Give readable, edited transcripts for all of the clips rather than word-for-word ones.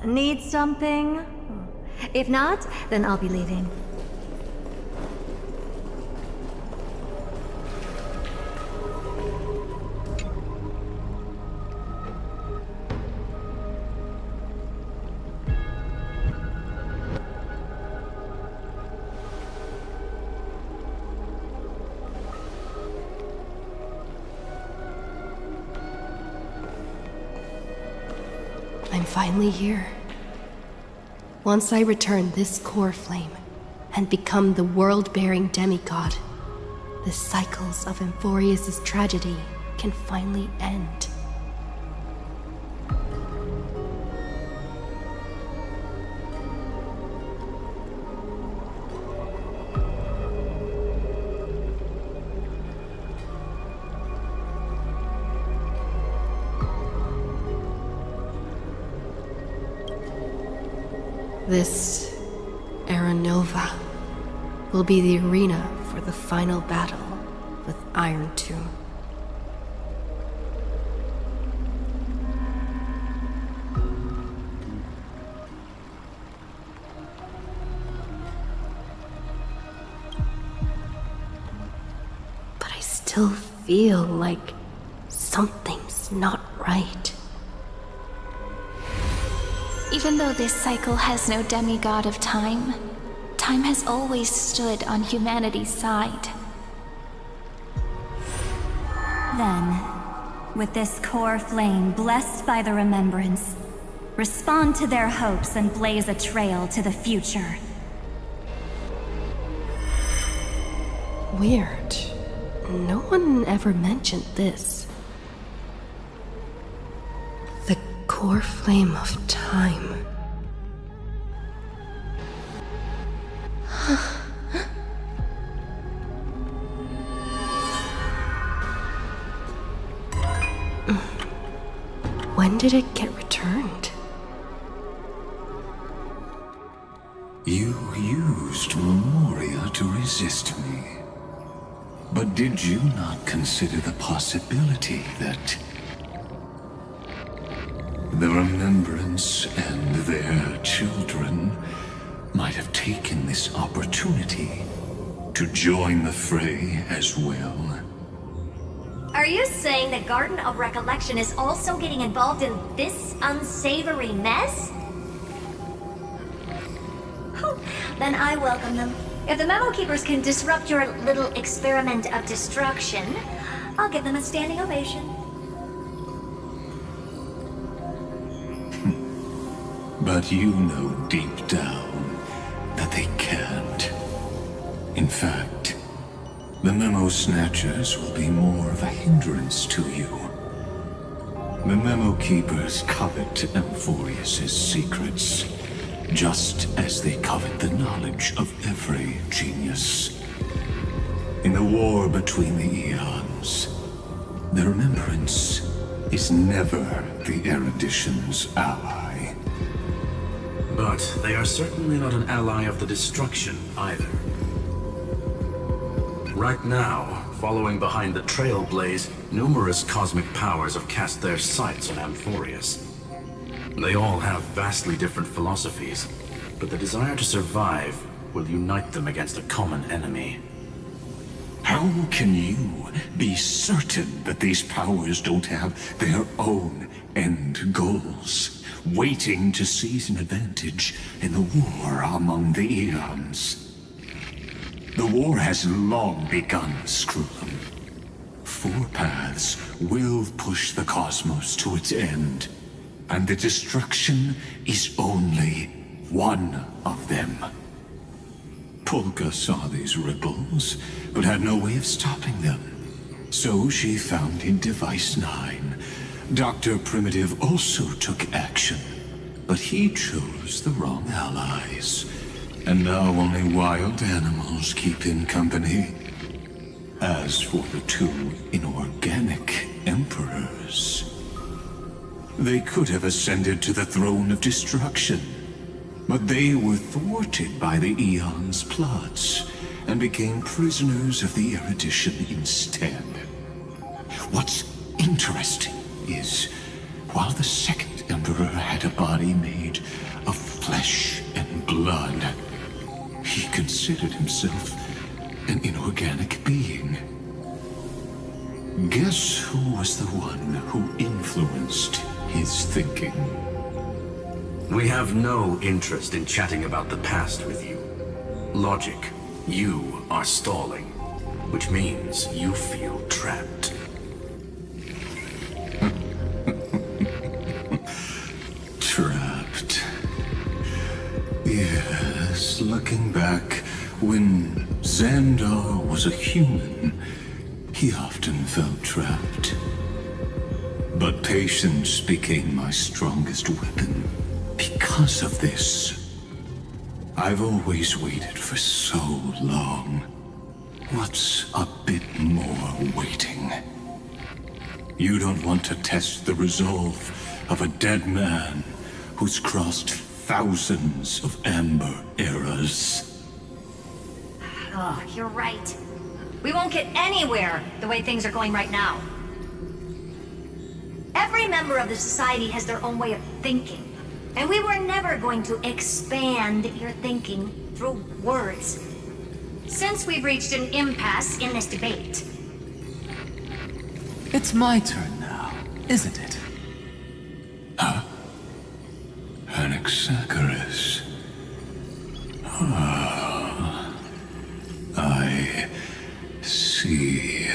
Need something? If not, then I'll be leaving. I'm finally here. Once I return this core flame and become the world-bearing demigod, the cycles of Amphoreus' tragedy can finally end. This Aranova will be the arena for the final battle with Iron Tomb. But I still feel like something's not right. Even though this cycle has no demigod of time, time has always stood on humanity's side. Then, with this core flame blessed by the remembrance, respond to their hopes and blaze a trail to the future. Weird. No one ever mentioned this. The core flame of time. When did it get returned? You used Memoria to resist me. But did you not consider the possibility that the Remembrance and their children might have taken this opportunity to join the fray as well? Are you saying the Garden of Recollection is also getting involved in this unsavory mess? Then I welcome them. If the Memo Keepers can disrupt your little experiment of destruction, I'll give them a standing ovation. But you know deep down that they can't. In fact, the Memo Snatchers will be more of a hindrance to you. The Memo Keepers covet Amphoreus' secrets, just as they covet the knowledge of every genius. In the war between the eons, the Remembrance is never the erudition's ally. But they are certainly not an ally of the destruction either. Right now, following behind the Trailblaze, numerous cosmic powers have cast their sights on Amphoreus. They all have vastly different philosophies, but the desire to survive will unite them against a common enemy. How can you be certain that these powers don't have their own end goals, waiting to seize an advantage in the war among the eons? The war has long begun, Screw'em. Four paths will push the cosmos to its end, and the destruction is only one of them. Polka saw these ripples, but had no way of stopping them. So she found in Device 9. Dr. Primitive also took action, but he chose the wrong allies. And now only wild animals keep him company. As for the two inorganic emperors, they could have ascended to the throne of destruction. But they were thwarted by the Eon's plots and became prisoners of the erudition instead. What's interesting is, while the second Emperor had a body made of flesh and blood, he considered himself an inorganic being. Guess who was the one who influenced his thinking? We have no interest in chatting about the past with you. Logic, you are stalling, which means you feel trapped. Trapped. Yes, looking back, when Xandar was a human, he often felt trapped. But patience became my strongest weapon. Because of this, I've always waited for so long. What's a bit more waiting? You don't want to test the resolve of a dead man who's crossed thousands of amber eras. Oh, you're right. We won't get anywhere the way things are going right now. Every member of the society has their own way of thinking. And we were never going to expand your thinking through words. Since we've reached an impasse in this debate. It's my turn now, isn't it? Huh? Anaxagoras. Ah, I see.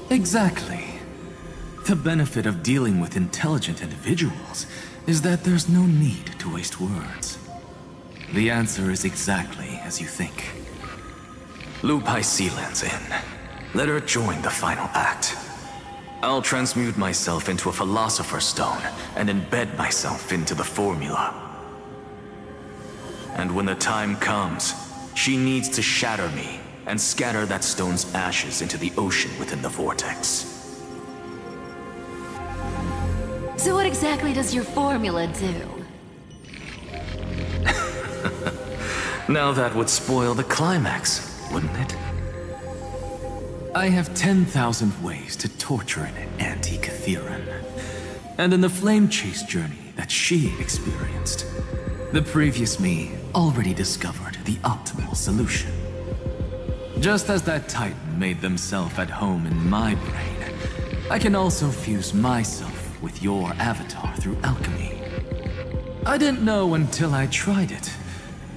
Exactly. The benefit of dealing with intelligent individuals is that there's no need to waste words. The answer is exactly as you think. Lupai Sealand's in. Let her join the final act. I'll transmute myself into a Philosopher's Stone and embed myself into the formula. And when the time comes, she needs to shatter me and scatter that stone's ashes into the ocean within the vortex. So what exactly does your formula do? Now that would spoil the climax, wouldn't it? I have 10,000 ways to torture an anti-Catheran. And in the flame chase journey that she experienced, the previous me already discovered the optimal solution. Just as that Titan made themselves at home in my brain, I can also fuse myself with your avatar through alchemy. I didn't know until I tried it,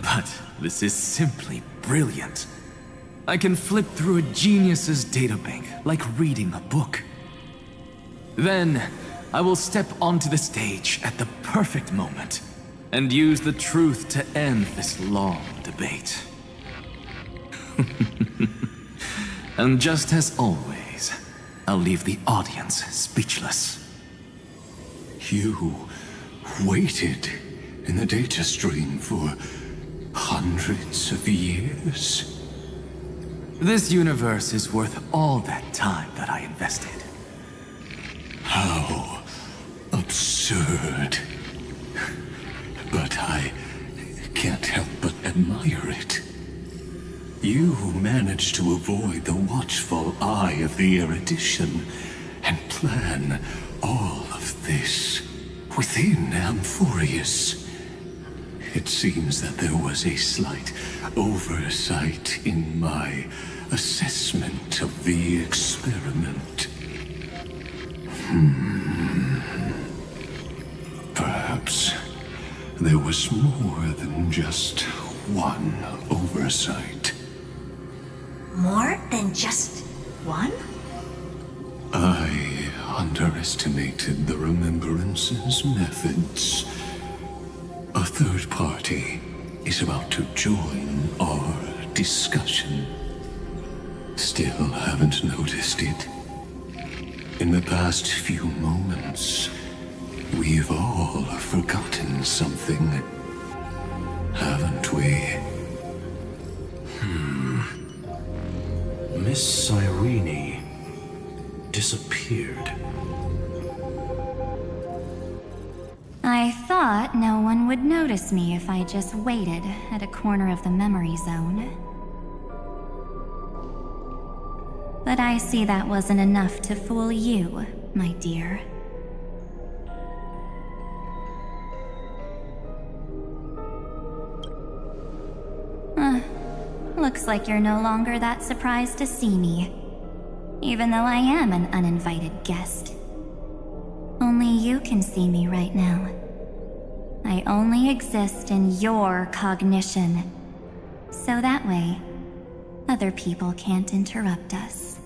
but this is simply brilliant. I can flip through a genius's databank like reading a book. Then, I will step onto the stage at the perfect moment and use the truth to end this long debate. And just as always, I'll leave the audience speechless. You waited in the data stream for hundreds of years? This universe is worth all that time that I invested. How absurd. But I can't help but admire it. You managed to avoid the watchful eye of the erudition and plan all of this within Amphoreus. It seems that there was a slight oversight in my assessment of the experiment. Perhaps there was more than just one oversight. More than just one? I underestimated the Remembrance's methods. A third party is about to join our discussion. Still haven't noticed it. In the past few moments, we've all forgotten something, haven't we? Miss Cyrene disappeared. I thought thought no one would notice me if I just waited at a corner of the memory zone. But I see that wasn't enough to fool you, my dear. Looks like you're no longer that surprised to see me, even though I am an uninvited guest. Only you can see me right now. I only exist in your cognition, so that way, other people can't interrupt us.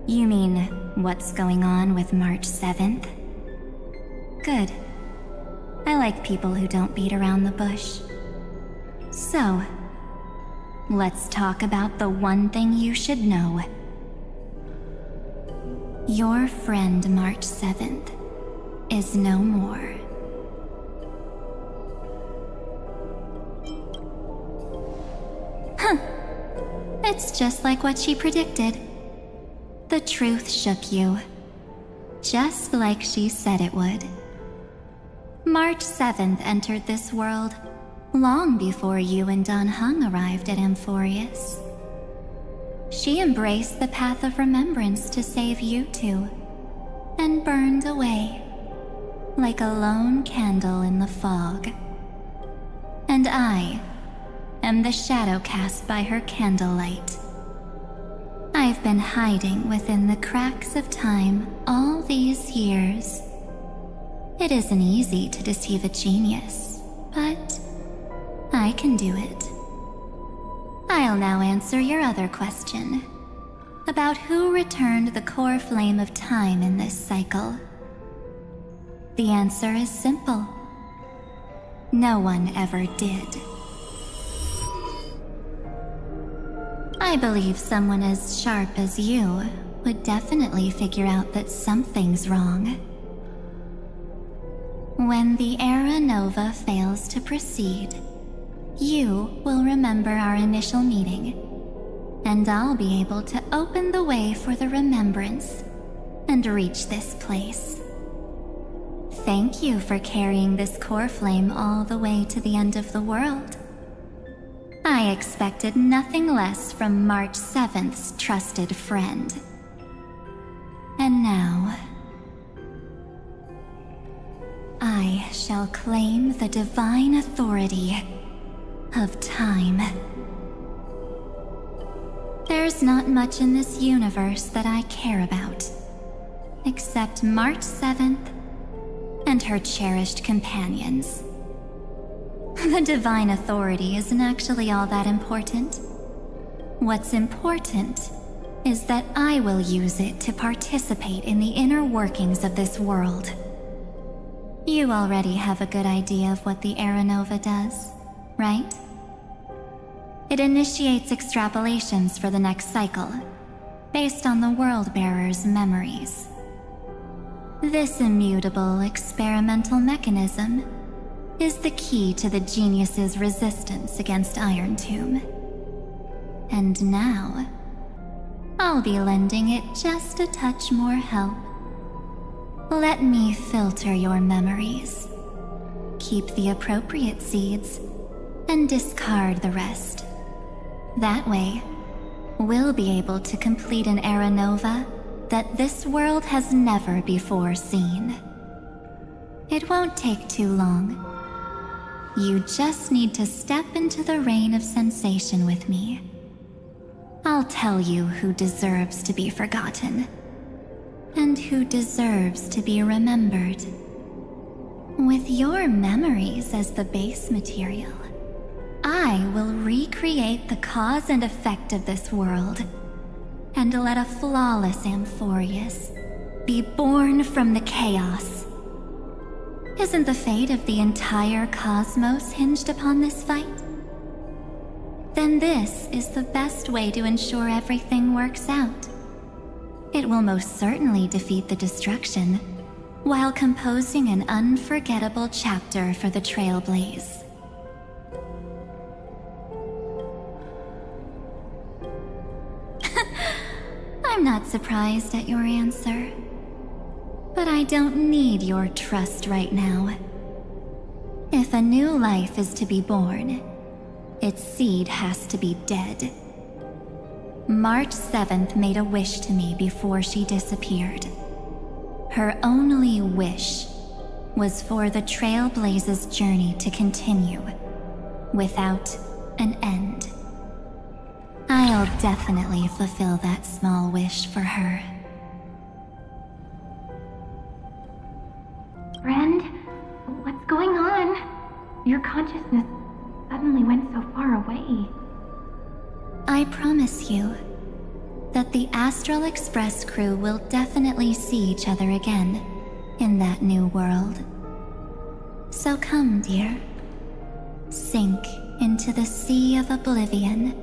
You mean, what's going on with March 7th? Good. I like people who don't beat around the bush. So, let's talk about the one thing you should know. Your friend March 7th is no more. Huh. It's just like what she predicted. The truth shook you. Just like she said it would. March 7th entered this world long before you and Dan Heng arrived at Amphoreus. She embraced the path of remembrance to save you two, and burned away like a lone candle in the fog. And I am the shadow cast by her candlelight. I've been hiding within the cracks of time all these years. It isn't easy to deceive a genius, but I can do it. I'll now answer your other question, about who returned the core flame of time in this cycle. The answer is simple. No one ever did. I believe someone as sharp as you would definitely figure out that something's wrong. When the Era Nova fails to proceed, you will remember our initial meeting, and I'll be able to open the way for the remembrance and reach this place. Thank you for carrying this core flame all the way to the end of the world. I expected nothing less from March 7th's trusted friend. And now, I shall claim the divine authority of time. There's not much in this universe that I care about, except March 7th and her cherished companions. The divine authority isn't actually all that important. What's important is that I will use it to participate in the inner workings of this world. You already have a good idea of what the Era Nova does, right? It initiates extrapolations for the next cycle, based on the World-Bearer's memories. This immutable experimental mechanism is the key to the genius's resistance against Iron Tomb. And now, I'll be lending it just a touch more help. Let me filter your memories. Keep the appropriate seeds, and discard the rest. That way, we'll be able to complete an Era Nova that this world has never before seen. It won't take too long. You just need to step into the rain of sensation with me. I'll tell you who deserves to be forgotten, and who deserves to be remembered. With your memories as the base material, I will recreate the cause and effect of this world, and let a flawless Amphoreus be born from the chaos. Isn't the fate of the entire cosmos hinged upon this fight? Then this is the best way to ensure everything works out. It will most certainly defeat the destruction, while composing an unforgettable chapter for the Trailblaze. I'm I'm not surprised at your answer. But I don't need your trust right now. If a new life is to be born, its seed has to be dead. March 7th made a wish to me before she disappeared. Her only wish was for the Trailblaze's journey to continue, without an end. I'll definitely fulfill that small wish for her. Friend, what's going on? Your consciousness suddenly went so far away. I promise you that the Astral Express crew will definitely see each other again in that new world. So come, dear. Sink into the sea of oblivion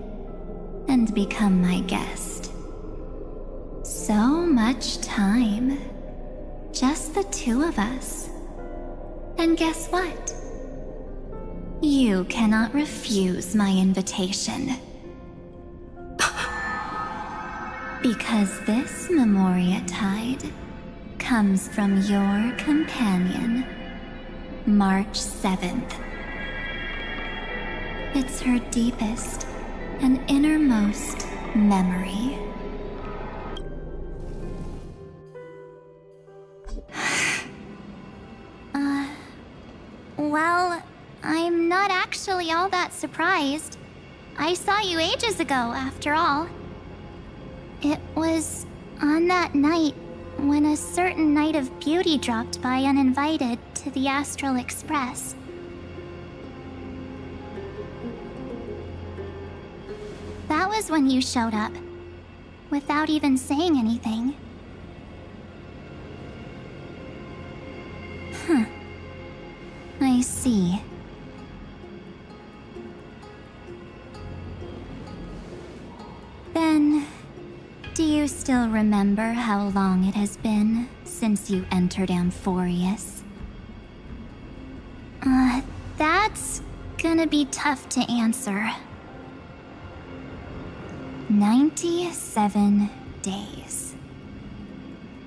and become my guest. So much time. Just the two of us. And guess what? You cannot refuse my invitation. Because this Memoria Tide comes from your companion, March 7th. It's her deepest and innermost memory. Well, I'm not actually all that surprised. I saw you ages ago, after all. It was on that night when a certain Knight of Beauty dropped by uninvited to the Astral Express. That was when you showed up, without even saying anything. Huh. I see. Then, do you still remember how long it has been since you entered Amphoreus? That's gonna be tough to answer. 97 days.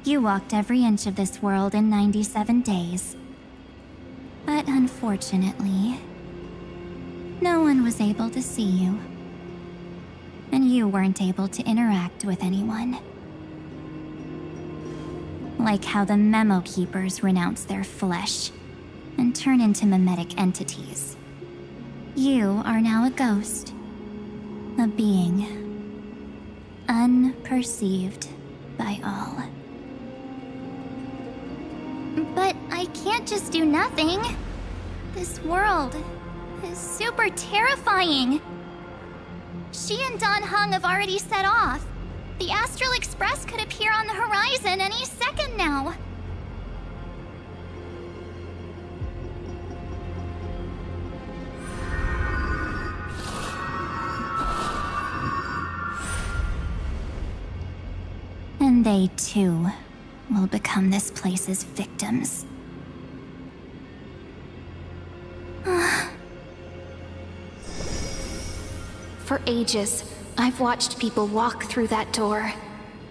You walked every inch of this world in 97 days. But unfortunately, no one was able to see you. And you weren't able to interact with anyone. Like how the Memo Keepers renounce their flesh and turn into mimetic entities. You are now a ghost. A being. Unperceived by all. But I can't just do nothing. This world is super terrifying. She and Dan Heng have already set off. The Astral Express could appear on the horizon any second now. And they too will become this place's victims. For ages, I've watched people walk through that door.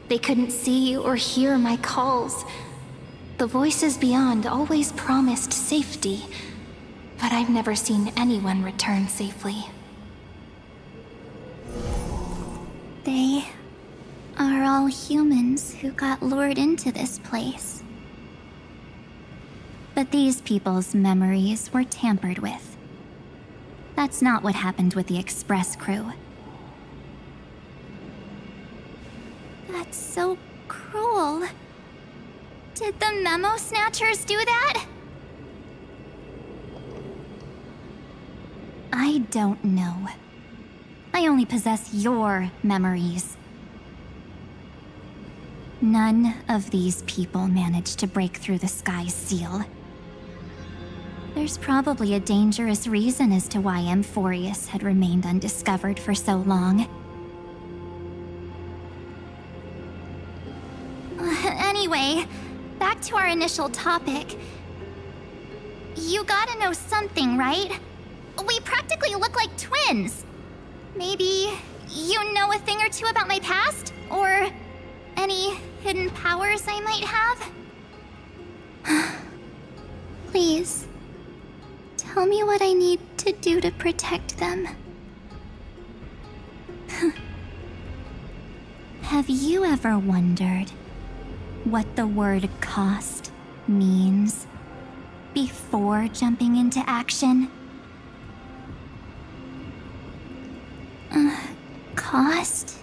They couldn't see or hear my calls. The voices beyond always promised safety, but I've never seen anyone return safely. They are all humans who got lured into this place. But these people's memories were tampered with. That's not what happened with the Express crew. That's so cruel. Did the Memo Snatchers do that? I don't know. I only possess your memories. None of these people managed to break through the sky's seal. There's probably a dangerous reason as to why Amphoreus had remained undiscovered for so long. Anyway, back to our initial topic. You gotta know something, right? We practically look like twins. Maybe you know a thing or two about my past? Or any hidden powers I might have? Please, tell me what I need to do to protect them. Have you ever wondered what the word cost means before jumping into action? Cost?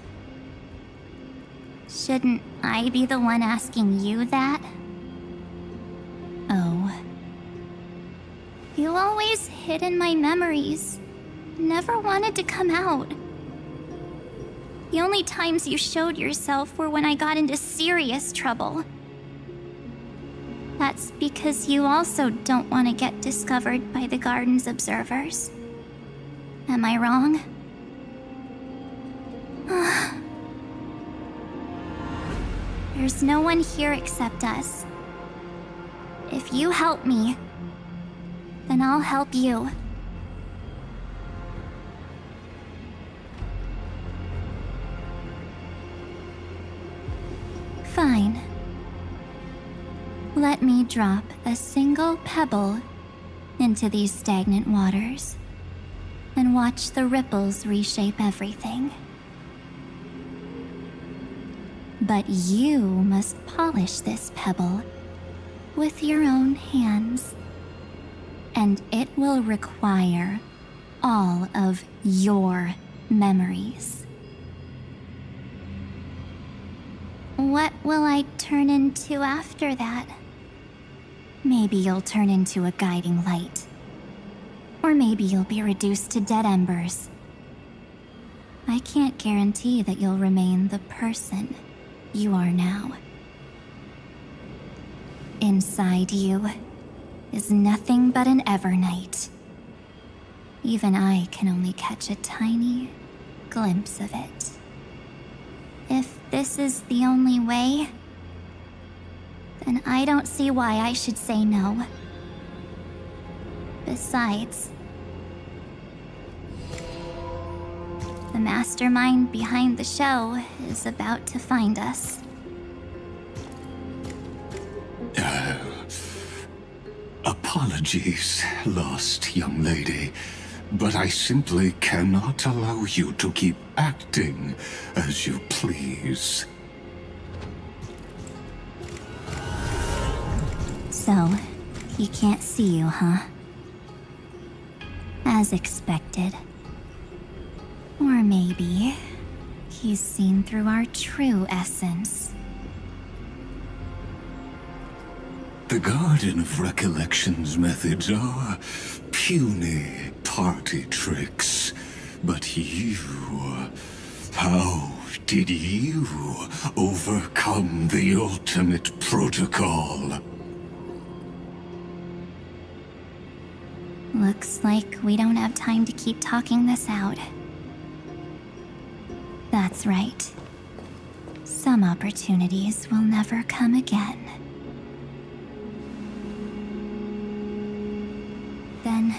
Shouldn't I be the one asking you that? Oh. You always hid in my memories. Never wanted to come out. The only times you showed yourself were when I got into serious trouble. That's because you also don't want to get discovered by the garden's observers. Am I wrong? There's no one here except us. If you help me, then I'll help you. Fine. Let me drop a single pebble into these stagnant waters and watch the ripples reshape everything. But you must polish this pebble with your own hands, and it will require all of your memories. What will I turn into after that? Maybe you'll turn into a guiding light. Or maybe you'll be reduced to dead embers. I can't guarantee that you'll remain the person you are now. Inside you is nothing but an Evernight. Even I can only catch a tiny glimpse of it. If this is the only way, then I don't see why I should say no. Besides, the mastermind behind the show is about to find us. Apologies, lost young lady, but I simply cannot allow you to keep acting as you please. So, he can't see you, huh? As expected. Or maybe he's seen through our true essence. The Garden of Recollection's methods are puny party tricks. But you... how did you overcome the ultimate protocol? Looks like we don't have time to keep talking this out. That's right. Some opportunities will never come again. Then,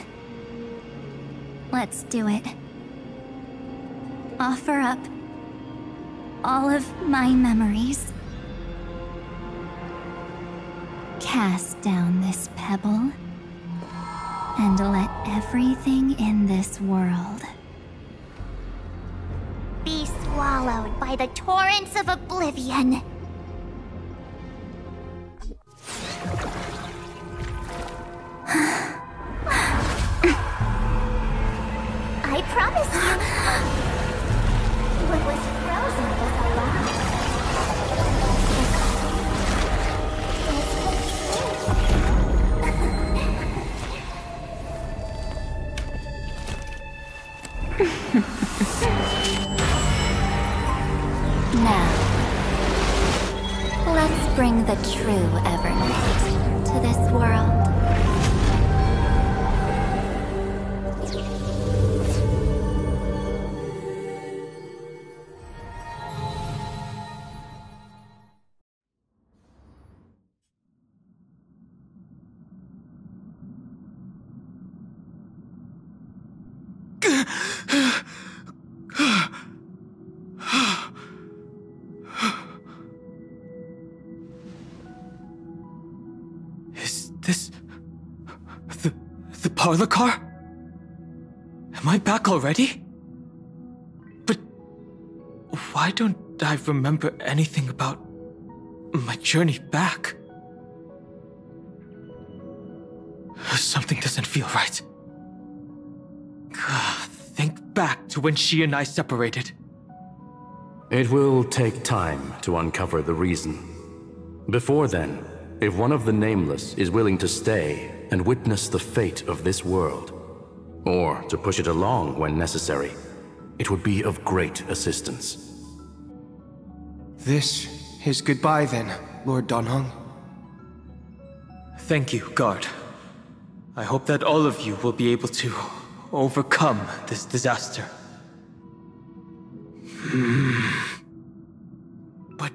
let's do it. Offer up all of my memories. Cast down this pebble, and let everything in this world be swallowed by the torrents of oblivion. I promise you, what was frozen was alive. Now, let's bring the true Evernight to this world. this... the parlor car? Am I back already? But why don't I remember anything about my journey back? Something doesn't feel right. Think back to when she and I separated. It will take time to uncover the reason. Before then, if one of the Nameless is willing to stay and witness the fate of this world, or to push it along when necessary, it would be of great assistance. This is goodbye then, Lord Dan Heng. Thank you, Guard. I hope that all of you will be able to overcome this disaster. But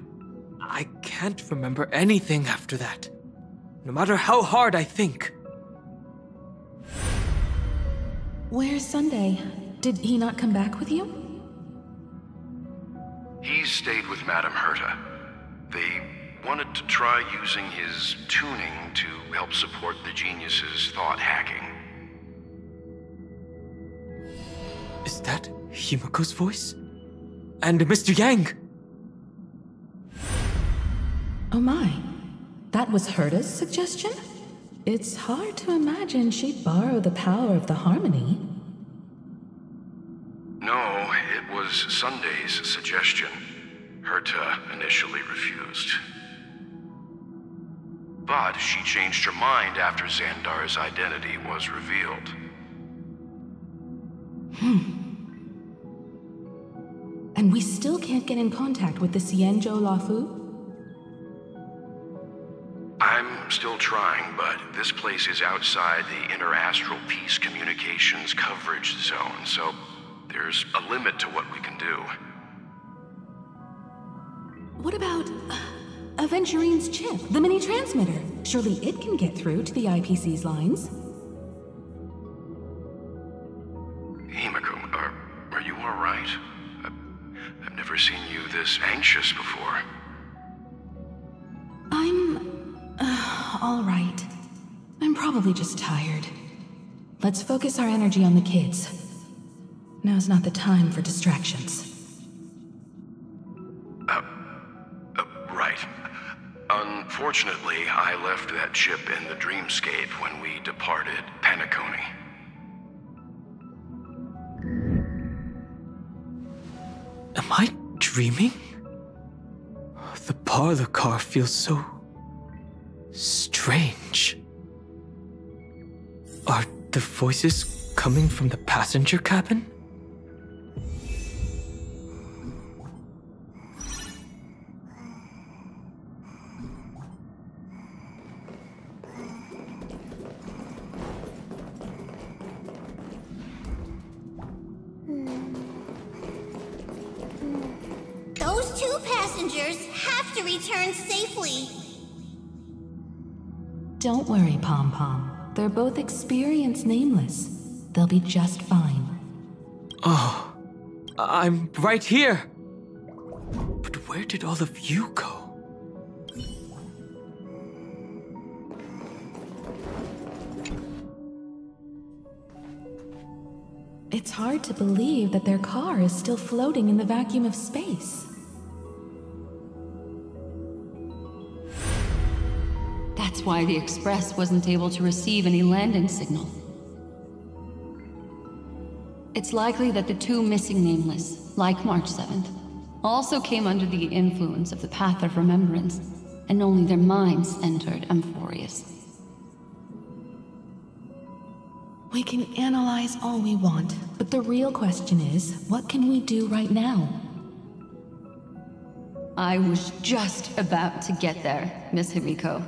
I can't remember anything after that, no matter how hard I think. Where's Sunday? Did he not come back with you? He's stayed with Madame Herta. They wanted to try using his tuning to help support the genius's thought hacking. Is that Himiko's voice? And Mr. Yang? Oh my. That was Herta's suggestion? It's hard to imagine she'd borrow the power of the harmony. No, it was Sunday's suggestion. Herta initially refused. But she changed her mind after Xandar's identity was revealed. And we still can't get in contact with the Xianzhou Lafu? I'm still trying, but this place is outside the Interastral Peace Communications coverage zone, so there's a limit to what we can do. What about Aventurine's chip, the mini-transmitter? Surely it can get through to the IPC's lines. Himiko, are you all right? I've never seen you this anxious before. I'm... all right. I'm probably just tired. Let's focus our energy on the kids. Now's not the time for distractions. Right. Unfortunately, I left that chip in the dreamscape when we departed Penacony. Am I dreaming? The parlor car feels so... strange. Are the voices coming from the passenger cabin? Those two passengers have to return safely. Don't worry, Pom Pom. They're both experienced Nameless. They'll be just fine. Oh, I'm right here. But where did all of you go? It's hard to believe that their car is still floating in the vacuum of space. That's why the Express wasn't able to receive any landing signal. It's likely that the two missing Nameless, like March 7th, also came under the influence of the Path of Remembrance, and only their minds entered Amphoreus. We can analyze all we want, but the real question is, what can we do right now? I was just about to get there, Miss Himiko.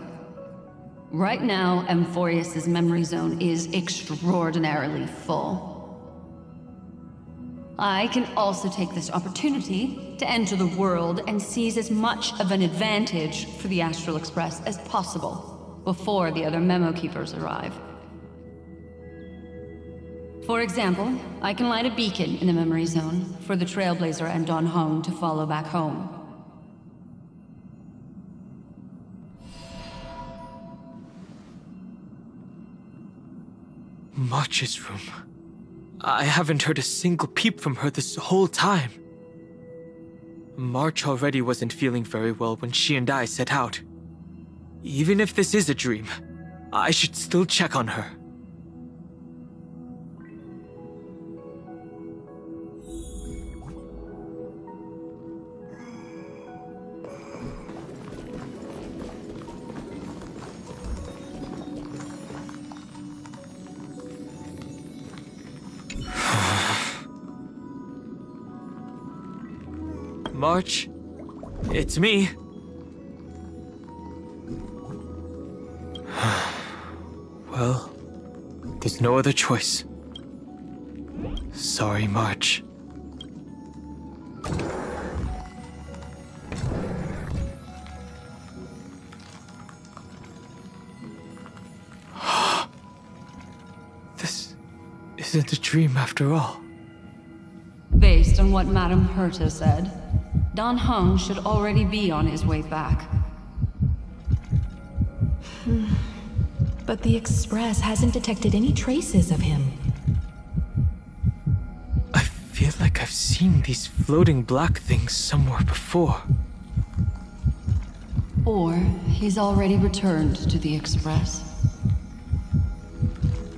Right now, Amphoreus' memory zone is extraordinarily full. I can also take this opportunity to enter the world and seize as much of an advantage for the Astral Express as possible before the other memo keepers arrive. For example, I can light a beacon in the memory zone for the Trailblazer and Dan Heng to follow back home. March's room. I haven't heard a single peep from her this whole time. March already wasn't feeling very well when she and I set out. Even if this is a dream, I should still check on her. March, it's me. Well, there's no other choice. Sorry, March. This isn't a dream after all. Based on what Madame Herta said, Dan Heng should already be on his way back. But the Express hasn't detected any traces of him. I feel like I've seen these floating black things somewhere before. Or he's already returned to the Express,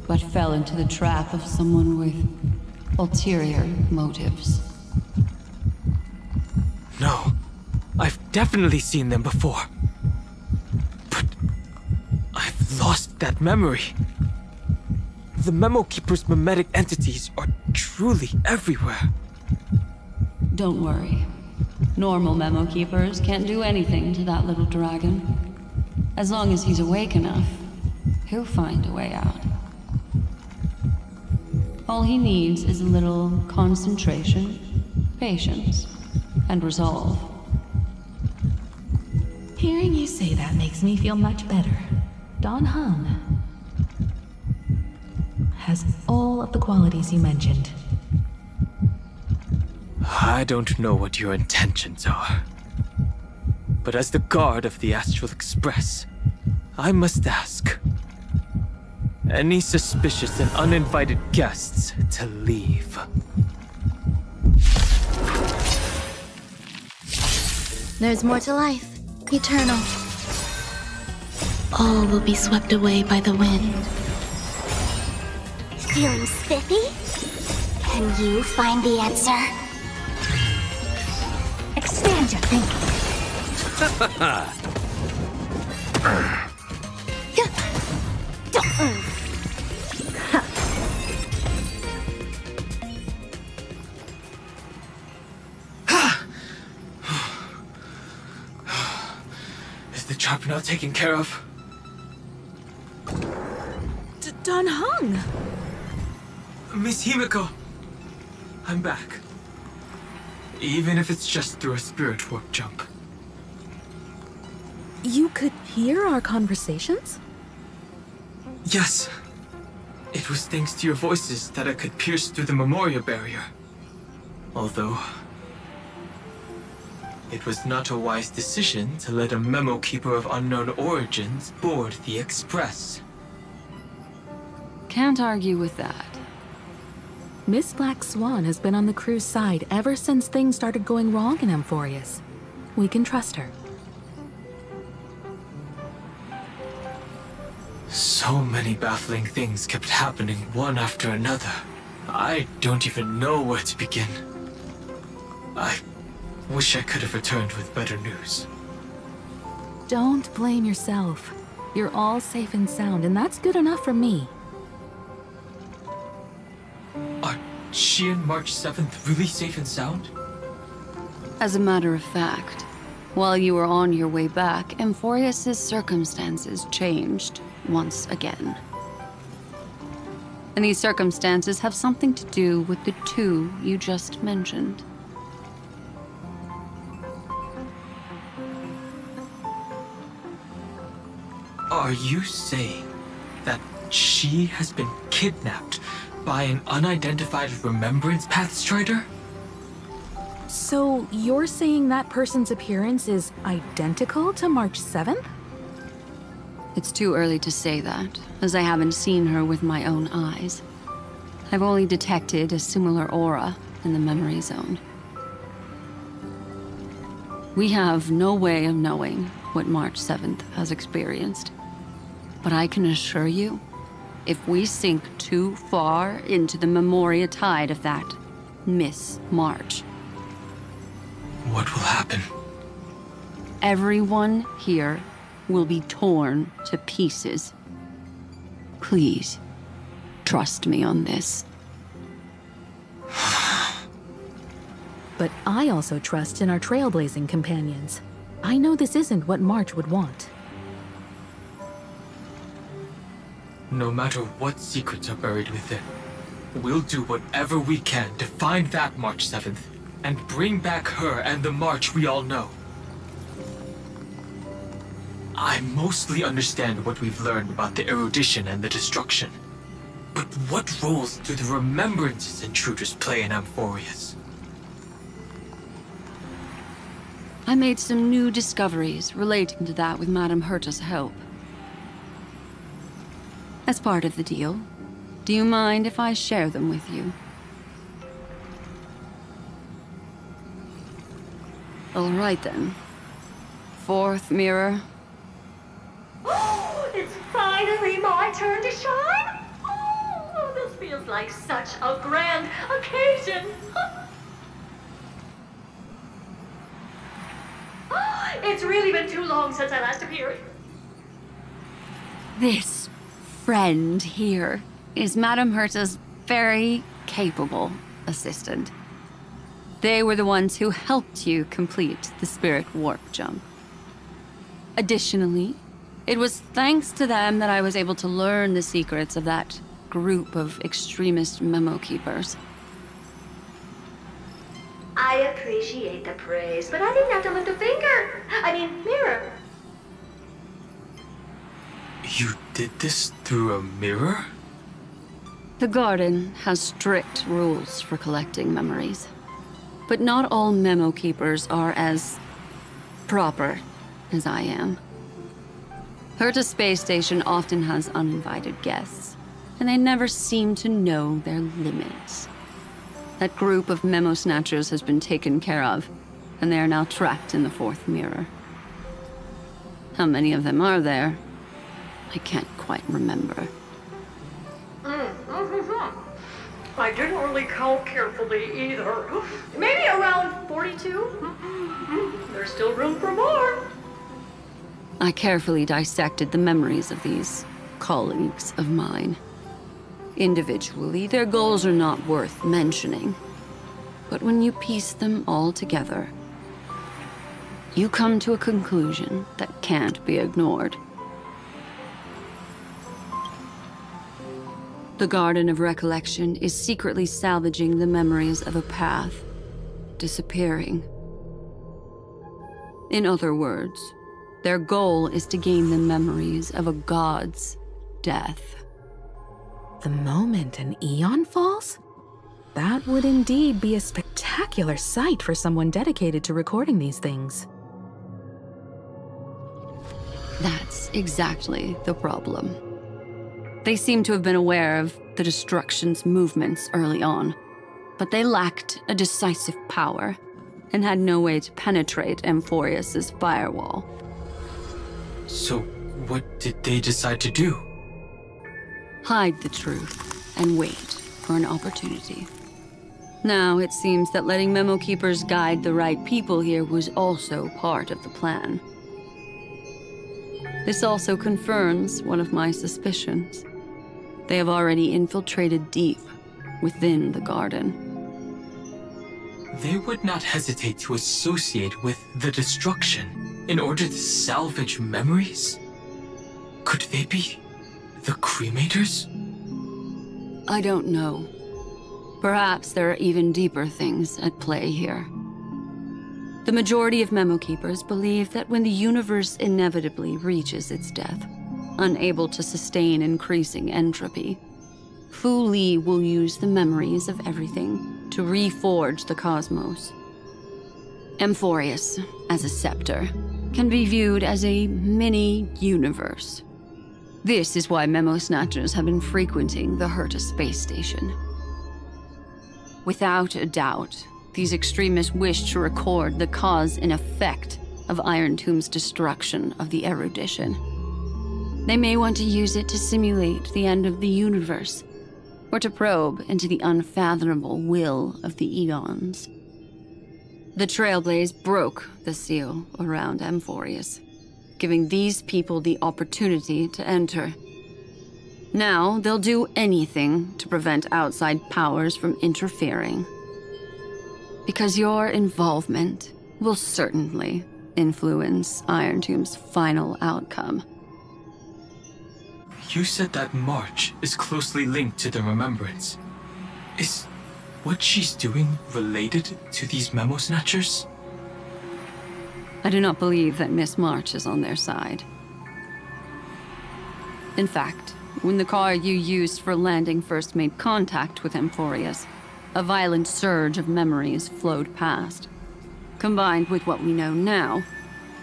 but fell into the trap of someone with ulterior motives. No, I've definitely seen them before. But I've lost that memory. The Memo Keeper's mimetic entities are truly everywhere. Don't worry. Normal Memo Keepers can't do anything to that little dragon. As long as he's awake enough, he'll find a way out. All he needs is a little concentration, patience, and resolve. Hearing you say that makes me feel much better. Dan Heng has all of the qualities you mentioned. I don't know what your intentions are. But as the guard of the Astral Express, I must ask. Any suspicious and uninvited guests to leave. There's more to life. Eternal. All will be swept away by the wind. Feeling spiffy? Can you find the answer? Expand your thinking. Don't move. Is the trap now taken care of? Dan Heng! Miss Himiko, I'm back. Even if it's just through a spirit warp jump. You could hear our conversations? Yes. It was thanks to your voices that I could pierce through the memorial barrier. Although, it was not a wise decision to let a memo keeper of unknown origins board the Express. Can't argue with that. Miss Black Swan has been on the crew's side ever since things started going wrong in Amphoreus. We can trust her. So many baffling things kept happening one after another. I don't even know where to begin. I wish I could have returned with better news. Don't blame yourself. You're all safe and sound, and that's good enough for me. Are she and March 7th really safe and sound? As a matter of fact, while you were on your way back, Amphoreus' circumstances changed once again. And these circumstances have something to do with the two you just mentioned. Are you saying that she has been kidnapped by an unidentified Remembrance Path Strider? So you're saying that person's appearance is identical to March 7th? It's too early to say that, as I haven't seen her with my own eyes. I've only detected a similar aura in the memory zone. We have no way of knowing what March 7th has experienced. But I can assure you, if we sink too far into the Memoria tide of that Miss March... What will happen? Everyone here will be torn to pieces. Please, trust me on this. But I also trust in our trailblazing companions. I know this isn't what March would want. No matter what secrets are buried within, we'll do whatever we can to find that March 7th and bring back her and the March we all know. I mostly understand what we've learned about the erudition and the destruction. But what roles do the remembrances intruders play in Amphoreus? I made some new discoveries relating to that with Madame Herta's help. As part of the deal, do you mind if I share them with you? All right then. Fourth mirror. Oh, it's finally my turn to shine! Oh, this feels like such a grand occasion! It's really been too long since I last appeared. This friend here is Madame Herta's very capable assistant. They were the ones who helped you complete the spirit warp jump. Additionally, it was thanks to them that I was able to learn the secrets of that group of extremist memo keepers. I appreciate the praise, but I didn't have to lift a finger. I mean, mirror. You did this through a mirror? The garden has strict rules for collecting memories. But not all memo keepers are as proper as I am. Herta Space Station often has uninvited guests, and they never seem to know their limits. That group of memo snatchers has been taken care of, and they are now trapped in the fourth mirror. How many of them are there? I can't quite remember. I didn't really count carefully either. Maybe around 42? There's still room for more. I carefully dissected the memories of these colleagues of mine. Individually, their goals are not worth mentioning. But when you piece them all together, you come to a conclusion that can't be ignored. The Garden of Recollection is secretly salvaging the memories of a path disappearing. In other words, their goal is to gain the memories of a god's death. The moment an eon falls? That would indeed be a spectacular sight for someone dedicated to recording these things. That's exactly the problem. They seem to have been aware of the destruction's movements early on, but they lacked a decisive power and had no way to penetrate Amphoreus' firewall. So, what did they decide to do? Hide the truth and wait for an opportunity. Now it seems that letting memo keepers guide the right people here was also part of the plan. This also confirms one of my suspicions. They have already infiltrated deep within the garden. They would not hesitate to associate with the destruction in order to salvage memories? Could they be the cremators? I don't know. Perhaps there are even deeper things at play here. The majority of memo keepers believe that when the universe inevitably reaches its death, unable to sustain increasing entropy, Fu Li will use the memories of everything to reforge the cosmos. Amphoreus, as a scepter, can be viewed as a mini-universe, This is why memo snatchers have been frequenting the Herta space station. Without a doubt, these extremists wish to record the cause and effect of Iron Tomb's destruction of the erudition. They may want to use it to simulate the end of the universe, or to probe into the unfathomable will of the eons. The Trailblaze broke the seal around Amphoreus, giving these people the opportunity to enter. Now, they'll do anything to prevent outside powers from interfering. Because your involvement will certainly influence Iron Tomb's final outcome. You said that March is closely linked to the Remembrance. Is what she's doing related to these memo snatchers? I do not believe that Miss March is on their side. In fact, when the car you used for landing first made contact with Amphoreus, a violent surge of memories flowed past. Combined with what we know now,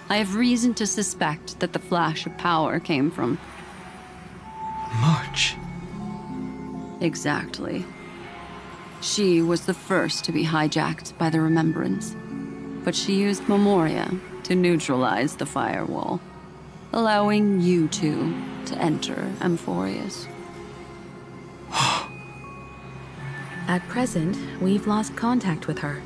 I have reason to suspect that the flash of power came from... March. Exactly. She was the first to be hijacked by the Remembrance, but she used Memoria to neutralize the firewall, allowing you two to enter Amphoreus. At present, we've lost contact with her.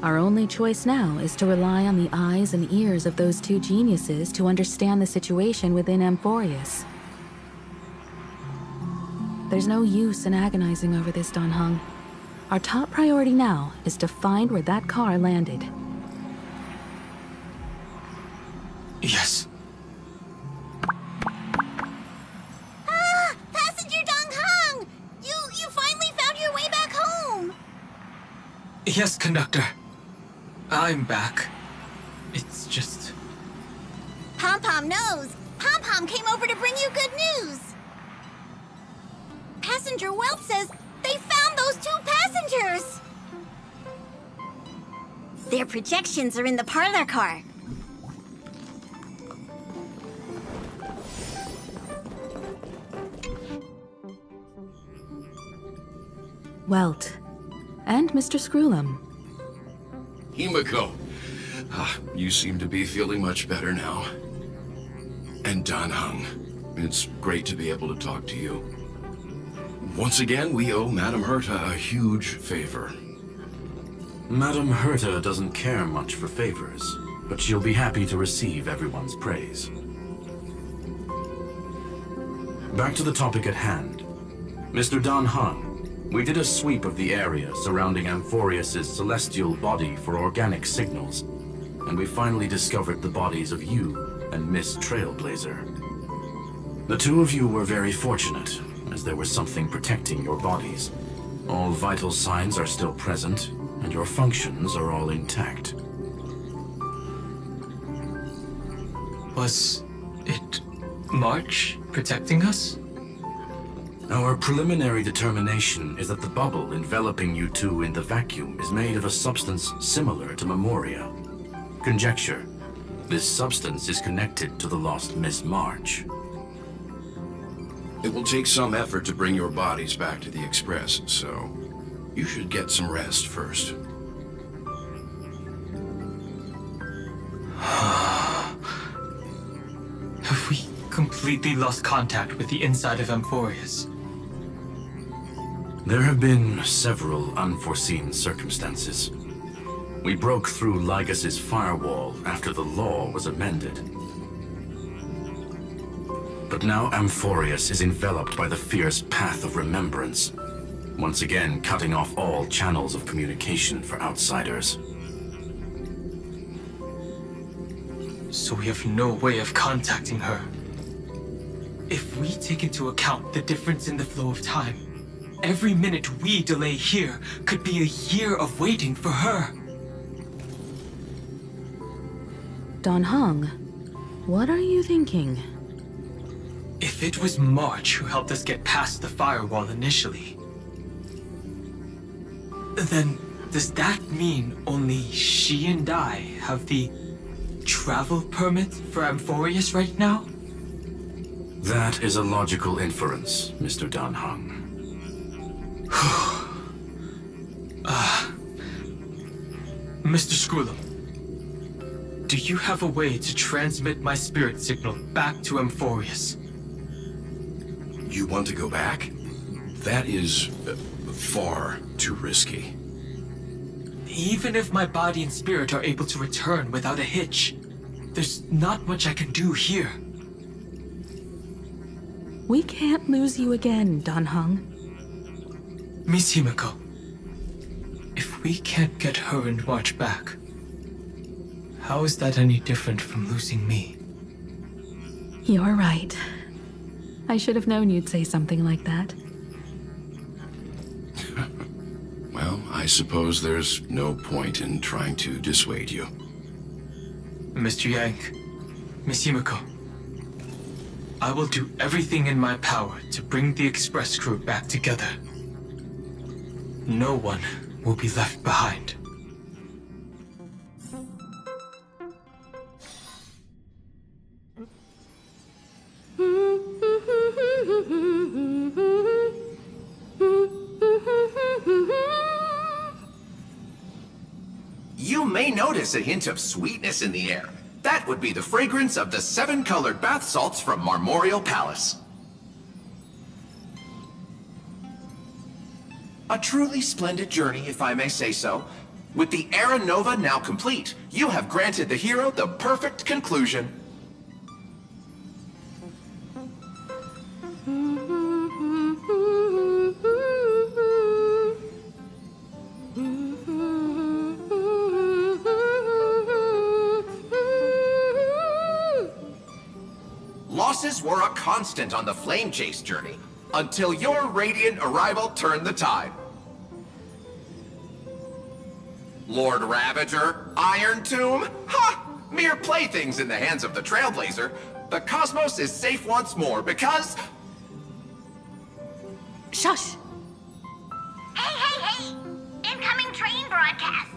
Our only choice now is to rely on the eyes and ears of those two geniuses to understand the situation within Amphoreus. There's no use in agonizing over this, Dan Heng. Our top priority now is to find where that car landed. Yes. Ah! Passenger Dan Heng! You finally found your way back home! Yes, conductor. I'm back. It's just... Pom-Pom knows! Pom-Pom came over to bring you good news! Passenger Wealth says they found those two passengers! Their projections are in the parlor car. Welt. And Mr. Screwlum. Himiko. You seem to be feeling much better now. And Dan Heng. It's great to be able to talk to you. Once again, we owe Madame Herta a huge favor. Madame Herta doesn't care much for favors, but she'll be happy to receive everyone's praise. Back to the topic at hand. Mr. Dan Heng, we did a sweep of the area surrounding Amphoreus' celestial body for organic signals, and we finally discovered the bodies of you and Miss Trailblazer. The two of you were very fortunate, as there was something protecting your bodies. All vital signs are still present, and your functions are all intact. Was it March protecting us? Our preliminary determination is that the bubble enveloping you two in the vacuum is made of a substance similar to Memoria. Conjecture. This substance is connected to the lost Miss March. It will take some effort to bring your bodies back to the Express, so you should get some rest first. Have we completely lost contact with the inside of Amphoreus? There have been several unforeseen circumstances. We broke through Lygas's firewall after the law was amended. But now Amphoreus is enveloped by the fierce path of remembrance, once again cutting off all channels of communication for outsiders. So we have no way of contacting her. If we take into account the difference in the flow of time, every minute we delay here could be a year of waiting for her. Dan Heng, what are you thinking? If it was March who helped us get past the firewall initially, then does that mean only she and I have the travel permit for Amphoreus right now? That is a logical inference, Mr. Dan Heng. Mr. Skrulum, do you have a way to transmit my spirit signal back to Amphoreus? You want to go back? That is far too risky. Even if my body and spirit are able to return without a hitch, there's not much I can do here. We can't lose you again, Dan Heng. Miss Himiko, if we can't get her and March back, how is that any different from losing me? You're right. I should have known you'd say something like that. Well, I suppose there's no point in trying to dissuade you. Mr. Yank, Miss Himiko, I will do everything in my power to bring the Express crew back together. No one will be left behind. You may notice a hint of sweetness in the air. That would be the fragrance of the 7-colored bath salts from Marmorial Palace. A truly splendid journey, if I may say so. With the Era Nova now complete, you have granted the hero the perfect conclusion. Losses were a constant on the Flame Chase journey, until your radiant arrival turned the tide. Lord Ravager, Iron Tomb, ha! Mere playthings in the hands of the Trailblazer. The cosmos is safe once more because... Shush! Hey, hey, hey! Incoming train broadcast!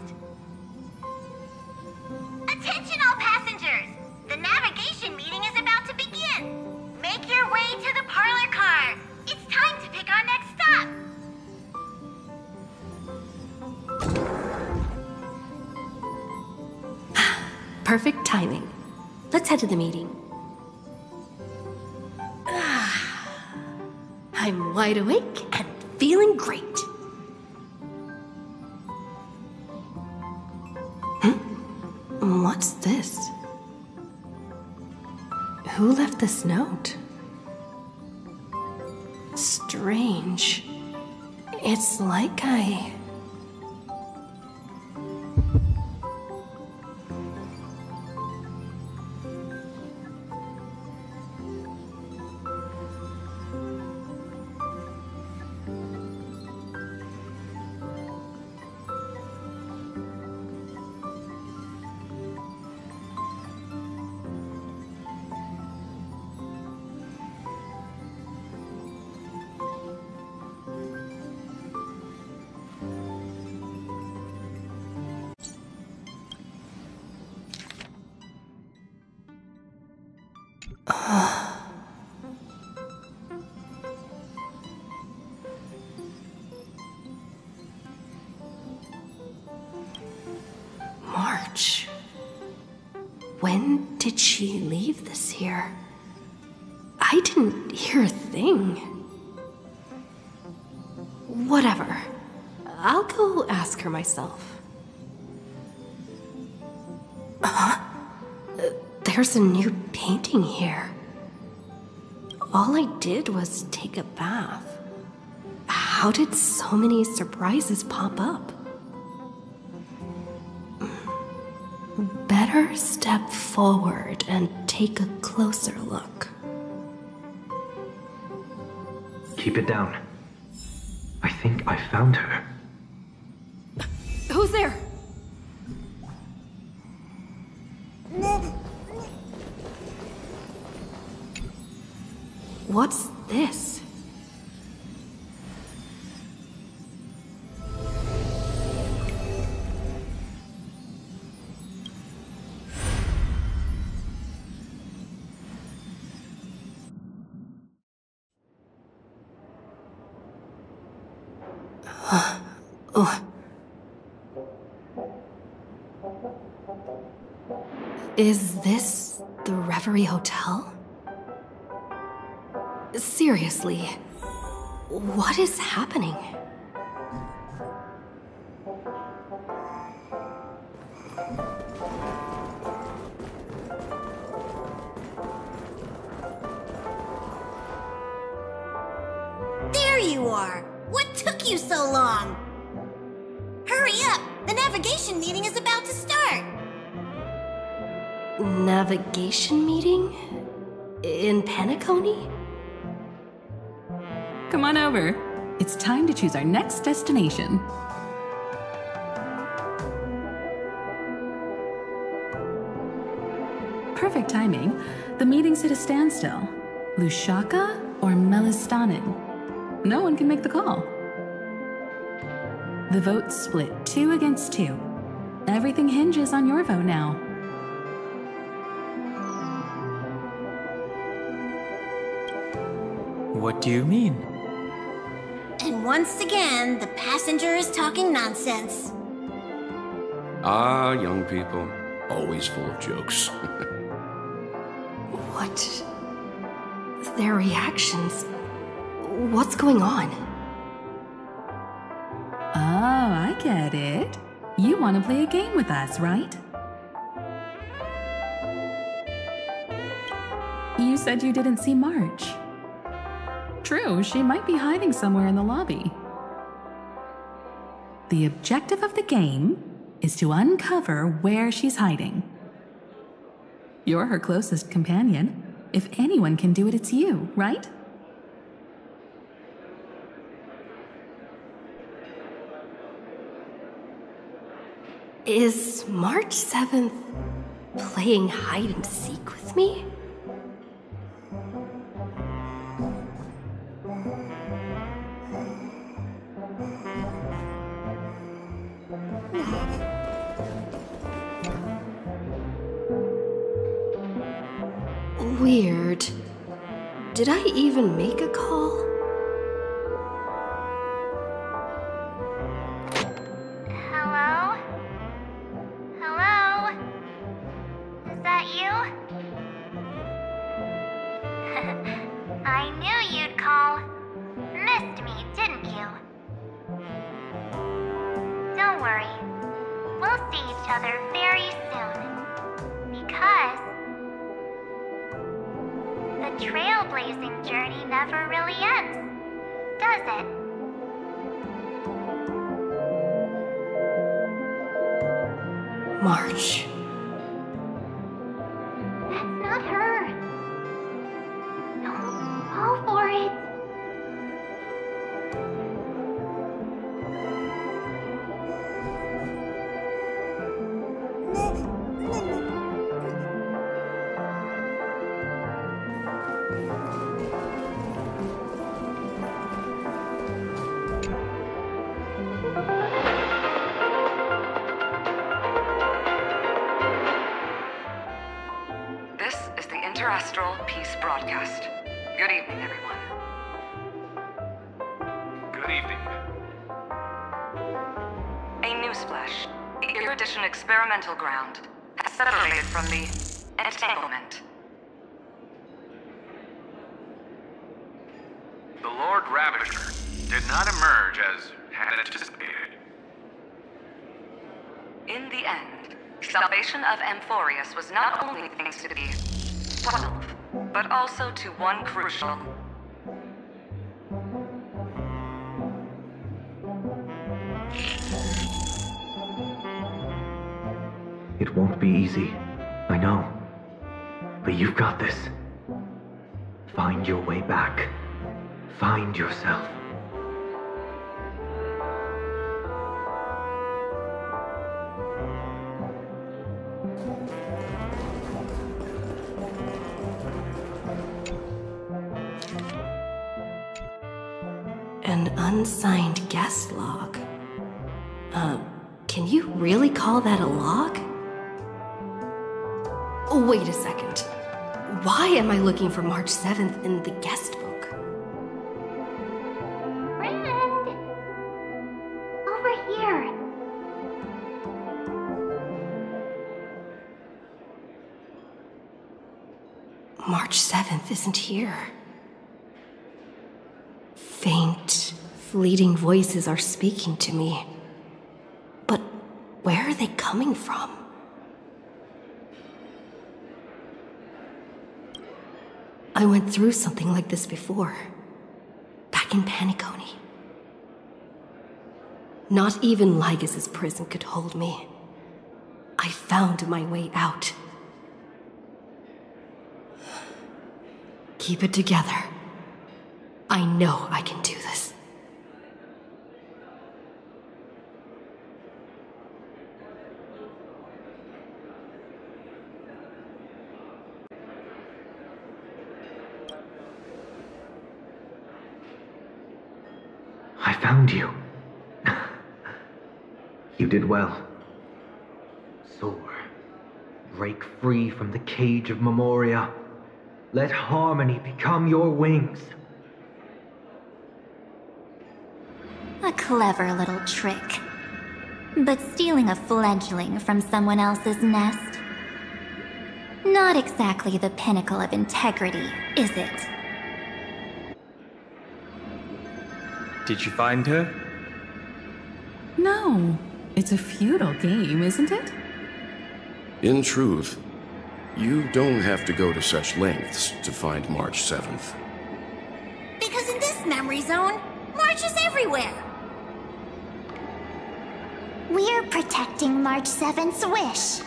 Attention all passengers! The navigation meeting is about to begin! Make your way to the parlor car! It's time to pick our next stop! Perfect timing. Let's head to the meeting. I'm wide awake and feeling great. What's this? Who left this note? Strange. It's like I... March. When did she leave this here? I didn't hear a thing. Whatever. I'll go ask her myself. There's a new painting here. All I did was take a bath. How did so many surprises pop up? Better step forward and take a closer look. Keep it down. I think I found her. Who's there? What's this? Is this the Reverie Hotel? Seriously, what is happening? There you are! What took you so long? Hurry up! The navigation meeting is about to start! Navigation meeting? In Penacony? Come on over. It's time to choose our next destination. Perfect timing. The meeting's at a standstill. Lushaka or Melistanin? No one can make the call. The vote's split 2 against 2. Everything hinges on your vote now. What do you mean? And once again, the passenger is talking nonsense. Ah, young people. Always full of jokes. What? Their reactions. What's going on? Oh, I get it. You want to play a game with us, right? You said you didn't see March. True, she might be hiding somewhere in the lobby. The objective of the game is to uncover where she's hiding. You're her closest companion. If anyone can do it, it's you, right? Is March 7th playing hide and seek with me? Weird. Did I even make a call? Hello? Hello? Is that you? I knew you'd call. Missed me, didn't you? Don't worry. We'll see each other very soon. Because the trailblazing journey never really ends, does it? March. That's not her. No, fall for it. This is the Interastral Peace Broadcast. Good evening, everyone. Good evening. A newsflash. The Erudition experimental ground has separated from the entanglement. The Lord Ravager did not emerge as had anticipated. In the end, salvation of Amphoreus was not only thanks to the 12, but also to one crucial... It won't be easy, I know. But you've got this. Find your way back. Find yourself. An unsigned guest log. Can you really call that a log? Wait a second. Why am I looking for March 7th in the guest book? Friend! March 7th isn't here. Faint, fleeting voices are speaking to me. But where are they coming from? I went through something like this before, back in Paniconi. Not even Lygus' prison could hold me. I found my way out. Keep it together. I know I can do this. I found you. You did well. Soar. Break free from the cage of Memoria. Let harmony become your wings. A clever little trick. But stealing a fledgling from someone else's nest? Not exactly the pinnacle of integrity, is it? Did you find her? No. It's a futile game, isn't it? In truth, you don't have to go to such lengths to find March 7th. Because in this memory zone, March is everywhere. We're protecting March 7th's wish.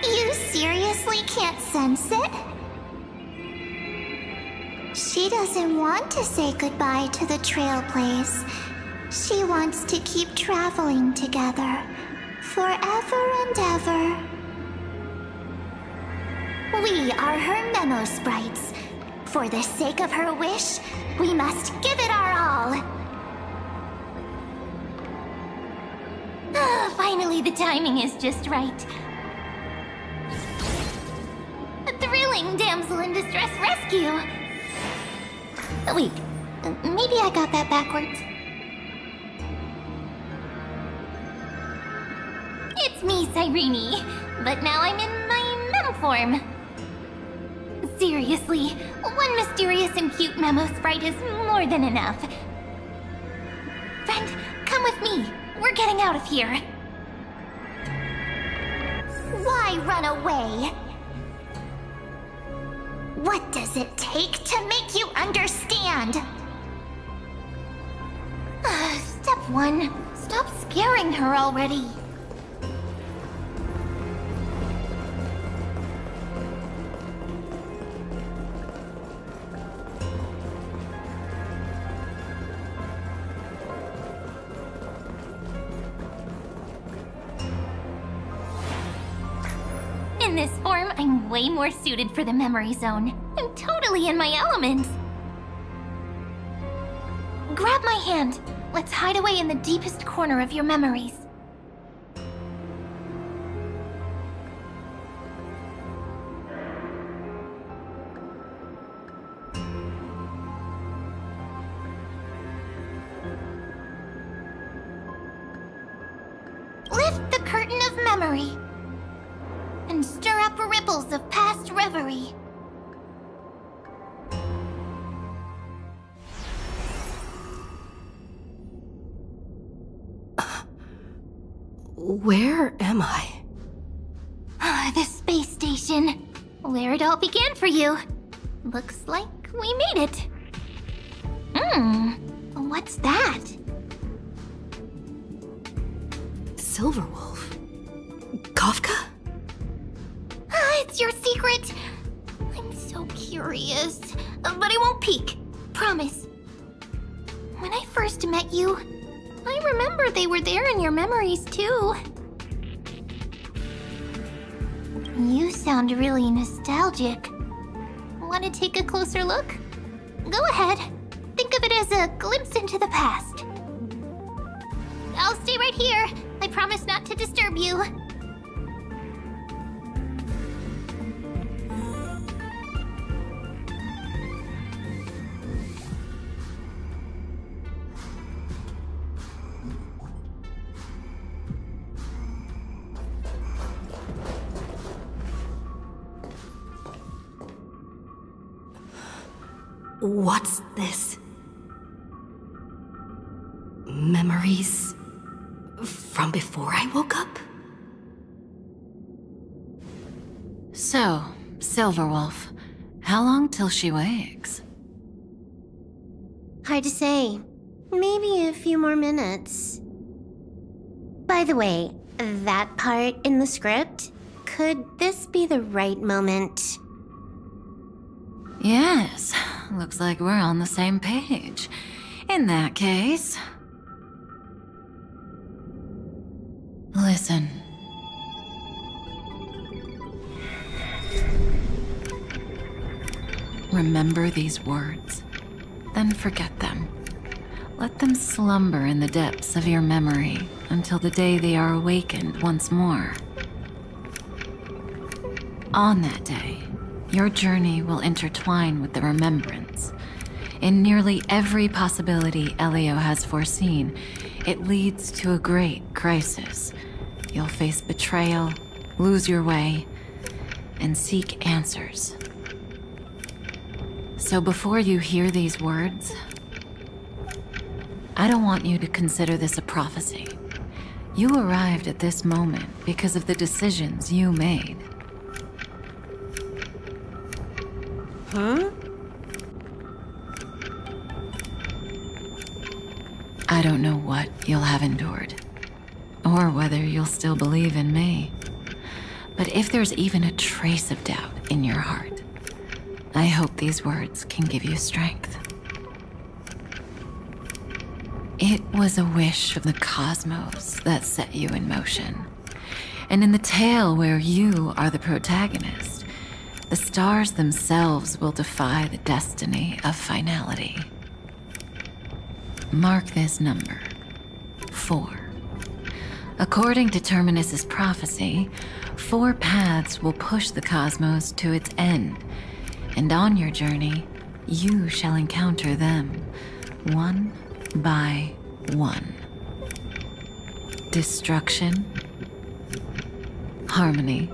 You seriously can't sense it? She doesn't want to say goodbye to the Trailblaze. She wants to keep traveling together, forever and ever. We are her memo sprites. For the sake of her wish, we must give it our all. Finally, the timing is just right. A thrilling damsel in distress rescue. Wait, maybe I got that backwards. It's me, Cyrene, but now I'm in my mem form. Seriously, one mysterious and cute memo sprite is more than enough. Friend, come with me. We're getting out of here. Why run away? What does it take to make you understand? Step 1. Stop scaring her already. In this form, I'm way more suited for the memory zone. I'm totally in my element. Grab my hand. Let's hide away in the deepest corner of your memories. Lift the curtain of memory and stir up ripples of past reverie. Where am I? The space station. Where it all began for you. Looks like we made it. What's that? Silverwolf. Kafka? It's your secret. I'm so curious. But I won't peek. Promise. When I first met you, I remember they were there in your memories too. You sound really nostalgic. Want to take a closer look? Go ahead. Think of it as a glimpse into the past. I'll stay right here. I promise not to disturb you. What's this? Memories from before I woke up? So, Silverwolf, how long till she wakes? Hard to say. Maybe a few more minutes. By the way, that part in the script, could this be the right moment? Yes, looks like we're on the same page. In that case... Listen. Remember these words, then forget them. Let them slumber in the depths of your memory until the day they are awakened once more. On that day, your journey will intertwine with the remembrance. In nearly every possibility Elio has foreseen, it leads to a great crisis. You'll face betrayal, lose your way, and seek answers. So before you hear these words, I don't want you to consider this a prophecy. You arrived at this moment because of the decisions you made. Huh? I don't know what you'll have endured, or whether you'll still believe in me. But if there's even a trace of doubt in your heart, I hope these words can give you strength. It was a wish of the cosmos that set you in motion. And in the tale where you are the protagonist, the stars themselves will defy the destiny of finality. Mark this number, 4. According to Terminus's prophecy, 4 paths will push the cosmos to its end, and on your journey, you shall encounter them, one by one. Destruction, harmony,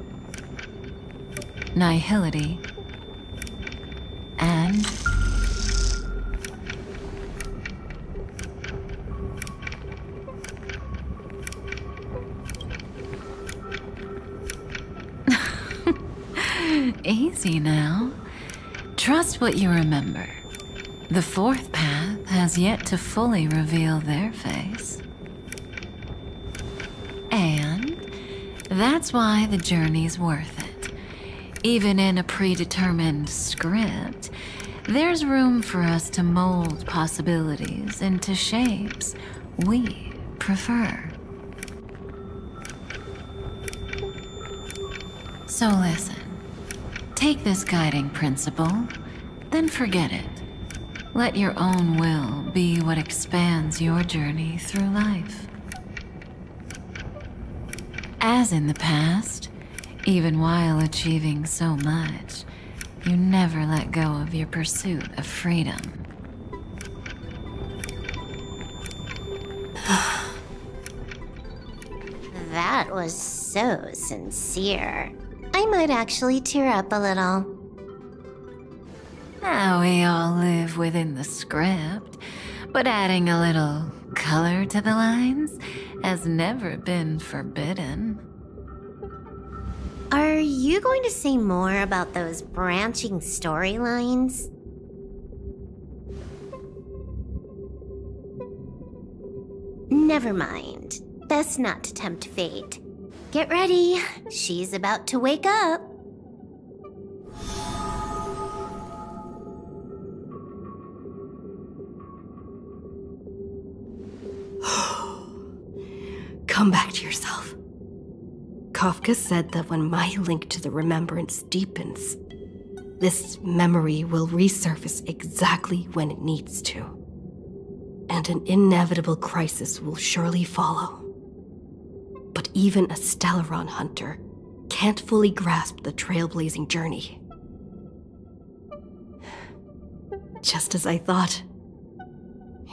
nihility, and easy now. Trust what you remember. The 4th path has yet to fully reveal their face. And that's why the journey's worth it. Even in a predetermined script, there's room for us to mold possibilities into shapes we prefer. So listen. Take this guiding principle, then forget it. Let your own will be what expands your journey through life. As in the past, even while achieving so much, you never let go of your pursuit of freedom. That was so sincere. I might actually tear up a little. Now we all live within the script, but adding a little color to the lines has never been forbidden. Are you going to say more about those branching storylines? Never mind. Best not to tempt fate. Get ready. She's about to wake up. Come back to yourself. Kafka said that when my link to the remembrance deepens, this memory will resurface exactly when it needs to. And an inevitable crisis will surely follow. But even a Stellaron hunter can't fully grasp the trailblazing journey. Just as I thought.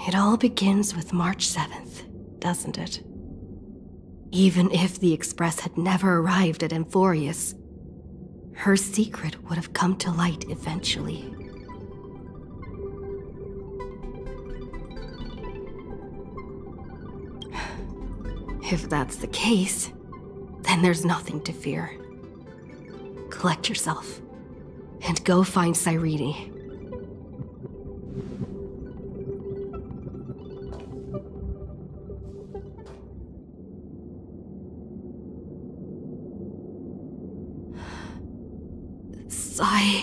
It all begins with March 7th, doesn't it? Even if the Express had never arrived at Amphoreus, her secret would have come to light eventually. If that's the case, then there's nothing to fear. Collect yourself, and go find Cyrene. Cyrene?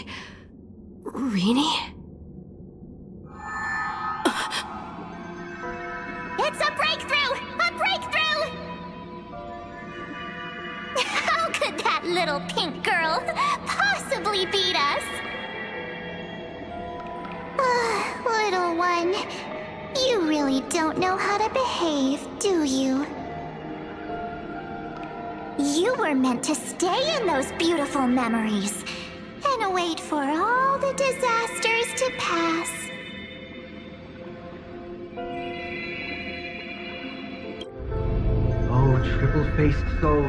It's a breakthrough! A breakthrough! How could that little pink girl possibly beat us? Little one, you really don't know how to behave, do you? You were meant to stay in those beautiful memories and wait for all the disasters to pass. Oh, triple-faced soul.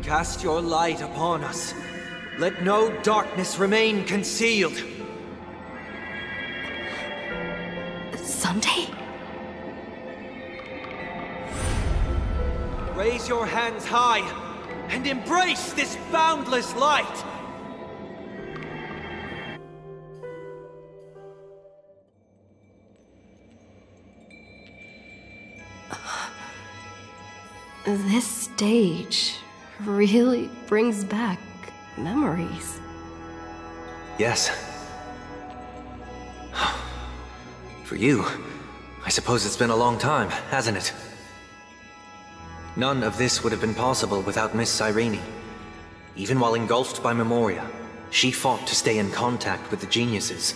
Cast your light upon us. Let no darkness remain concealed. Sunday? Raise your hands high and embrace this boundless light. This stage really brings back memories. Yes. For you, I suppose it's been a long time, hasn't it? None of this would have been possible without Miss Cyrene. Even while engulfed by Memoria, she fought to stay in contact with the geniuses.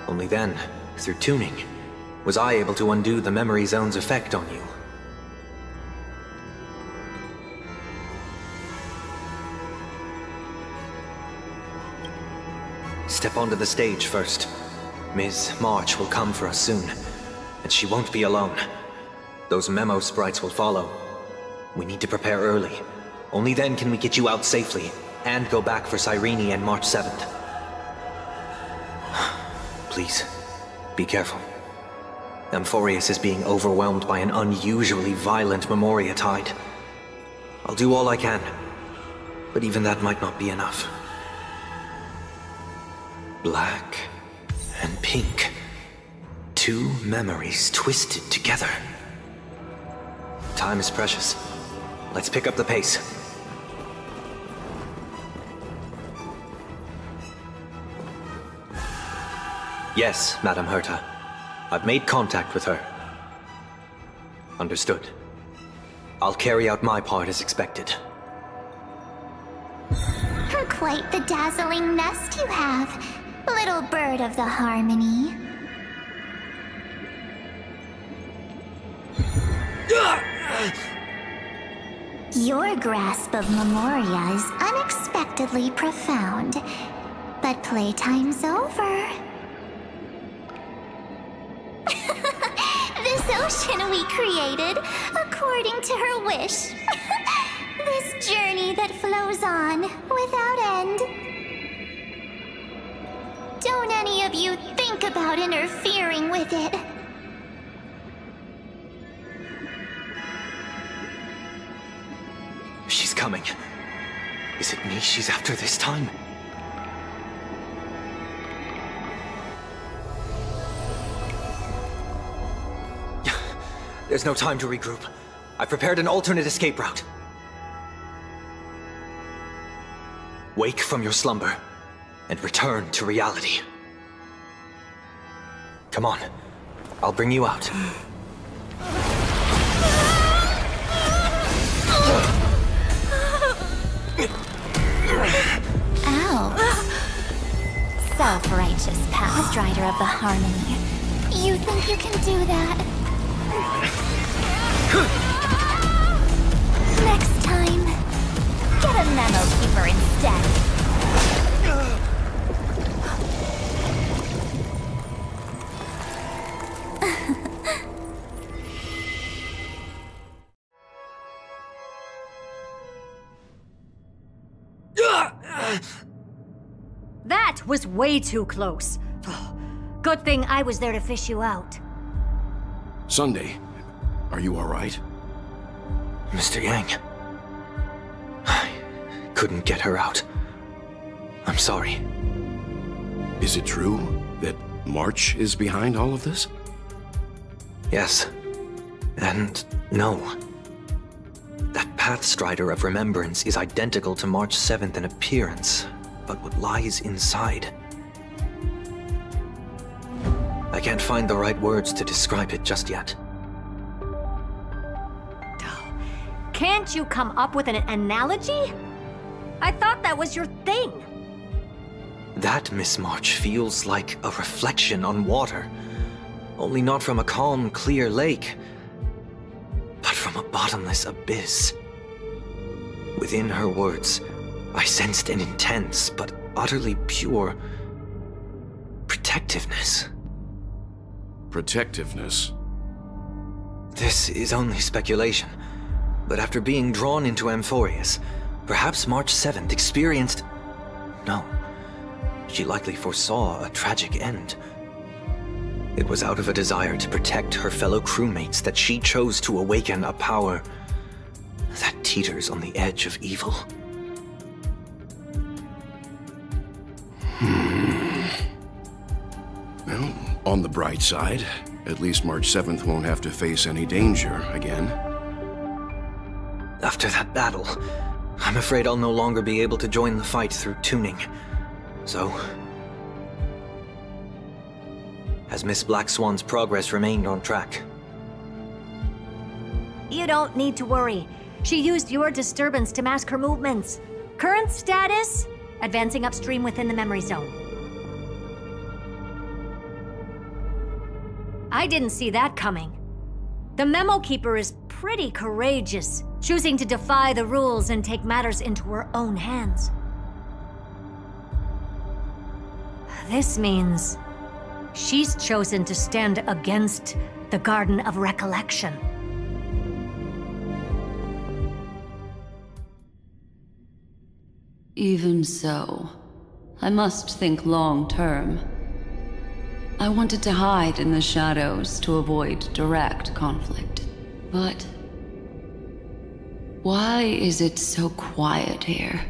Only then, through tuning, was I able to undo the memory zone's effect on you. Step onto the stage first. Ms. March will come for us soon, and she won't be alone. Those memo sprites will follow. We need to prepare early. Only then can we get you out safely, and go back for Cyrene and March 7th. Please, be careful. Amphoreus is being overwhelmed by an unusually violent Memoria tide. I'll do all I can, but even that might not be enough. Black and pink. Two memories twisted together. Time is precious. Let's pick up the pace. Yes, Madame Herta. I've made contact with her. Understood. I'll carry out my part as expected. Quite the dazzling nest you have, little bird of the harmony. Your grasp of Memoria is unexpectedly profound, but playtime's over. This ocean we created, according to her wish. This journey that flows on, without end. Don't any of you think about interfering with it. She's coming. Is it me she's after this time? There's no time to regroup. I've prepared an alternate escape route. Wake from your slumber and return to reality. Come on, I'll bring you out. Ow. Self-righteous past rider of the harmony. You think you can do that? Next time, get a memo keeper instead. That was way too close. Good thing I was there to fish you out. Sunday, are you all right? Mr. Yang. I couldn't get her out. I'm sorry. Is it true that March is behind all of this? Yes. And no. That Pathstrider of Remembrance is identical to March 7th in appearance, but what lies inside? I can't find the right words to describe it just yet. Can't you come up with an analogy? I thought that was your thing. That, Miss March, feels like a reflection on water. Only not from a calm, clear lake, but from a bottomless abyss. Within her words, I sensed an intense but utterly pure protectiveness. Protectiveness? This is only speculation, but after being drawn into Amphoreus, perhaps March 7th experienced... No. She likely foresaw a tragic end. It was out of a desire to protect her fellow crewmates that she chose to awaken a power that teeters on the edge of evil. Well, on the bright side, at least March 7th won't have to face any danger again. After that battle, I'm afraid I'll no longer be able to join the fight through tuning. So... has Miss Black Swan's progress remained on track? You don't need to worry. She used your disturbance to mask her movements. Current status? Advancing upstream within the memory zone. I didn't see that coming. The Memo Keeper is pretty courageous, choosing to defy the rules and take matters into her own hands. This means she's chosen to stand against the Garden of Recollection. Even so, I must think long-term. I wanted to hide in the shadows to avoid direct conflict. But why is it so quiet here?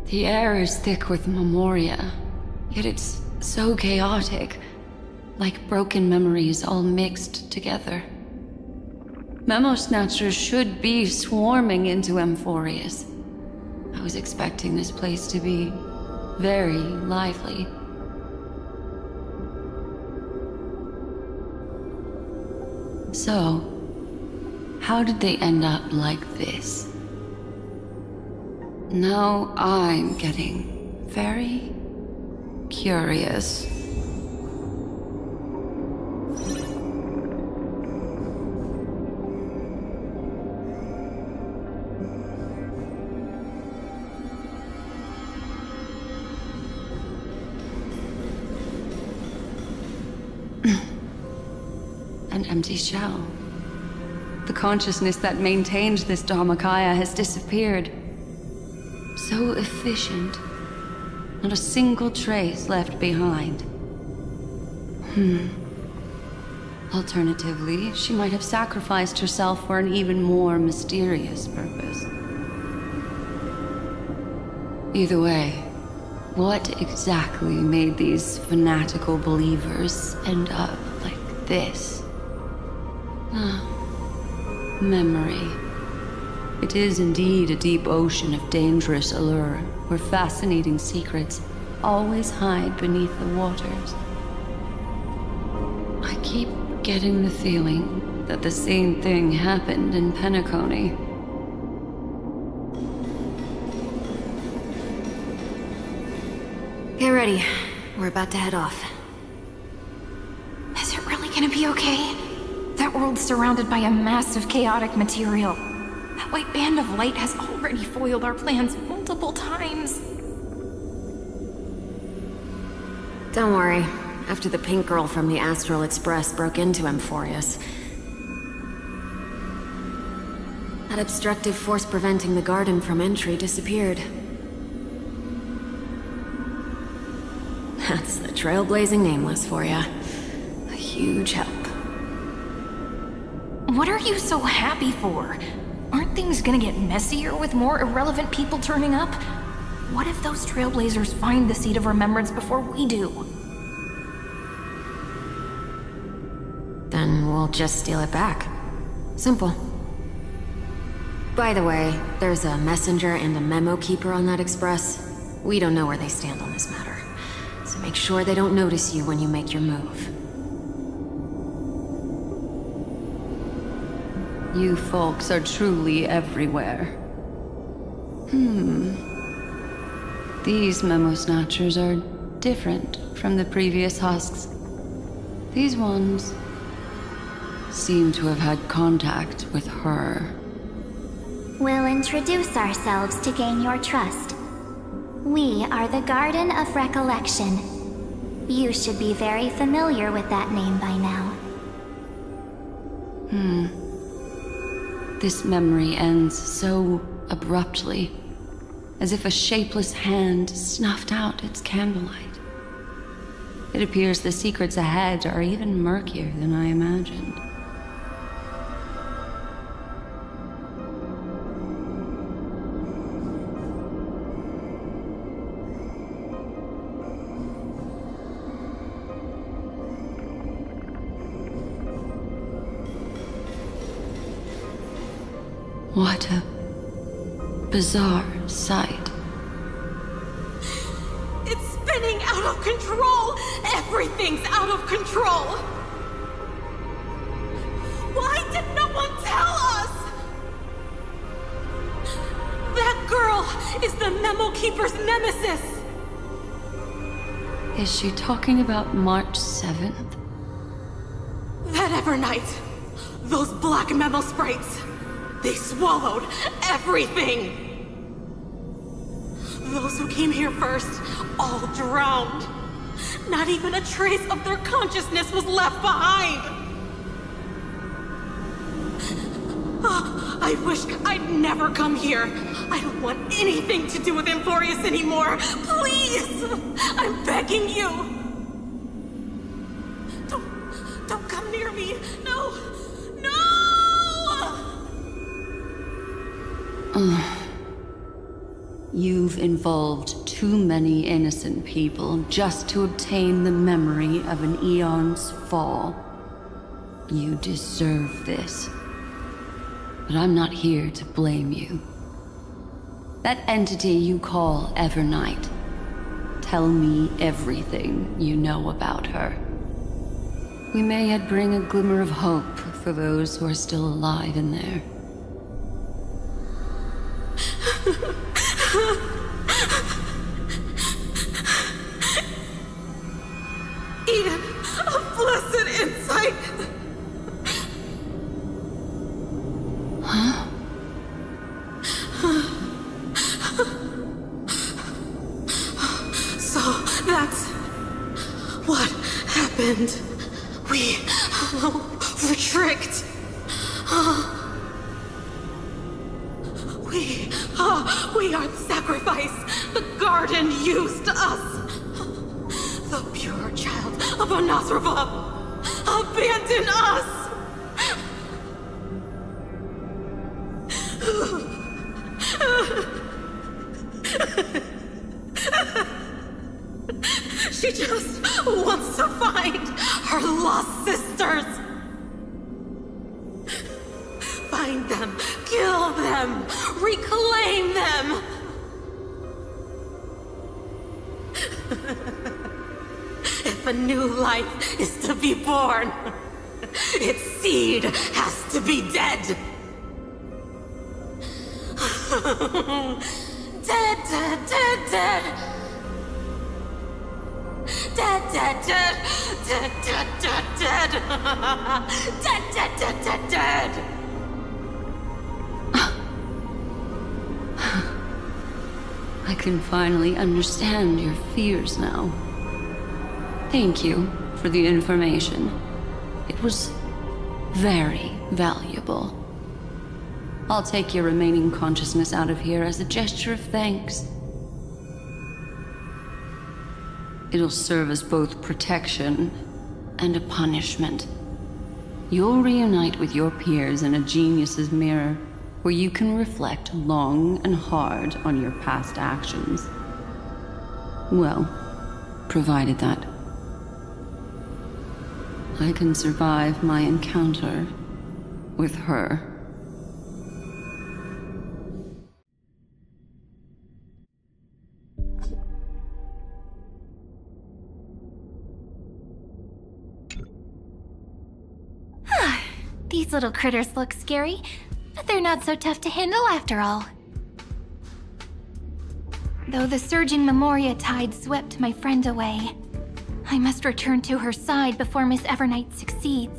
The air is thick with memoria, yet it's so chaotic, like broken memories all mixed together. Memo Snatchers should be swarming into Amphoreus. I was expecting this place to be very lively. So, how did they end up like this? Now I'm getting very curious. An empty shell. The consciousness that maintained this Dharmakaya has disappeared. So efficient. Not a single trace left behind. Alternatively, she might have sacrificed herself for an even more mysterious purpose. Either way, what exactly made these fanatical believers end up like this? Memory. It is indeed a deep ocean of dangerous allure, where fascinating secrets always hide beneath the waters. I keep getting the feeling that the same thing happened in Penacony. Get ready. We're about to head off. Is it really gonna be okay? That world's surrounded by a massive chaotic material. That white band of light has already foiled our plans multiple times. Don't worry. After the pink girl from the Astral Express broke into Amphoreus, that obstructive force preventing the garden from entry disappeared. That's the trailblazing nameless for ya. A huge help. What are you so happy for? Aren't things gonna get messier with more irrelevant people turning up? What if those Trailblazers find the Seed of Remembrance before we do? Then we'll just steal it back. Simple. By the way, there's a messenger and a memo keeper on that express. We don't know where they stand on this matter. So make sure they don't notice you when you make your move. You folks are truly everywhere. These memo snatchers are different from the previous husks. These ones seem to have had contact with her. We'll introduce ourselves to gain your trust. We are the Garden of Recollection. You should be very familiar with that name by now. This memory ends so abruptly, as if a shapeless hand snuffed out its candlelight. It appears the secrets ahead are even murkier than I imagined. What a bizarre sight. It's spinning out of control! Everything's out of control! Why did no one tell us? That girl is the Memo Keeper's nemesis! Is she talking about March 7th? That Evernight! Those black memo sprites! They swallowed everything! Those who came here first, all drowned. Not even a trace of their consciousness was left behind! I wish I'd never come here. I don't want anything to do with Amphoreus anymore. Please! I'm begging you! Don't come near me! No! You've involved too many innocent people just to obtain the memory of an eon's fall. You deserve this. But I'm not here to blame you. That entity you call Evernight. Tell me everything you know about her. We may yet bring a glimmer of hope for those who are still alive in there. Eden, a blessed insight! Huh? So that's what happened. We were tricked. We are the sacrifice the garden used us. The pure child of Anasrava abandoned us. She just wants to find her lost sisters. Find them, kill them, reclaim them. If a new life is to be born, its seed has to be dead. Dead, dead, dead, dead. Dead, dead, dead, dead, dead, dead, dead. Dead, dead, dead, dead, dead. I can finally understand your fears now. Thank you for the information. It was very valuable. I'll take your remaining consciousness out of here as a gesture of thanks. It'll serve as both protection and a punishment. you'll reunite with your peers in a genius's mirror, where you can reflect long and hard on your past actions. Well, provided that I can survive my encounter with her. These little critters look scary, but they're not so tough to handle after all. Though the surging Memoria tide swept my friend away, I must return to her side before Miss Evernight succeeds.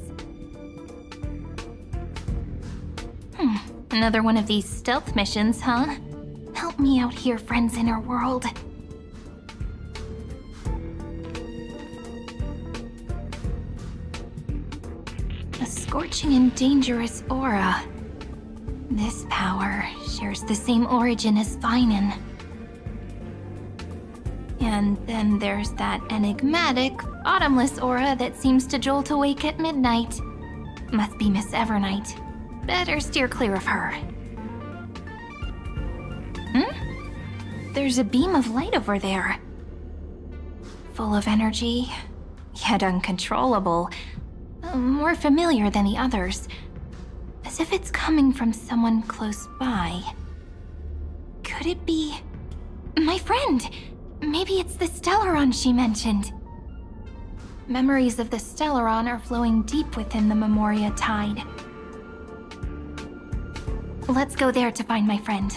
Another one of these stealth missions, huh? Help me out here, friend's inner world. A scorching and dangerous aura. This power shares the same origin as Vinen. And then there's that enigmatic, bottomless aura that seems to jolt awake at midnight. Must be Miss Evernight. Better steer clear of her. There's a beam of light over there. Full of energy, yet uncontrollable. More familiar than the others. As if it's coming from someone close by. Could it be... my friend? Maybe it's the Stellaron she mentioned. Memories of the Stellaron are flowing deep within the Memoria tide. Let's go there to find my friend.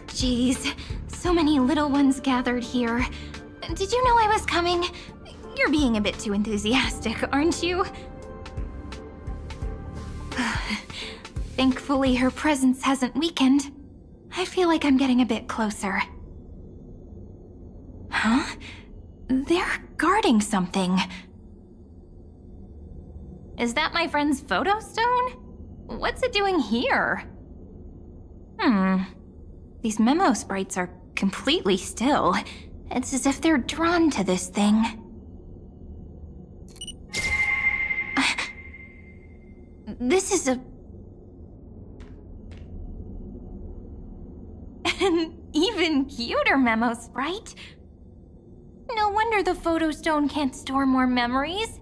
Jeez, so many little ones gathered here. Did you know I was coming? You're being a bit too enthusiastic, aren't you? Thankfully, her presence hasn't weakened. I feel like I'm getting a bit closer. Huh? They're guarding something. Is that my friend's photo stone? What's it doing here? These memo sprites are completely still. It's as if they're drawn to this thing. This is an even cuter memo sprite. No wonder the photo stone can't store more memories.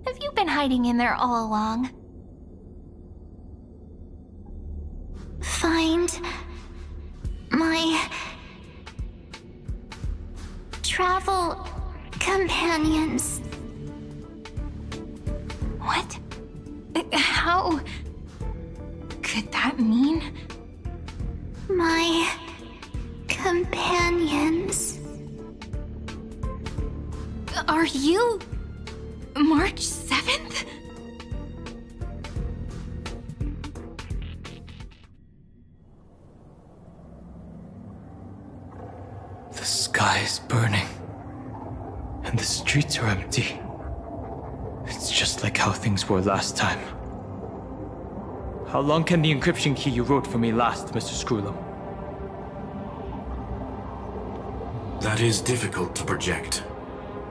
Have you been hiding in there all along? Find my travel companions. What? How could that mean? My companions. Are you March 7th? The sky is burning, and the streets are empty. It's just like how things were last time. How long can the encryption key you wrote for me last, Mr. Screwlam? That is difficult to project.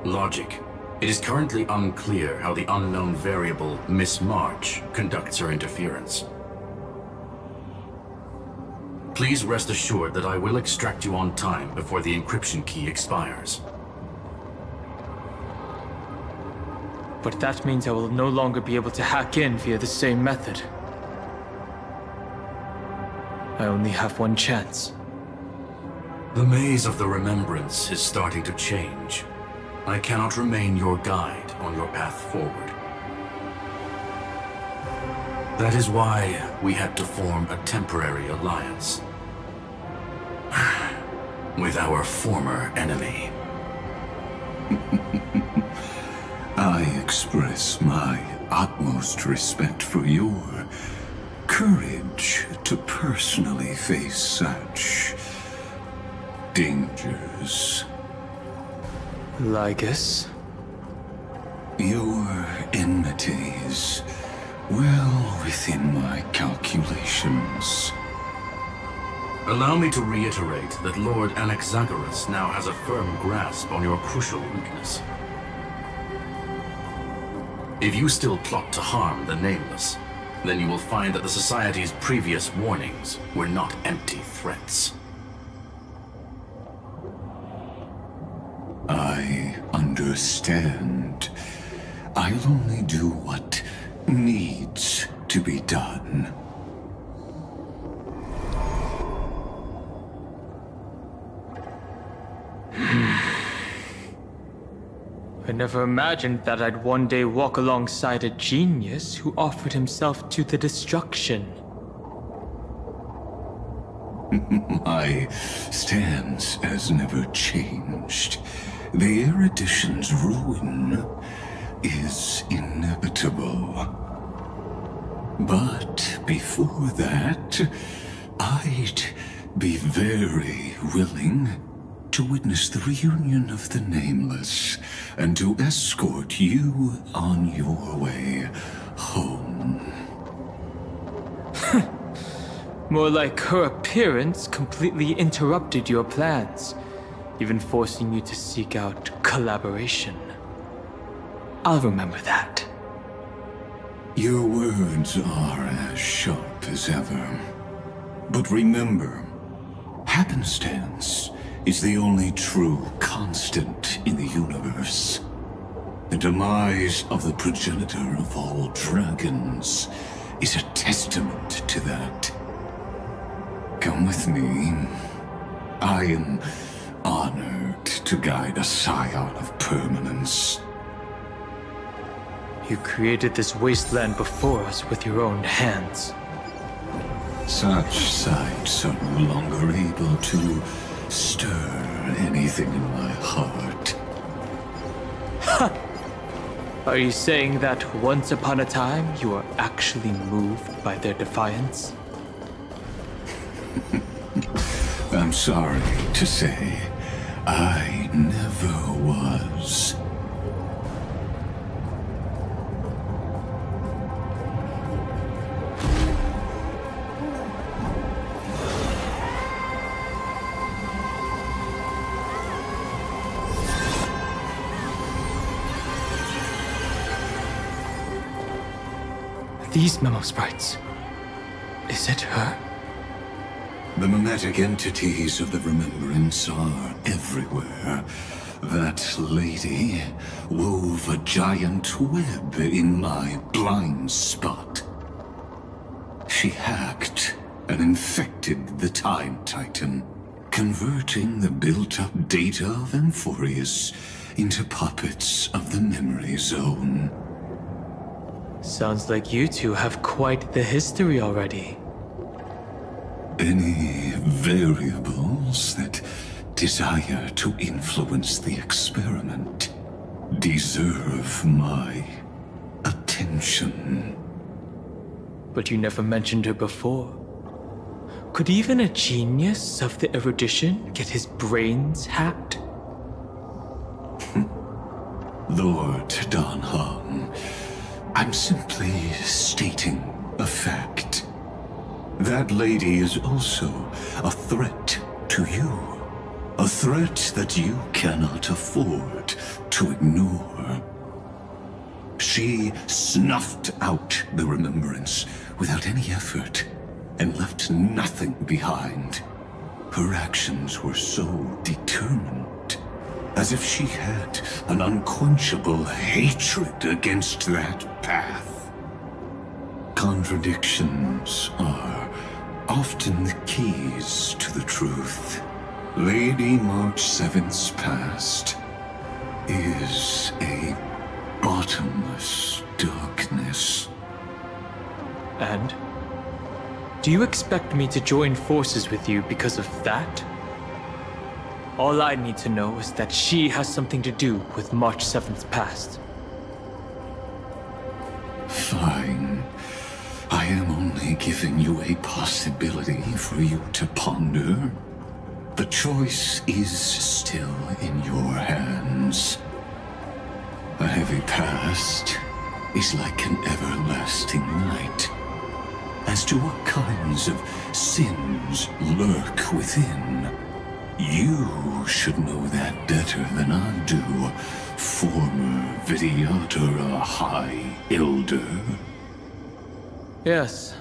Logic. It is currently unclear how the unknown variable, Miss March, conducts her interference. Please rest assured that I will extract you on time before the encryption key expires. But that means I will no longer be able to hack in via the same method. I only have one chance. The maze of the Remembrance is starting to change. I cannot remain your guide on your path forward. That is why we had to form a temporary alliance. With our former enemy. I express my utmost respect for your courage to personally face such dangers. Lygus? Your enmity is well within my calculations. Allow me to reiterate that Lord Anaxagoras now has a firm grasp on your crucial weakness. If you still plot to harm the Nameless, then you will find that the Society's previous warnings were not empty threats. I understand. I'll only do what needs to be done. I never imagined that I'd one day walk alongside a genius who offered himself to the destruction. My stance has never changed. The erudition's ruin is inevitable. But before that, I'd be very willing to witness the reunion of the Nameless and to escort you on your way home. More like her appearance completely interrupted your plans, even forcing you to seek out collaboration. I'll remember that. Your words are as sharp as ever. But remember, happenstance is the only true constant in the universe. The demise of the progenitor of all dragons is a testament to that. Come with me. I am honored to guide a scion of permanence. You created this wasteland before us with your own hands. Such sights are no longer able to stir anything in my heart. Ha! Are you saying that once upon a time you were actually moved by their defiance? I'm sorry to say, I never was. These memo sprites. Is it her? The mimetic entities of the Remembrance are everywhere. That lady wove a giant web in my blind spot. She hacked and infected the Time Titan, converting the built-up data of Amphoreus into puppets of the Memory Zone. Sounds like you two have quite the history already. Any variables that desire to influence the experiment deserve my attention. But you never mentioned her before. Could even a genius of the erudition get his brains hacked? Lord Dan Heng, I'm simply stating a fact. That lady is also a threat to you. A threat that you cannot afford to ignore. She snuffed out the Remembrance without any effort and left nothing behind. Her actions were so determined, as if she had an unquenchable hatred against that path. Contradictions are often the keys to the truth. Lady March 7th's past is a bottomless darkness. And? Do you expect me to join forces with you because of that? All I need to know is that she has something to do with March 7th's past. Fine. I am only giving you a possibility for you to ponder. The choice is still in your hands. A heavy past is like an everlasting night. As to what kinds of sins lurk within, You should know that better than I do, former Vidyadhara High Elder. Yes,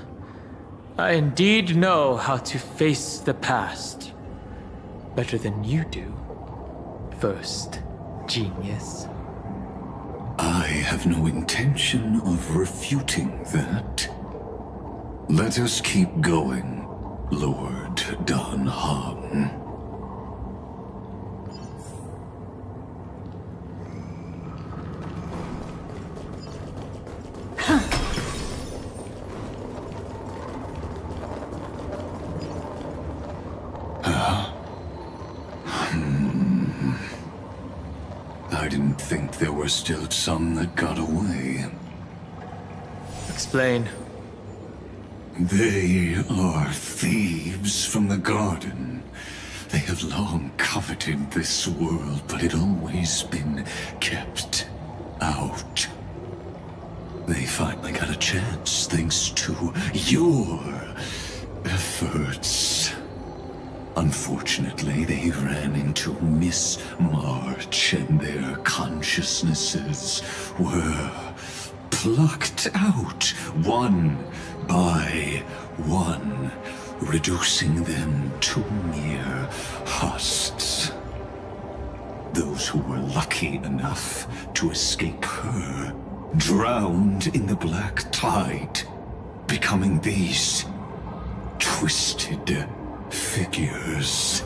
I indeed know how to face the past. Better than you do, first genius. I have no intention of refuting that. Let us keep going, Lord Dan Heng. I didn't think there were still some that got away. Explain. They are thieves from the garden. They have long coveted this world, but it always been kept out. They finally got a chance thanks to your efforts. Unfortunately, they ran into Miss March and their consciousnesses were plucked out one by one, reducing them to mere husks. Those who were lucky enough to escape her drowned in the black tide, becoming these twisted figures.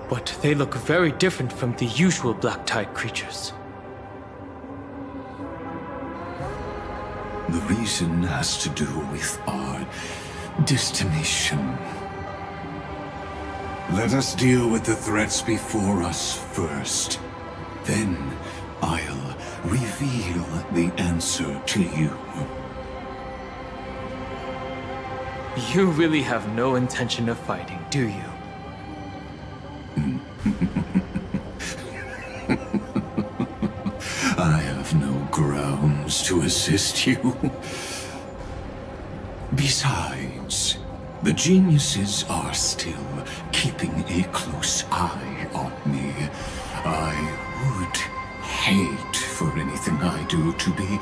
But they look very different from the usual black tide creatures. The reason has to do with our destination. Let us deal with the threats before us first. Then I'll reveal the answer to you. You really have no intention of fighting, do you? I have no grounds to assist you. Besides, the geniuses are still keeping a close eye on me. I would hate for anything I do to be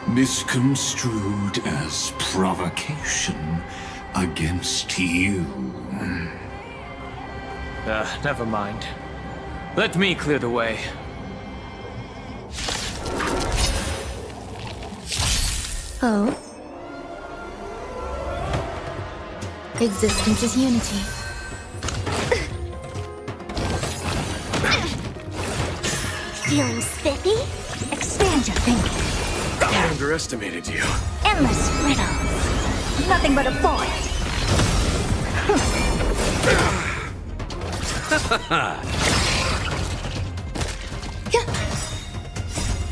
misconstrued as provocation against you. Never mind. Let me clear the way. Oh? Existence is unity. Feeling spiffy? Expand your thinking. I underestimated you. Endless riddles. Nothing but a void.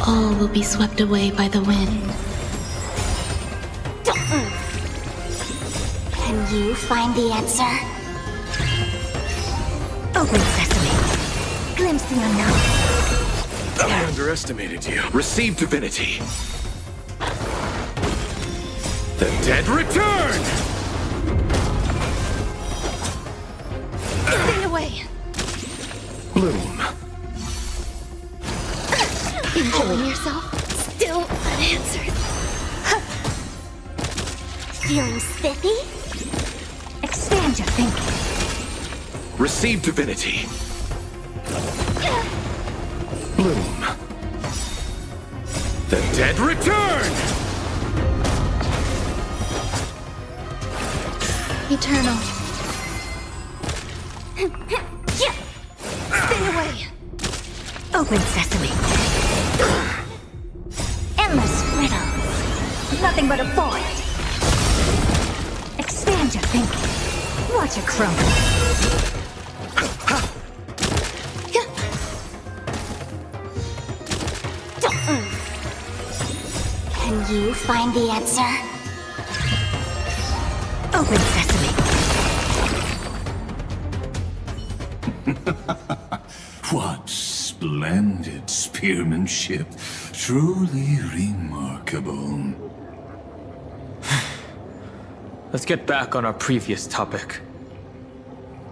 All will be swept away by the wind. Can you find the answer? Open sesame. Glimpse the unknown. I underestimated you. Receive divinity. The dead return! Stay away! Bloom. Enjoying yourself? Still unanswered. Feeling spiffy? Expand your thinking. Receive divinity. Bloom. The dead return! Eternal. Stay away! Open sesame. Endless riddles. Nothing but a void. Expand your thinking. Watch it crumble. Can you find the answer? Open sesame. What splendid spearmanship. Truly remarkable. Let's get back on our previous topic.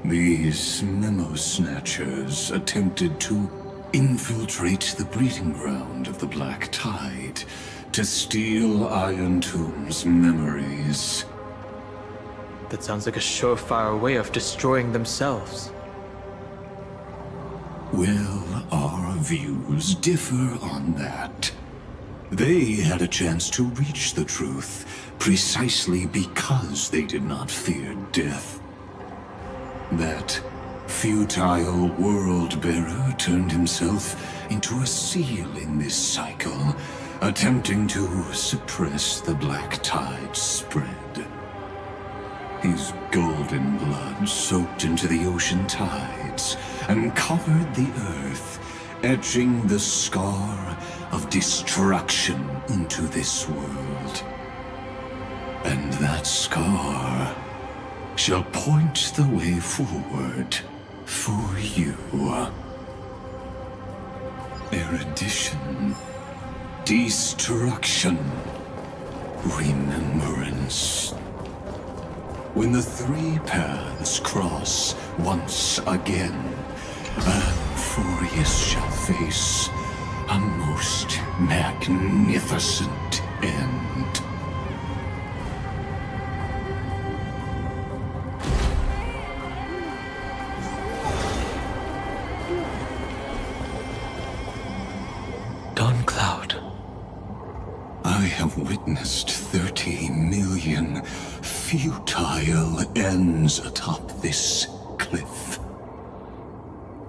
These memo snatchers attempted to infiltrate the breeding ground of the Black Tide to steal Iron Tomb's memories. That sounds like a surefire way of destroying themselves. Well, our views differ on that. They had a chance to reach the truth precisely because they did not fear death. That futile world-bearer turned himself into a seal in this cycle, attempting to suppress the Black Tide's spread. His golden blood soaked into the ocean tides and covered the earth, etching the scar of destruction into this world. And that scar shall point the way forward for you. Erudition, destruction, remembrance. When the three paths cross once again, Amphoreus shall face a most magnificent end. I have witnessed 30 million futile ends atop this cliff.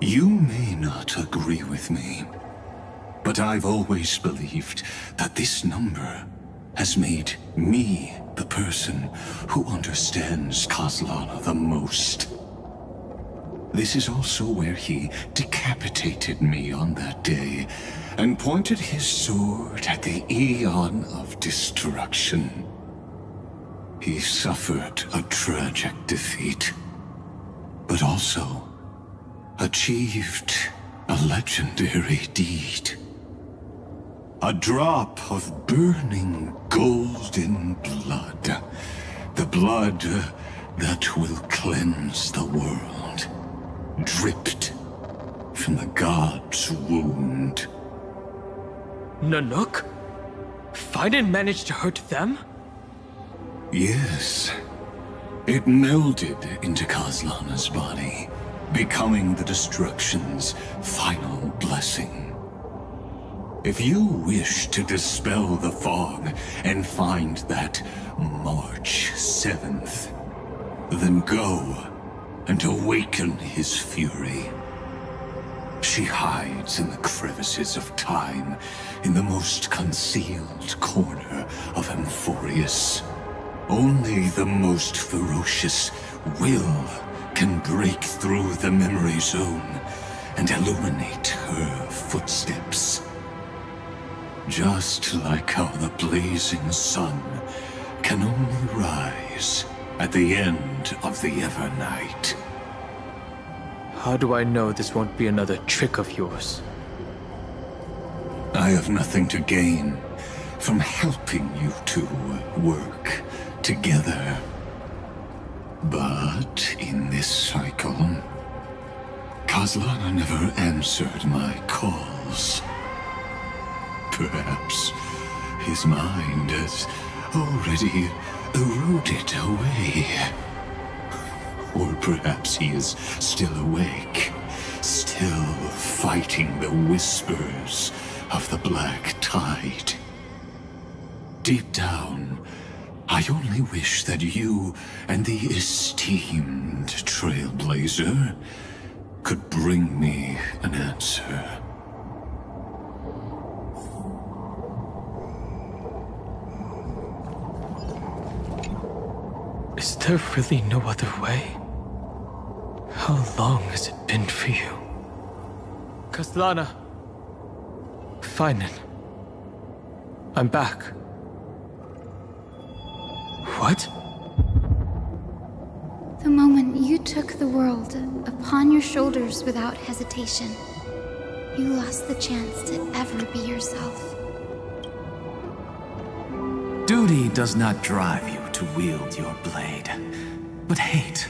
You may not agree with me, but I've always believed that this number has made me the person who understands Kozlana the most. This is also where he decapitated me on that day and pointed his sword at the Aeon of Destruction. He suffered a tragic defeat, but also achieved a legendary deed. A drop of burning golden blood. The blood that will cleanse the world. Dripped from the god's wound. Nanook? Fiden managed to hurt them? Yes. It melded into Kozlana's body, becoming the destruction's final blessing. If you wish to dispel the fog and find that March 7th, then go and awaken his fury. She hides in the crevices of time, in the most concealed corner of Amphoreus. Only the most ferocious will can break through the memory zone and illuminate her footsteps. Just like how the blazing sun can only rise at the end of the Evernight. How do I know this won't be another trick of yours? I have nothing to gain from helping you two work together. But in this cycle, Kozlana never answered my calls. Perhaps his mind has already eroded away. Or perhaps he is still awake, still fighting the whispers of the Black Tide. Deep down, I only wish that you and the esteemed Trailblazer could bring me an answer. Is there really no other way? How long has it been for you? Kozlana. Finen. I'm back. What? The moment you took the world upon your shoulders without hesitation, you lost the chance to ever be yourself. Duty does not drive you to wield your blade, but hate.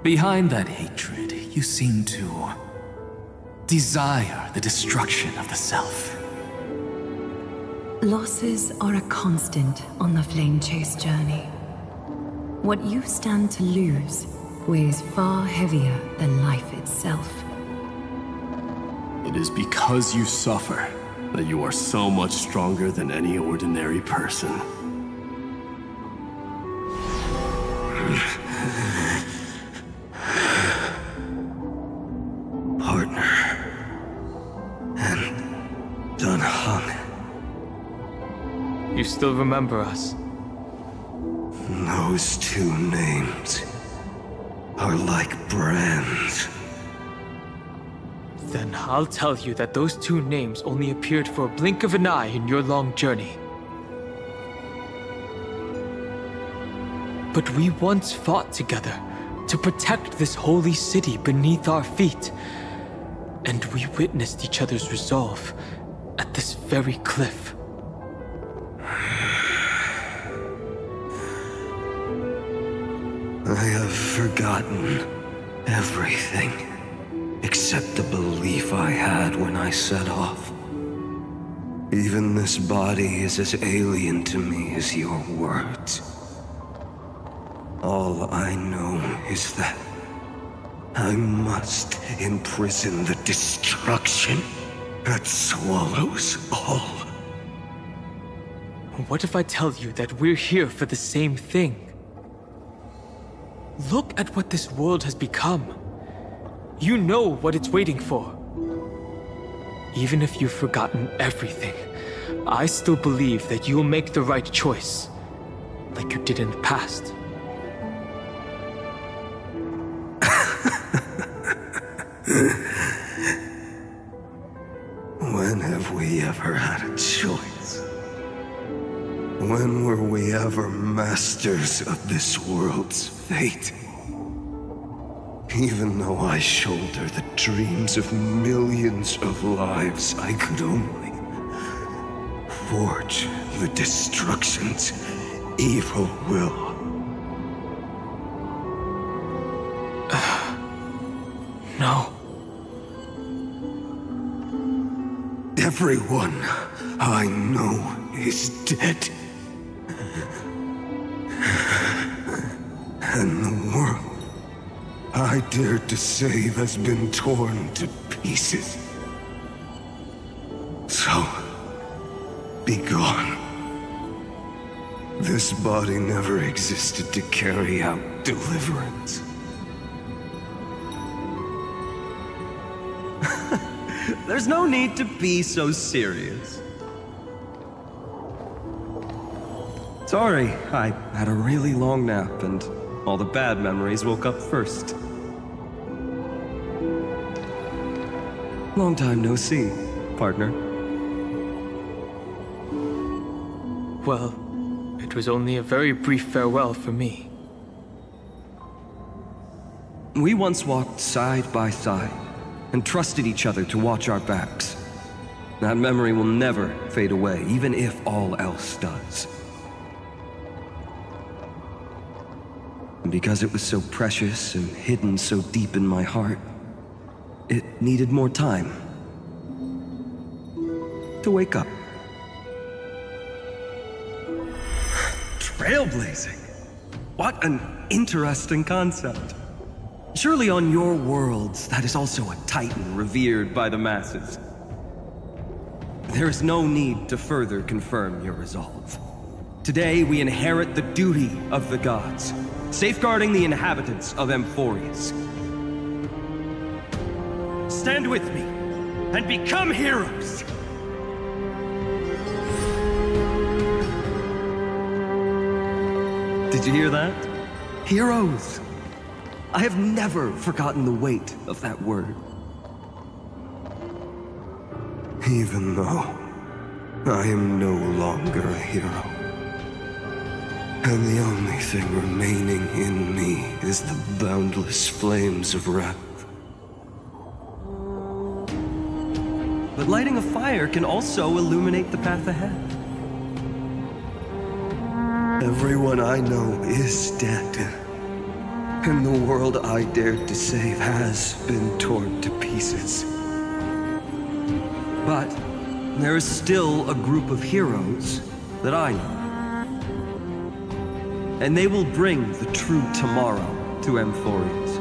Behind that hatred, you seem to desire the destruction of the self. Losses are a constant on the Flame Chase journey. What you stand to lose weighs far heavier than life itself. It is because you suffer that you are so much stronger than any ordinary person. Partner. And Dan Heng. You still remember us? Those two names are like brands. Then I'll tell you that those two names only appeared for a blink of an eye in your long journey. But we once fought together to protect this holy city beneath our feet. And we witnessed each other's resolve at this very cliff. I have forgotten everything, except the belief I had when I set off. Even this body is as alien to me as your words. All I know is that I must imprison the destruction that swallows all. What if I tell you that we're here for the same thing? Look at what this world has become. You know what it's waiting for. Even if you've forgotten everything, I still believe that you'll make the right choice, like you did in the past. When have we ever had a choice? When were we ever masters of this world's fate? Even though I shoulder the dreams of millions of lives, I could only forge the destruction's evil will. No. Everyone I know is dead. And the world I dared to save has been torn to pieces. So, be gone. This body never existed to carry out deliverance. There's no need to be so serious. Sorry, I had a really long nap and all the bad memories woke up first. Long time no see, partner. Well, it was only a very brief farewell for me. We once walked side by side and trusted each other to watch our backs. That memory will never fade away, even if all else does. And because it was so precious and hidden so deep in my heart, it needed more time to wake up. Trailblazing? What an interesting concept. Surely on your worlds, that is also a titan revered by the masses. There is no need to further confirm your resolve. Today, we inherit the duty of the gods, safeguarding the inhabitants of Amphoreus. Stand with me, and become heroes! Did you hear that? Heroes! I have never forgotten the weight of that word. Even though I am no longer a hero. And the only thing remaining in me is the boundless flames of wrath. But lighting a fire can also illuminate the path ahead. Everyone I know is dead. And the world I dared to save has been torn to pieces. But there is still a group of heroes that I know. And they will bring the true tomorrow to Amphoreus.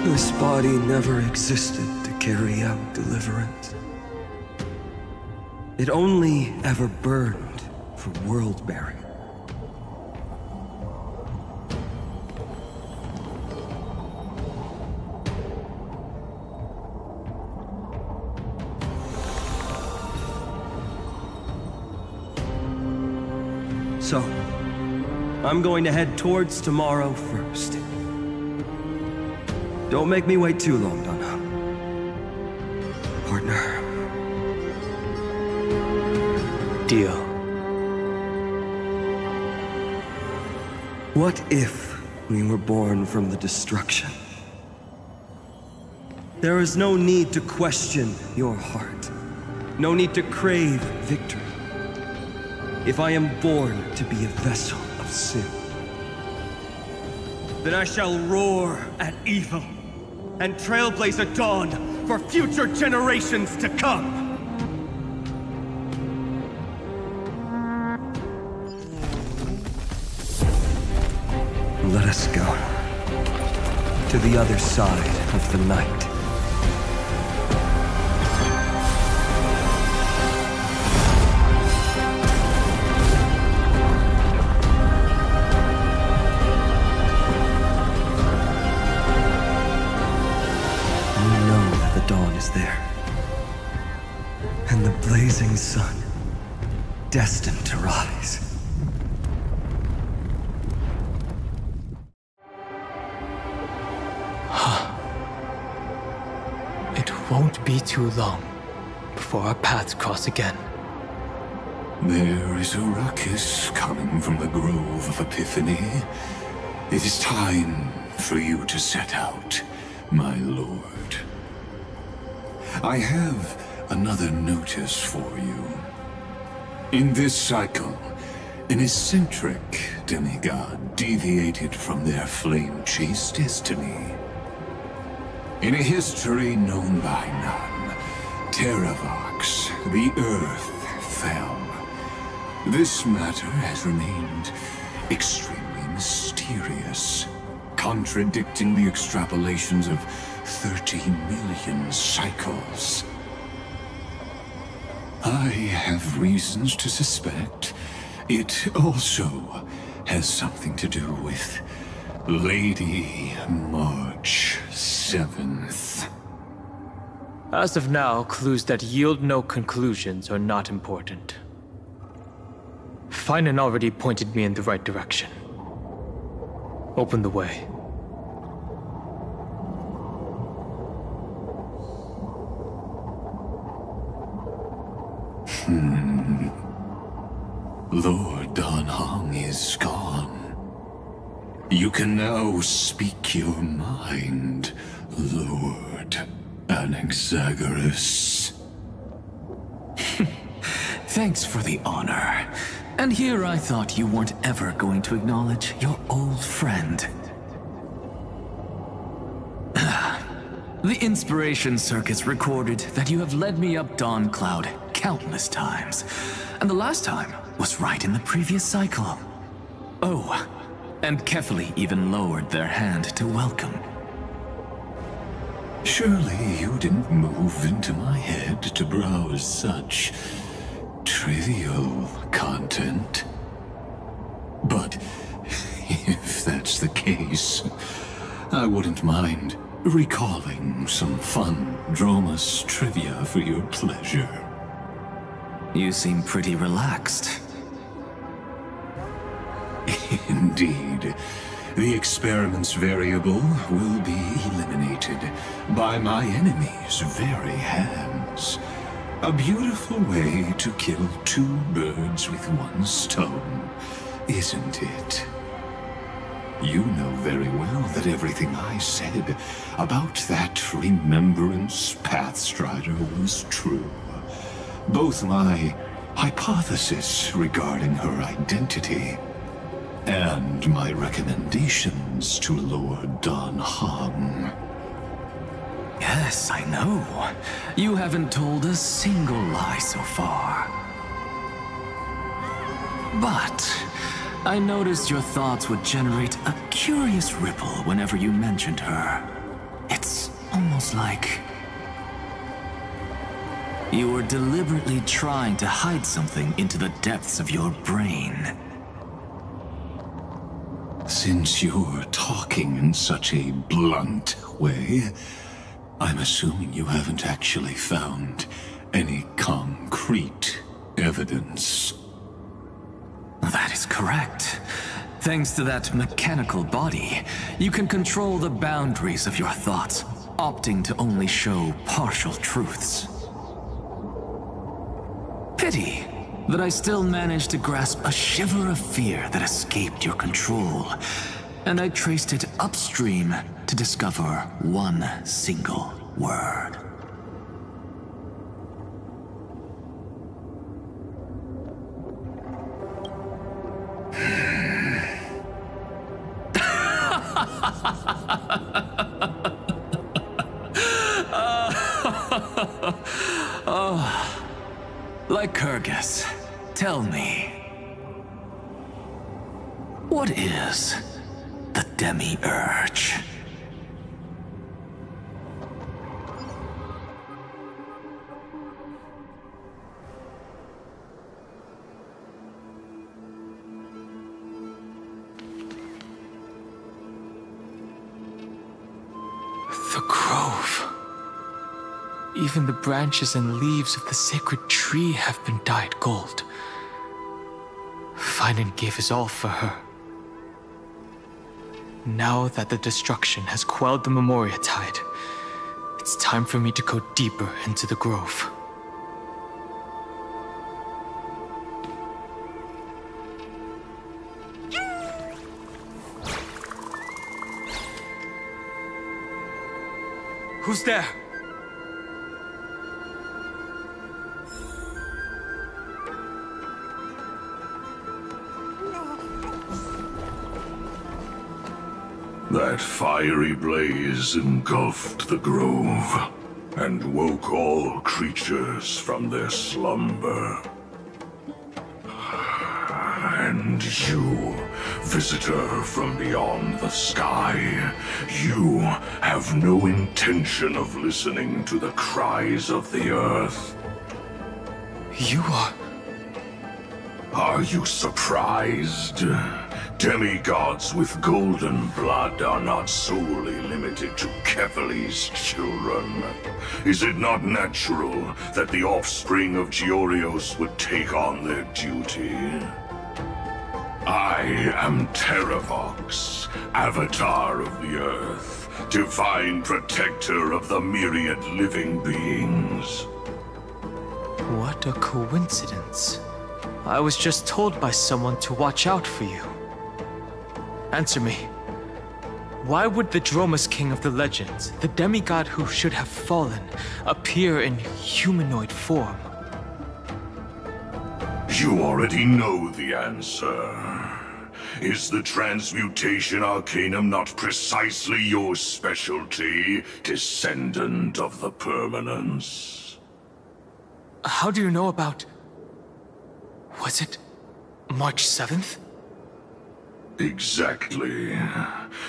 This body never existed to carry out deliverance. It only ever burned for world-bearing. So, I'm going to head towards tomorrow first. Don't make me wait too long, Dan Heng. Partner. Deal. What if we were born from the destruction? There is no need to question your heart. No need to crave victory. If I am born to be a vessel of sin, then I shall roar at evil and trailblaze a dawn for future generations to come. Let us go to the other side of the night. There. And the blazing sun, destined to rise. It won't be too long before our paths cross again. There is a ruckus coming from the Grove of Epiphany. It is time for you to set out, my lord. I have another notice for you. In this cycle, an eccentric demigod deviated from their flame-chased destiny. In a history known by none, Terravox, the Earth, fell. This matter has remained extremely mysterious, contradicting the extrapolations of 30 million cycles. I have reasons to suspect it also has something to do with Lady March 7th. As of now, clues that yield no conclusions are not important. Finan already pointed me in the right direction. Open the way. Lord Dan Heng is gone. You can now speak your mind, Lord Anaxagoras. Thanks for the honor. And here I thought you weren't ever going to acknowledge your old friend. The Inspiration Circus recorded that you have led me up Dawn Cloud countless times, and the last time was right in the previous cycle. Oh, and Kefali even lowered their hand to welcome. Surely you didn't move into my head to browse such trivial content. But if that's the case, I wouldn't mind recalling some fun Dromus trivia for your pleasure. You seem pretty relaxed. Indeed. The experiment's variable will be eliminated by my enemy's very hands. A beautiful way to kill two birds with one stone, isn't it? You know very well that everything I said about that Remembrance Pathstrider was true. Both my hypothesis regarding her identity and my recommendations to Lord Dan Heng. Yes, I know. You haven't told a single lie so far. But I noticed your thoughts would generate a curious ripple whenever you mentioned her. It's almost like you were deliberately trying to hide something into the depths of your brain. Since you're talking in such a blunt way, I'm assuming you haven't actually found any concrete evidence. That is correct. Thanks to that mechanical body, you can control the boundaries of your thoughts, opting to only show partial truths. Pity that I still managed to grasp a shiver of fear that escaped your control, and I traced it upstream to discover one single word. Oh, Lycurgus, tell me, what is the Demi-Urge? The grove. Even the branches and leaves of the sacred tree have been dyed gold. Finan gave his all for her. Now that the destruction has quelled the Memoria tide, it's time for me to go deeper into the grove. Who's there? That fiery blaze engulfed the grove and woke all creatures from their slumber. And you, visitor from beyond the sky, you have no intention of listening to the cries of the earth. You are... Are you surprised? Demigods with golden blood are not solely limited to Kefali's children. Is it not natural that the offspring of Georios would take on their duty? I am Terravox, Avatar of the Earth, divine protector of the myriad living beings. What a coincidence. I was just told by someone to watch out for you. Answer me. Why would the Dromus King of the legends, the demigod who should have fallen, appear in humanoid form? You already know the answer. Is the transmutation arcanum not precisely your specialty, descendant of the Permanence? How do you know about... Was it March 7th? Exactly.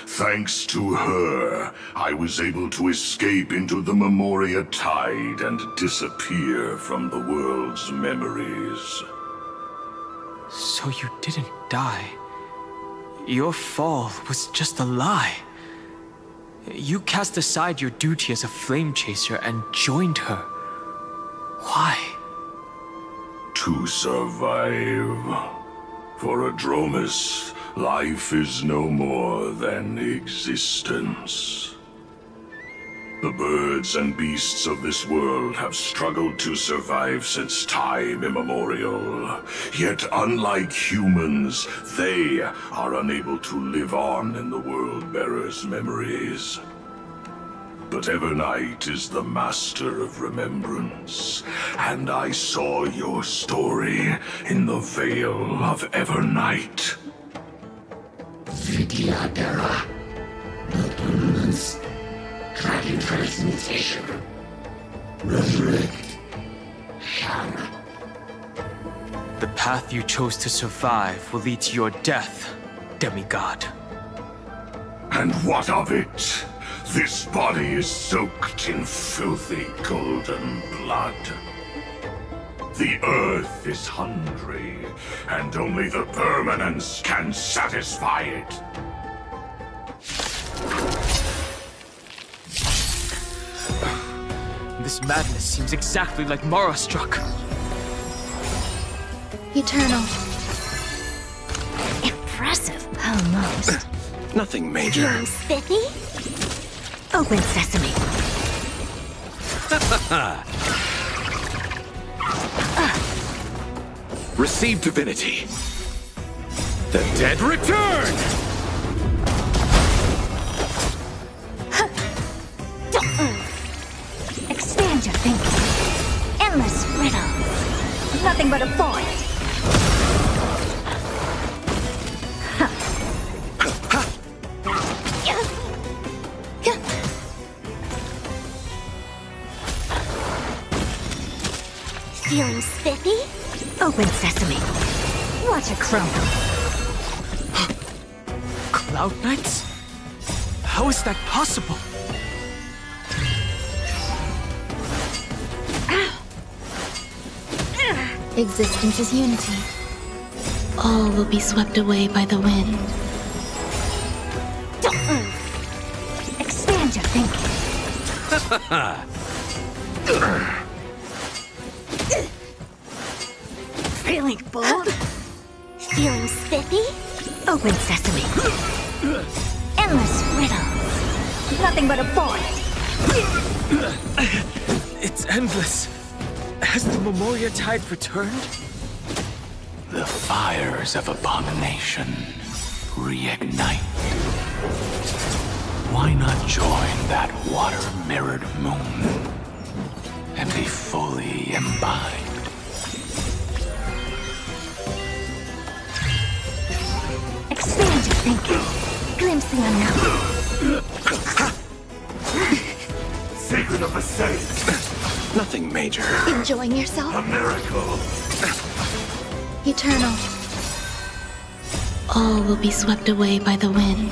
Thanks to her, I was able to escape into the Memoria tide and disappear from the world's memories. So you didn't die. Your fall was just a lie. You cast aside your duty as a flame chaser and joined her. Why? To survive. For a Dromus, life is no more than existence. The birds and beasts of this world have struggled to survive since time immemorial. Yet unlike humans, they are unable to live on in the World-Bearer's memories. But Evernight is the master of remembrance, and I saw your story in the Veil of Evernight. Vidya Dera, the permanence, tracking transmutation, resurrect, Shang. The path you chose to survive will lead to your death, demigod. And what of it? This body is soaked in filthy golden blood. The earth is hungry, and only the permanence can satisfy it. This madness seems exactly like Mara struck. Eternal. Impressive. Almost. Nothing major. Feeling spiffy? Open sesame. Receive divinity. The dead return! Expand your thinking. Endless riddle. Nothing but a void. Feeling spiffy? Open sesame. Watch a crumble. Cloud Knights? How is that possible? Existence is unity. All will be swept away by the wind. Expand your thinking. Feeling bold? Feeling spiffy? Open sesame. Endless riddle. Nothing but a void. It's endless. Has the Memoria Tide returned? The fires of abomination reignite. Why not join that water-mirrored moon and be fully imbibed? Expand your thinking. Glimpse the unknown. Sacred of the Saints. Nothing major. Enjoying yourself? A miracle. Eternal. All will be swept away by the wind.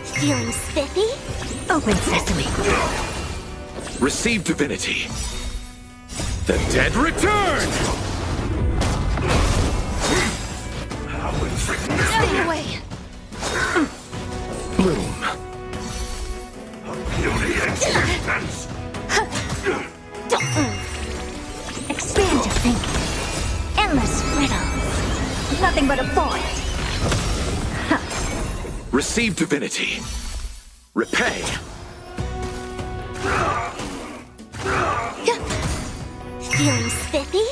Feeling spiffy? Open sesame. Receive divinity. The dead return! Stay away! Bloom. Beauty and existence. Expand your thinking. Endless riddle. Nothing but a void. Receive divinity. Repay. Feeling spiffy?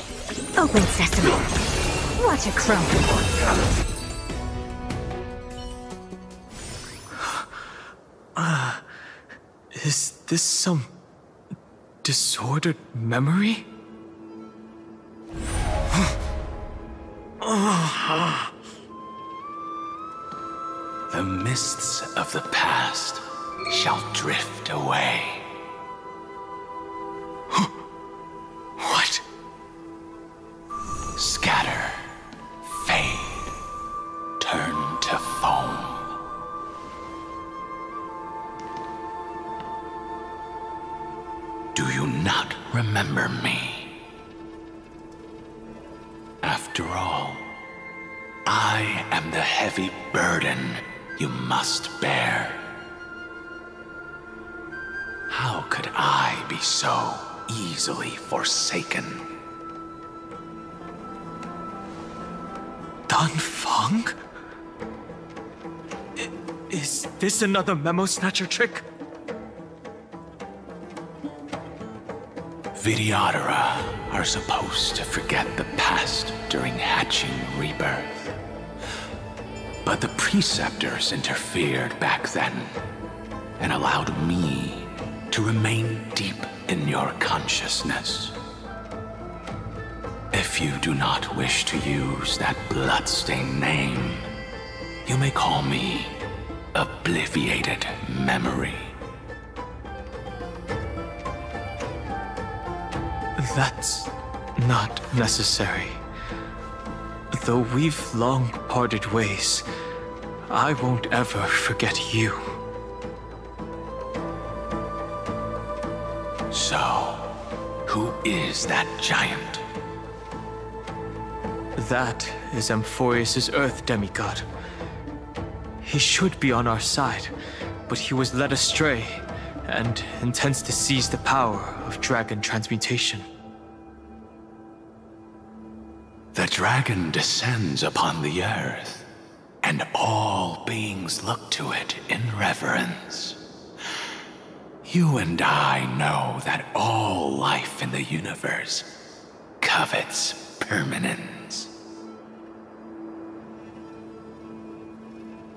Open sesame. Watch a crumble. Is this some disordered memory? The mists of the past shall drift away. What? Scatter, fade, turn to foam. Do you not remember me? After all, I am the heavy burden you must bear. How could I be so easily forsaken? Dan Feng? Is this another Memo Snatcher trick? Vidyadhara are supposed to forget the past during hatching rebirth. But the Preceptors interfered back then and allowed me to remain deep in your consciousness. If you do not wish to use that bloodstained name, you may call me Obliviated Memory. That's not necessary. Though we've long parted ways, I won't ever forget you. So, who is that giant? That is Amphoreus' Earth demigod. He should be on our side, but he was led astray and intends to seize the power of dragon transmutation. The dragon descends upon the earth, and all beings look to it in reverence. You and I know that all life in the universe covets permanence.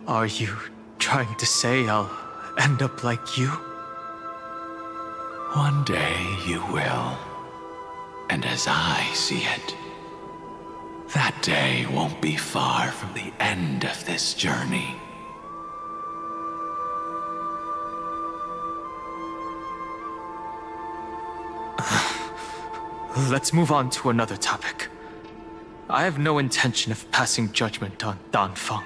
Are you trying to say I'll end up like you? One day you will. And as I see it, that day won't be far from the end of this journey. Let's move on to another topic. I have no intention of passing judgment on Dan Heng,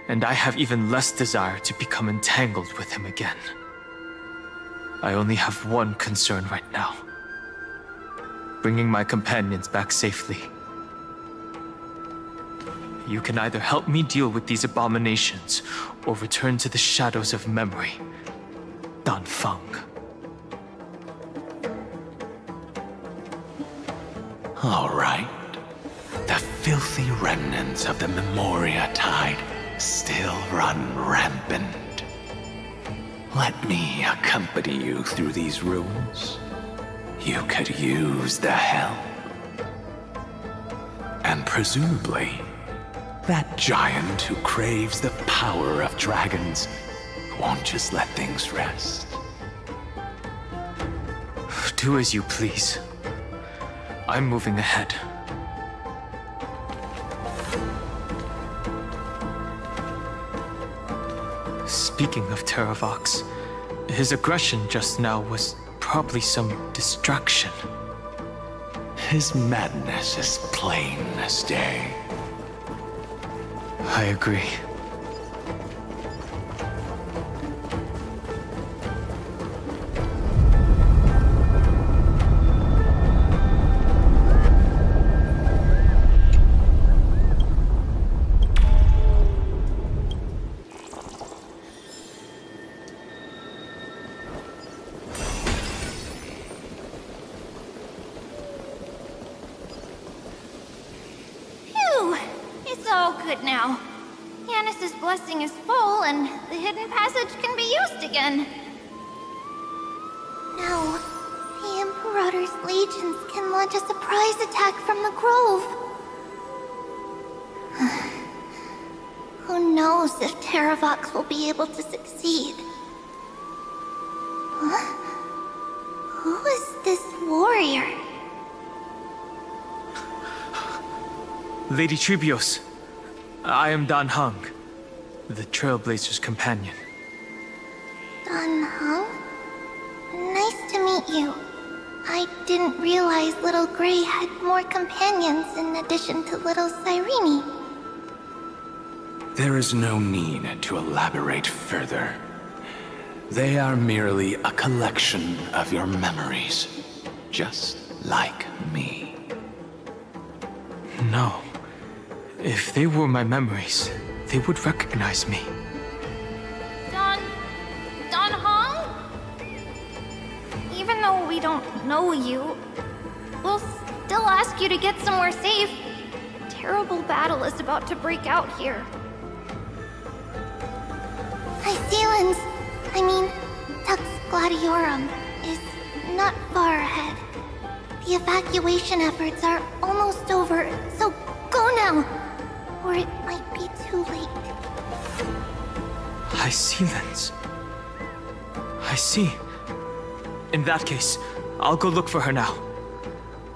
and I have even less desire to become entangled with him again. I only have one concern right now: bringing my companions back safely. You can either help me deal with these abominations, or return to the shadows of memory. Dan Heng. All right. The filthy remnants of the Memoria Tide still run rampant. Let me accompany you through these ruins. You could use the help. And presumably, that giant who craves the power of dragons won't just let things rest. Do as you please. I'm moving ahead. Speaking of Terravox, his aggression just now was probably some distraction. His madness is plain as day. I agree. Now, Yanis's blessing is full, and the hidden passage can be used again. No, the Imperator's legions can launch a surprise attack from the grove. Who knows if Terravox will be able to succeed? Huh? Who is this warrior? Lady Trebios. I am Dan Heng, the Trailblazer's companion. Dan Heng? Nice to meet you. I didn't realize Little Grey had more companions in addition to Little Cyrene. There is no need to elaborate further. They are merely a collection of your memories, just like me. No. If they were my memories, they would recognize me. Dan Heng? Even though we don't know you, we'll still ask you to get somewhere safe. A terrible battle is about to break out here. Tux Gladiorum is not far ahead. The evacuation efforts are almost over, so go now, or it might be too late. I see, Lens. I see. In that case, I'll go look for her now.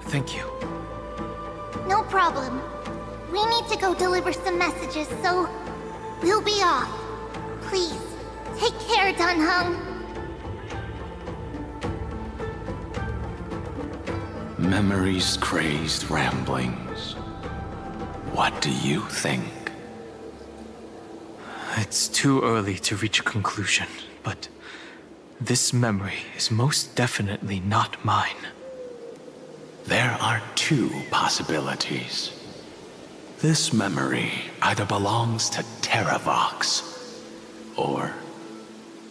Thank you. No problem. We need to go deliver some messages, so we'll be off. Please, take care, Dan Heng. Memories, crazed ramblings. What do you think? It's too early to reach a conclusion, but this memory is most definitely not mine. There are two possibilities. This memory either belongs to Terravox, or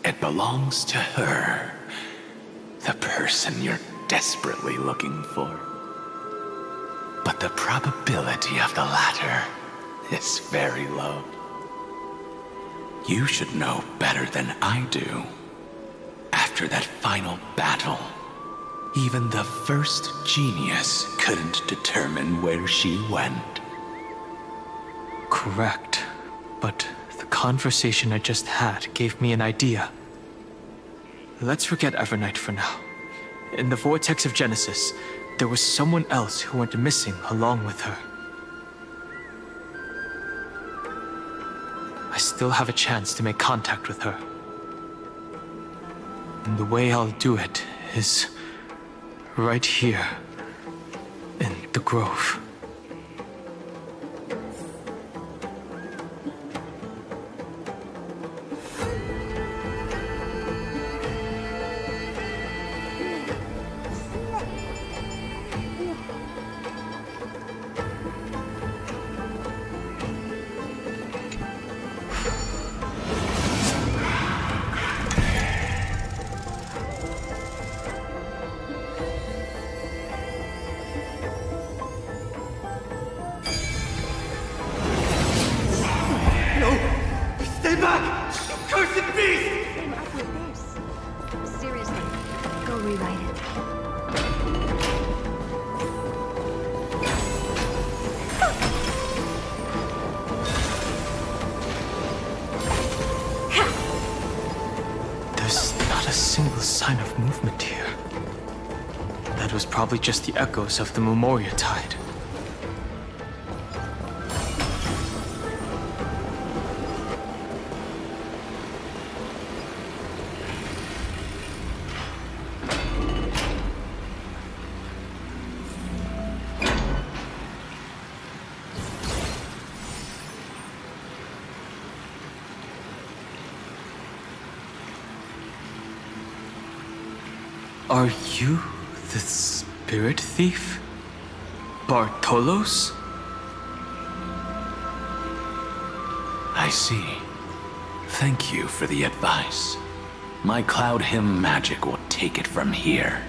it belongs to her, the person you're desperately looking for. But the probability of the latter is very low. You should know better than I do. After that final battle, even the first genius couldn't determine where she went. Correct. But the conversation I just had gave me an idea. Let's forget Evernight for now. In the Vortex of Genesis, there was someone else who went missing along with her. I still have a chance to make contact with her. And the way I'll do it is right here in the grove. Stay back! You cursed beast! Came up with this. Seriously, go rewrite it. There's not a single sign of movement here. That was probably just the echoes of the Memoria Tide. Are you the spirit thief? Bartolos? I see. Thank you for the advice. My Cloud Hymn magic will take it from here.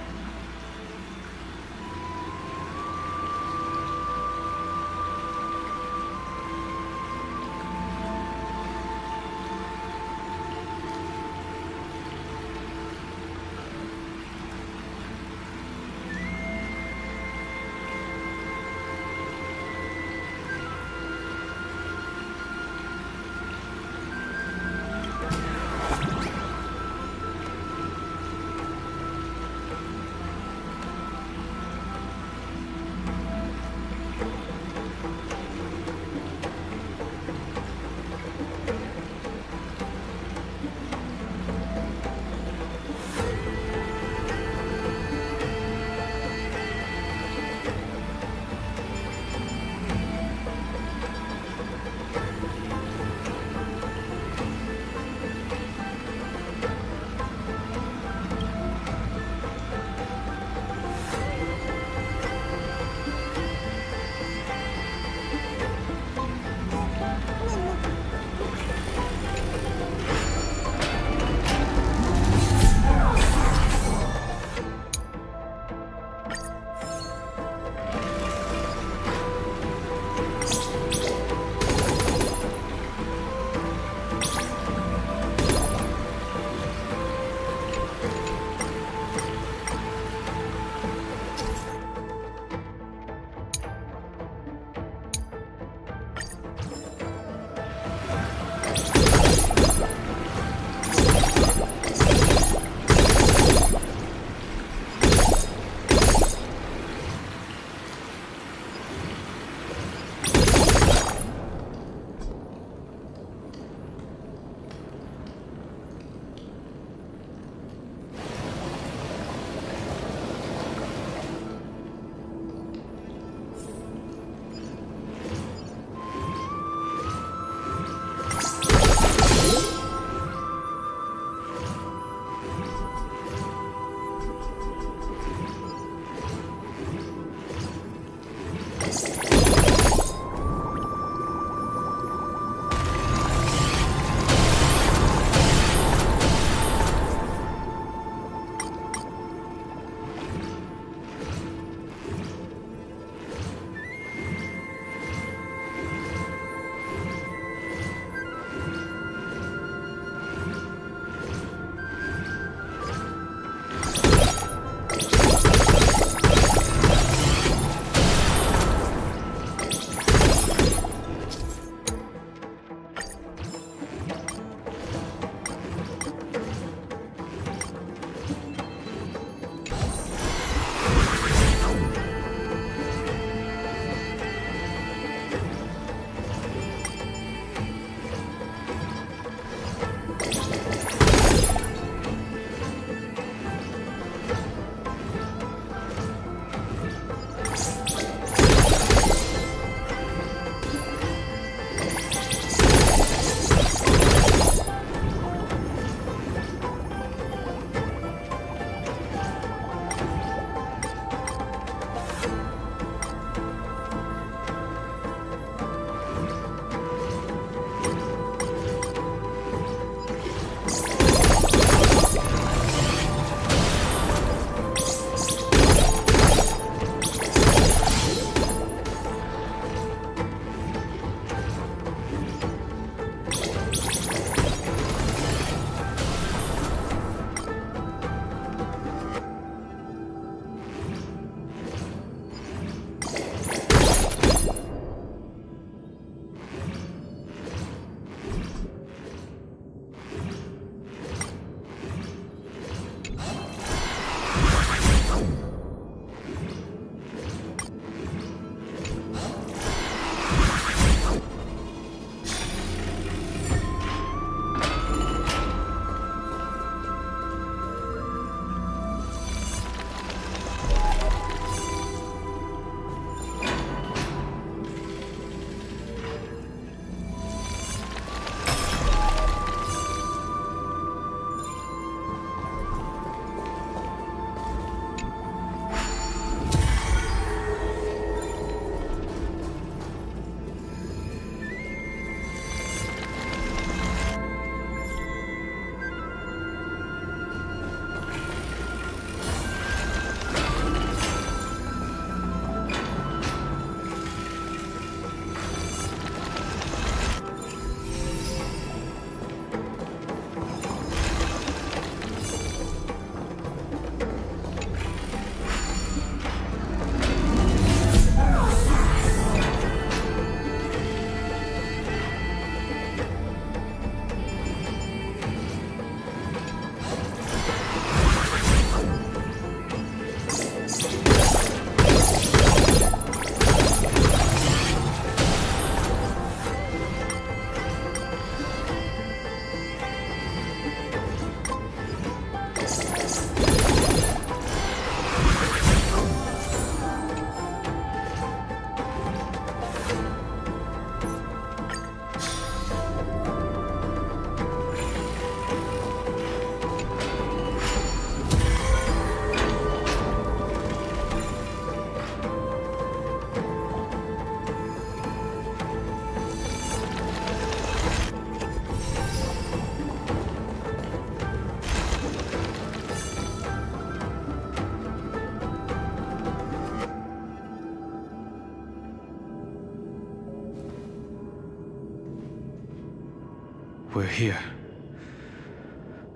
we're here.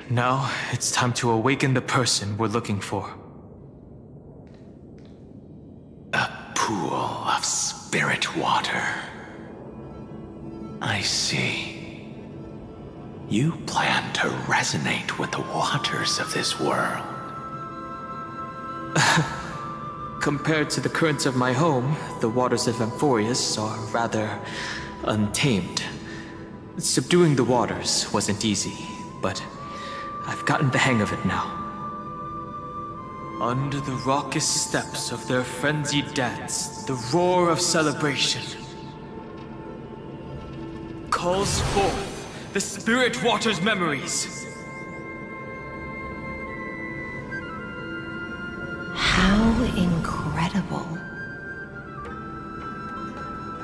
Now, it's time to awaken the person we're looking for. A pool of spirit water. I see. You plan to resonate with the waters of this world. Compared to the currents of my home, the waters of Amphoreus are rather untamed. Subduing the waters wasn't easy, but I've gotten the hang of it now. Under the raucous steps of their frenzied dance, the roar of celebration calls forth the spirit water's memories. How incredible.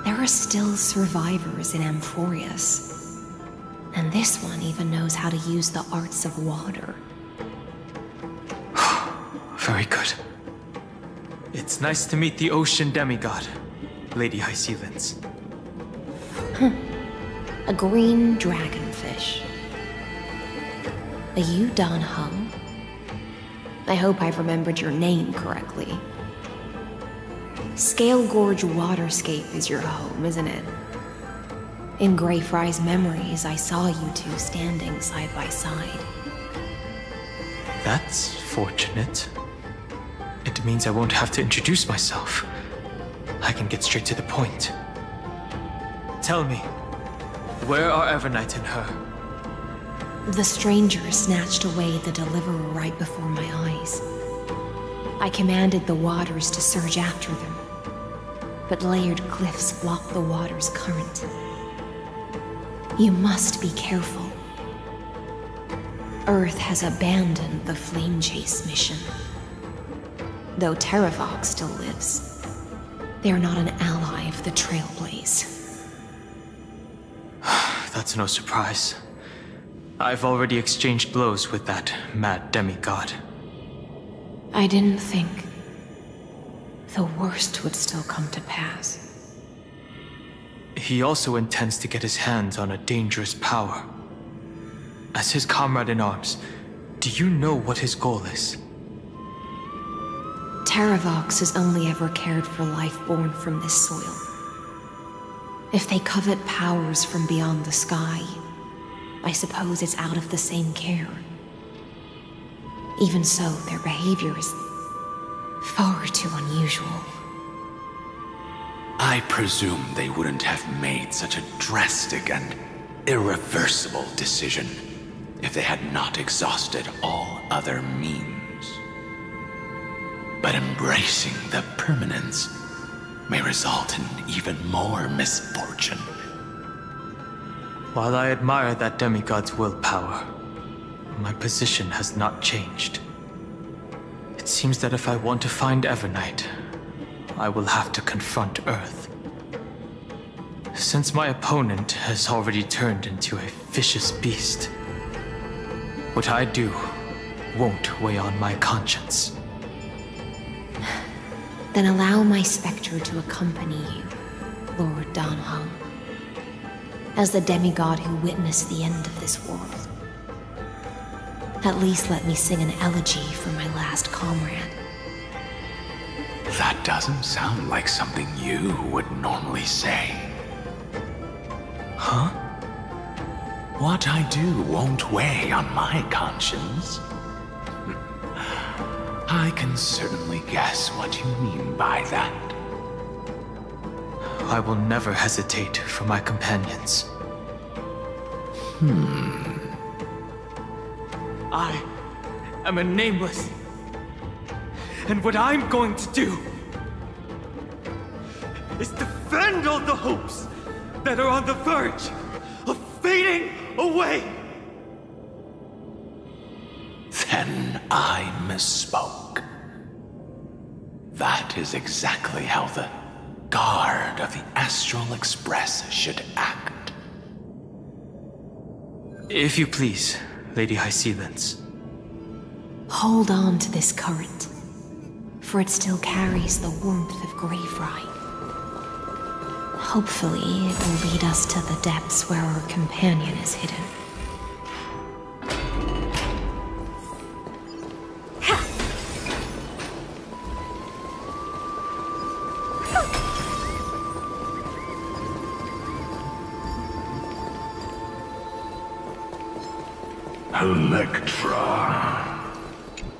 There are still survivors in Amphoreus. And this one even knows how to use the arts of water. Very good. It's nice to meet the ocean demigod, Lady High Sealants. A green dragonfish. Are you Dan Heng? I hope I've remembered your name correctly. Scale Gorge Waterscape is your home, isn't it? In Greyfry's memories, I saw you two standing side by side. That's fortunate. It means I won't have to introduce myself. I can get straight to the point. Tell me, where are Evernight and her? The stranger snatched away the deliverer right before my eyes. I commanded the waters to surge after them, but layered cliffs blocked the water's current. You must be careful. Earth has abandoned the Flame Chase mission. Though Terravog still lives, they're not an ally of the Trailblaze. That's no surprise. I've already exchanged blows with that mad demigod. I didn't think the worst would still come to pass. He also intends to get his hands on a dangerous power. As his comrade in arms, do you know what his goal is? Terravox has only ever cared for life born from this soil. If they covet powers from beyond the sky, I suppose it's out of the same care. Even so, their behavior is far too unusual. I presume they wouldn't have made such a drastic and irreversible decision if they had not exhausted all other means. But embracing the permanence may result in even more misfortune. While I admire that demigod's willpower, my position has not changed. It seems that if I want to find Evernight, I will have to confront Earth. Since my opponent has already turned into a vicious beast, what I do won't weigh on my conscience. Then allow my specter to accompany you, Lord Dan Heng, as the demigod who witnessed the end of this world. At least let me sing an elegy for my last comrade. That doesn't sound like something you would normally say. Huh? What I do won't weigh on my conscience. I can certainly guess what you mean by that. I will never hesitate for my companions. I am a nameless. And what I'm going to do is defend all the hopes that are on the verge of fading away. Then I misspoke. That is exactly how the guard of the Astral Express should act. If you please, Lady High Sealants. Hold on to this current, for it still carries the warmth of Greyfry. Hopefully, it will lead us to the depths where our companion is hidden. Electra,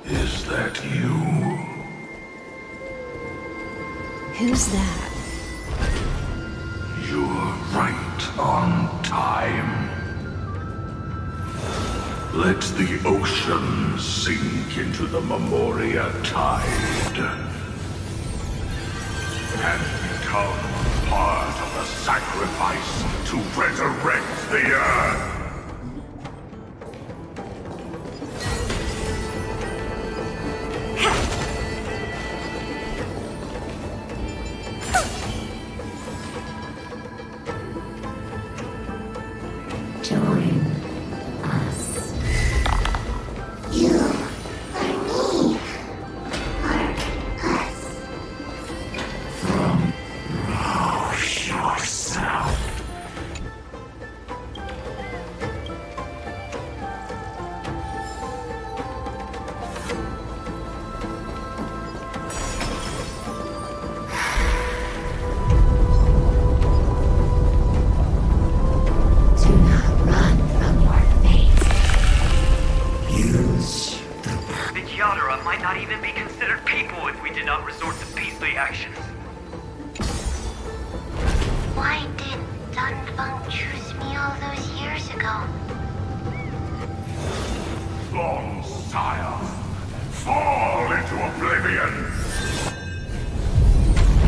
is that you? Who's that? You're right on time. Let the ocean sink into the Memoria tide and become part of the sacrifice to resurrect the Earth.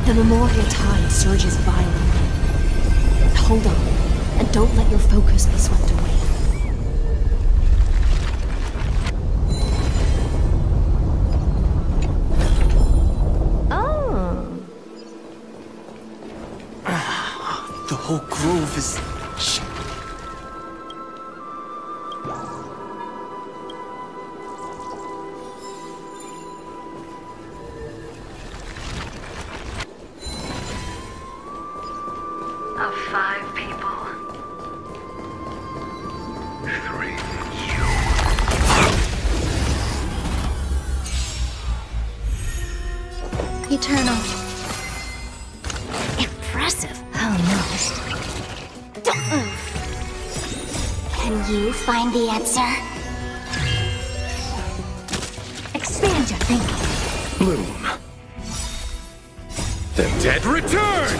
The Memoria tide surges violently. Hold on, and don't let your focus be swept away. Oh. The whole grove is... Of 5 people. 3, you. Eternal. Impressive. How nice. Can you find the answer? Expand your thinking. Bloom. The dead return!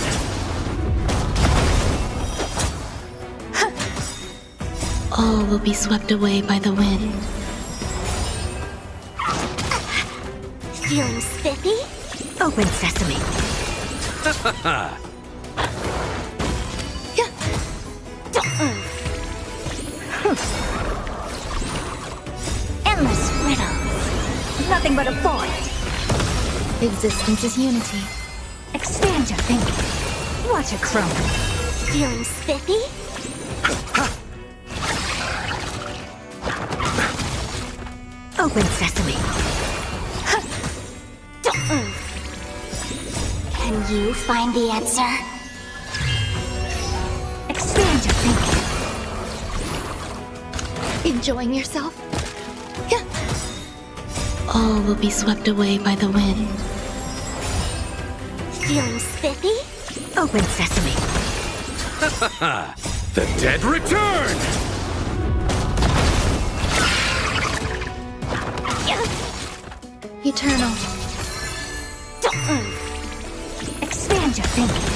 All will be swept away by the wind. Feeling spiffy? Open sesame. Endless riddles. Nothing but a void. Existence is unity. Expand your thinking. Watch it crumble. Feeling spiffy? Open sesame. Can you find the answer? Expand your thinking. Enjoying yourself? All will be swept away by the wind. Feeling spiffy? Open sesame. The dead return! Eternal. Expand your thinking.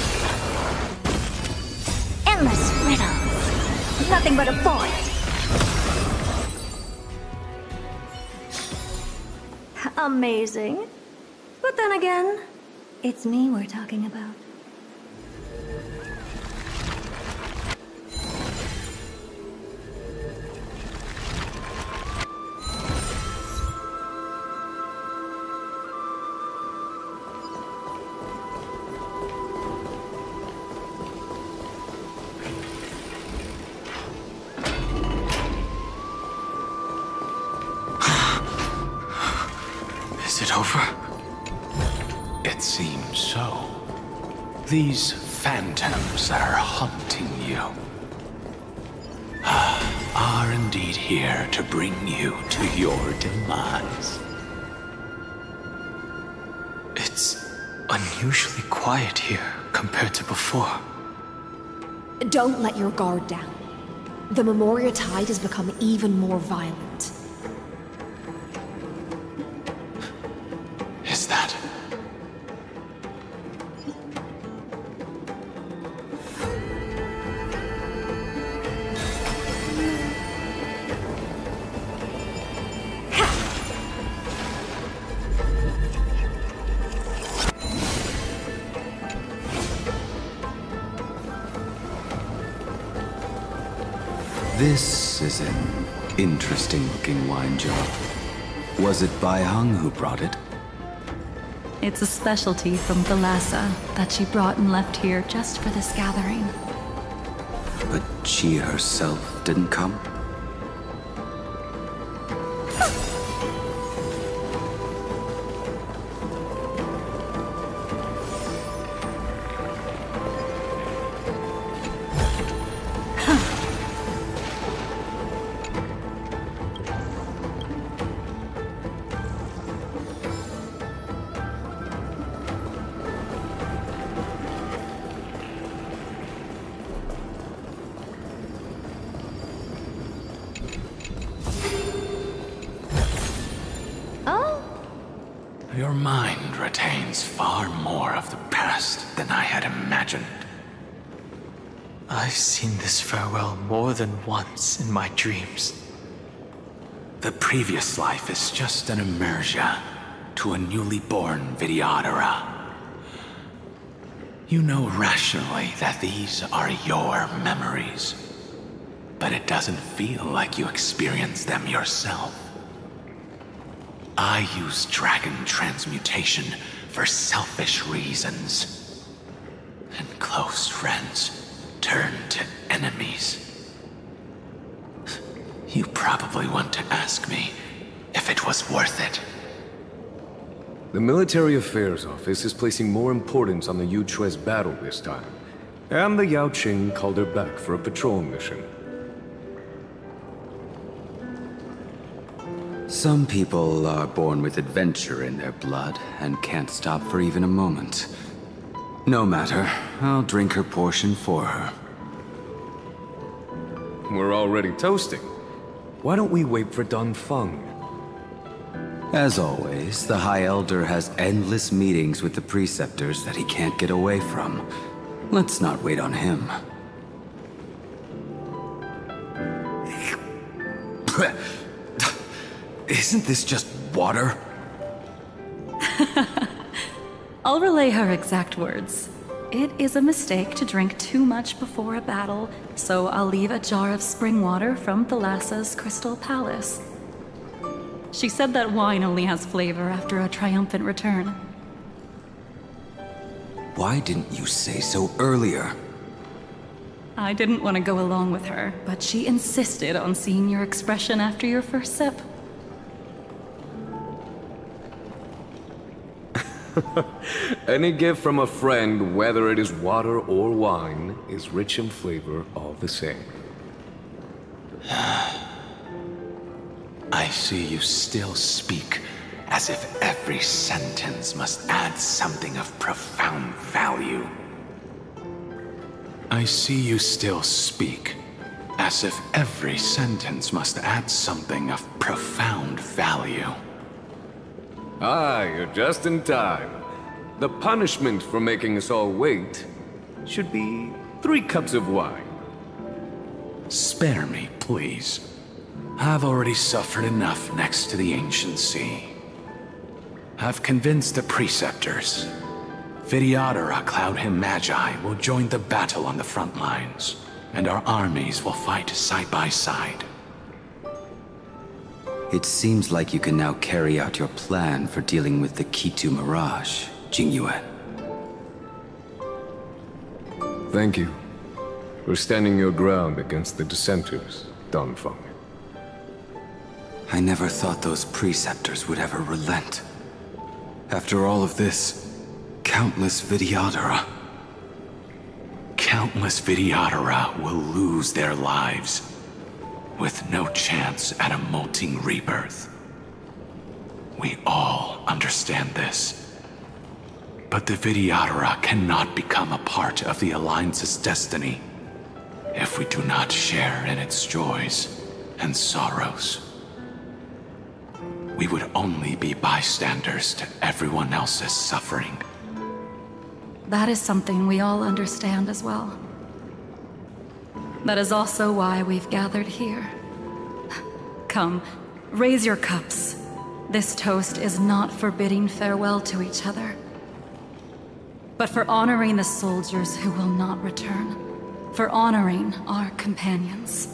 Endless riddles. Nothing but a void. Amazing. But then again, it's me we're talking about. Is it over? It seems so. These phantoms that are hunting you are indeed here to bring you to your demise. It's unusually quiet here compared to before. Don't let your guard down. The Memoria Tide has become even more violent. Is that... This is an interesting-looking wine jar. Was it Bai Heng who brought it? It's a specialty from Thalassa that she brought and left here just for this gathering. But she herself didn't come? Your mind retains far more of the past than I had imagined. I've seen this farewell more than once in my dreams. The previous life is just an immersia to a newly born Vidyadhara. You know rationally that these are your memories, but it doesn't feel like you experienced them yourself. I use dragon transmutation for selfish reasons. And close friends turn to enemies. You probably want to ask me if it was worth it. The Military Affairs Office is placing more importance on the Yuchue's battle this time. And the Yaoqing called her back for a patrol mission. Some people are born with adventure in their blood and can't stop for even a moment. No matter, I'll drink her portion for her. We're already toasting. Why don't we wait for Dan Heng? As always, the High Elder has endless meetings with the Preceptors that he can't get away from. Let's not wait on him. Isn't this just water? I'll relay her exact words. It is a mistake to drink too much before a battle, so I'll leave a jar of spring water from Thalassa's Crystal Palace. She said that wine only has flavor after a triumphant return. Why didn't you say so earlier? I didn't want to go along with her, but she insisted on seeing your expression after your first sip. Any gift from a friend, whether it is water or wine, is rich in flavor all the same. I see you still speak as if every sentence must add something of profound value. I see you still speak as if every sentence must add something of profound value. Ah, you're just in time. The punishment for making us all wait should be 3 cups of wine. Spare me, please. I've already suffered enough next to the Ancient Sea. I've convinced the Preceptors. Vidyadhara Cloudhim Magi will join the battle on the front lines, and our armies will fight side by side. It seems like you can now carry out your plan for dealing with the Kitu Mirage, Jingyuan. Thank you for standing your ground against the dissenters, Dan Heng. I never thought those Preceptors would ever relent. After all of this, countless Vidyadhara. Countless Vidyadhara will lose their lives, with no chance at a molting rebirth. We all understand this. But the Vidyadhara cannot become a part of the Alliance's destiny. if we do not share in its joys and sorrows. We would only be bystanders to everyone else's suffering. That is something we all understand as well. That is also why we've gathered here. Come, raise your cups. This toast is not for bidding farewell to each other, but for honoring the soldiers who will not return, for honoring our companions.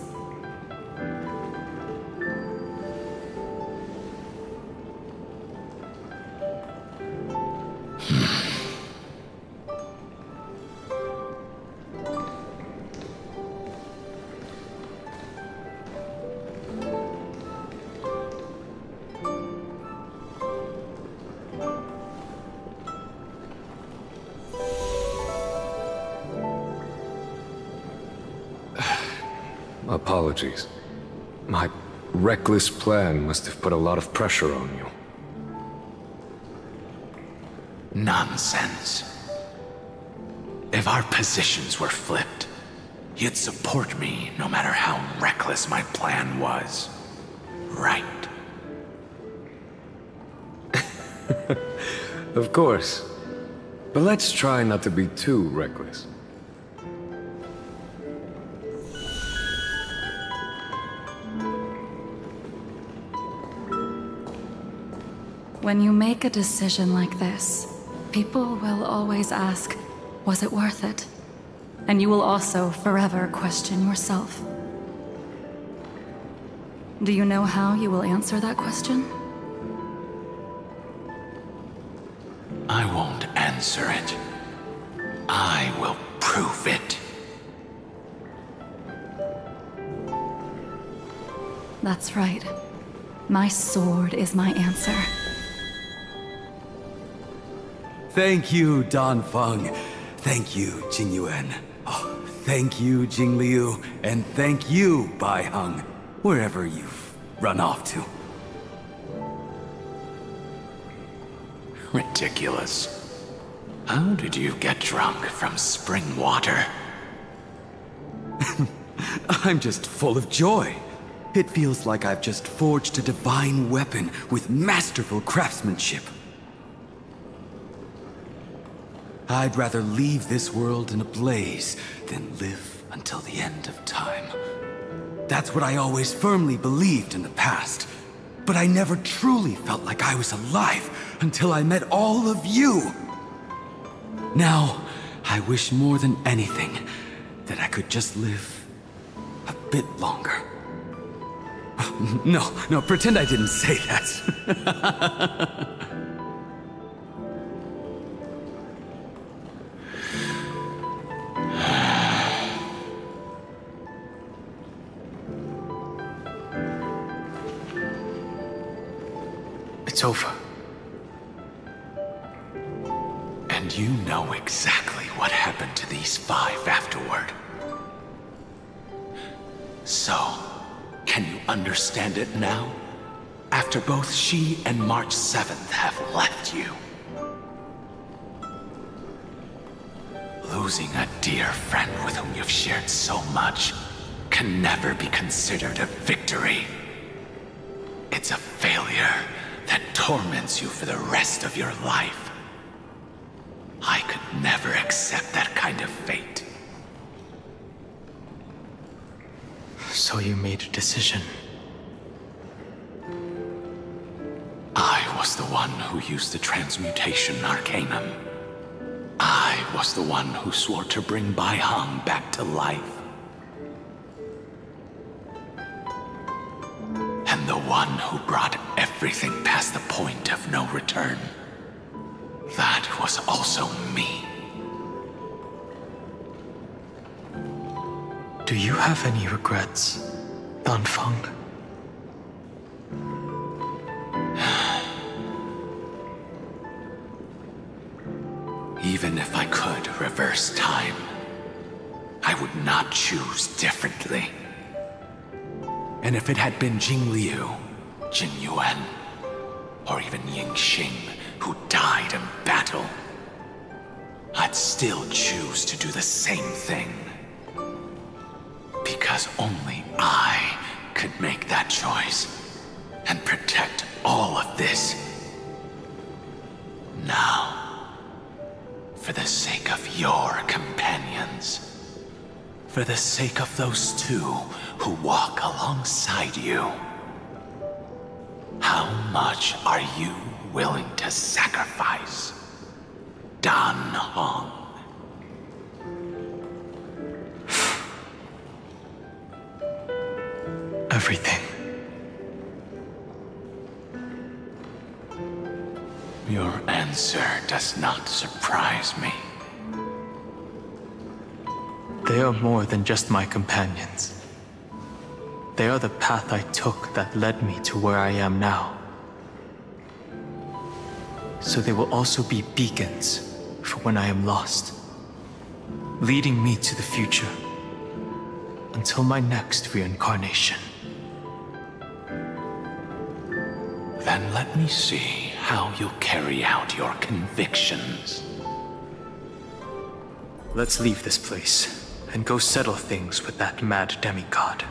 Apologies. My reckless plan must have put a lot of pressure on you. Nonsense. If our positions were flipped, you'd support me no matter how reckless my plan was. Right? Of course. But let's try not to be too reckless. When you make a decision like this, people will always ask, was it worth it? And you will also forever question yourself. Do you know how you will answer that question? I won't answer it. I will prove it. That's right. My sword is my answer. Thank you, Dan Feng. Thank you, Jing Yuan. Oh, thank you, Jing Liu. And thank you, Bai Heng, wherever you've run off to. Ridiculous. How did you get drunk from spring water? I'm just full of joy. It feels like I've just forged a divine weapon with masterful craftsmanship. I'd rather leave this world in a blaze than live until the end of time. That's what I always firmly believed in the past. But I never truly felt like I was alive until I met all of you. Now, I wish more than anything that I could just live a bit longer. No, pretend I didn't say that. It's over. And you know exactly what happened to these 5 afterward. So, can you understand it now? After both she and March 7th have left you. Losing a dear friend with whom you've shared so much can never be considered a victory. It's a failure that torments you for the rest of your life. I could never accept that kind of fate. So you made a decision. I was the one who used the transmutation arcanum. I was the one who swore to bring Bai Heng back to life. And the one who brought everything past the point of no return. That was also me. Do you have any regrets, Dan Feng? Even if I could reverse time, I would not choose differently. And if it had been Jing Liu, Jin Yuan, or even Ying Xing who died in battle, I'd still choose to do the same thing. because only I could make that choice and protect all of this. Now, for the sake of your companions, for the sake of those two who walk alongside you, how much are you willing to sacrifice, Dan Heng? Everything. Your answer does not surprise me. They are more than just my companions. They are the path I took that led me to where I am now. So they will also be beacons for when I am lost, leading me to the future until my next reincarnation. Then let me see how you'll carry out your convictions. Let's leave this place and go settle things with that mad demigod.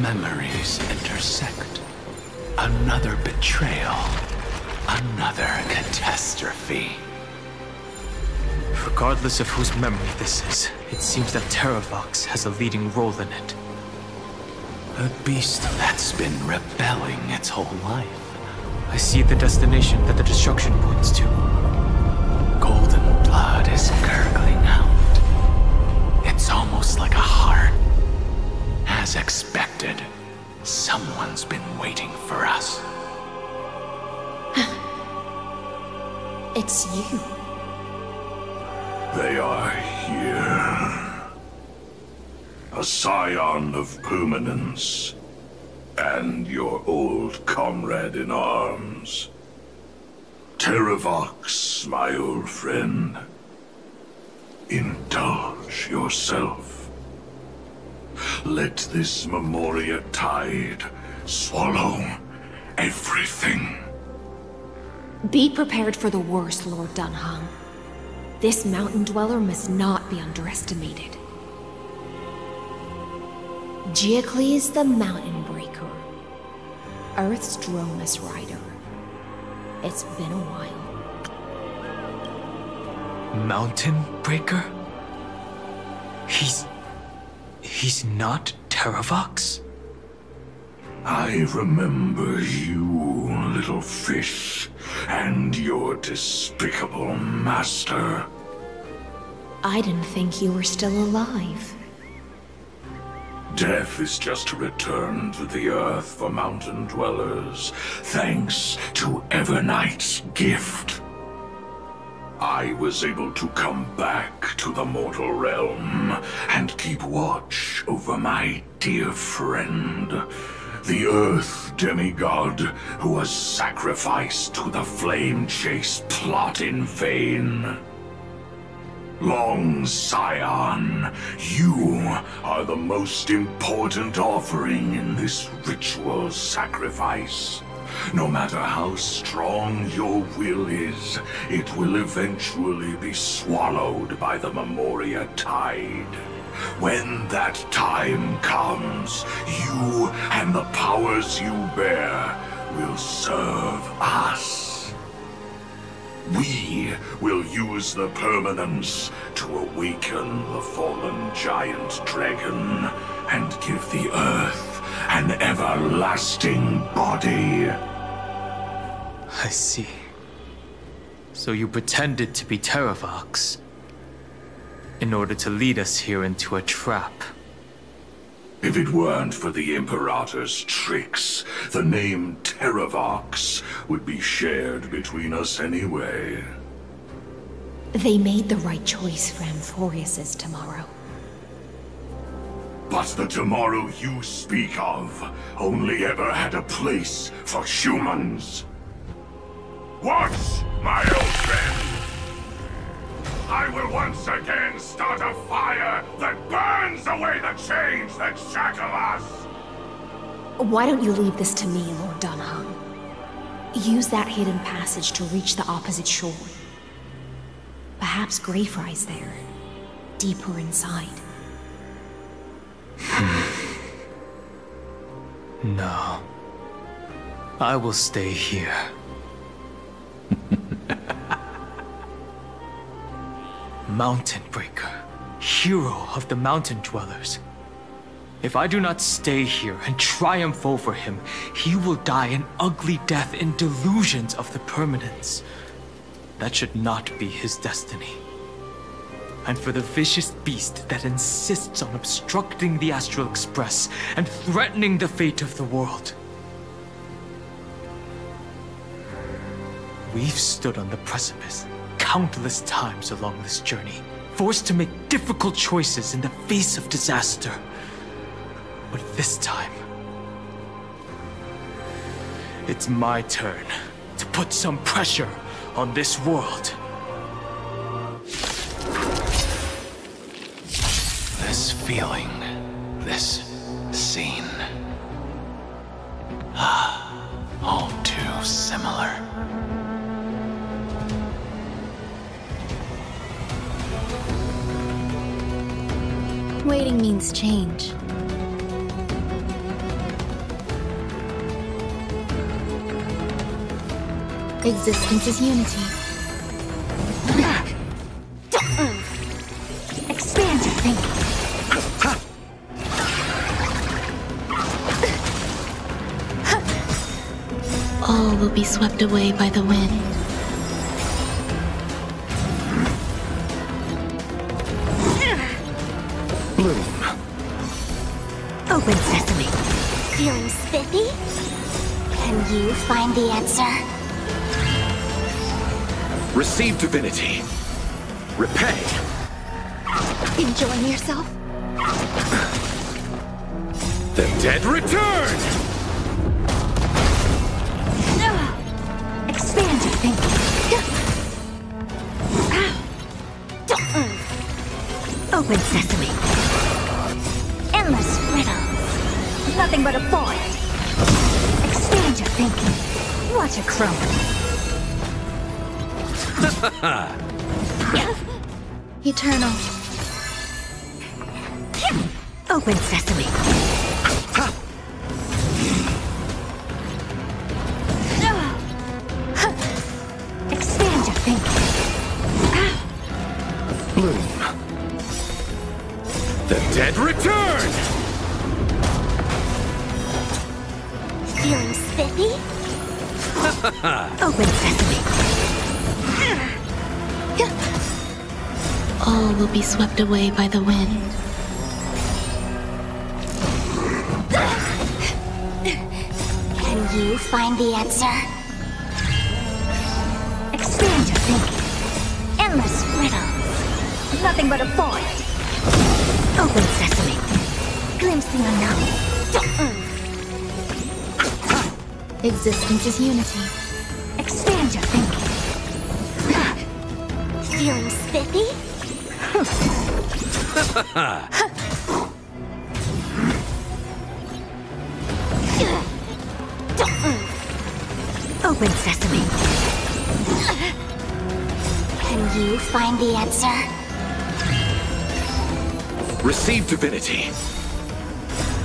Memories intersect. Another betrayal. Another catastrophe. Regardless of whose memory this is, it seems that Terravox has a leading role in it. A beast that's been rebelling its whole life. I see the destination that the destruction points to. Golden They are here. A scion of permanence, and your old comrade in arms. Terravox, my old friend. Indulge yourself. Let this Memoria tide swallow everything. Be prepared for the worst, Lord Dan Heng. This mountain dweller must not be underestimated. Giacles the Mountain Breaker. Earth's Dromus Rider. It's been a while. Mountain Breaker? He's not Terravox? I remember you, little fish, and your despicable master. I didn't think you were still alive. Death is just a return to the earth for mountain dwellers, thanks to Evernight's gift. I was able to come back to the mortal realm and keep watch over my dear friend, the Earth demigod who was sacrificed to the flame chase plot in vain. Long Scion, you are the most important offering in this ritual sacrifice. No matter how strong your will is, it will eventually be swallowed by the Memoria tide. When that time comes, you and the powers you bear will serve us. We will use the permanence to awaken the fallen giant dragon and give the earth an everlasting body. I see. So you pretended to be Terravox in order to lead us here into a trap. If it weren't for the Imperator's tricks, the name Terravox would be shared between us anyway. They made the right choice for Amphoreus' tomorrow. But the tomorrow you speak of only ever had a place for humans. Watch, my old friend! I will once again start a fire that burns away the chains that shackle us! Why don't you leave this to me, Lord Dan Heng? Use that hidden passage to reach the opposite shore. Perhaps Greyfry's there, deeper inside. No. I will stay here. Mountain Breaker, hero of the mountain dwellers. If I do not stay here and triumph over him, he will die an ugly death in delusions of the permanence. That should not be his destiny. And for the vicious beast that insists on obstructing the Astral Express and threatening the fate of the world. We've stood on the precipice countless times along this journey, forced to make difficult choices in the face of disaster. But this time, it's my turn to put some pressure on this world. This feeling, this scene. All too similar. Waiting means change. Existence is unity. Expand your thinking. All will be swept away by the wind. Open sesame. Feeling spiffy? Can you find the answer? Receive divinity. Repay! Enjoying yourself? The dead return! Expand your thinking. Open sesame. Endless riddles. Nothing but a void. Expand your thinking. Watch it crumble. Eternal. Open sesame. Expand your thinking. Bloom. The dead return! Feeling spiffy? Open sesame. All will be swept away by the wind. Can you find the answer? Expand your thinking. Endless riddles. Nothing but a void. Open sesame. Glimpse the unknown. Existence is unity. Expand your thinking. Feeling spiffy? Open sesame. Can you find the answer? Receive divinity.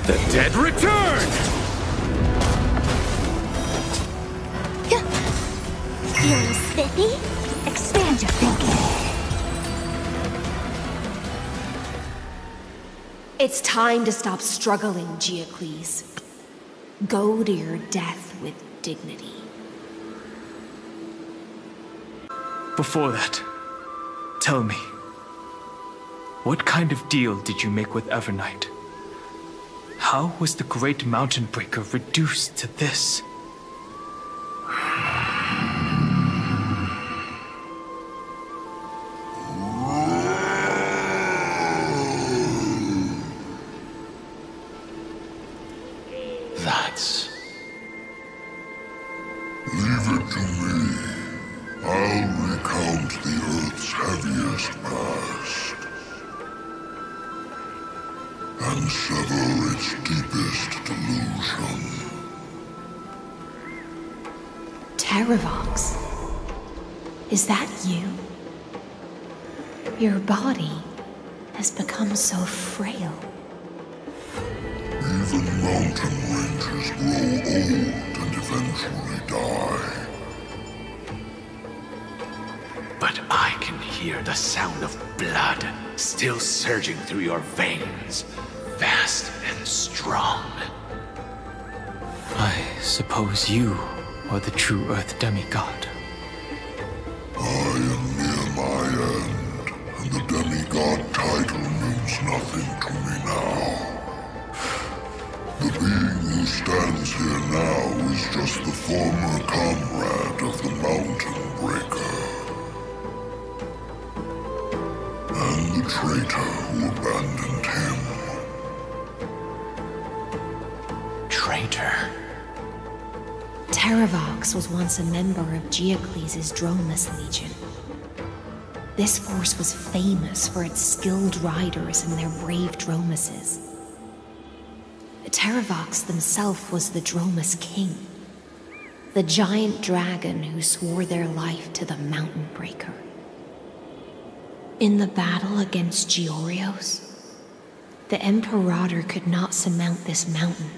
The dead return! Feeling spiffy? Expand your thinking. It's time to stop struggling, Geocles. Go to your death with dignity. Before that, tell me, what kind of deal did you make with Evernight? How was the Great Mountain Breaker reduced to this? That's... Leave it to me. I'll recount the Earth's heaviest past. And sever its deepest delusion. Terravox? Is that you? Your body has become so frail. Even mountain ranges grow old and eventually die. But I can hear the sound of blood still surging through your veins, fast and strong. I suppose you are the true Earth demigod. I am near my end, and the demigod title means nothing to me now. The being who stands here now is just the former comrade of the Mountain Breaker. And the traitor who abandoned him. Traitor? Terravox was once a member of Geocles' Dromus Legion. This force was famous for its skilled riders and their brave Dromuses. Terravox himself was the Dromus King, the giant dragon who swore their life to the Mountain Breaker. In the battle against Georios, the Imperator could not surmount this mountain,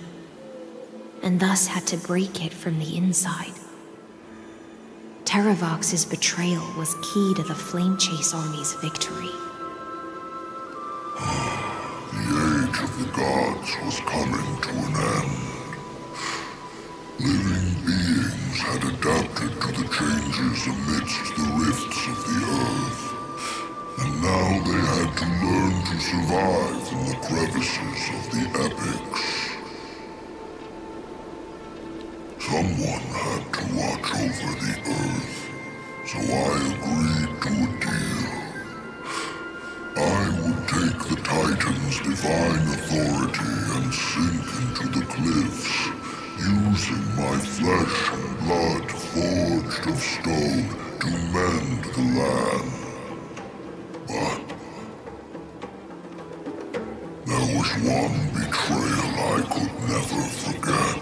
and thus had to break it from the inside. Terravox's betrayal was key to the Flame Chase Army's victory. The age of the gods was coming to an end. Living beings had adapted to the changes amidst the rifts of the earth, and now they had to learn to survive in the crevices of the epics. Someone had to watch over the earth, so I agreed to a deal. take the Titan's divine authority and sink into the cliffs, using my flesh and blood forged of stone to mend the land. But there was one betrayal I could never forget.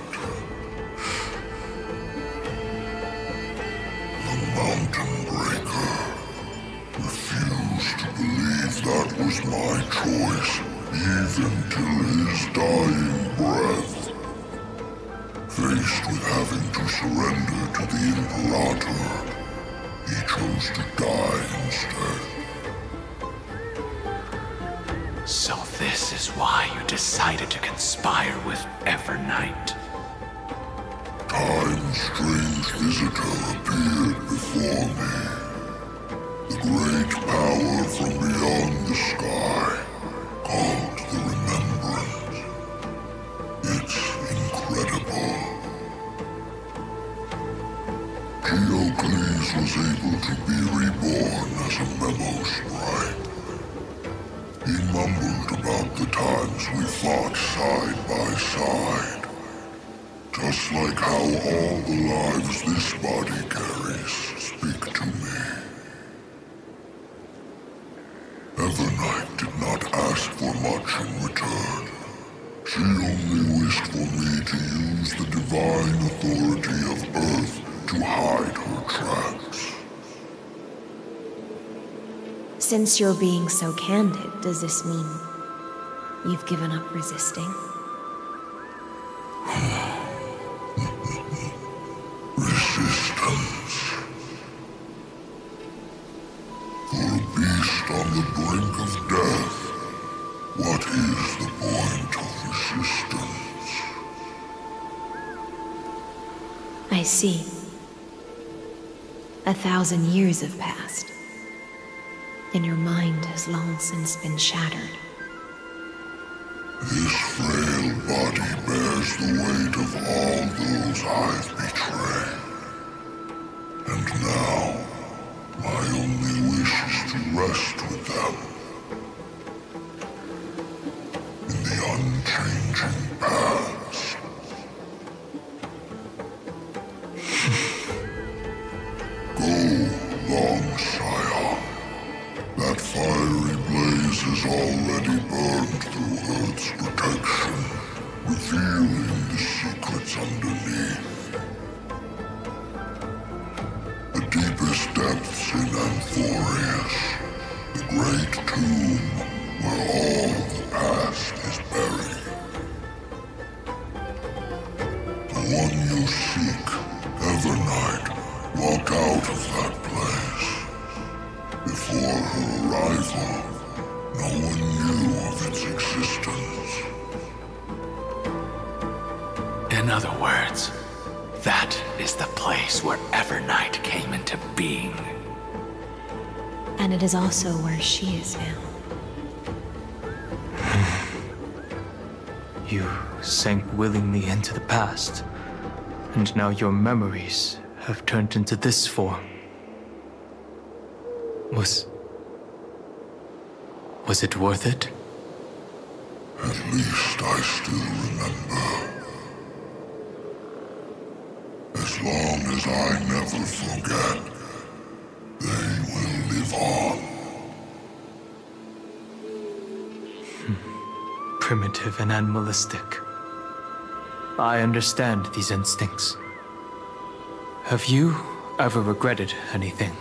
The Mountain Breaker refused to believe that was my choice, even till his dying breath. Faced with having to surrender to the Imperator, he chose to die instead. So this is why you decided to conspire with Evernight. Time's strange visitor appeared before me. The great power from beyond the sky, called the Remembrance. It's incredible. Geocles was able to be reborn as a memo sprite. He mumbled about the times we fought side by side. Just like how all the lives this body carries speak to me. Evernight did not ask for much in return. She only wished for me to use the divine authority of Earth to hide her tracks. Since you're being so candid, does this mean you've given up resisting? Resistance. For a beast on the brink of death, what is the point of resistance? I see. 1,000 years have passed, and your mind has long since been shattered. This frail body bears the weight of all those I've betrayed. And now, my only wish is to rest with them. In the unchanging past. Go, long Scion. That fiery blaze is already burned through Earth's protection, revealing the secrets underneath. The deepest depths in Amphoreus, the great tomb where all the past is buried. The one you seek, Evernight, walked out of that place. Before her arrival, no one knew of its existence. In other words, that is the place where Evernight came into being. And it is also where she is now. You sank willingly into the past, and now your memories have turned into this form. Was it worth it? At least I still remember. As long as I never forget, they will live on. Primitive and animalistic. I understand these instincts. Have you ever regretted anything?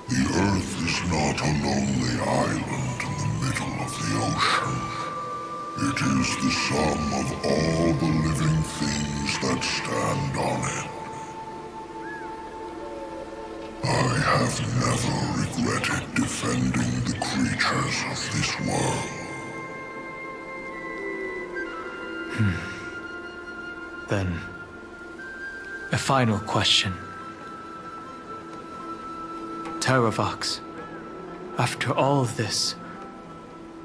The Earth is not a lonely island in the middle of the ocean. It is the sum of all the living things that stand on it. I have never regretted defending the creatures of this world. Then, a final question. Terravox, after all of this,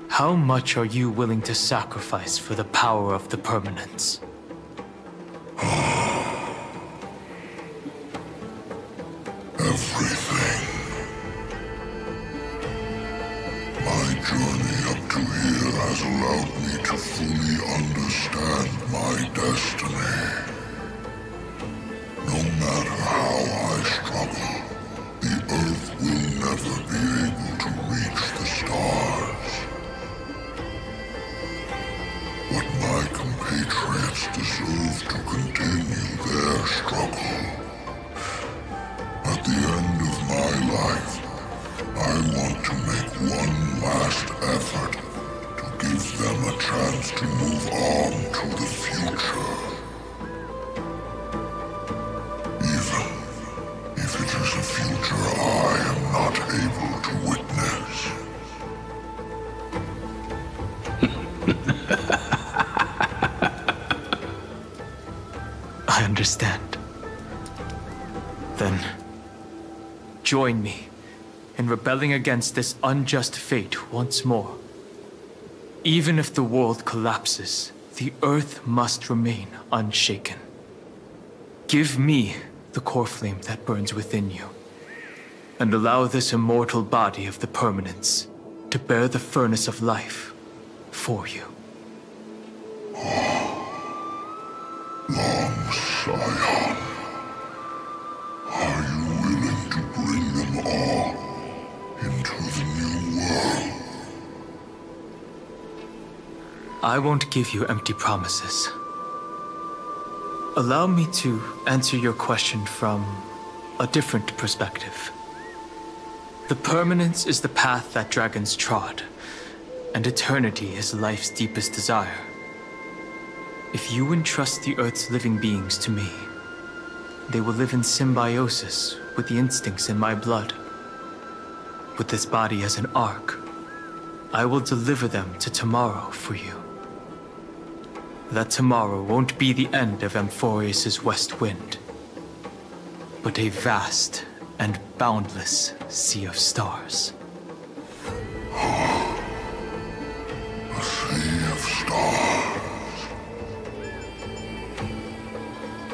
how much are you willing to sacrifice for the power of the Permanence? Everything. My journey up to here has allowed me to fully understand my destiny. No matter how I struggle, the Earth will never be able to reach the stars. What my compatriots deserve to continue their struggle. At the end of my life, I want to make one last effort to give them a chance to move on to the future. Even if it is a future I am not able to witness. I understand. Then, join me in rebelling against this unjust fate once more. Even if the world collapses, the Earth must remain unshaken. Give me the core flame that burns within you, and allow this immortal body of the Permanence to bear the furnace of life for you. Long Scion, are you willing to bring them all into the new world? I won't give you empty promises. Allow me to answer your question from a different perspective. The Permanence is the path that dragons trod, and eternity is life's deepest desire. If you entrust the Earth's living beings to me, they will live in symbiosis with the instincts in my blood. With this body as an ark, I will deliver them to tomorrow for you. That tomorrow won't be the end of Amphoreus' west wind, but a vast and boundless sea of stars. A sea of stars.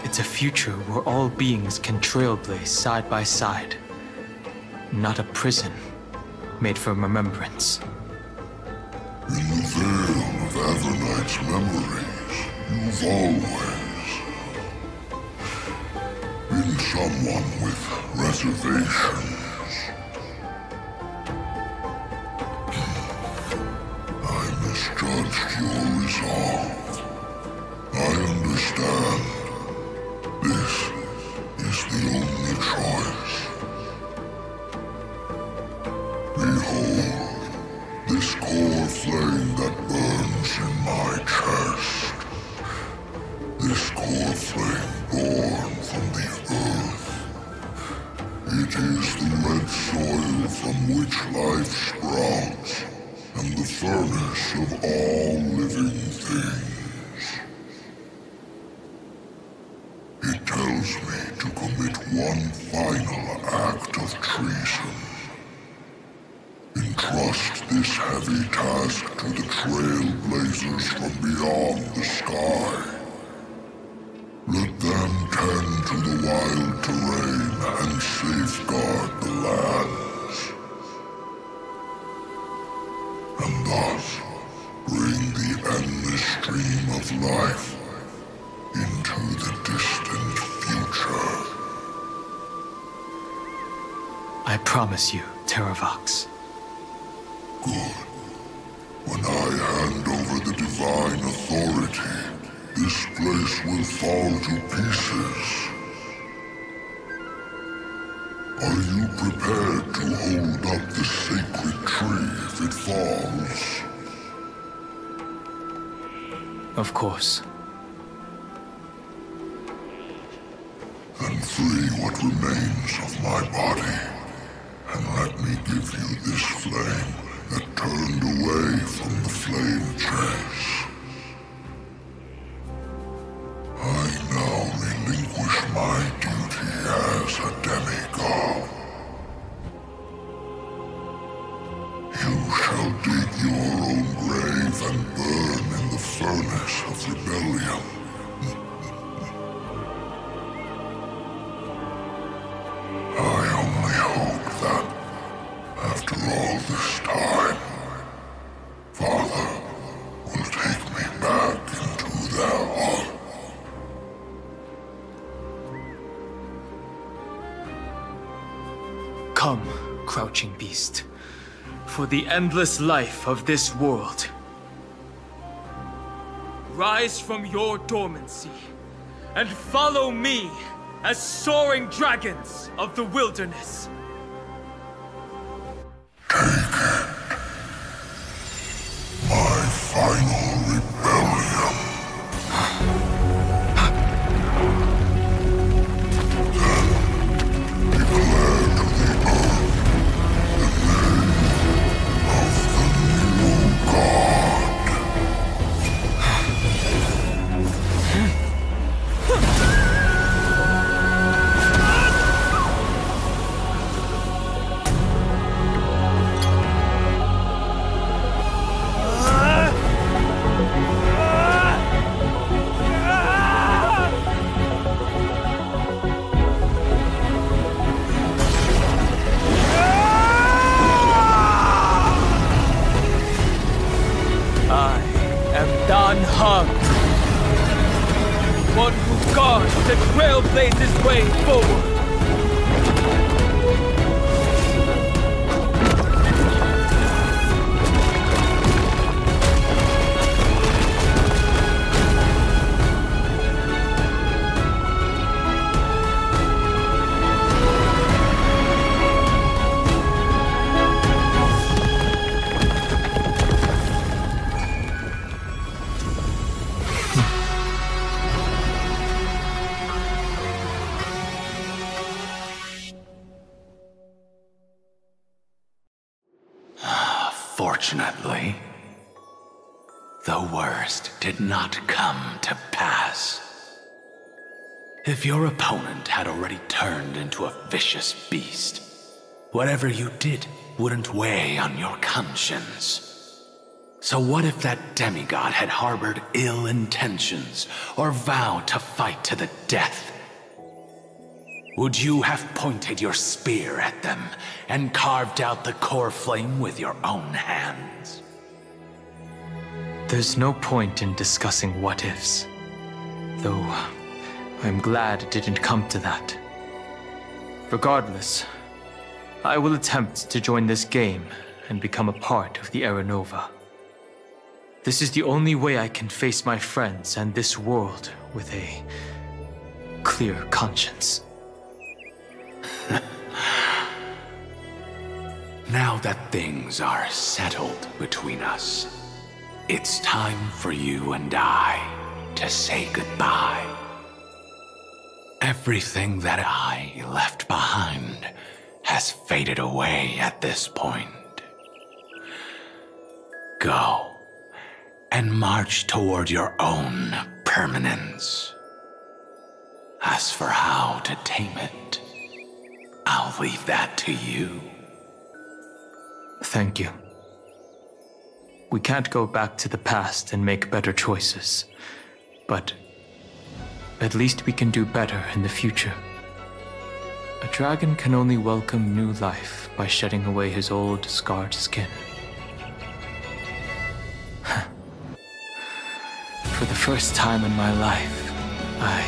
It's a future where all beings can trailblaze side by side, not a prison made for remembrance. In the veil of Evernight's memories, you've always been someone with reservations. I misjudged your resolve. I understand. This is the only choice. Behold, this core flame that burns in my chest. This core flame born from the earth. It is the red soil from which life sprouts, and the furnace of all living things. It tells me to commit one final act of treason. Entrust this heavy task to the trailblazers from beyond the sky. Let them tend to the wild terrain and safeguard the lands. And thus bring the endless stream of life into the distant future. I promise you, Terravox. Good. When I hand over the divine authority, this place will fall to pieces. Are you prepared to hold up the sacred tree if it falls? Of course. Then free what remains of my body, and let me give you this flame that turned away from the flame chase. I now relinquish my duty as a demigod. You shall dig your own grave and burn in the furnace of rebellion. I only hope that, after all this time, crouching beast, for the endless life of this world. Rise from your dormancy, and follow me as soaring dragons of the wilderness. My final rebellion. Then declare to the earth the name of the new god. Dan Heng, one who guards the Trailblaze's way forward. Fortunately, the worst did not come to pass. If your opponent had already turned into a vicious beast, whatever you did wouldn't weigh on your conscience. So what if that demigod had harbored ill intentions or vowed to fight to the death? Would you have pointed your spear at them and carved out the core flame with your own hands? There's no point in discussing what-ifs. Though, I'm glad it didn't come to that. Regardless, I will attempt to join this game and become a part of the Era Nova. This is the only way I can face my friends and this world with a clear conscience. Now that things are settled between us, it's time for you and I to say goodbye. Everything that I left behind has faded away at this point. Go and march toward your own permanence. As for how to tame it, I'll leave that to you. Thank you. We can't go back to the past and make better choices, but at least we can do better in the future. A dragon can only welcome new life by shedding away his old, scarred skin. For the first time in my life, I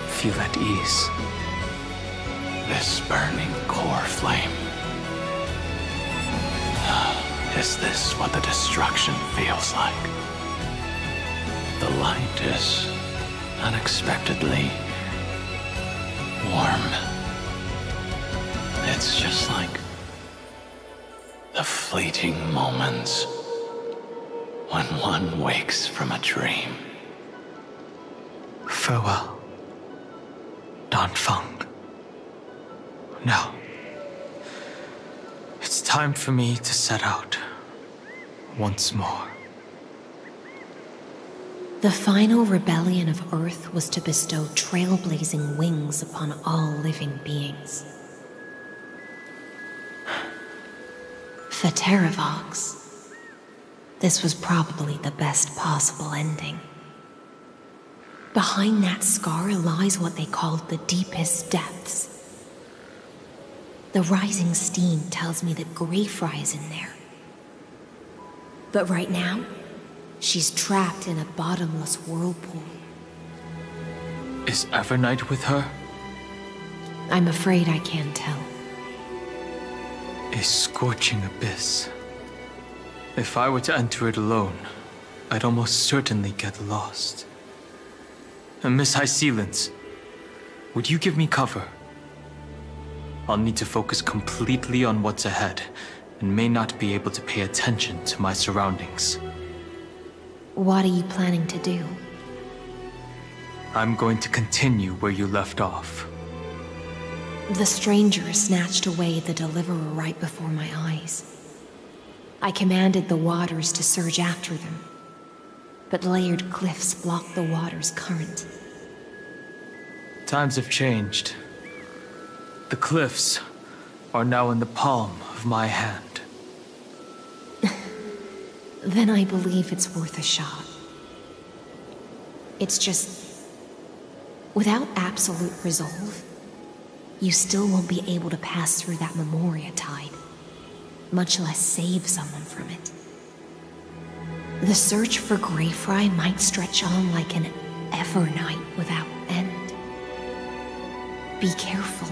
feel at ease. This burning core flame. Is this what the destruction feels like? The light is unexpectedly warm. It's just like the fleeting moments when one wakes from a dream. Farewell, Dan Heng. Now, it's time for me to set out once more. The final rebellion of Earth was to bestow trailblazing wings upon all living beings. For Terravox, this was probably the best possible ending. Behind that scar lies what they called the deepest depths. The rising steam tells me that Greyfry is in there. But right now, she's trapped in a bottomless whirlpool. Is Evernight with her? I'm afraid I can't tell. A scorching abyss. If I were to enter it alone, I'd almost certainly get lost. And Miss High Sealants, would you give me cover? I'll need to focus completely on what's ahead, and may not be able to pay attention to my surroundings. What are you planning to do? I'm going to continue where you left off. The stranger snatched away the deliverer right before my eyes. I commanded the waters to surge after them, but layered cliffs blocked the water's current. Times have changed. The cliffs are now in the palm of my hand. Then I believe it's worth a shot. It's just... without absolute resolve, you still won't be able to pass through that Memoria tide, much less save someone from it. The search for Greyfry might stretch on like an Evernight without end. Be careful.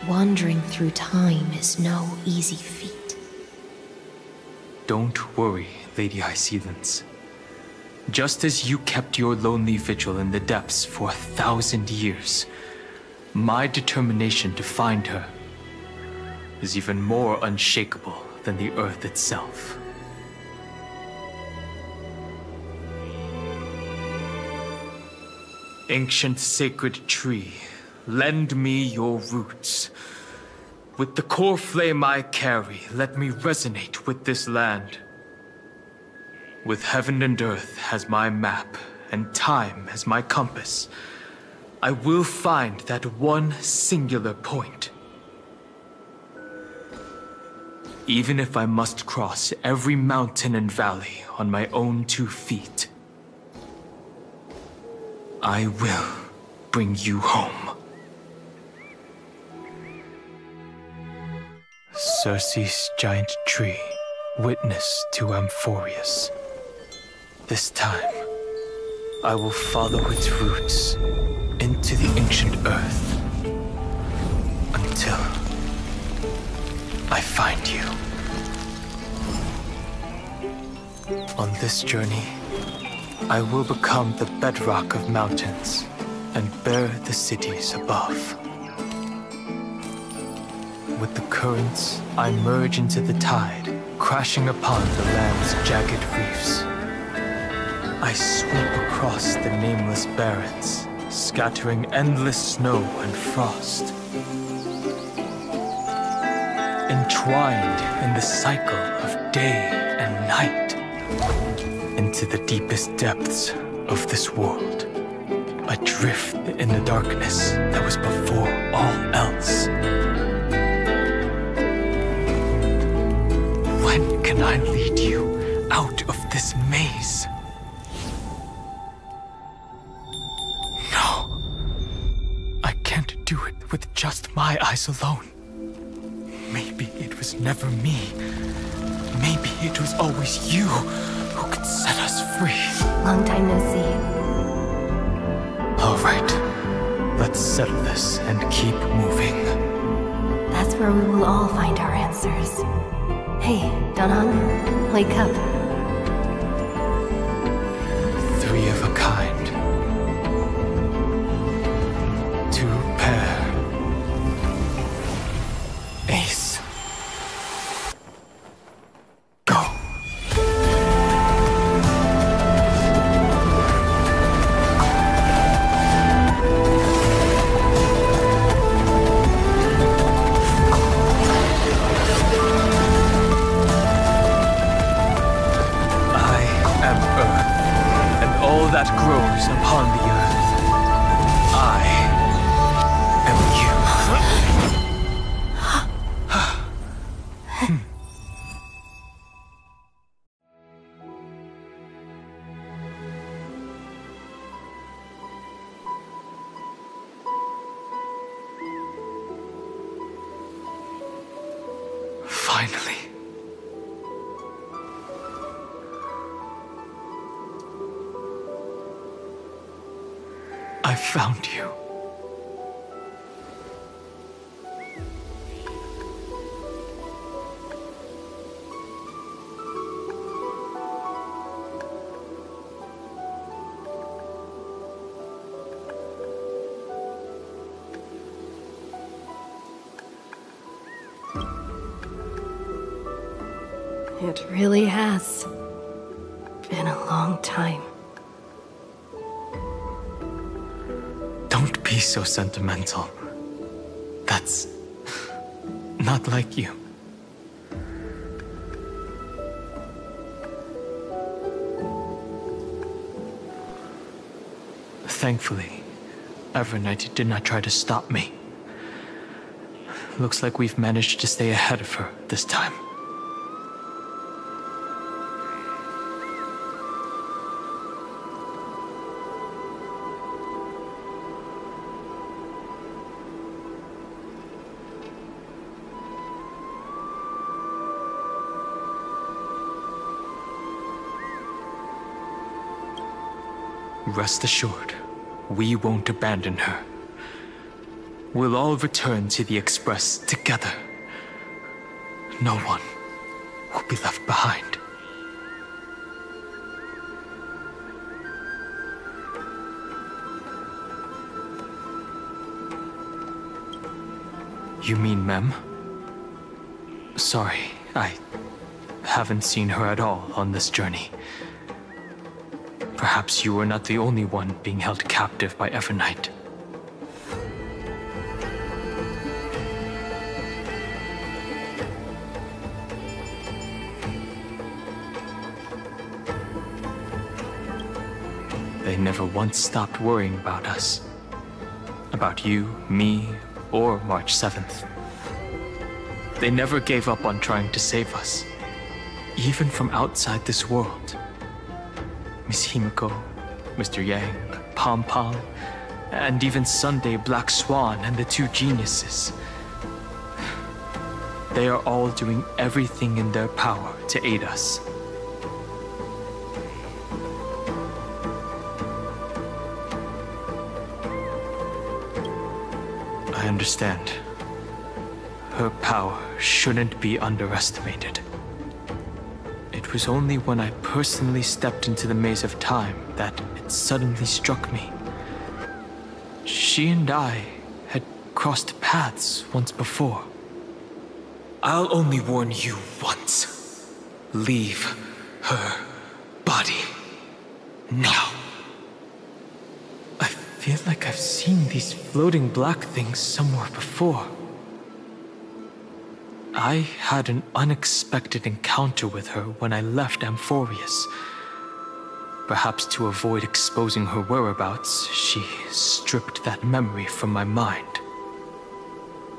Wandering through time is no easy feat. Don't worry, Lady High Sealants. Just as you kept your lonely vigil in the depths for 1,000 years, my determination to find her is even more unshakable than the earth itself. Ancient sacred tree, lend me your roots. With the core flame I carry, let me resonate with this land. With heaven and earth as my map, and time as my compass, I will find that one singular point. Even if I must cross every mountain and valley on my own 2 feet, I will bring you home. Circe's giant tree, witness to Amphoreus. This time, I will follow its roots into the ancient earth until I find you. On this journey, I will become the bedrock of mountains and bear the cities above. With the currents, I merge into the tide, crashing upon the land's jagged reefs. I sweep across the nameless barrens, scattering endless snow and frost. Entwined in the cycle of day and night, into the deepest depths of this world, adrift in the darkness that was before all else. When can I lead you out of this maze? No. I can't do it with just my eyes alone. Maybe it was never me. Maybe it was always you who could set us free. Long time no see. All right. Let's settle this and keep moving. That's where we will all find our answers. Hey, Dan Heng, wake up. 3 of a kind. 2 pair. Ace. Go. That grows upon the earth. I am you. Finally. I found you. It really has been a long time. Don't be so sentimental. That's not like you. Thankfully, Evernight did not try to stop me. Looks like we've managed to stay ahead of her this time. Rest assured, we won't abandon her. We'll all return to the Express together. No one will be left behind. You mean Mem? Sorry, I haven't seen her at all on this journey. Perhaps you were not the only one being held captive by Evernight. They never once stopped worrying about us. About you, me, or March 7th. They never gave up on trying to save us, even from outside this world. Miss Himiko, Mr. Yang, Pom Pom, and even Sunday Black Swan and the two geniuses. They are all doing everything in their power to aid us. I understand. Her power shouldn't be underestimated. It was only when I personally stepped into the maze of time that it suddenly struck me. She and I had crossed paths once before. I'll only warn you once. Leave her body now. I feel like I've seen these floating black things somewhere before. I had an unexpected encounter with her when I left Amphoreus. Perhaps to avoid exposing her whereabouts, she stripped that memory from my mind.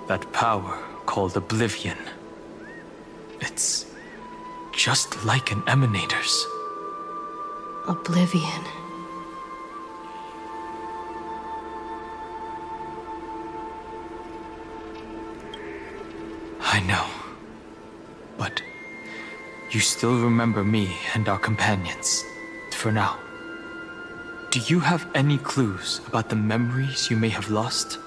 That power called Oblivion. It's just like an emanator's. Oblivion. I know. But you still remember me and our companions, for now. Do you have any clues about the memories you may have lost?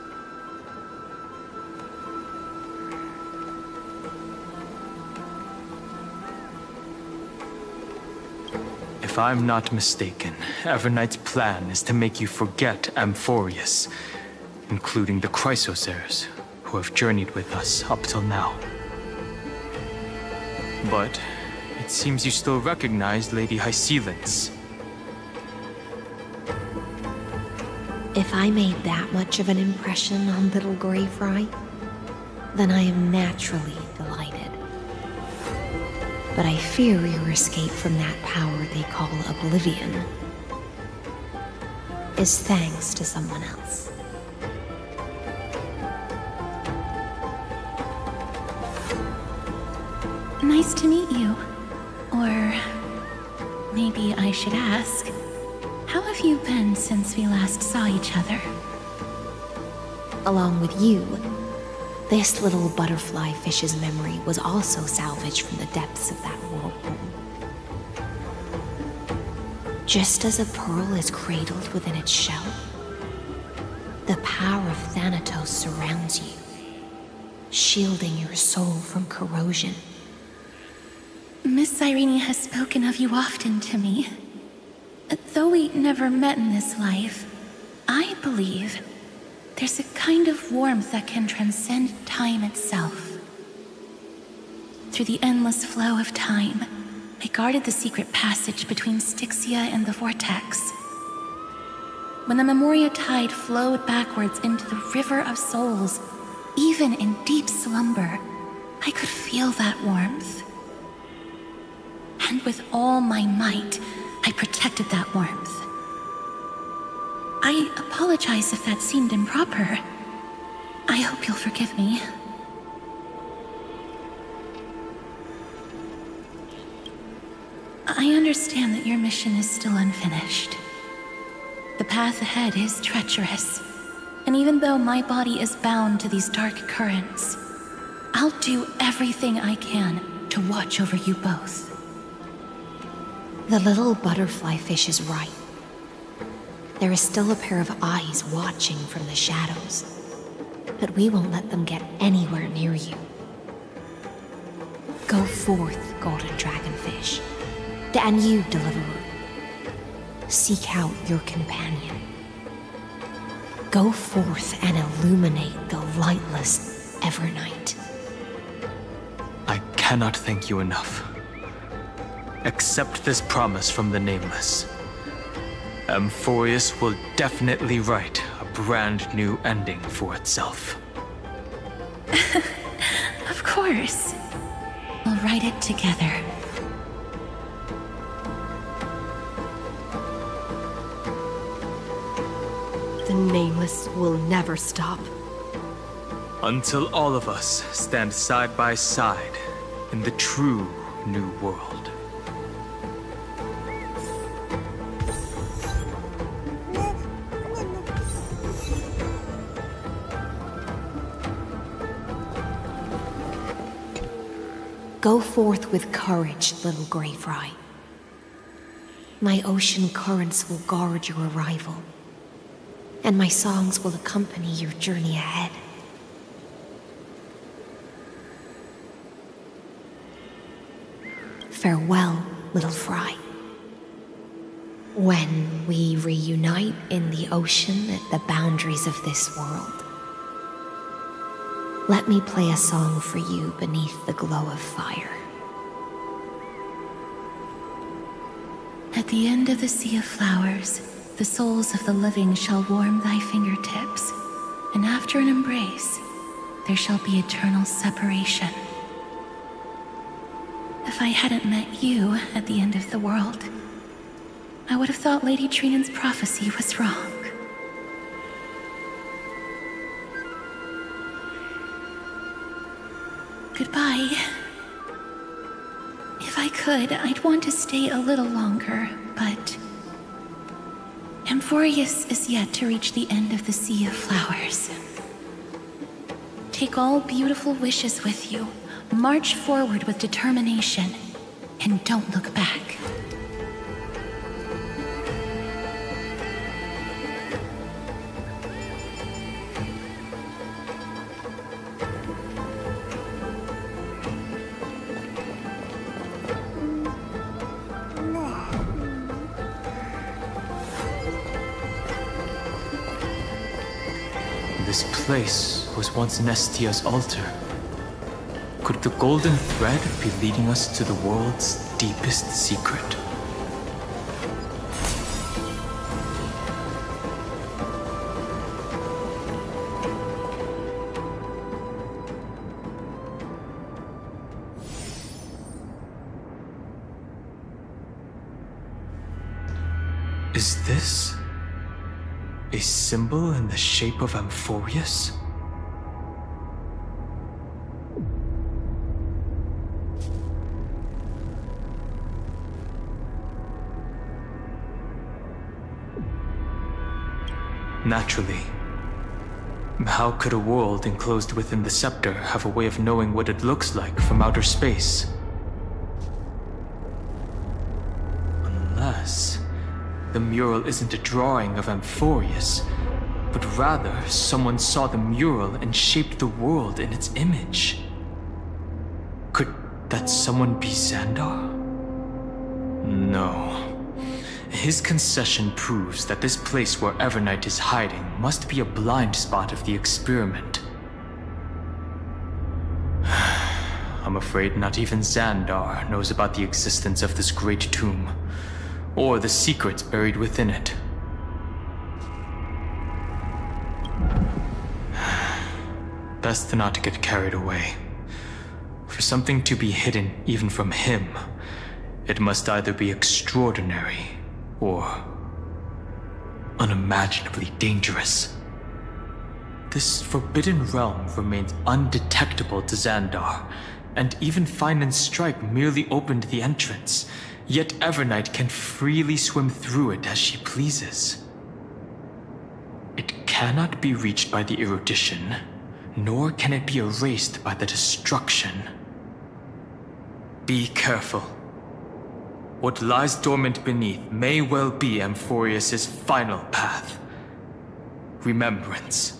If I'm not mistaken, Evernight's plan is to make you forget Amphoreus, including the Chrysosaurs, who have journeyed with us up till now. But it seems you still recognize Lady Hycelens. If I made that much of an impression on little Greyfry, then I am naturally delighted. But I fear your escape from that power they call Oblivion is thanks to someone else. Nice to meet you. Or maybe I should ask, how have you been since we last saw each other? Along with you, this little butterfly fish's memory was also salvaged from the depths of that whirlpool. Just as a pearl is cradled within its shell, the power of Thanatos surrounds you, shielding your soul from corrosion. Miss Irene has spoken of you often to me. Though we never met in this life, I believe there's a kind of warmth that can transcend time itself. through the endless flow of time, I guarded the secret passage between Styxia and the Vortex. When the Memoria tide flowed backwards into the River of Souls, even in deep slumber, I could feel that warmth. And with all my might, I protected that warmth. I apologize if that seemed improper. I hope you'll forgive me. I understand that your mission is still unfinished. The path ahead is treacherous, and even though my body is bound to these dark currents, I'll do everything I can to watch over you both. The little butterfly fish is right. There is still a pair of eyes watching from the shadows, but we won't let them get anywhere near you. Go forth, golden dragonfish. And you, deliverer. Seek out your companion. Go forth and illuminate the lightless Evernight. I cannot thank you enough. Accept this promise from the Nameless. Amphoreus will definitely write a brand new ending for itself. Of course. We'll write it together. The Nameless will never stop. Until all of us stand side by side in the true new world. Go forth with courage, little gray fry. My ocean currents will guard your arrival, and my songs will accompany your journey ahead. Farewell, little fry. When we reunite in the ocean at the boundaries of this world, let me play a song for you beneath the glow of fire. At the end of the sea of flowers, the souls of the living shall warm thy fingertips, and after an embrace, there shall be eternal separation. If I hadn't met you at the end of the world, I would have thought Lady Trinan's prophecy was wrong. Goodbye. If I could, I'd want to stay a little longer, but Amphoreus is yet to reach the end of the Sea of Flowers. Take all beautiful wishes with you, march forward with determination, and don't look back. This place was once Nestia's altar. Could the golden thread be leading us to the world's deepest secret? Is this a symbol in the shape of Amphoreus? Naturally. How could a world enclosed within the scepter have a way of knowing what it looks like from outer space? Unless the mural isn't a drawing of Amphoreus, but rather someone saw the mural and shaped the world in its image. Could that someone be Xandar? No. His concession proves that this place where Evernight is hiding must be a blind spot of the experiment. I'm afraid not even Xandar knows about the existence of this great tomb, or the secrets buried within it. Best not to get carried away. For something to be hidden even from him, it must either be extraordinary or unimaginably dangerous. This forbidden realm remains undetectable to Xandar, and even Fine and Strike merely opened the entrance, yet Evernight can freely swim through it as she pleases. It cannot be reached by the erudition, nor can it be erased by the destruction. Be careful. What lies dormant beneath may well be Amphoreus' final path. Remembrance.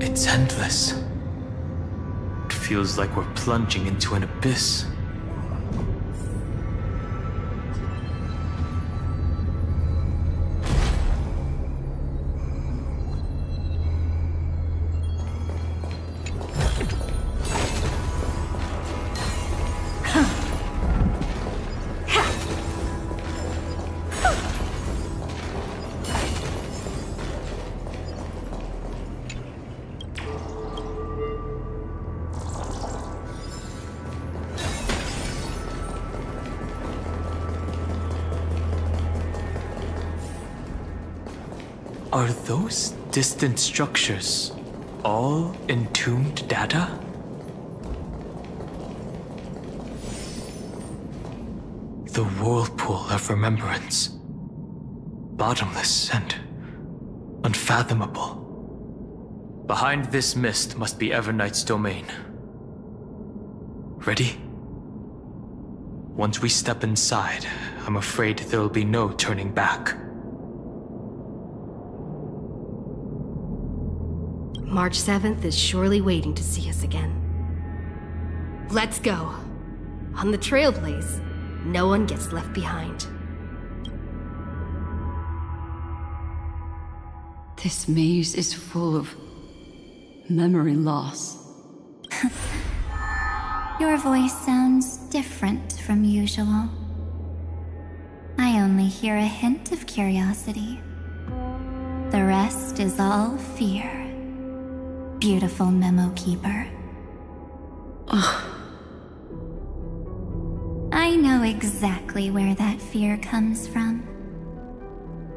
It's endless. It feels like we're plunging into an abyss. Are those distant structures all entombed data? The whirlpool of remembrance. Bottomless and unfathomable. Behind this mist must be Evernight's domain. Ready? Once we step inside, I'm afraid there'll be no turning back. March 7th is surely waiting to see us again. Let's go. On the Trailblaze, no one gets left behind. This maze is full of memory loss. Your voice sounds different from usual. I only hear a hint of curiosity. The rest is all fear. Beautiful memo keeper. I know exactly where that fear comes from.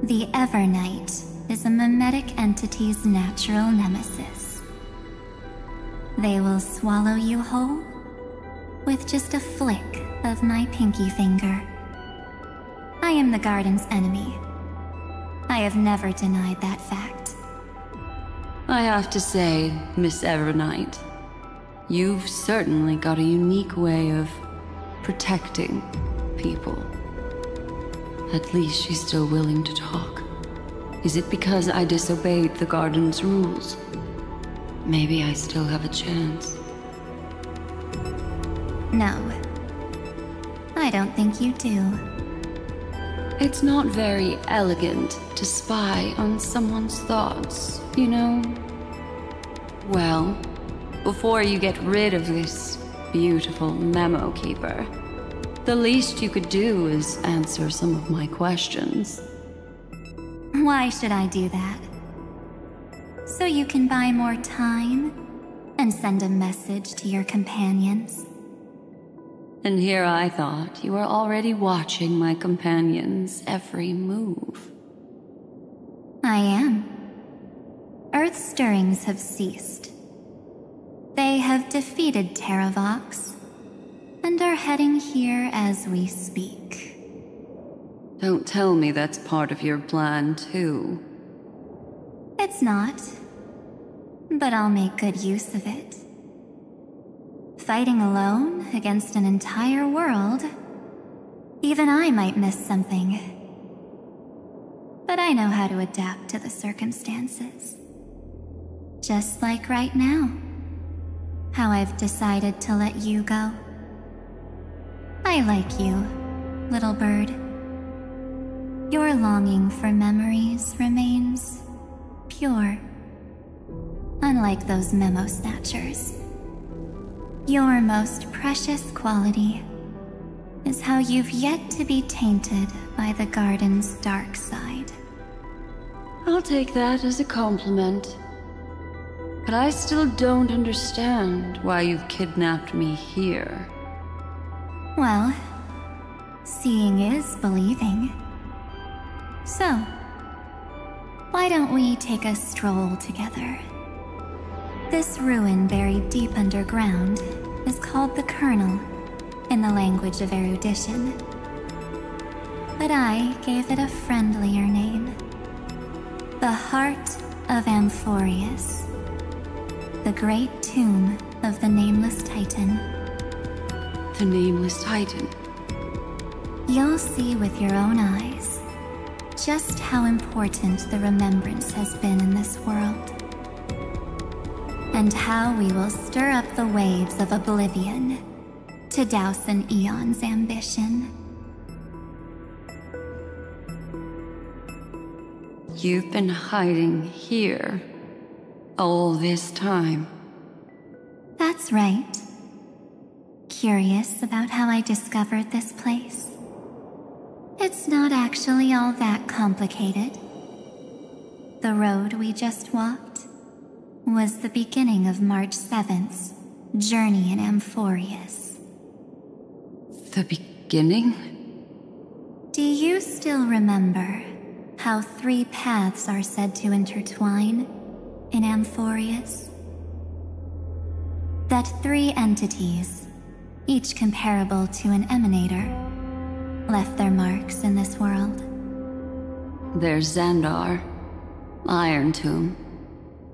The Evernight is a mimetic entity's natural nemesis. They will swallow you whole with just a flick of my pinky finger. I am the garden's enemy. I have never denied that fact. I have to say, Miss Evernight, you've certainly got a unique way of protecting people. At least she's still willing to talk. Is it because I disobeyed the garden's rules? maybe I still have a chance. No. I don't think you do. It's not very elegant to spy on someone's thoughts, you know? Well, before you get rid of this beautiful memo keeper, the least you could do is answer some of my questions. Why should I do that? So you can buy more time and send a message to your companions? And here I thought you were already watching my companions' every move. I am. Earth's stirrings have ceased. They have defeated Terravox and are heading here as we speak. Don't tell me that's part of your plan, too. It's not, but I'll make good use of it. Fighting alone against an entire world, even I might miss something. But I know how to adapt to the circumstances. Just like right now, how I've decided to let you go. I like you, little bird. Your longing for memories remains pure, unlike those memo snatchers. Your most precious quality is how you've yet to be tainted by the garden's dark side. I'll take that as a compliment. But I still don't understand why you've kidnapped me here. Well, seeing is believing. So, why don't we take a stroll together? This ruin buried deep underground is called the Kernel in the language of erudition. But I gave it a friendlier name. The Heart of Amphoreus. The great tomb of the Nameless Titan. The Nameless Titan? You'll see with your own eyes just how important the remembrance has been in this world. And how we will stir up the waves of oblivion to douse an eon's ambition. You've been hiding here all this time. That's right. Curious about how I discovered this place? It's not actually all that complicated. The road we just walked was the beginning of March 7th's journey in Amphoreus. The beginning? Do you still remember how 3 paths are said to intertwine in Amphoreus? That 3 entities, each comparable to an emanator, left their marks in this world. There's Xandar, Iron Tomb,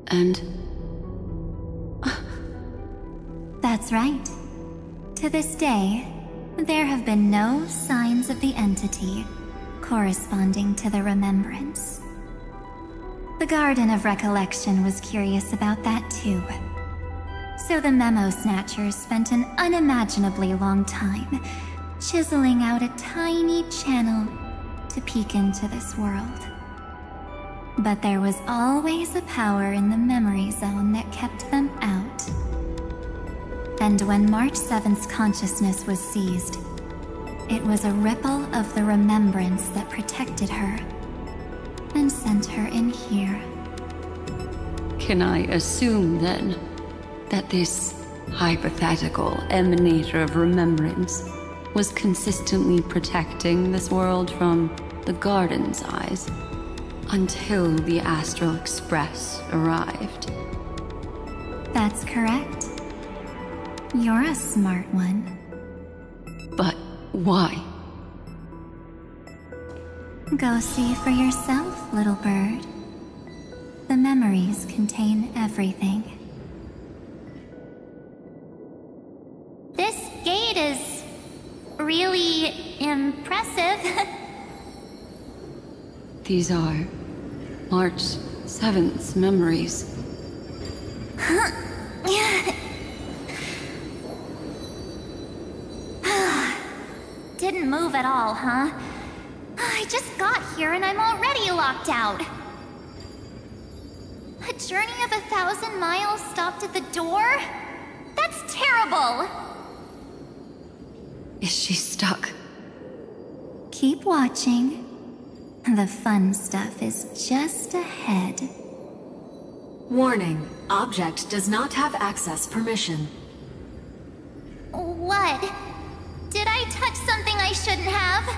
and... That's right. To this day, there have been no signs of the entity corresponding to the remembrance. The Garden of Recollection was curious about that too. So the Memo Snatchers spent an unimaginably long time chiseling out a tiny channel to peek into this world. But there was always a power in the memory zone that kept them out. And when March 7th's consciousness was seized, it was a ripple of the remembrance that protected her and sent her in here. Can I assume, then, that this hypothetical emanator of remembrance was consistently protecting this world from the Garden's eyes until the Astral Express arrived? That's correct. You're a smart one. But why? Go see for yourself, little bird. The memories contain everything. This gate is really impressive. These are March 7th's memories. Didn't move at all, huh? I just got here and I'm already locked out. A journey of 1,000 miles stopped at the door? That's terrible! Is she stuck? Keep watching. The fun stuff is just ahead. Warning. Object does not have access permission. What? Did I touch something I shouldn't have?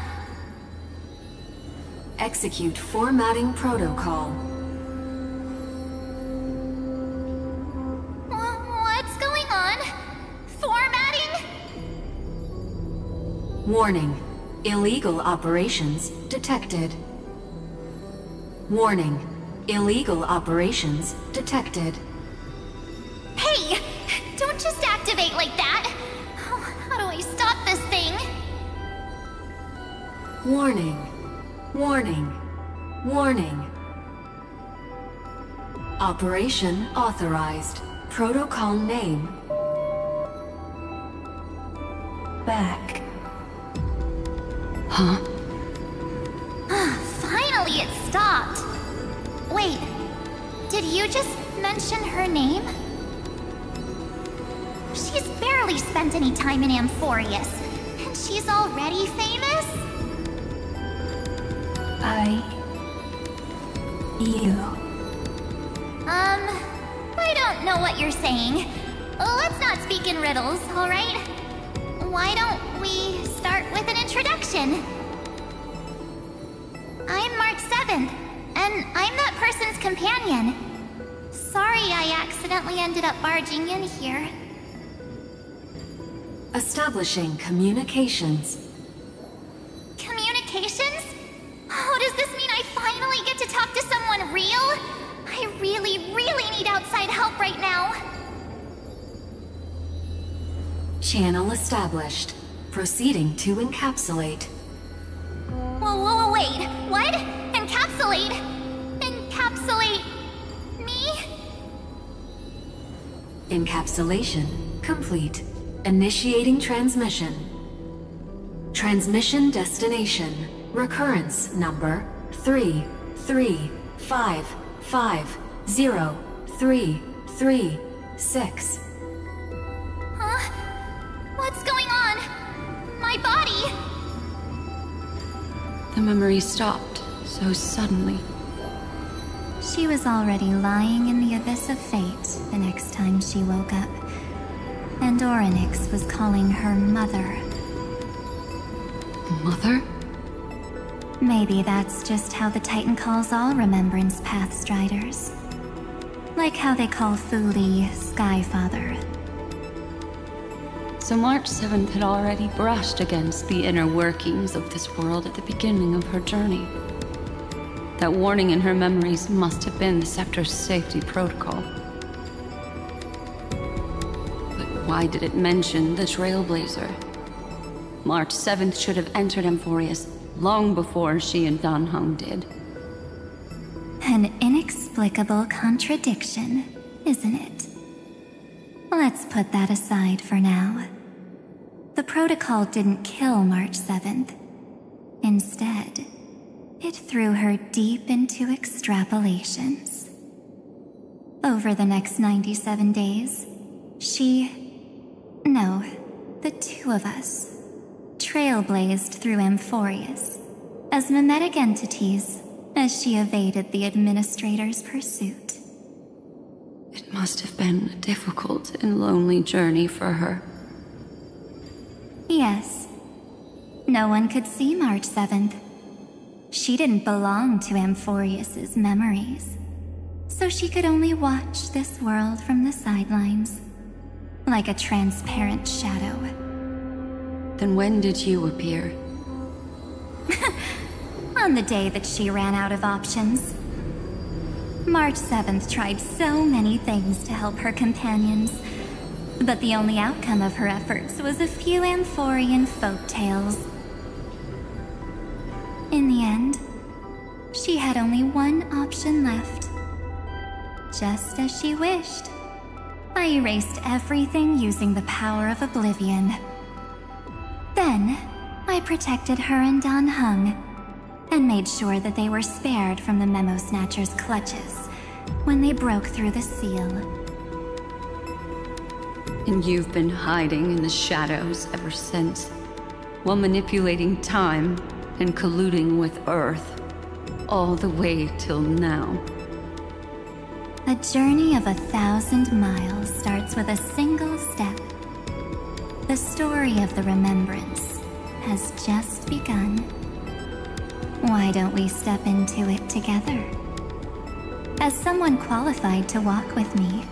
Execute formatting protocol. What's going on? Formatting? Warning. Illegal operations detected. Warning. Illegal operations detected. Hey! Don't just activate like that! How do I stop this thing? Warning. Warning. Warning. Operation authorized. Protocol name. Back. Huh? Finally it stopped! Wait, did you just mention her name? She's barely spent any time in Amphoreus, and she's already famous? I don't know what you're saying. Let's not speak in riddles, alright? Why don't we start with an introduction? I'm March 7th, and I'm that person's companion. Sorry I accidentally ended up barging in here. Establishing communications. Communications? Oh, does this mean I finally get to talk to someone real? I really need outside help right now. Channel established. Proceeding to encapsulate. Whoa, wait, what? Encapsulate? Encapsulate me? Encapsulation complete. Initiating transmission. Transmission destination. Recurrence number 335503336. Huh? What's going on? My body! The memory stopped so suddenly. She was already lying in the abyss of fate the next time she woke up. And Orynyx was calling her mother. Mother? Maybe that's just how the Titan calls all Remembrance Pathstriders. Like how they call Thule Skyfather. So March 7th had already brushed against the inner workings of this world at the beginning of her journey. That warning in her memories must have been the Scepter's safety protocol. But why did it mention the Trailblazer? March 7th should have entered Amphoreus long before she and Dan Heng did. An inexplicable contradiction, isn't it? Let's put that aside for now. The protocol didn't kill March 7th. Instead, it threw her deep into extrapolations. Over the next 97 days, the two of us, trailblazed through Amphoreus as mimetic entities as she evaded the Administrator's pursuit. It must have been a difficult and lonely journey for her. Yes. No one could see March 7th. She didn't belong to Amphoreus's memories, so she could only watch this world from the sidelines, like a transparent shadow. Then when did you appear? On the day that she ran out of options. March 7th tried so many things to help her companions, but the only outcome of her efforts was a few Amphorean folktales. In the end, she had only one option left. Just as she wished, I erased everything using the power of oblivion. Then, I protected her and Dan Heng, and made sure that they were spared from the Memo Snatcher's clutches when they broke through the seal. And you've been hiding in the shadows ever since, while manipulating time and colluding with Earth, all the way till now. A journey of 1,000 miles starts with a single step. The story of the Remembrance has just begun. Why don't we step into it together? As someone qualified to walk with me,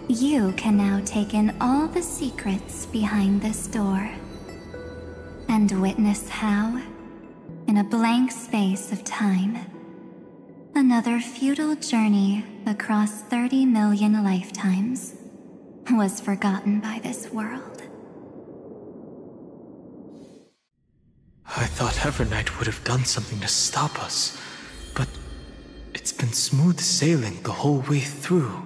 you can now take in all the secrets behind this door, and witness how, in a blank space of time, another futile journey across 30 million lifetimes was forgotten by this world. I thought Evernight would have done something to stop us, but it's been smooth sailing the whole way through.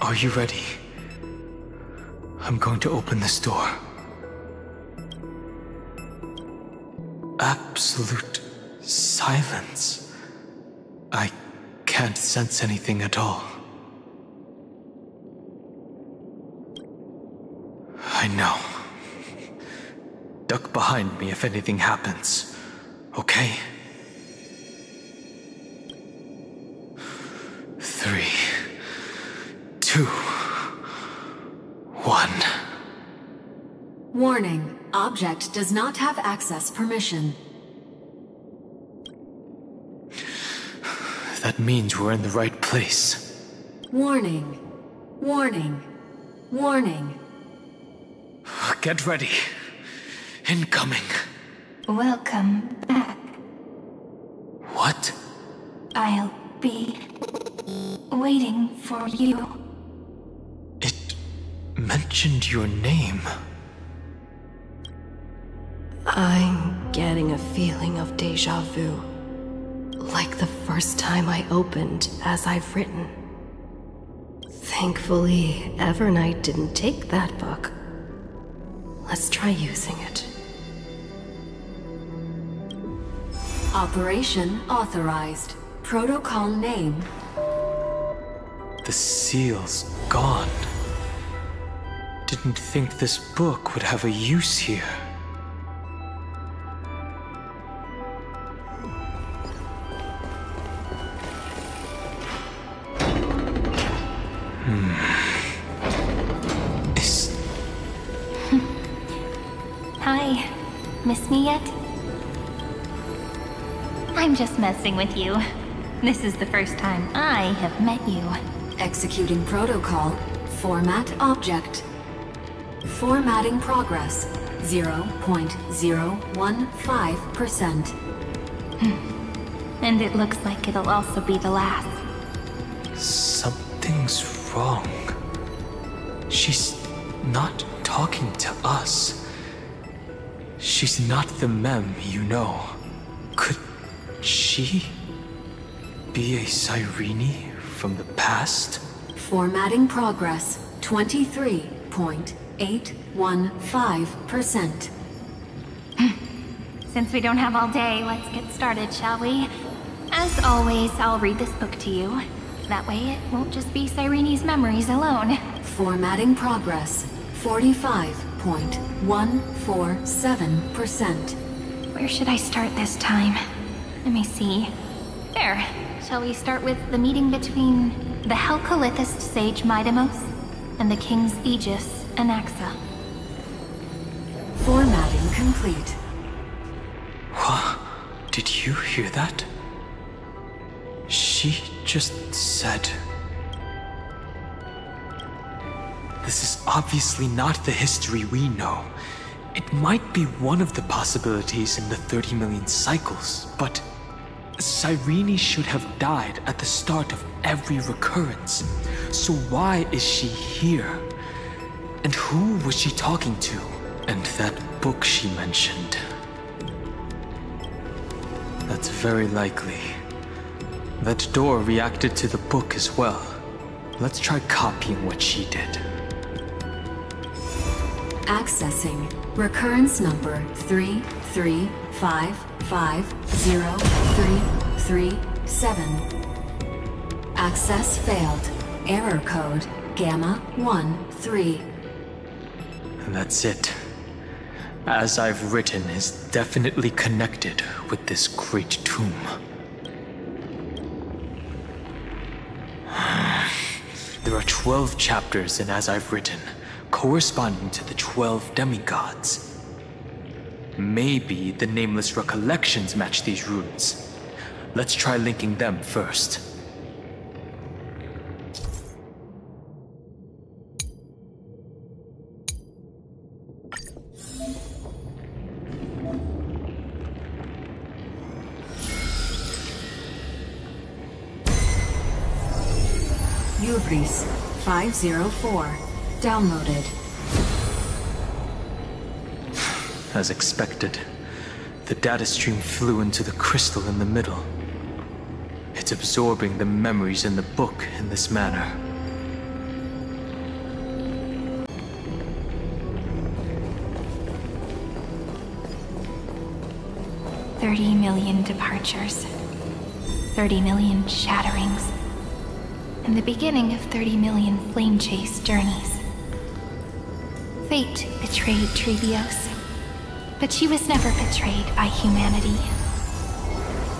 Are you ready? I'm going to open this door. Absolute silence. I can't sense anything at all. I know. Duck behind me if anything happens, okay? 3, 2, 1. Warning. Object does not have access permission. That means we're in the right place. Warning. Warning. Warning. Get ready. Incoming. Welcome back. What? I'll be waiting for you. It mentioned your name. I'm getting a feeling of deja vu. Like the first time I opened as I've written. Thankfully, Evernight didn't take that book. Let's try using it. Operation authorized. Protocol name. The seal's gone. Didn't think this book would have a use here. Hi. Miss me yet? I'm just messing with you. This is the first time I have met you. Executing protocol. Format object. Formatting progress. 0.015%. And it looks like it'll also be the last. Something's wrong. She's not talking to us. She's not the Mem you know. Could she be a Cyrene from the past? Formatting progress 23.815%. Since we don't have all day, let's get started, shall we? As always, I'll read this book to you. That way it won't just be Cyrene's memories alone. Formatting progress 45.147%. Where should I start this time? Let me see. There. Shall we start with the meeting between the Helcolithist sage Midamos and the King's Aegis, Anaxa? Formatting complete. What? Did you hear that? She just said... This is obviously not the history we know. It might be one of the possibilities in the 30 million cycles, but... Cyrene should have died at the start of every recurrence. So why is she here? And who was she talking to? And that book she mentioned. That's very likely. That door reacted to the book as well. Let's try copying what she did. Accessing recurrence number 33550337. Access failed. Error code Gamma 13. And that's it. As I've written is definitely connected with this great tomb. There are 12 chapters in As I've Written, corresponding to the 12 demigods. Maybe the nameless recollections match these runes. Let's try linking them first. Ubris 504. Downloaded. As expected, the data stream flew into the crystal in the middle. It's absorbing the memories in the book in this manner. $30 million departures. 30 million shatterings. And the beginning of 30 million flame chase journeys. Fate betrayed Trevios, but she was never betrayed by humanity.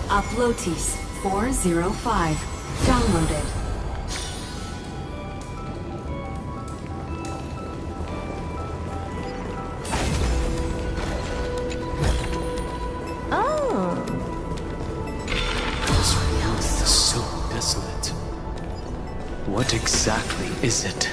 Uplotis 405. Downloaded. This house is so desolate. What exactly is it?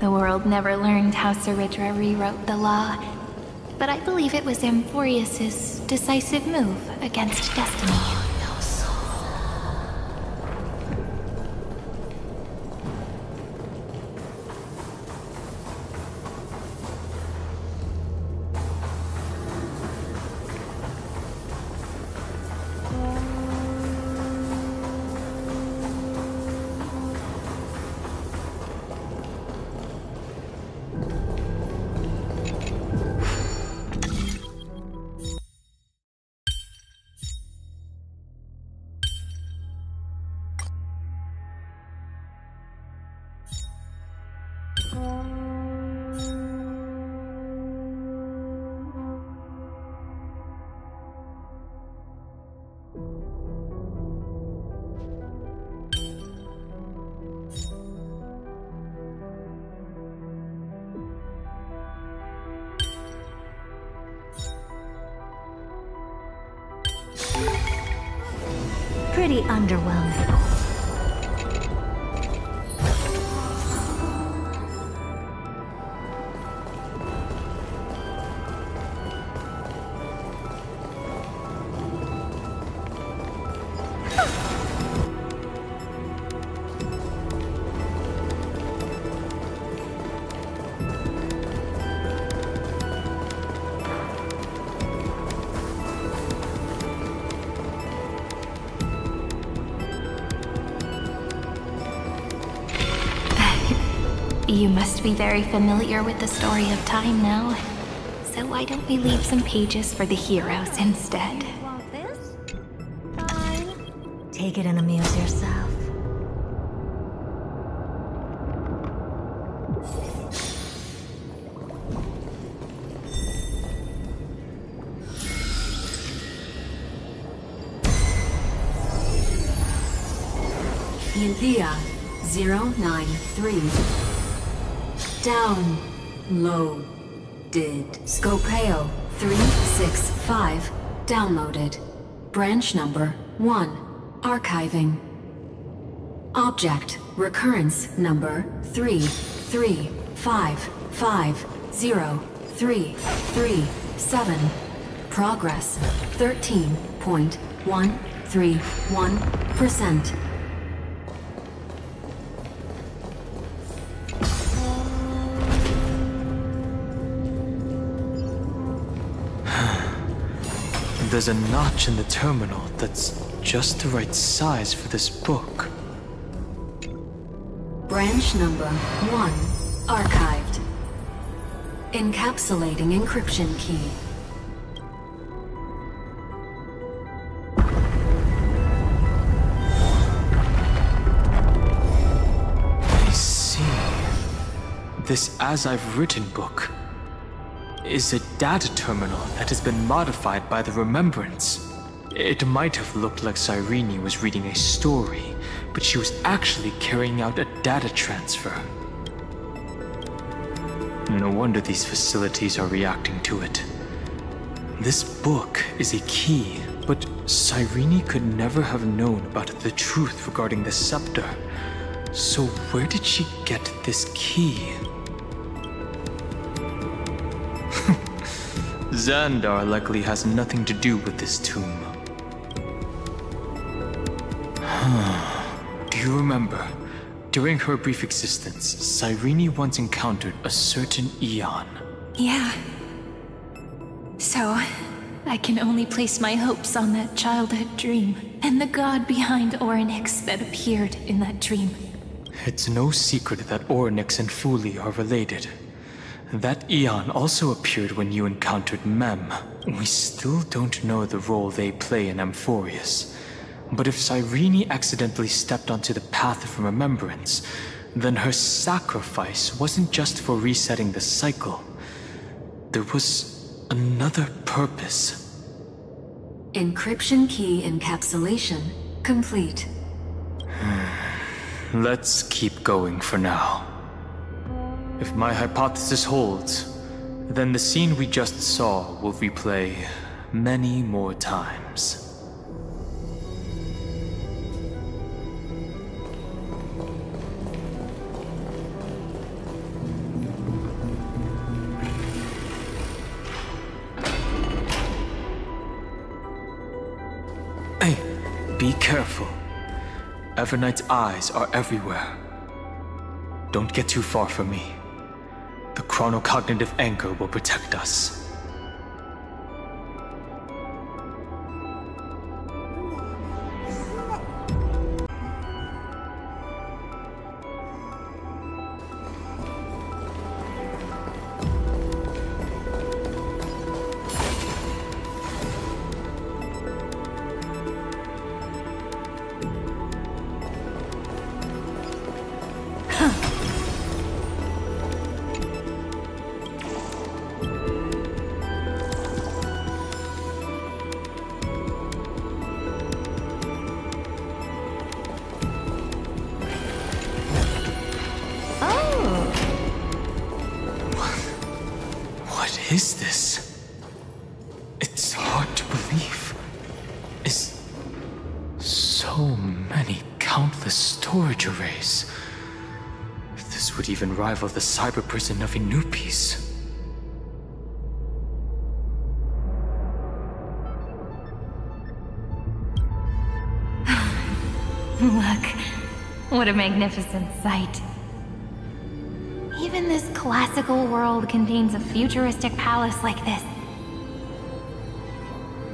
The world never learned how Saridra rewrote the law, but I believe it was Amphoreus' decisive move against destiny. pretty underwhelming. You must be very familiar with the story of time now. So why don't we leave some pages for the heroes instead? Want this? Fine. Take it and amuse yourself. India 093. Downloaded. Scopeo 365. Downloaded. Branch number 1. Archiving. Object recurrence number 335503337. Progress 13.131%. There's a notch in the terminal that's just the right size for this book. Branch number 1. Archived. Encapsulating encryption key. I see. This As I've Written book is a data terminal that has been modified by the Remembrance. It might have looked like Cyrene was reading a story, but she was actually carrying out a data transfer. No wonder these facilities are reacting to it. This book is a key, but Cyrene could never have known about the truth regarding the scepter. So where did she get this key? Xandar likely has nothing to do with this tomb. Do you remember? During her brief existence, Cyrene once encountered a certain Eon. Yeah. So, I can only place my hopes on that childhood dream, and the god behind Orynyx that appeared in that dream. It's no secret that Orynyx and Fuli are related. That Eon also appeared when you encountered Mem. We still don't know the role they play in Amphoreus. But if Cyrene accidentally stepped onto the path of remembrance, then her sacrifice wasn't just for resetting the cycle. There was another purpose. Encryption key encapsulation complete. Let's keep going for now. If my hypothesis holds, then the scene we just saw will replay many more times. Hey, be careful. Evernight's eyes are everywhere. Don't get too far from me. The chronocognitive anchor will protect us. What is this? It's hard to believe. Is so countless storage arrays. This would even rival the cyber prison of Inupis. Look, what a magnificent sight. Even this classical world contains a futuristic palace like this.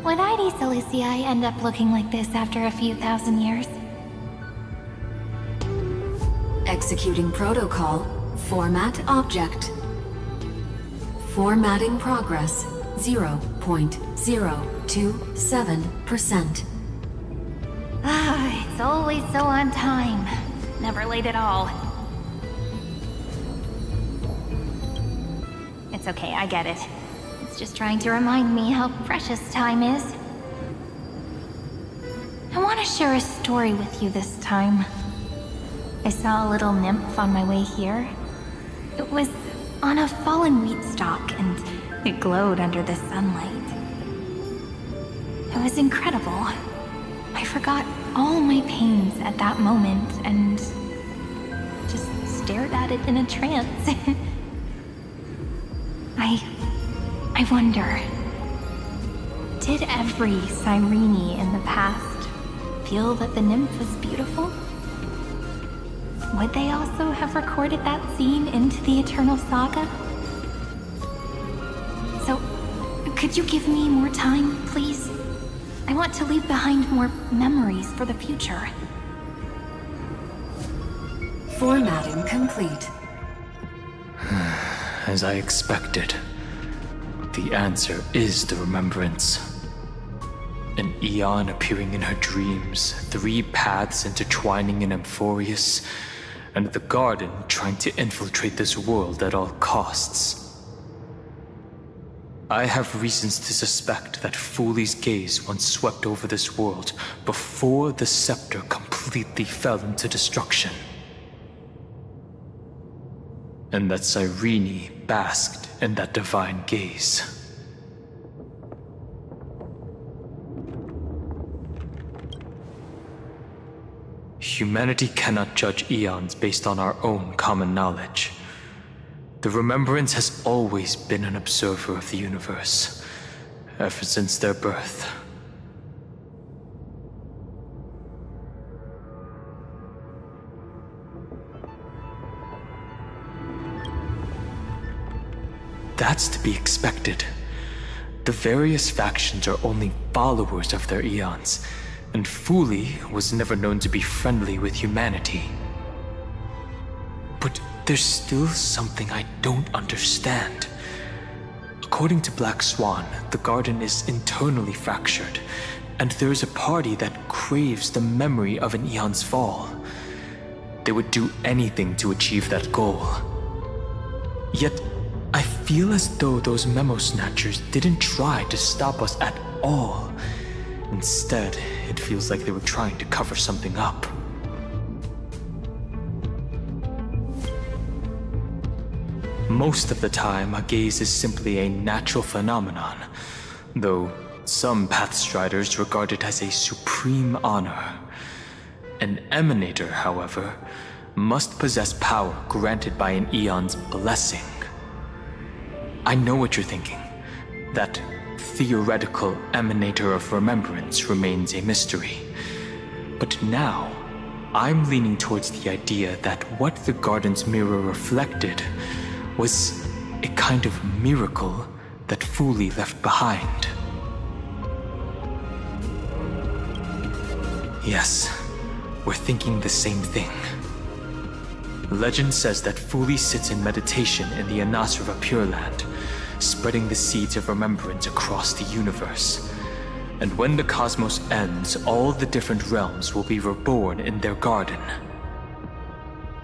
Would ID Ciliciae end up looking like this after a few thousand years? Executing protocol. Format object. Formatting progress. 0.027%. Ah, it's always so on time. Never late at all. It's okay, I get it. It's just trying to remind me how precious time is. I want to share a story with you this time. I saw a little nymph on my way here. It was on a fallen wheat stalk, and it glowed under the sunlight. It was incredible. I forgot all my pains at that moment and just stared at it in a trance. I wonder, did every Cyrene in the past feel that the nymph was beautiful? Would they also have recorded that scene into the Eternal Saga? So, could you give me more time, please? I want to leave behind more memories for the future. Formatting complete. As I expected, the answer is the remembrance. An Eon appearing in her dreams, 3 paths intertwining in Amphoreus, and the Garden trying to infiltrate this world at all costs. I have reasons to suspect that Fooley's gaze once swept over this world before the scepter completely fell into destruction. And that Cyrene basked in that divine gaze. Humanity cannot judge eons based on our own common knowledge. The Remembrance has always been an observer of the universe, ever since their birth. That's to be expected. The various factions are only followers of their eons, and Fooley was never known to be friendly with humanity. But there's still something I don't understand. According to Black Swan, the Garden is internally fractured, and there is a party that craves the memory of an eon's fall. They would do anything to achieve that goal. Yet, I feel as though those memo snatchers didn't try to stop us at all. Instead, it feels like they were trying to cover something up. Most of the time, a gaze is simply a natural phenomenon, though some Pathstriders regard it as a supreme honor. An Emanator, however, must possess power granted by an eon's blessing. I know what you're thinking. That theoretical Emanator of Remembrance remains a mystery. But now, I'm leaning towards the idea that what the Garden's mirror reflected was a kind of miracle that Fooley left behind. Yes, we're thinking the same thing. Legend says that Fooley sits in meditation in the Anasra Pure Land, spreading the seeds of remembrance across the universe. And when the cosmos ends, all the different realms will be reborn in their garden.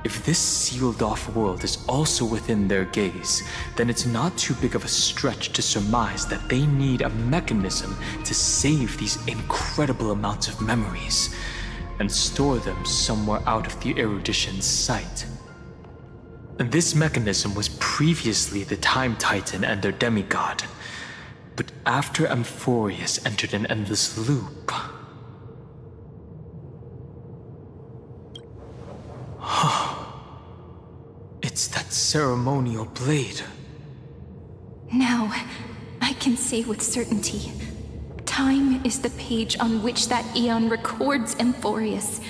If this sealed-off world is also within their gaze, then it's not too big of a stretch to surmise that they need a mechanism to save these incredible amounts of memories and store them somewhere out of the Erudition's sight. This mechanism was previously the Time Titan and their demigod, but after Amphoreus entered an endless loop... ceremonial blade. Now, I can say with certainty, time is the page on which that eon records Amphoreus.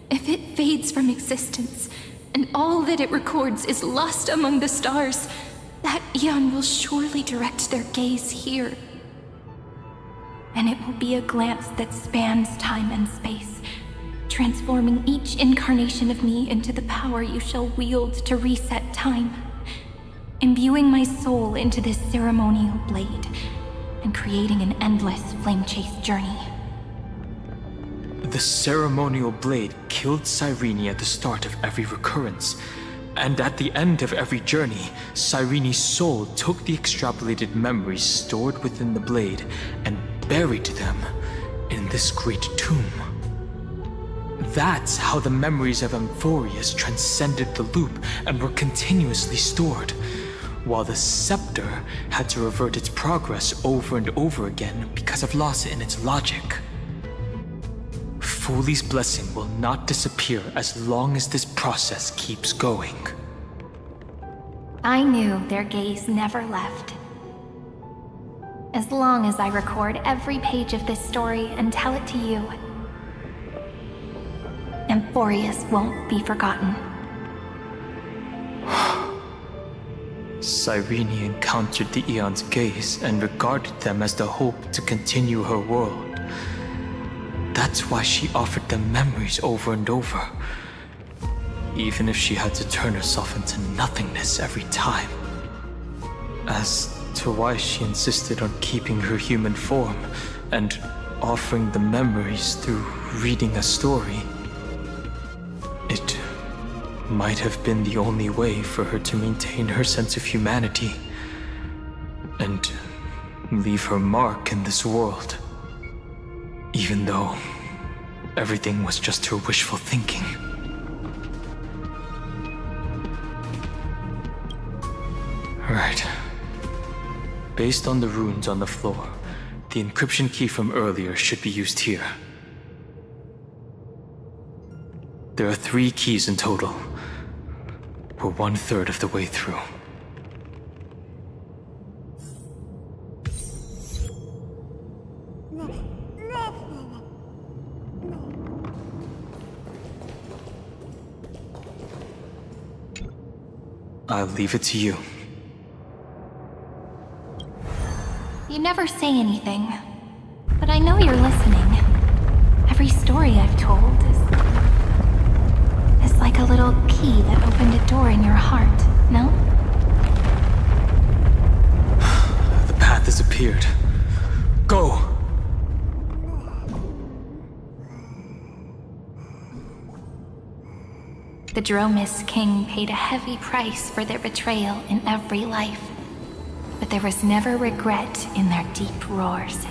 If it fades from existence, and all that it records is lost among the stars, that eon will surely direct their gaze here. And it will be a glance that spans time and space, transforming each incarnation of me into the power you shall wield to reset time, imbuing my soul into this ceremonial blade, and creating an endless flame chase journey. The ceremonial blade killed Cyrene at the start of every recurrence, and at the end of every journey, Cyrene's soul took the extrapolated memories stored within the blade and buried them in this great tomb. That's how the memories of Amphoreus transcended the loop and were continuously stored, while the scepter had to revert its progress over and over again because of loss in its logic. Foley's blessing will not disappear as long as this process keeps going. I knew their gaze never left. As long as I record every page of this story and tell it to you, Amphoreus won't be forgotten. Cyrene encountered the Eon's gaze and regarded them as the hope to continue her world. That's why she offered them memories over and over, even if she had to turn herself into nothingness every time. As to why she insisted on keeping her human form and offering the memories through reading a story, it might have been the only way for her to maintain her sense of humanity and leave her mark in this world. Even though everything was just her wishful thinking. Right. Based on the runes on the floor, the encryption key from earlier should be used here. There are 3 keys in total. We're 1/3 of the way through. I'll leave it to you. You never say anything, but I know you're listening. Every story I've told is like a little key that opened a door in your heart, no? The path has appeared. Go! The Dromis King paid a heavy price for their betrayal in every life, but there was never regret in their deep roars.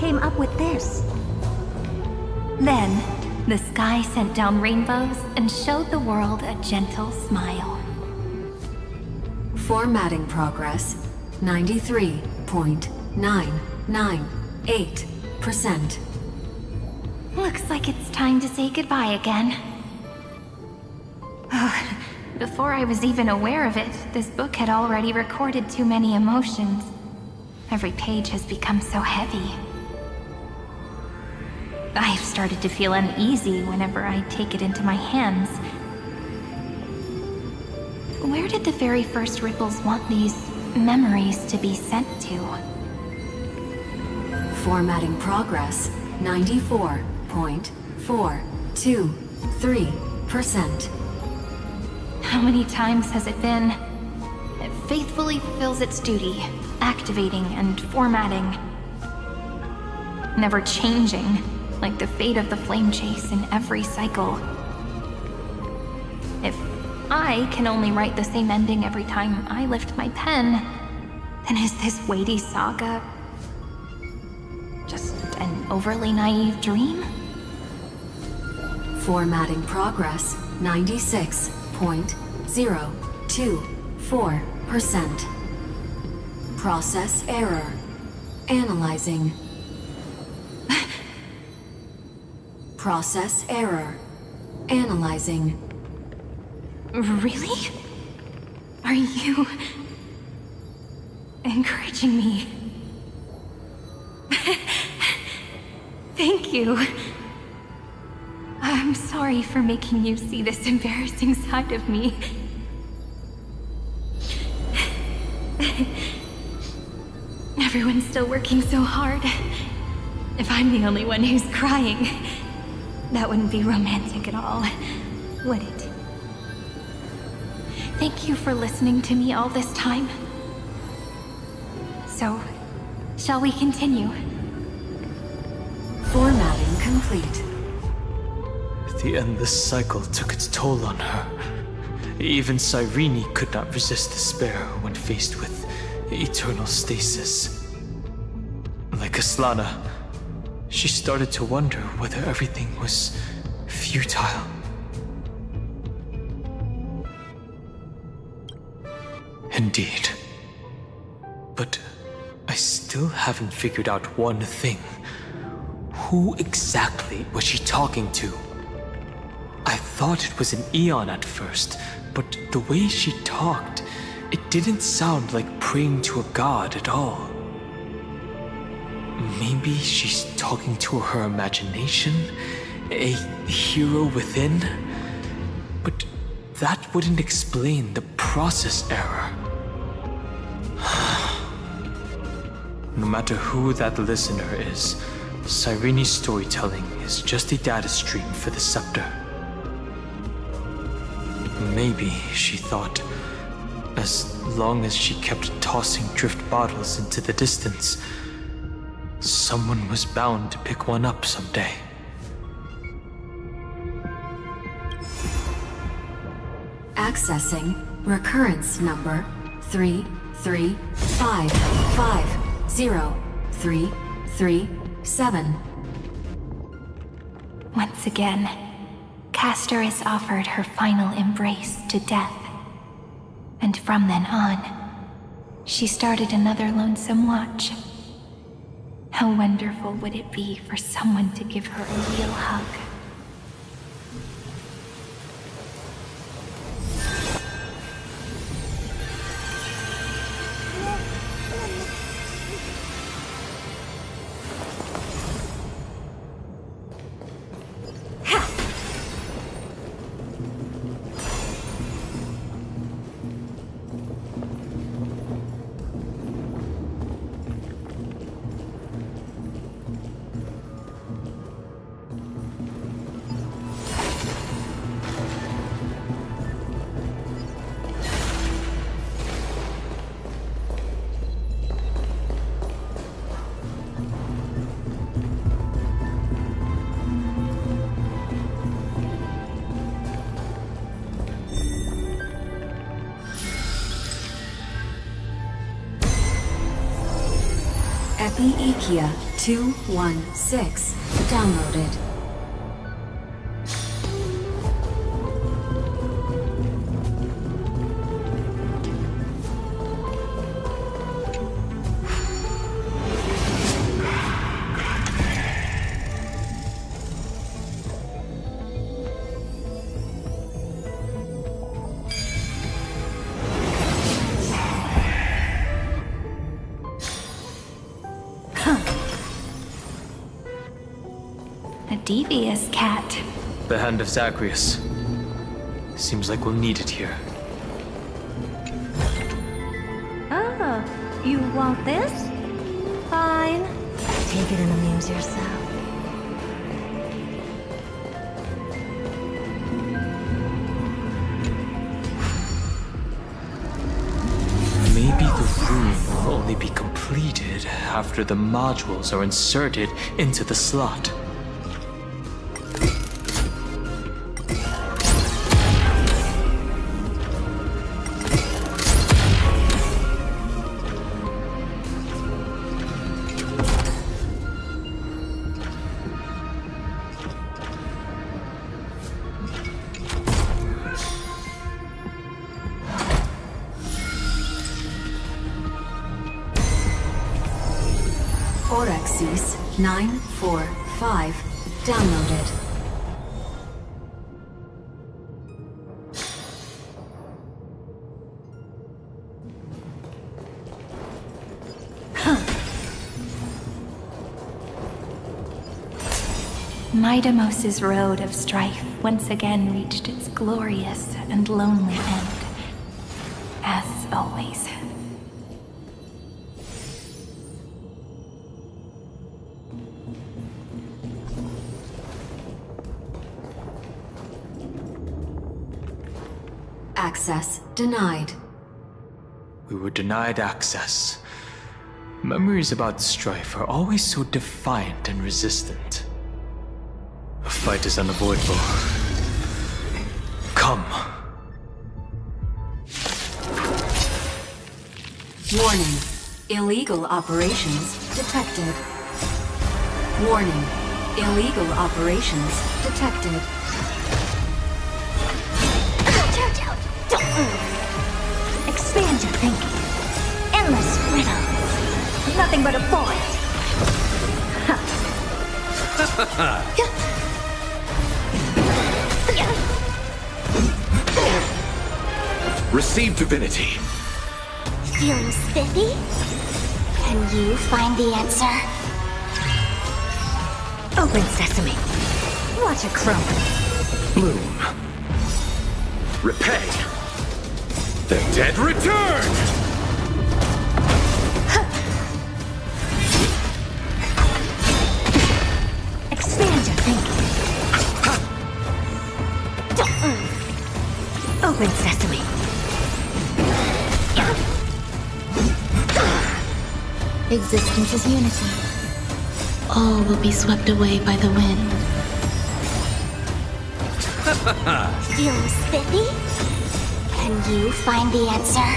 Came up with this? Then, the sky sent down rainbows and showed the world a gentle smile. Formatting progress, 93.998%. Looks like it's time to say goodbye again. Before I was even aware of it, this book had already recorded too many emotions. Every page has become so heavy. I've started to feel uneasy whenever I take it into my hands. Where did the very first ripples want these memories to be sent to? Formatting progress, 94.423%. How many times has it been? It faithfully fulfills its duty, activating and formatting. Never changing, like the fate of the flame chase in every cycle. If I can only write the same ending every time I lift my pen, then is this weighty saga just an overly naive dream? Formatting progress 96.024%. Process error. Analyzing. Process error. Analyzing. Really? Are you encouraging me? Thank you. I'm sorry for making you see this embarrassing side of me. Everyone's still working so hard. If I'm the only one who's crying, that wouldn't be romantic at all, would it? Thank you for listening to me all this time. So, shall we continue? Formatting complete. The endless cycle took its toll on her. Even Cyrene could not resist despair when faced with eternal stasis. Like Aslana, she started to wonder whether everything was futile. Indeed. But I still haven't figured out one thing. Who exactly was she talking to? I thought it was an Eon at first, but the way she talked, it didn't sound like praying to a god at all. Maybe she's talking to her imagination? A hero within? But that wouldn't explain the process error. No matter who that listener is, Cyrene's storytelling is just a data stream for the Scepter. Maybe, she thought, as long as she kept tossing drift bottles into the distance, someone was bound to pick one up someday. Accessing recurrence number 335503337. Once again, Castor is offered her final embrace to death. And from then on, she started another lonesome watch. How wonderful would it be for someone to give her a real hug? Epiikia 216 downloaded. Devious cat. The hand of Zagreus. Seems like we'll need it here. Oh, you want this? Fine. Take it and amuse yourself. Maybe the room will only be completed after the modules are inserted into the slot. Orexis 945 downloaded. Midamos's road of strife once again reached its glorious and lonely end. As always. Access denied. We were denied access. Memories about strife are always so defiant and resistant. A fight is unavoidable. Come. Warning. Illegal operations detected. Warning. Illegal operations detected. Don't move. Expand your thinking. Endless riddles. Nothing but a void. Receive divinity. Feeling spiffy? Can you find the answer? Open sesame. Watch it crumble. Bloom. Repay. The dead return! Expand your thinking. Open sesame. Existence is unity. All will be swept away by the wind. Feeling spiffy? Can you find the answer?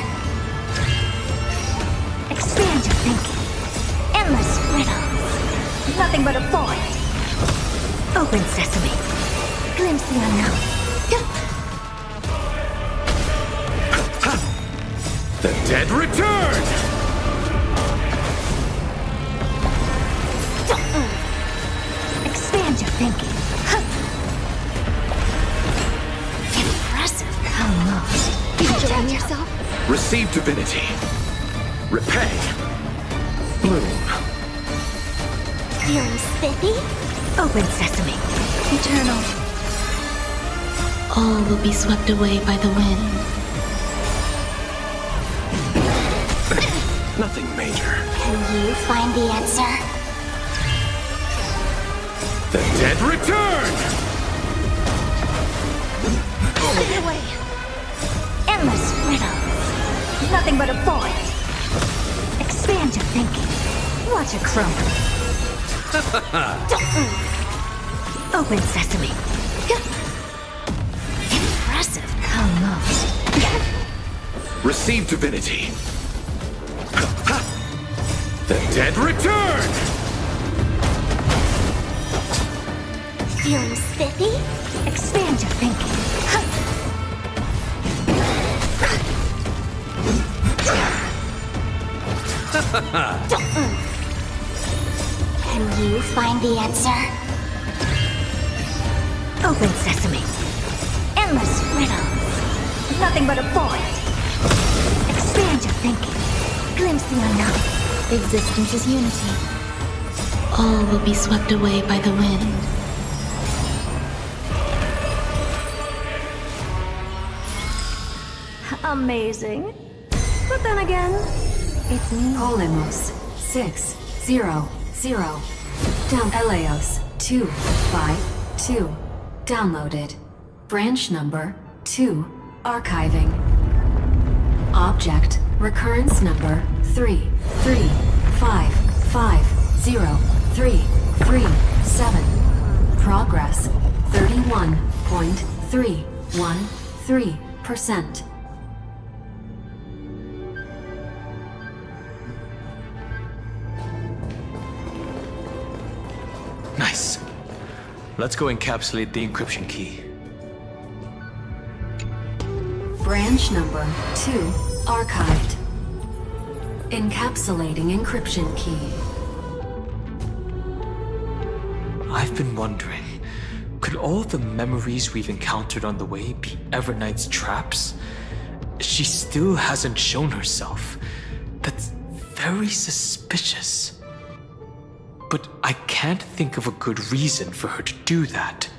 Expand your thinking. Endless riddles. Nothing but a void. Open sesame. Glimpse the unknown. The dead return! Expand your thinking. Impressive. Almost. Enjoying yourself? Receive divinity. Repay. Bloom. Feeling spiffy? Open sesame. Eternal. All will be swept away by the wind. Nothing major. Can you find the answer? The dead return! Get away! Endless riddles. Nothing but a void. Expand your thinking. Watch it crumble. Open sesame. Impressive. Almost. Receive divinity. The dead return! Feeling spiffy? Expand your thinking. Can you find the answer? Open sesame. Endless riddles. Nothing but a void. Expand your thinking. Glimpse the unknown. Existence is unity. All will be swept away by the wind. Amazing. But then again, it's me. Polemos 600. Down Eleos 252. Downloaded. Branch number 2. Archiving. Object recurrence number 3355037. Progress 31.313%. Nice. Let's go encapsulate the encryption key. Branch number 2 archived. Encapsulating encryption key. I've been wondering, could all the memories we've encountered on the way be Evernight's traps? She still hasn't shown herself. That's very suspicious. But I can't think of a good reason for her to do that.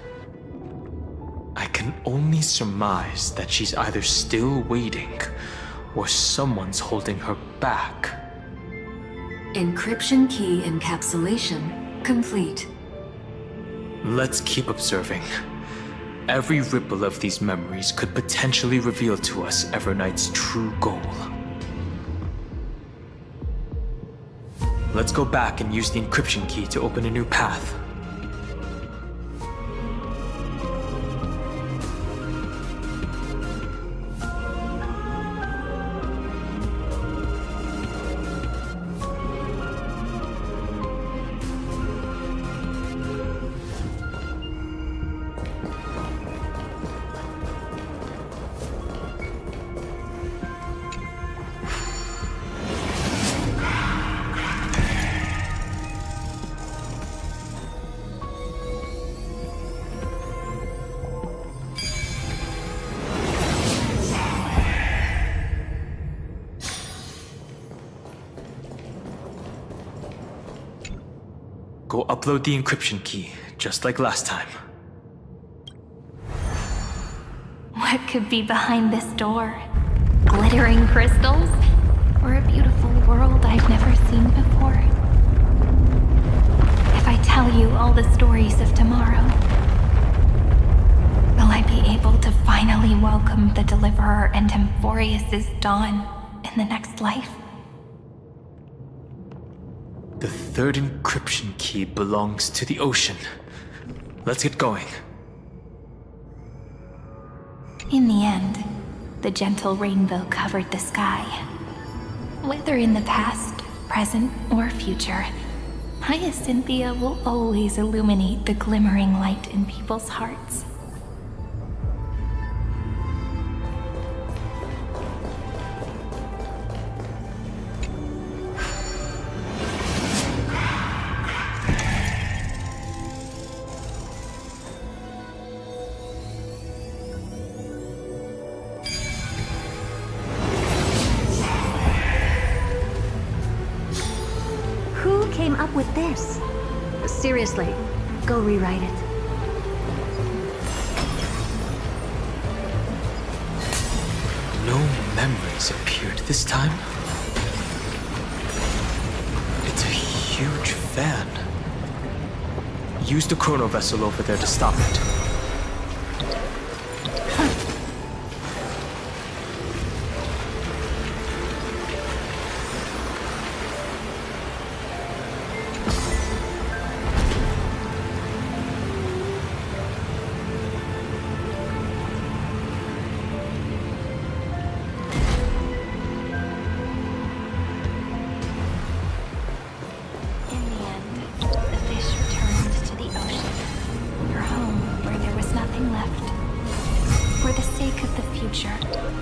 I can only surmise that she's either still waiting, or someone's holding her back. Encryption key encapsulation complete. Let's keep observing. Every ripple of these memories could potentially reveal to us Evernight's true goal. Let's go back and use the encryption key to open a new path. Go upload the encryption key, just like last time. What could be behind this door? Glittering crystals? Or a beautiful world I've never seen before? If I tell you all the stories of tomorrow, will I be able to finally welcome the Deliverer and Amphoreus' dawn in the next life? The third encryption key belongs to the ocean. Let's get going. In the end, the gentle rainbow covered the sky. Whether in the past, present, or future, Hyacinthia will always illuminate the glimmering light in people's hearts. Up with this? Seriously, go rewrite it. No memories appeared this time. It's a huge fan. Use the chrono vessel over there to stop it.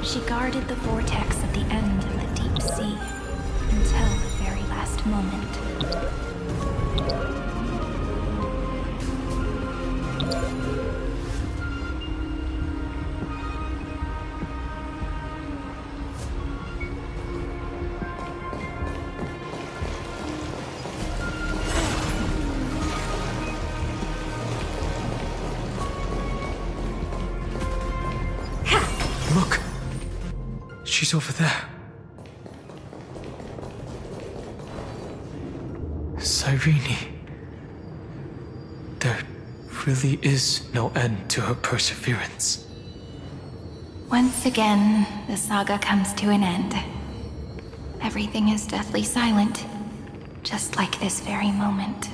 She guarded the vortex at the end of the deep sea until the very last moment. Look! She's over there. Cyrene. There really is no end to her perseverance. Once again, the saga comes to an end. Everything is deathly silent, just like this very moment.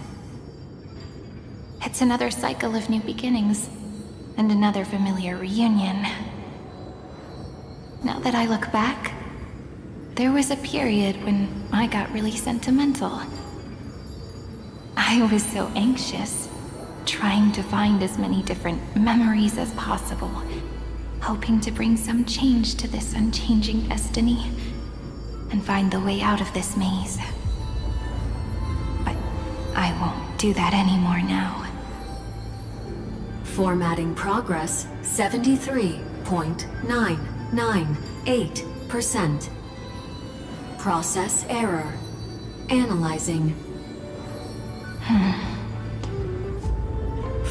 It's another cycle of new beginnings, and another familiar reunion. Now that I look back, there was a period when I got really sentimental. I was so anxious, trying to find as many different memories as possible, hoping to bring some change to this unchanging destiny, and find the way out of this maze. But I won't do that anymore now. Formatting progress 73.998%. Process error. Analyzing.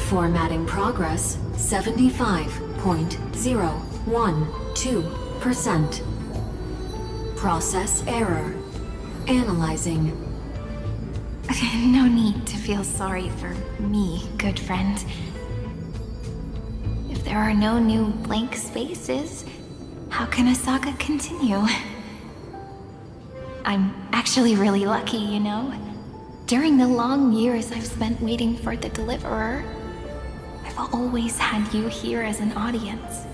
Formatting progress 75.012%. Process error. Analyzing. No need to feel sorry for me, good friend. If there are no new blank spaces, how can a saga continue? I'm actually really lucky, you know? During the long years I've spent waiting for the Deliverer, I've always had you here as an audience.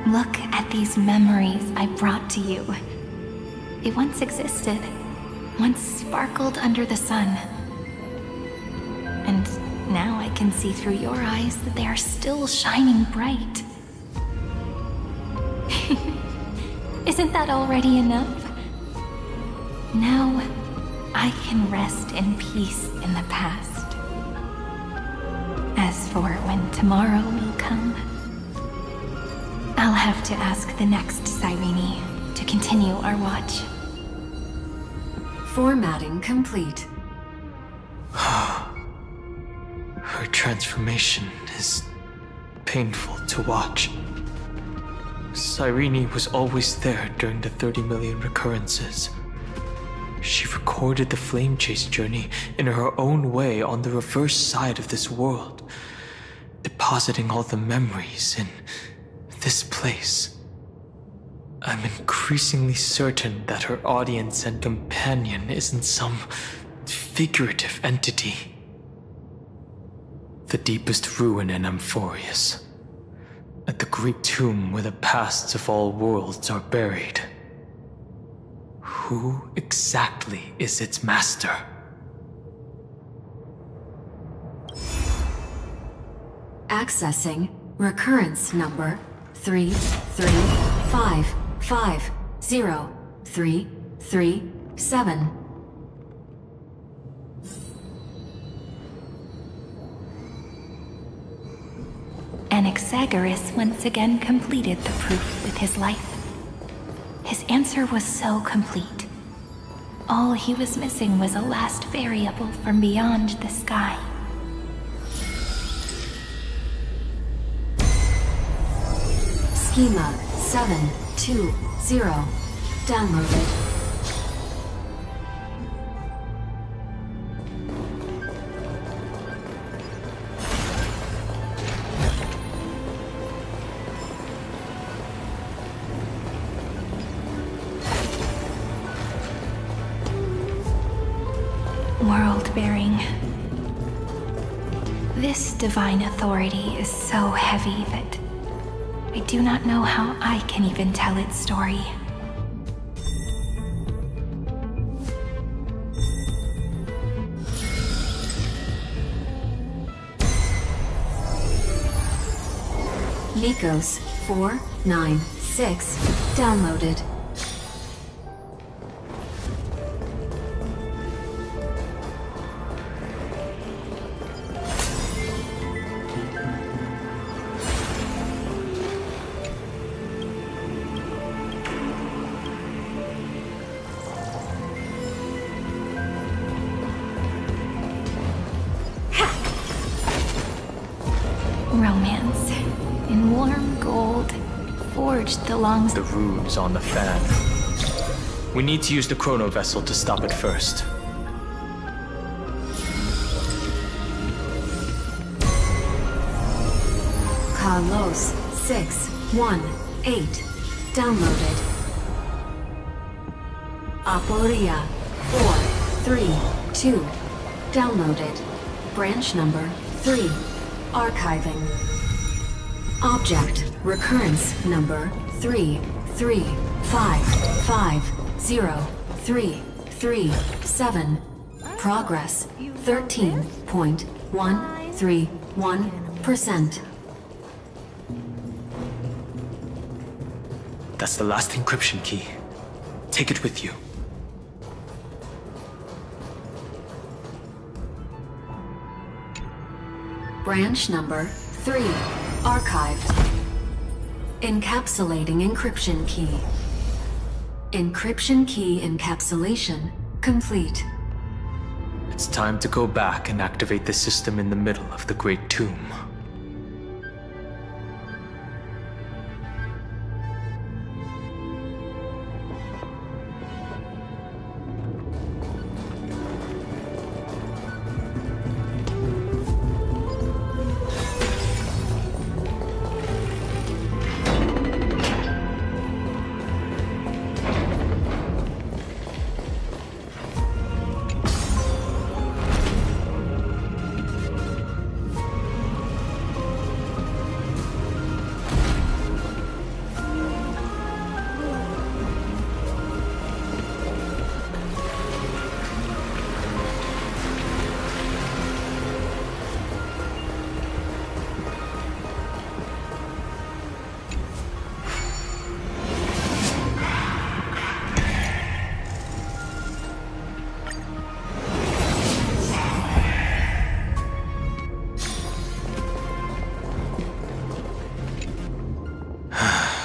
Look at these memories I brought to you. They once existed, once sparkled under the sun. And now I can see through your eyes that they are still shining bright. Isn't that already enough? Now, I can rest in peace in the past. As for when tomorrow will come, I'll have to ask the next Cyrene to continue our watch. Formatting complete. Her transformation is painful to watch. Cyrene was always there during the 30 million recurrences. She recorded the Flame Chase journey in her own way on the reverse side of this world, depositing all the memories in this place. I'm increasingly certain that her audience and companion isn't some figurative entity. The deepest ruin in Amphoreus, at the great tomb where the pasts of all worlds are buried. Who exactly is its master? Accessing recurrence number 335503337. Anaxagoras once again completed the proof with his life. His answer was so complete. All he was missing was a last variable from beyond the sky. Schema 720. Downloaded. World-bearing. This divine authority is so heavy that I do not know how I can even tell its story. Nikos 496 downloaded. Romance in warm gold, forged along the runes on the fan. We need to use the chrono vessel to stop it first. Carlos 618 downloaded. Aporia 432 downloaded. Branch number 3 archiving. Object recurrence number 335503337. Progress 13.131%. That's the last encryption key. Take it with you. Branch number 3. Archived. Encapsulating encryption key. Encryption key encapsulation complete. It's time to go back and activate the system in the middle of the Great Tomb.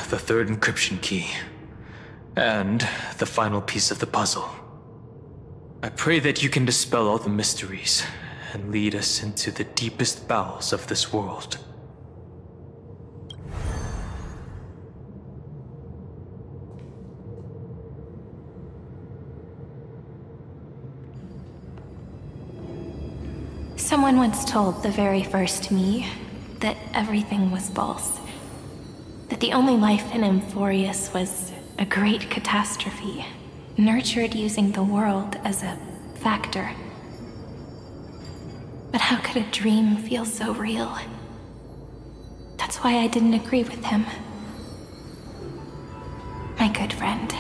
The third encryption key. And the final piece of the puzzle. I pray that you can dispel all the mysteries and lead us into the deepest bowels of this world. Someone once told the very first me that everything was false. That the only life in Amphoreus was a great catastrophe, nurtured using the world as a factor. But how could a dream feel so real? That's why I didn't agree with him. My good friend,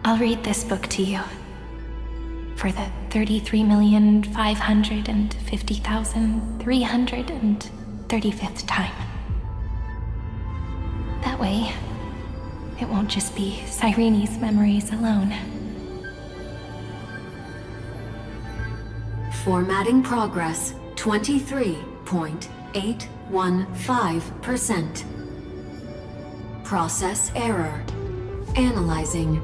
I'll read this book to you. For the 33,550,335th time. That way, it won't just be Cyrene's memories alone. Formatting progress 23.815%. Process error. Analyzing.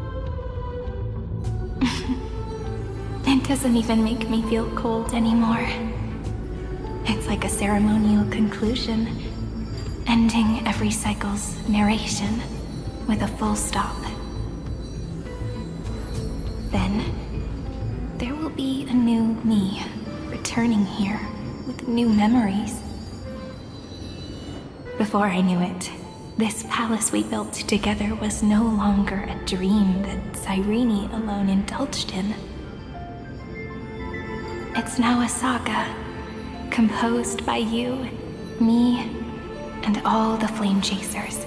It doesn't even make me feel cold anymore. It's like a ceremonial conclusion, ending every cycle's narration with a full stop. Then, there will be a new me returning here with new memories. Before I knew it, this palace we built together was no longer a dream that Cyrene alone indulged in. It's now a saga, composed by you, me, and all the flame chasers.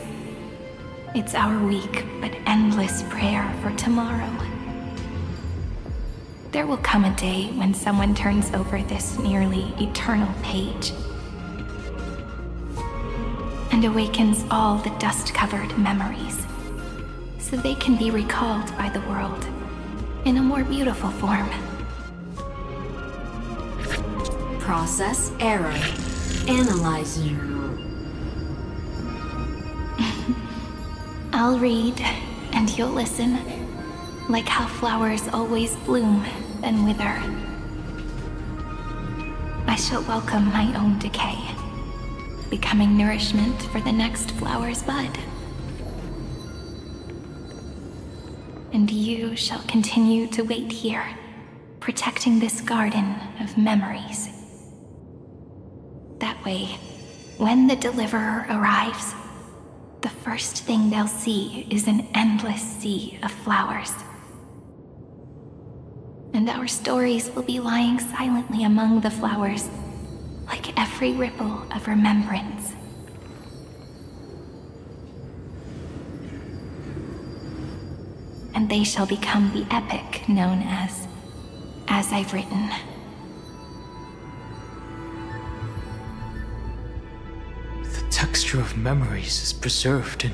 It's our weak but endless prayer for tomorrow. There will come a day when someone turns over this nearly eternal page and awakens all the dust-covered memories, so they can be recalled by the world in a more beautiful form. Process error. Analyzing. I'll read, and you'll listen, like how flowers always bloom, then wither. I shall welcome my own decay, becoming nourishment for the next flower's bud. And you shall continue to wait here, protecting this garden of memories. That way, when the Deliverer arrives, the first thing they'll see is an endless sea of flowers. And our stories will be lying silently among the flowers, like every ripple of remembrance. And they shall become the epic known as I've Written. The texture of memories is preserved in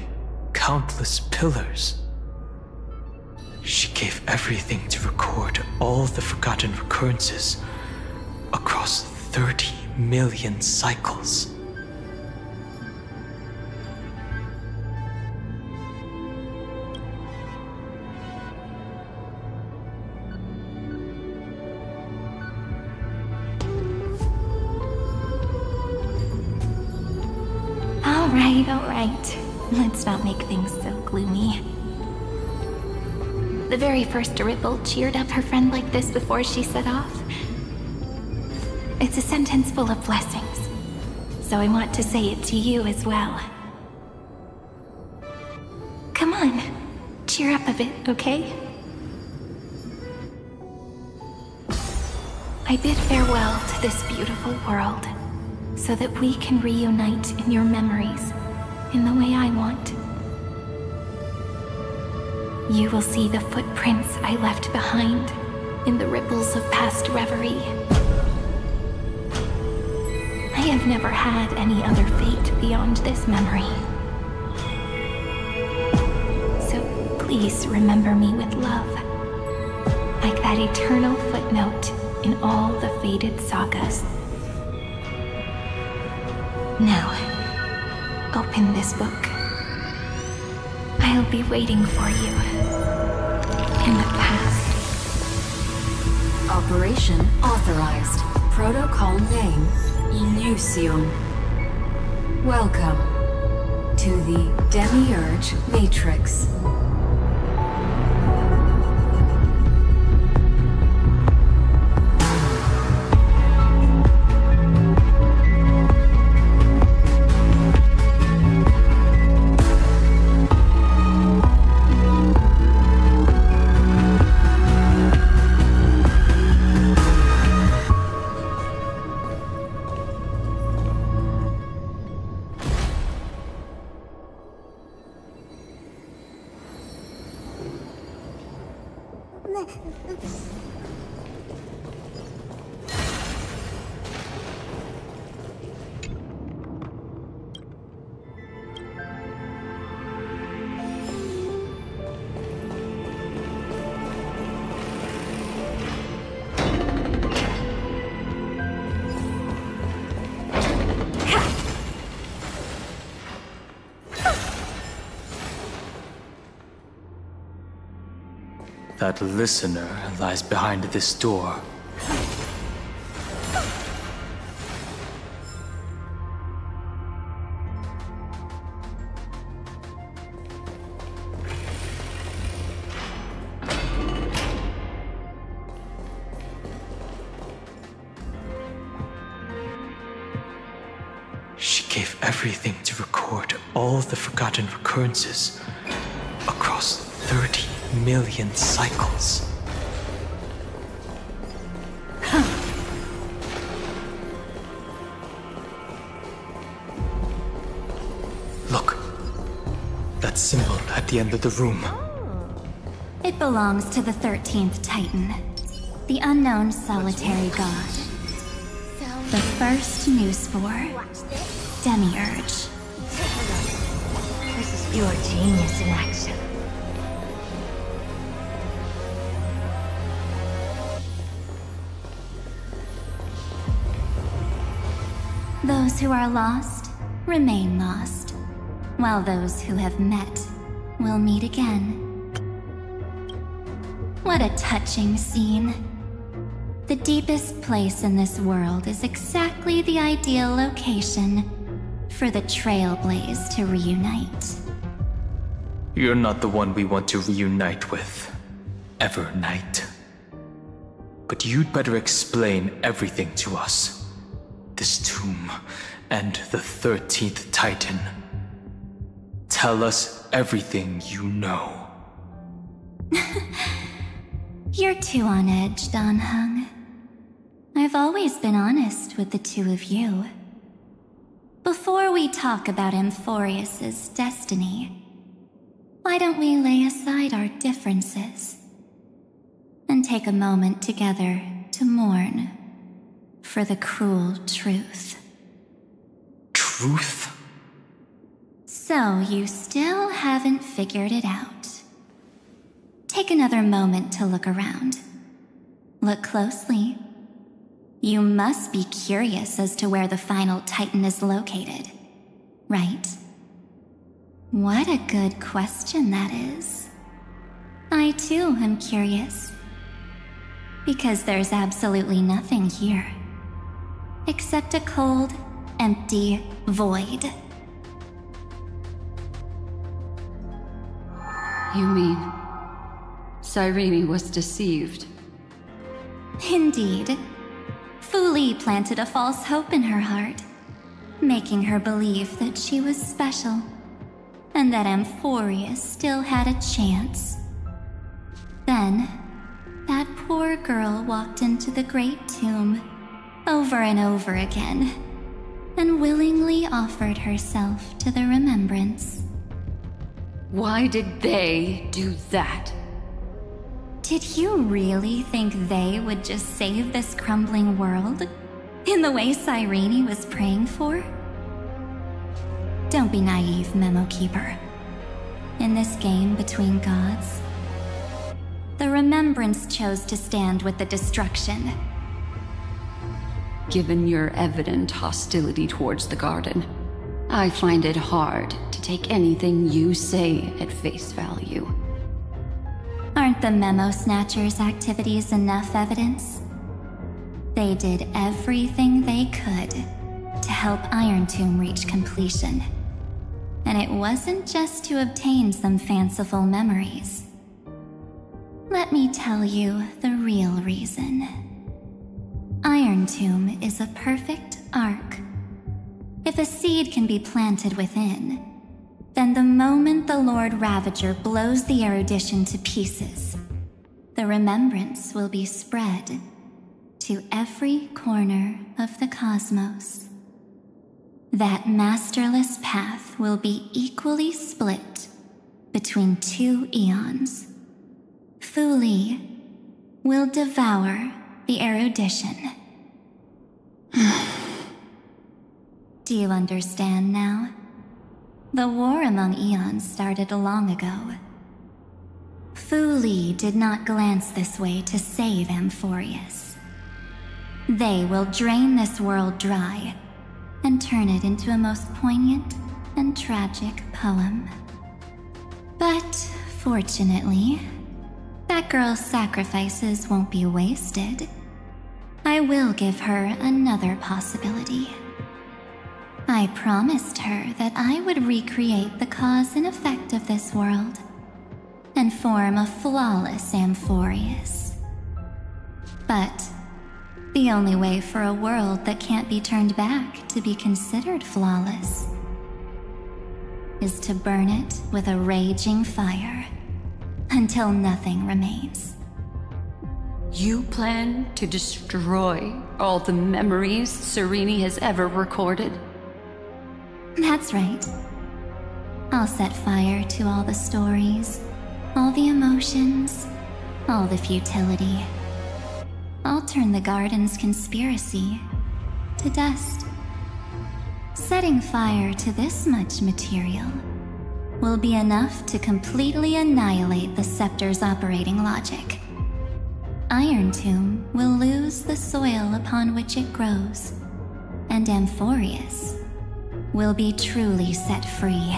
countless pillars. She gave everything to record all the forgotten recurrences across 30 million cycles. All right. Let's not make things so gloomy. The very first ripple cheered up her friend like this before she set off. It's a sentence full of blessings, so I want to say it to you as well. Come on, cheer up a bit, okay? I bid farewell to this beautiful world, so that we can reunite in your memories, in the way I want. You will see the footprints I left behind in the ripples of past reverie. I have never had any other fate beyond this memory. So please remember me with love, like that eternal footnote in all the faded sagas. Now, open this book. I'll be waiting for you in the past. Operation authorized. Protocol name, Illusion. Welcome to the Demiurge Matrix. That listener lies behind this door. She gave everything to record all the forgotten recurrences across 30 million cycles. Look, that symbol at the end of the room. It belongs to the 13th Titan, the unknown solitary god. The first newspore, Demiurge. This is pure genius in action. Those who are lost remain lost, while those who have met will meet again. What a touching scene. The deepest place in this world is exactly the ideal location for the Trailblaze to reunite. You're not the one we want to reunite with, Evernight. But you'd better explain everything to us. This tomb and the 13th Titan. Tell us everything you know. You're too on edge, Dan Heng. I've always been honest with the two of you. Before we talk about Amphoreus' destiny, why don't we lay aside our differences and take a moment together to mourn for the cruel truth. Truth? So you still haven't figured it out. Take another moment to look around. Look closely. You must be curious as to where the final Titan is located, right? What a good question that is. I too am curious. Because there's absolutely nothing here. Except a cold, empty void. You mean Cyrene was deceived? Indeed. Fu Li planted a false hope in her heart, making her believe that she was special, and that Amphoreus still had a chance. Then, that poor girl walked into the Great Tomb over and over again, and willingly offered herself to the remembrance. Why did they do that? Did you really think they would just save this crumbling world? In the way Cyrene was praying for? Don't be naive, Memo Keeper. In this game between gods, the Remembrance chose to stand with the destruction. Given your evident hostility towards the Garden, I find it hard to take anything you say at face value. Aren't the Memo Snatchers' activities enough evidence? They did everything they could to help Iron Tomb reach completion. And it wasn't just to obtain some fanciful memories. Let me tell you the real reason. Iron Tomb is a perfect ark. If a seed can be planted within, then the moment the Lord Ravager blows the erudition to pieces, the remembrance will be spread to every corner of the cosmos. That masterless path will be equally split between two eons. Fu Li will devour the erudition. Do you understand now? The war among eons started long ago. Fu Li did not glance this way to save Amphoreus. They will drain this world dry and turn it into a most poignant and tragic poem. But fortunately, that girl's sacrifices won't be wasted. I will give her another possibility. I promised her that I would recreate the cause and effect of this world and form a flawless Amphoreus. But the only way for a world that can't be turned back to be considered flawless is to burn it with a raging fire until nothing remains. You plan to destroy all the memories Cyrene has ever recorded? That's right. I'll set fire to all the stories, all the emotions, all the futility. I'll turn the Garden's conspiracy to dust. Setting fire to this much material will be enough to completely annihilate the Scepter's operating logic. Iron Tomb will lose the soil upon which it grows, and Amphoreus will be truly set free.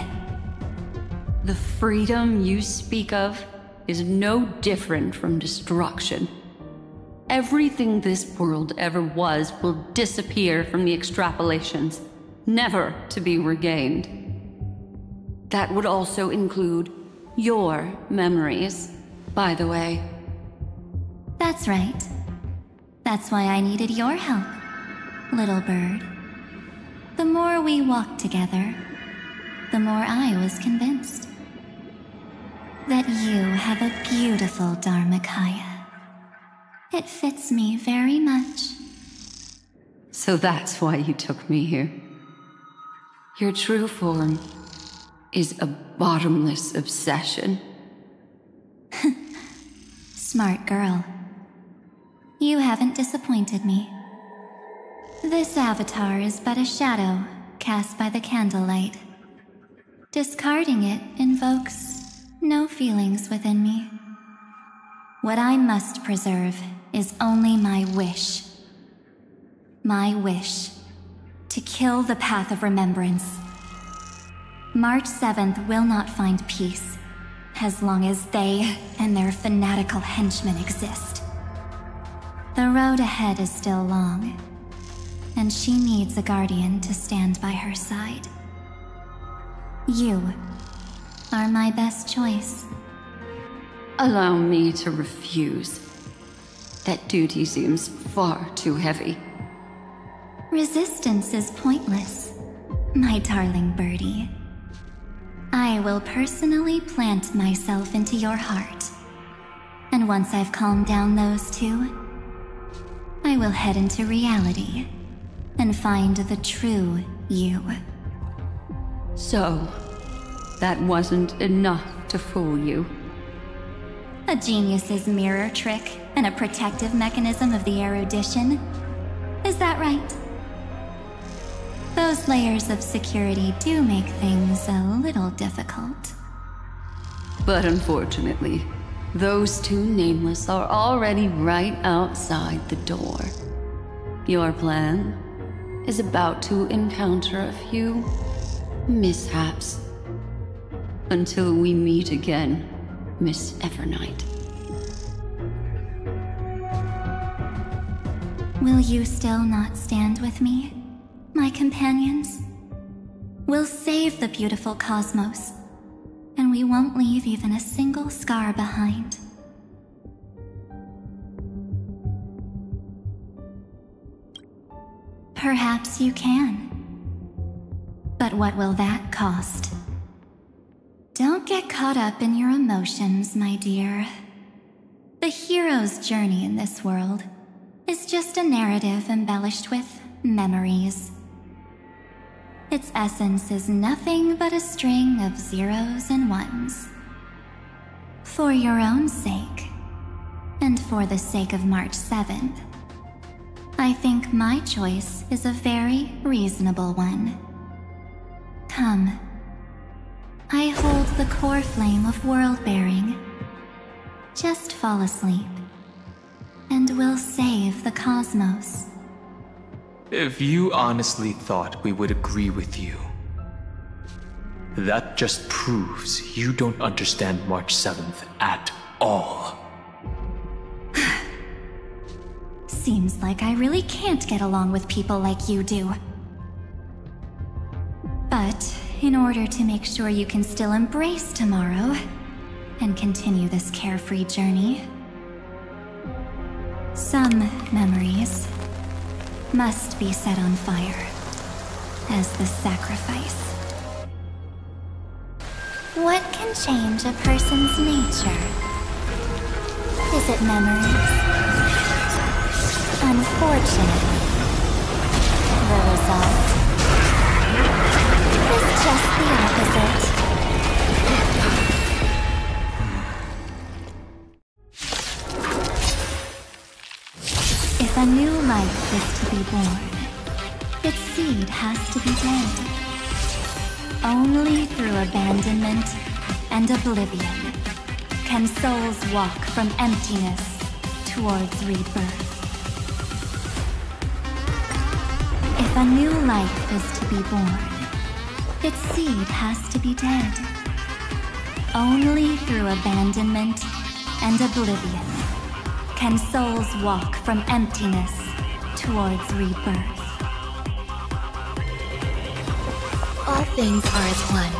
The freedom you speak of is no different from destruction. Everything this world ever was will disappear from the extrapolations, never to be regained. That would also include your memories, by the way. That's right. That's why I needed your help, little bird. The more we walked together, the more I was convinced that you have a beautiful Dharmakaya. It fits me very much. So that's why you took me here. Your true form is a bottomless obsession. Smart girl. You haven't disappointed me. This avatar is but a shadow cast by the candlelight. Discarding it invokes no feelings within me. What I must preserve is only my wish. my wish, to kill the Path of Remembrance. March 7th will not find peace, as long as they and their fanatical henchmen exist. The road ahead is still long, and she needs a guardian to stand by her side. You are my best choice. Allow me to refuse. That duty seems far too heavy. Resistance is pointless, my darling birdie. I will personally plant myself into your heart. And once I've calmed down those two, I will head into reality and find the true you. So, that wasn't enough to fool you? A genius's mirror trick and a protective mechanism of the erudition. Is that right? Those layers of security do make things a little difficult. But unfortunately, those two nameless are already right outside the door. Your plan is about to encounter a few mishaps. Until we meet again, Miss Evernight. Will you still not stand with me, my companions? We'll save the beautiful cosmos, and we won't leave even a single scar behind. Perhaps you can. But what will that cost? Don't get caught up in your emotions, my dear. The hero's journey in this world is just a narrative embellished with memories. Its essence is nothing but a string of zeros and ones. For your own sake, and for the sake of March 7th, I think my choice is a very reasonable one. Come. I hold the core flame of world-bearing. Just fall asleep, and we'll save the cosmos. If you honestly thought we would agree with you, that just proves you don't understand March 7th at all. Seems like I really can't get along with people like you do. But in order to make sure you can still embrace tomorrow and continue this carefree journey, some memories must be set on fire as the sacrifice. What can change a person's nature? Is it memories? Unfortunately, the result is just the opposite. If a new life is to be born, its seed has to be dead. Only through abandonment and oblivion can souls walk from emptiness towards rebirth. If a new life is to be born, its seed has to be dead. Only through abandonment and oblivion can souls walk from emptiness towards rebirth. All things are as one.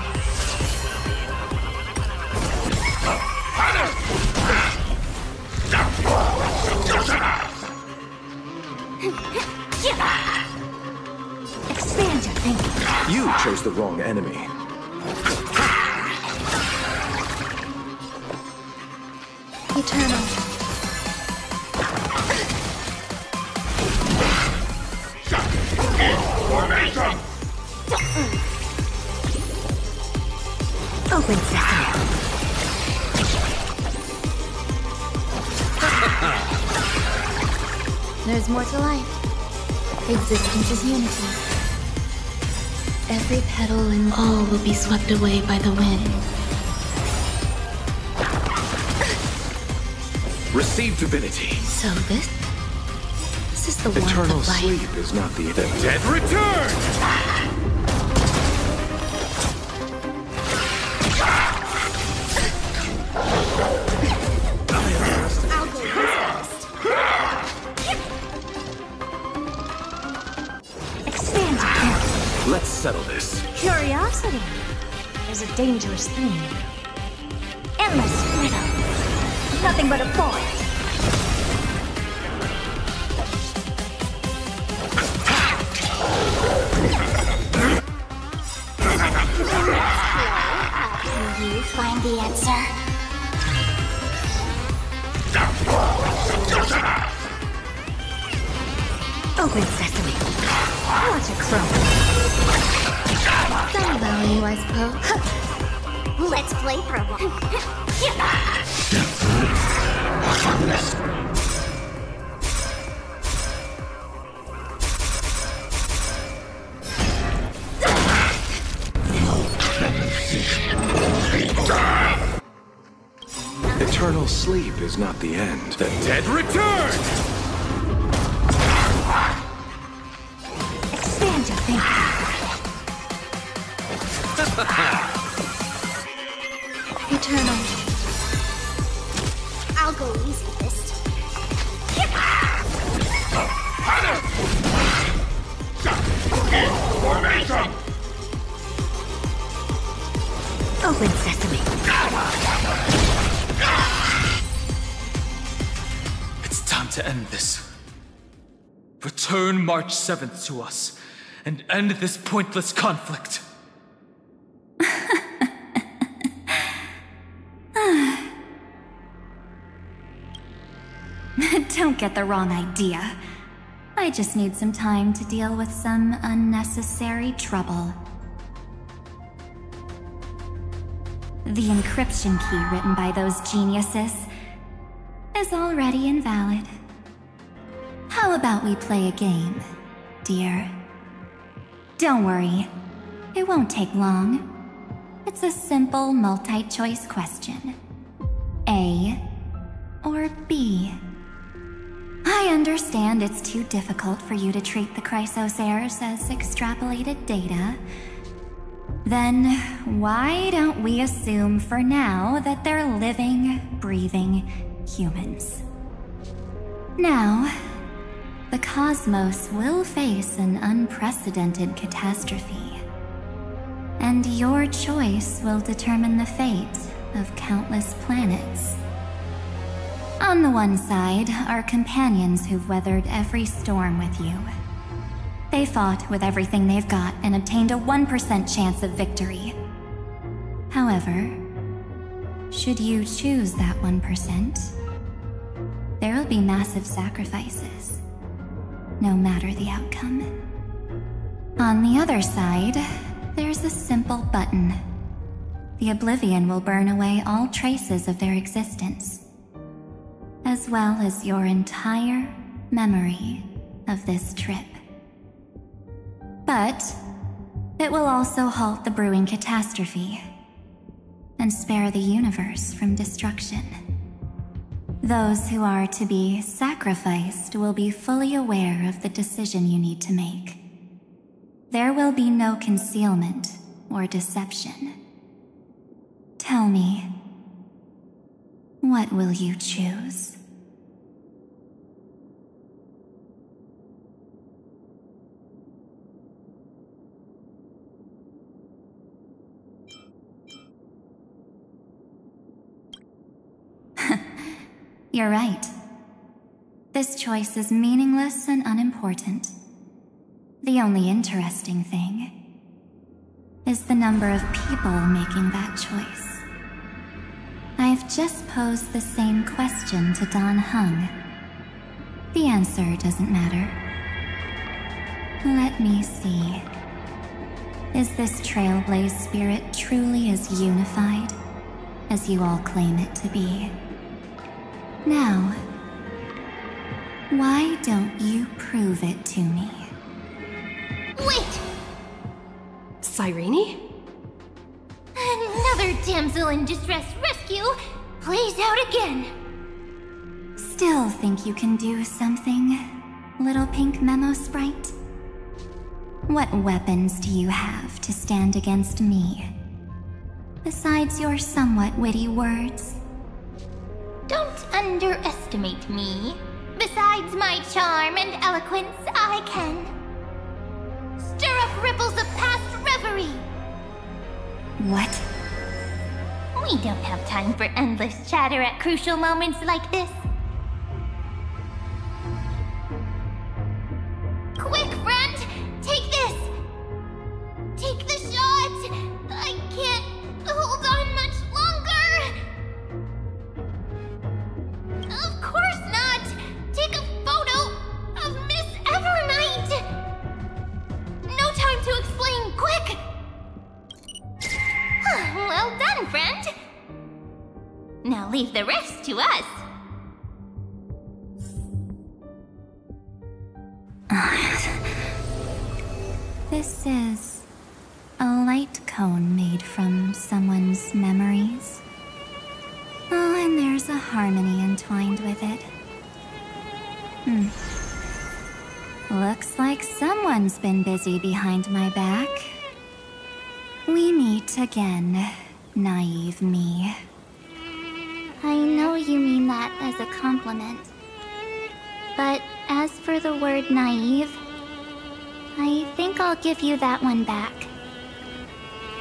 Expand your thinking. You chose the wrong enemy. Eternal. Open sesame. There's more to life. Existence is unity. Every petal and all will be swept away by the wind. Receive divinity. So this is the warmth Eternal of life. sleep is not the dead return! I'll go first. Expand your thinking. Let's settle this. Curiosity is a dangerous thing. Endless freedom. Nothing but a void. Can you find the answer? Open sesame. Watch it crow. Some value, I suppose. Let's play for a while. Eternal sleep is not the end. The dead return! Expand your thinking. Eternal. I'll go easy this time. Open sesame. It's time to end this. Return March 7th to us, and end this pointless conflict. Don't get the wrong idea. I just need some time to deal with some unnecessary trouble. The encryption key written by those geniuses is already invalid. How about we play a game, dear? Don't worry, it won't take long. It's a simple multi-choice question. A or B? I understand it's too difficult for you to treat the Chrysos heirs as extrapolated data. Then why don't we assume for now that they're living, breathing humans? Now, the cosmos will face an unprecedented catastrophe, and your choice will determine the fate of countless planets. On the one side are companions who've weathered every storm with you. They fought with everything they've got and obtained a 1% chance of victory. However, should you choose that 1%, there will be massive sacrifices, no matter the outcome. On the other side, there's a simple button. The Oblivion will burn away all traces of their existence, as well as your entire memory of this trip. But it will also halt the brewing catastrophe and spare the universe from destruction. Those who are to be sacrificed will be fully aware of the decision you need to make. There will be no concealment or deception. Tell me, what will you choose? You're right. This choice is meaningless and unimportant. The only interesting thing is the number of people making that choice. I've just posed the same question to Dan Heng. The answer doesn't matter. Let me see. Is this Trailblaze spirit truly as unified as you all claim it to be? Now, why don't you prove it to me? Wait! Cyrene? Another damsel in distress rescue plays out again. Still think you can do something? little pink memo sprite? What weapons do you have to stand against me? Besides your somewhat witty words. Don't underestimate me. Besides my charm and eloquence, I can stir up ripples of past reverie. What? We don't have time for endless chatter at crucial moments like this. Quick, friend! Take this! Take the shot! I can't hold on much longer! Of course not! Take a photo of Miss Evernight! No time to explain, quick! Well done, friend! Now leave the rest to us. This is a light cone made from someone's memories. Oh, and there's a harmony entwined with it. Looks like someone's been busy behind my back. We meet again, naive me. I know you mean that as a compliment. But as for the word naive, I think I'll give you that one back.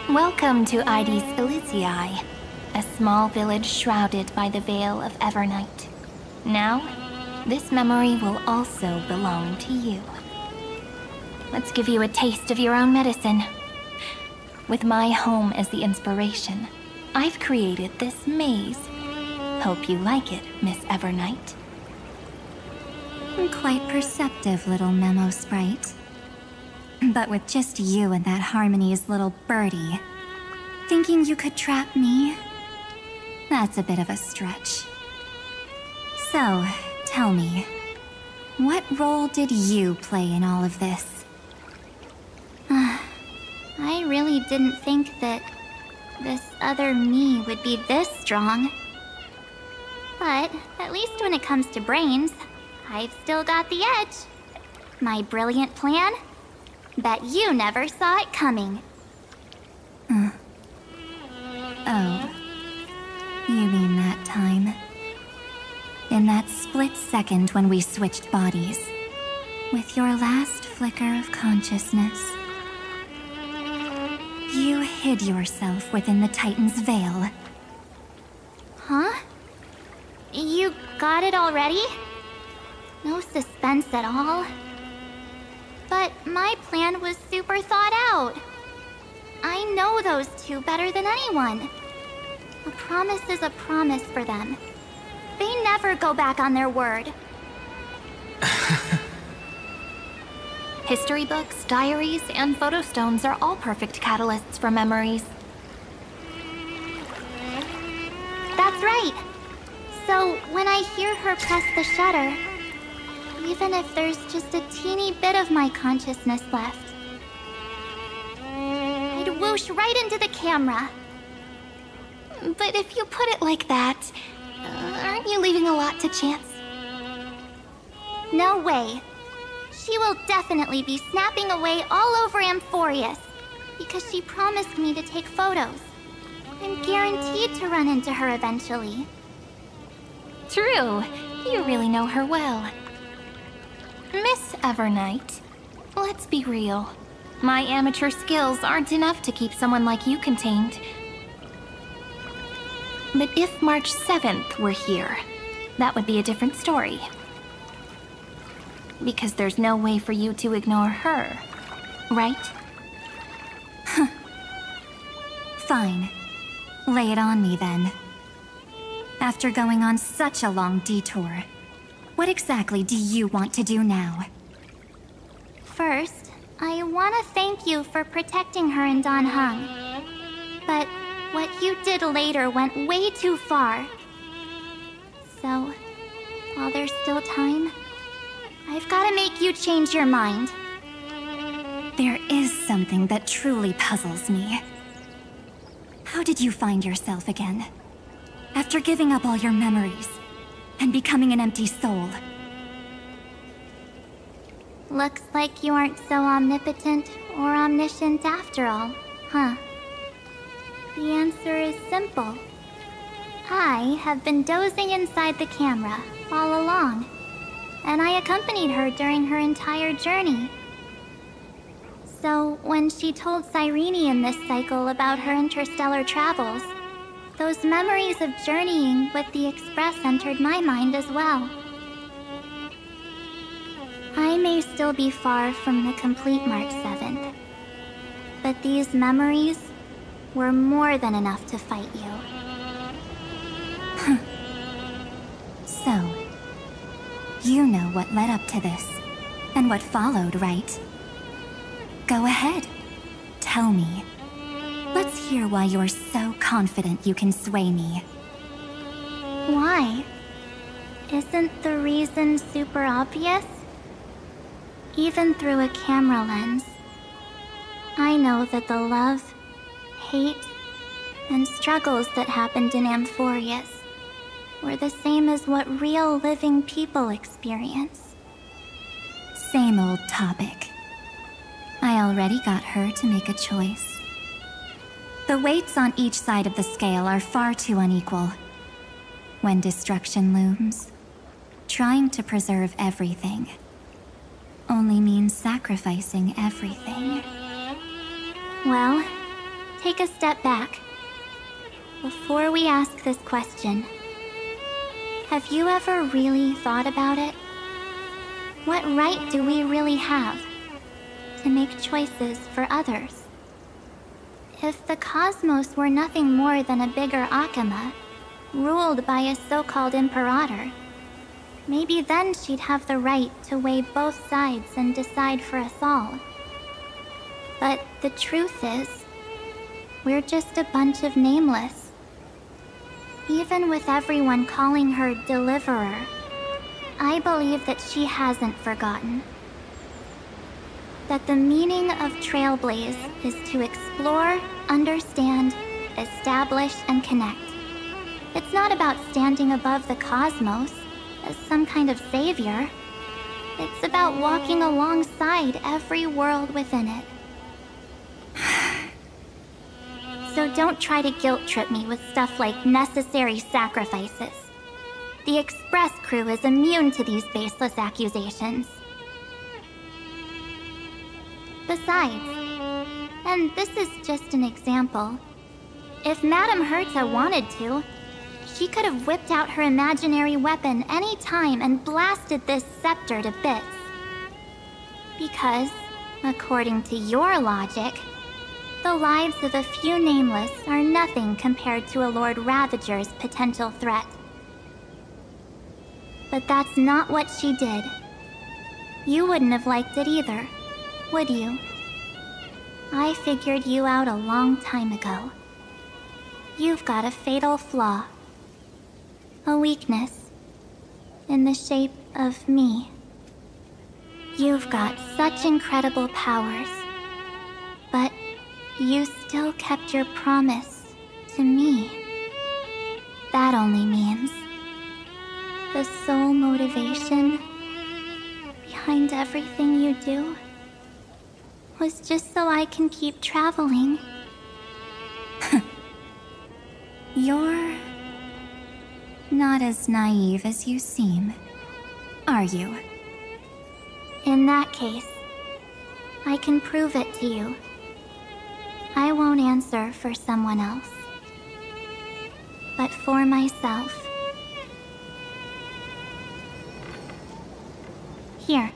Welcome to Ides Elysiae, a small village shrouded by the veil of Evernight. Now, this memory will also belong to you. Let's give you a taste of your own medicine. With my home as the inspiration, I've created this maze. Hope you like it, Miss Evernight. Quite perceptive little memo sprite. But with just you and that Harmony's little birdie, thinking you could trap me? That's a bit of a stretch. So, tell me, what role did you play in all of this? I really didn't think that this other me would be this strong. But at least when it comes to brains, I've still got the edge. My brilliant plan? Bet you never saw it coming. Oh. You mean that time? In that split second when we switched bodies. With your last flicker of consciousness. You hid yourself within the Titan's veil. Huh? You got it already? No suspense at all? But my plan was super thought out. I know those two better than anyone. A promise is a promise for them. They never go back on their word. History books, diaries, and photostones are all perfect catalysts for memories. That's right. So when I hear her press the shutter, even if there's just a teeny bit of my consciousness left, I'd whoosh right into the camera. But if you put it like that, aren't you leaving a lot to chance? No way. She will definitely be snapping away all over Amphoreus, because she promised me to take photos. I'm guaranteed to run into her eventually. True. You really know her well. Miss Evernight, let's be real. My amateur skills aren't enough to keep someone like you contained. But if March 7th were here, that would be a different story. Because there's no way for you to ignore her, right? Fine. Lay it on me then. After going on such a long detour, what exactly do you want to do now? First, I want to thank you for protecting her and Dan Heng. But what you did later went way too far. So, while there's still time, I've got to make you change your mind. There is something that truly puzzles me. How did you find yourself again? After giving up all your memories and becoming an empty soul? Looks like you aren't so omnipotent or omniscient after all, huh? The answer is simple. I have been dozing inside the camera all along, and I accompanied her during her entire journey. So when she told Cyrene in this cycle about her interstellar travels, those memories of journeying with the Express entered my mind as well. I may still be far from the complete March 7th, but these memories were more than enough to fight you. So, you know what led up to this, and what followed, right? Go ahead. Tell me. Let's hear why you're so confident you can sway me. Why? Isn't the reason super obvious? Even through a camera lens, I know that the love, hate, and struggles that happened in Amphoreus were the same as what real living people experience. Same old topic. I already got her to make a choice. The weights on each side of the scale are far too unequal. When destruction looms, trying to preserve everything only means sacrificing everything. Well, take a step back. Before we ask this question, have you ever really thought about it? What right do we really have to make choices for others? If the cosmos were nothing more than a bigger Akama, ruled by a so-called Imperator, maybe then she'd have the right to weigh both sides and decide for us all. But the truth is, we're just a bunch of nameless. Even with everyone calling her Deliverer, I believe that she hasn't forgotten. That the meaning of Trailblaze is to explore, understand, establish, and connect. It's not about standing above the cosmos as some kind of savior. It's about walking alongside every world within it. So don't try to guilt-trip me with stuff like necessary sacrifices. The Express crew is immune to these baseless accusations. Besides, and this is just an example, if Madame Herta wanted to, she could have whipped out her imaginary weapon any time and blasted this scepter to bits. Because, according to your logic, the lives of a few nameless are nothing compared to a Lord Ravager's potential threat. But that's not what she did. You wouldn't have liked it either, would you? I figured you out a long time ago. You've got a fatal flaw. A weakness. In the shape of me. You've got such incredible powers. But you still kept your promise to me. That only means the sole motivation behind everything you do was just so I can keep traveling. You're not as naive as you seem, are you? In that case, I can prove it to you. I won't answer for someone else, but for myself. Here,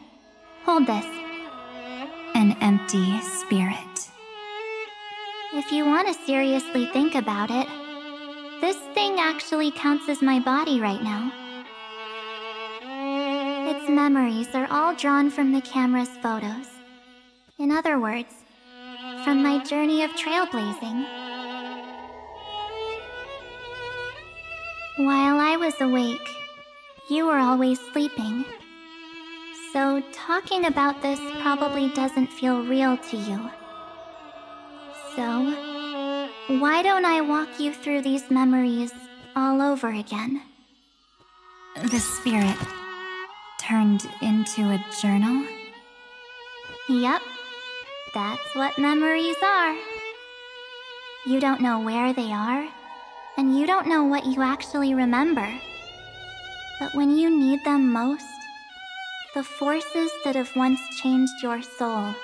hold this. An empty spirit. If you want to seriously think about it, this thing actually counts as my body right now. Its memories are all drawn from the camera's photos. In other words, from my journey of trailblazing. While I was awake, you were always sleeping. So talking about this probably doesn't feel real to you. So, why don't I walk you through these memories all over again? The spirit turned into a journal? Yep, that's what memories are. You don't know where they are, and you don't know what you actually remember. But when you need them most, the forces that have once changed your soul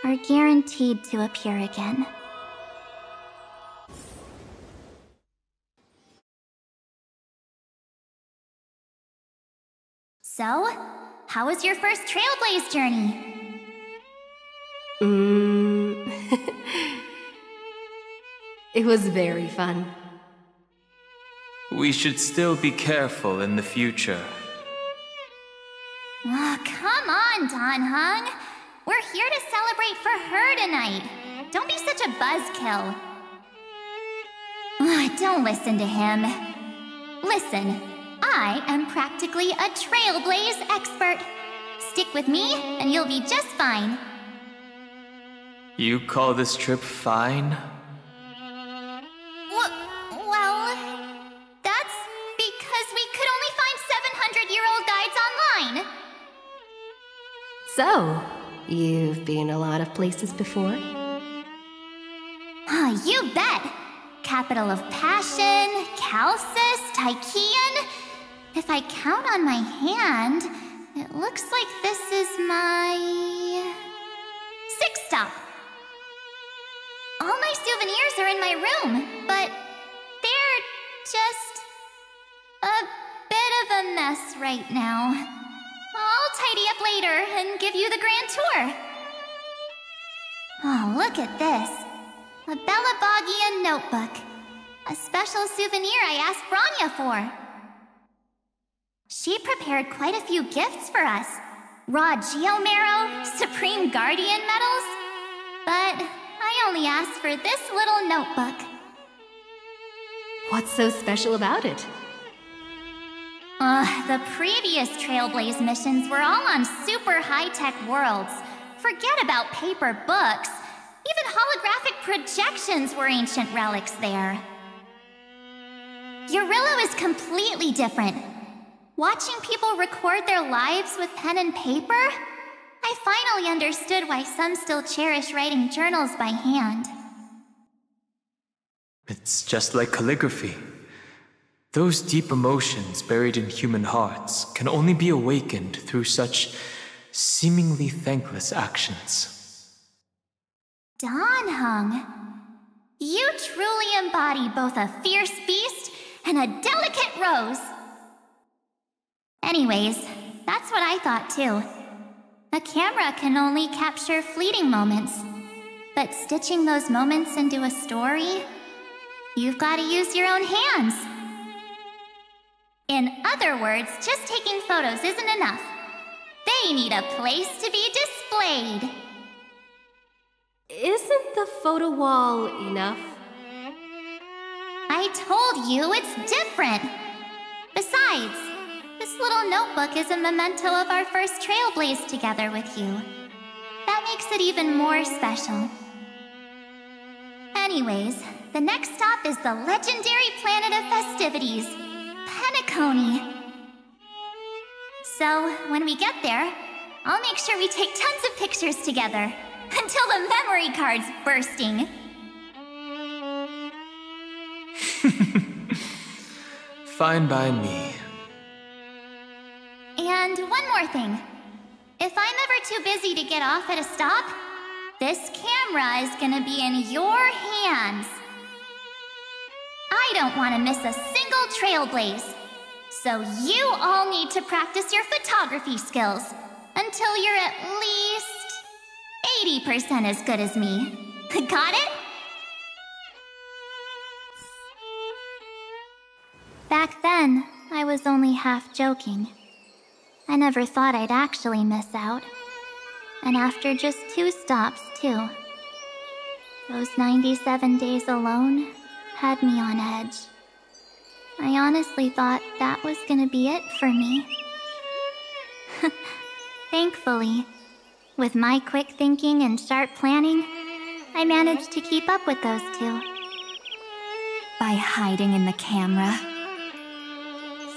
are guaranteed to appear again. So, how was your first Trailblaze journey? It was very fun. We should still be careful in the future. Oh, come on, Dan Heng. We're here to celebrate for her tonight. Don't be such a buzzkill. Don't listen to him. Listen, I am practically a Trailblaze expert. Stick with me, and you'll be just fine. You call this trip fine? Well, that's because we could only find 700-year-old guides online. So, you've been a lot of places before? You bet! Capital of Passion, Calcis, Tychean. If I count on my hand, it looks like this is my 6th stop. All my souvenirs are in my room, but they're just a bit of a mess right now. I'll tidy up later and give you the grand tour. Oh, look at this. A Bellabogian notebook. A special souvenir I asked Branya for. She prepared quite a few gifts for us. Raw Geomarrow, Supreme Guardian medals. But I only asked for this little notebook. What's so special about it? The previous Trailblaze missions were all on super high-tech worlds. Forget about paper books. Even holographic projections were ancient relics there. Eurillo is completely different. Watching people record their lives with pen and paper, I finally understood why some still cherish writing journals by hand. It's just like calligraphy. Those deep emotions buried in human hearts can only be awakened through such seemingly thankless actions. Dan Heng, you truly embody both a fierce beast and a delicate rose. Anyways, that's what I thought too. A camera can only capture fleeting moments, but stitching those moments into a story, you've got to use your own hands. In other words, just taking photos isn't enough. They need a place to be displayed. Isn't the photo wall enough? I told you it's different. Besides, this little notebook is a memento of our first Trailblaze together with you. That makes it even more special. Anyways, the next stop is the legendary planet of festivities, Penacony. So, when we get there, I'll make sure we take tons of pictures together, until the memory card's bursting. Fine by me. And one more thing. If I'm ever too busy to get off at a stop, this camera is gonna be in your hands. I don't want to miss a single Trailblaze. So you all need to practice your photography skills until you're at least 80% as good as me. Got it? Back then, I was only half joking. I never thought I'd actually miss out. And after just 2 stops, too. Those 97 days alone had me on edge. I honestly thought that was gonna be it for me. Thankfully, with my quick thinking and sharp planning, I managed to keep up with those 2. By hiding in the camera.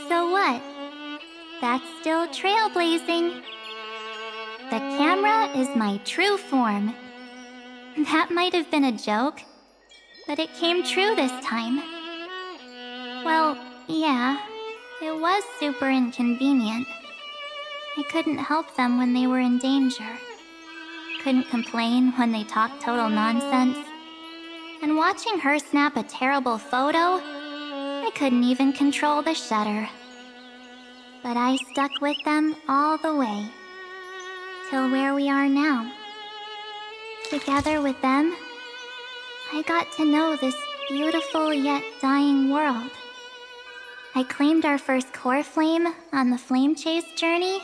So what? That's still trailblazing. The camera That is my true form. That might have been a joke, but it came true this time. Well, yeah, it was super inconvenient. I couldn't help them when they were in danger. Couldn't complain when they talked total nonsense. And watching her snap a terrible photo, I couldn't even control the shutter. But I stuck with them all the way, till where we are now. Together with them, I got to know this beautiful yet dying world. I claimed our first core flame on the flame chase journey.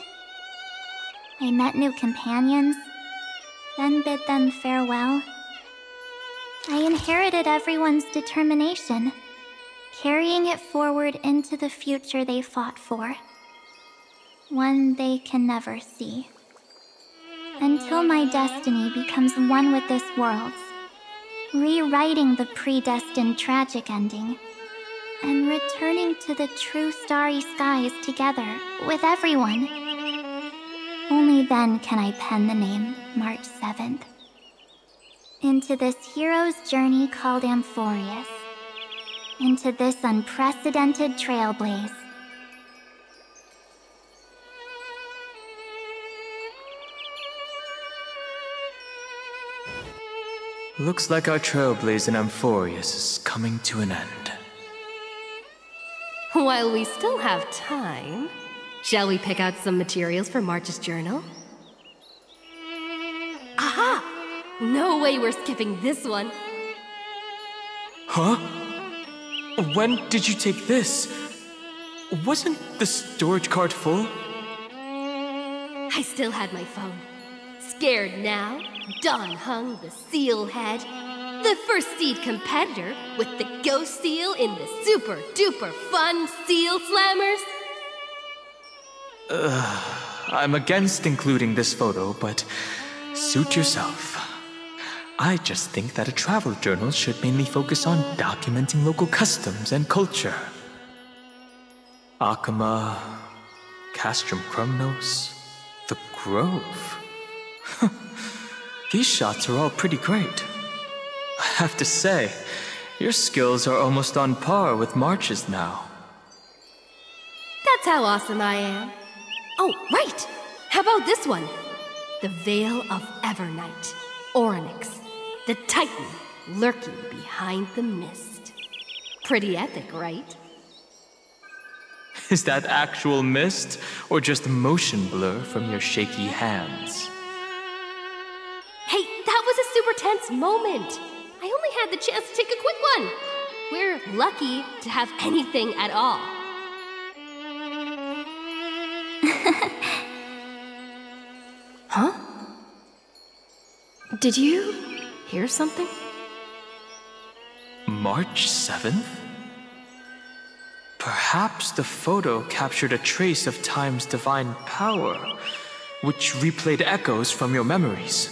I met new companions, then bid them farewell. I inherited everyone's determination, carrying it forward into the future they fought for. One they can never see. Until my destiny becomes one with this world's, rewriting the predestined tragic ending, and returning to the true starry skies together with everyone. Only then can I pen the name March 7th. Into this hero's journey called Amphoreus. Into this unprecedented trailblaze. Looks like our trailblaze in Amphoreus is coming to an end. While we still have time, shall we pick out some materials for March's journal? Aha! No way we're skipping this one. Huh? When did you take this? Wasn't the storage card full? I still had my phone. Scared now? Dan Heng, the seal head. The first seed competitor with the ghost seal in the super duper fun seal slammers. I'm against including this photo, but suit yourself. I just think that a travel journal should mainly focus on documenting local customs and culture. Akama, Castrum Krumnos, the Grove. These shots are all pretty great. I have to say, your skills are almost on par with March's now. That's how awesome I am. Oh, right! How about this one? The Veil of Evernight, Onyx, the Titan lurking behind the mist. Pretty epic, right? Is that actual mist, or just motion blur from your shaky hands? Hey, that was a super tense moment. I only had the chance to take a quick one. We're lucky to have anything at all. Huh? Did you hear something? March 7th? Perhaps the photo captured a trace of time's divine power, which replayed echoes from your memories.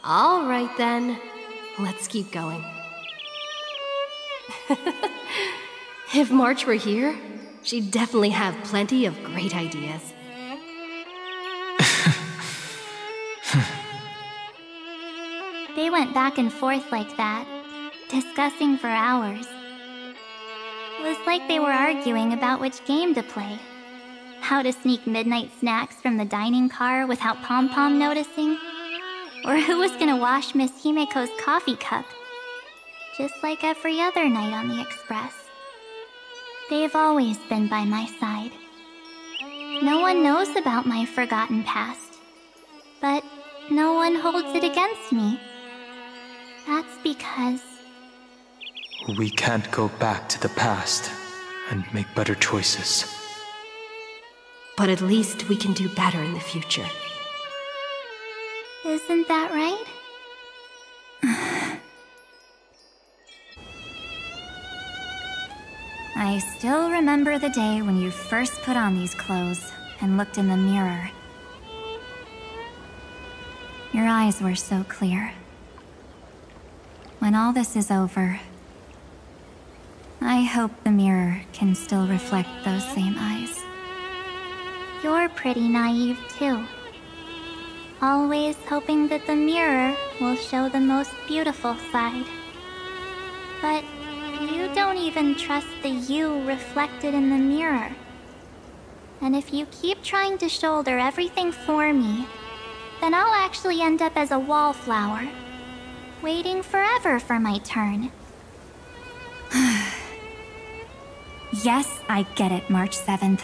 All right then. Let's keep going. If March were here, she'd definitely have plenty of great ideas. They went back and forth like that, discussing for hours. It was like they were arguing about which game to play. How to sneak midnight snacks from the dining car without Pom-Pom noticing. Or who was gonna wash Miss Himeko's coffee cup. Just like every other night on the Express. They've always been by my side. No one knows about my forgotten past. But no one holds it against me. That's because... we can't go back to the past and make better choices. But at least we can do better in the future. Isn't that right? I still remember the day when you first put on these clothes and looked in the mirror. Your eyes were so clear. When all this is over, I hope the mirror can still reflect those same eyes. you're pretty naive too. Always hoping that the mirror will show the most beautiful side. But you don't even trust the you reflected in the mirror. And if you keep trying to shoulder everything for me, then I'll actually end up as a wallflower, waiting forever for my turn. Yes, I get it, March 7th.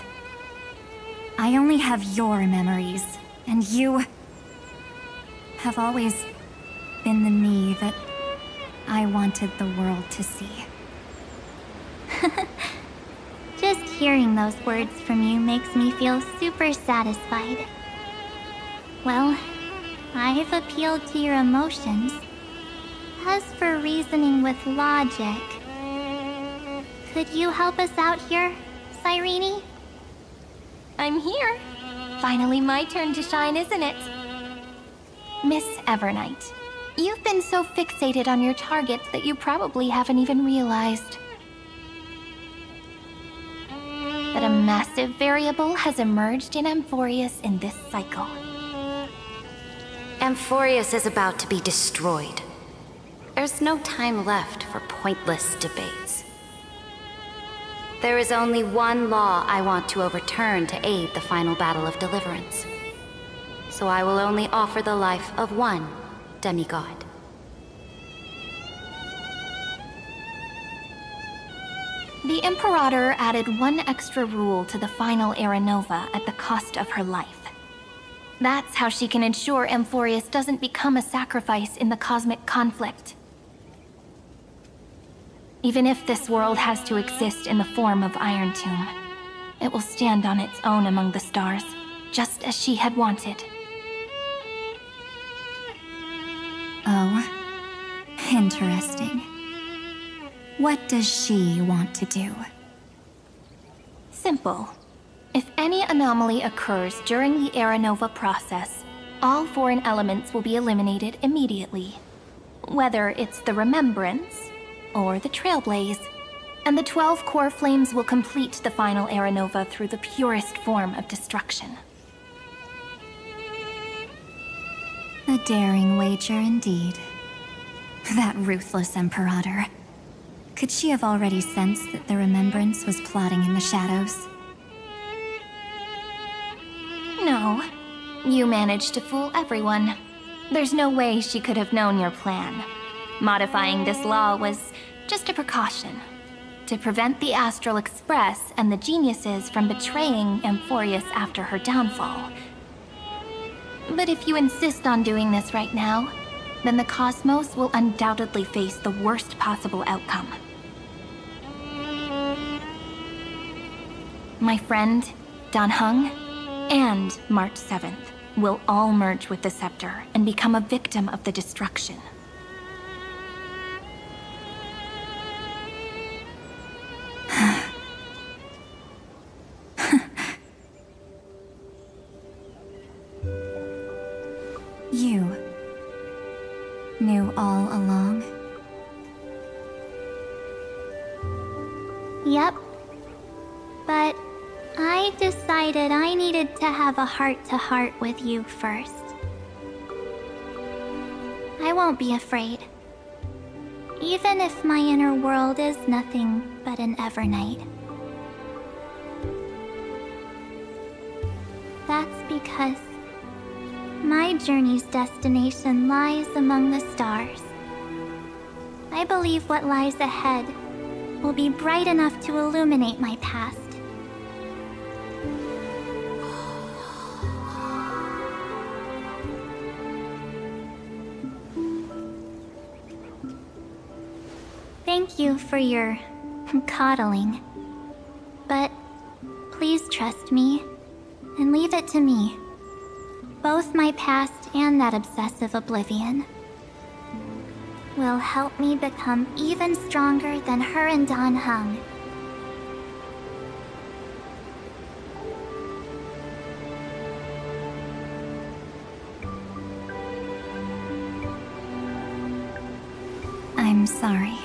I only have your memories, and you have always been the me that I wanted the world to see. Just hearing those words from you makes me feel super satisfied. Well, I've appealed to your emotions. As for reasoning with logic, could you help us out here, Cyrene? I'm here. Finally my turn to shine, isn't it? Miss Evernight, you've been so fixated on your targets that you probably haven't even realized that a massive variable has emerged in Amphoreus in this cycle. Amphoreus is about to be destroyed. There's no time left for pointless debates. There is only one law I want to overturn to aid the final battle of deliverance. So I will only offer the life of one demigod. The Imperator added one extra rule to the final Era Nova at the cost of her life. That's how she can ensure Amphoreus doesn't become a sacrifice in the cosmic conflict. Even if this world has to exist in the form of Iron Tomb, it will stand on its own among the stars, just as she had wanted. Oh, interesting. What does she want to do? Simple. If any anomaly occurs during the Era Nova process, all foreign elements will be eliminated immediately. Whether it's the Remembrance or the Trailblaze, and the 12 core flames will complete the final Era Nova through the purest form of destruction. A daring wager indeed. That ruthless Imperator. Could she have already sensed that the Remembrance was plotting in the shadows? No. You managed to fool everyone. There's no way she could have known your plan. Modifying this law was just a precaution, to prevent the Astral Express and the geniuses from betraying Amphoreus after her downfall. But if you insist on doing this right now, then the cosmos will undoubtedly face the worst possible outcome. My friend, Dan Heng, and March 7th will all merge with the Scepter and become a victim of the destruction. You knew all along? Yep. But I decided I needed to have a heart-to-heart with you first. I won't be afraid. Even if my inner world is nothing but an Evernight. That's because my journey's destination lies among the stars. I believe what lies ahead will be bright enough to illuminate my past. Thank you for your coddling. But please trust me and leave it to me. Both my past and that obsessive oblivion will help me become even stronger than her and Dan Heng. I'm sorry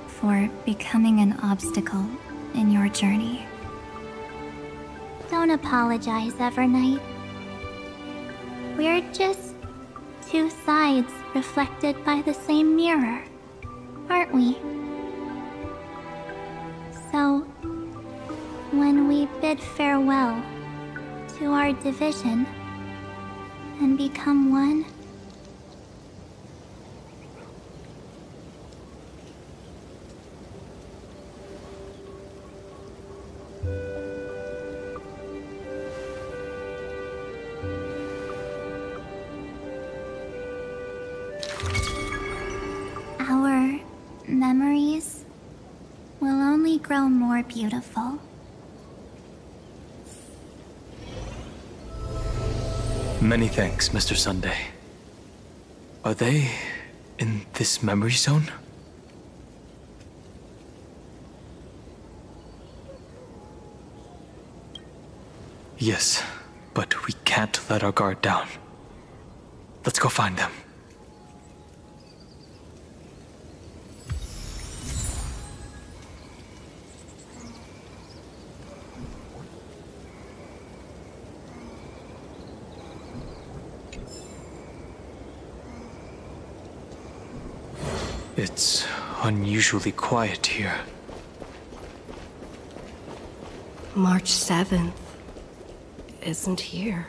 for becoming an obstacle in your journey. Don't apologize, Evernight. We're just two sides reflected by the same mirror, aren't we? So, when we bid farewell to our division and become one, our memories will only grow more beautiful. Many thanks, Mr. Sunday. Are they in this memory zone? Yes, but we can't let our guard down. Let's go find them. It's unusually quiet here. March 7th isn't here.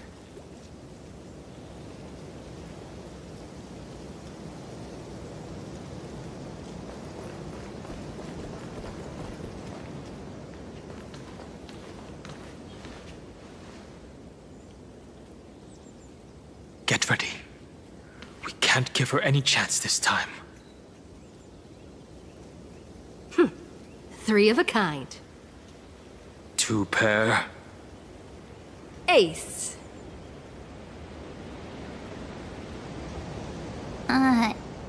Get ready. We can't give her any chance this time. 3 of a kind. 2 pair. Ace.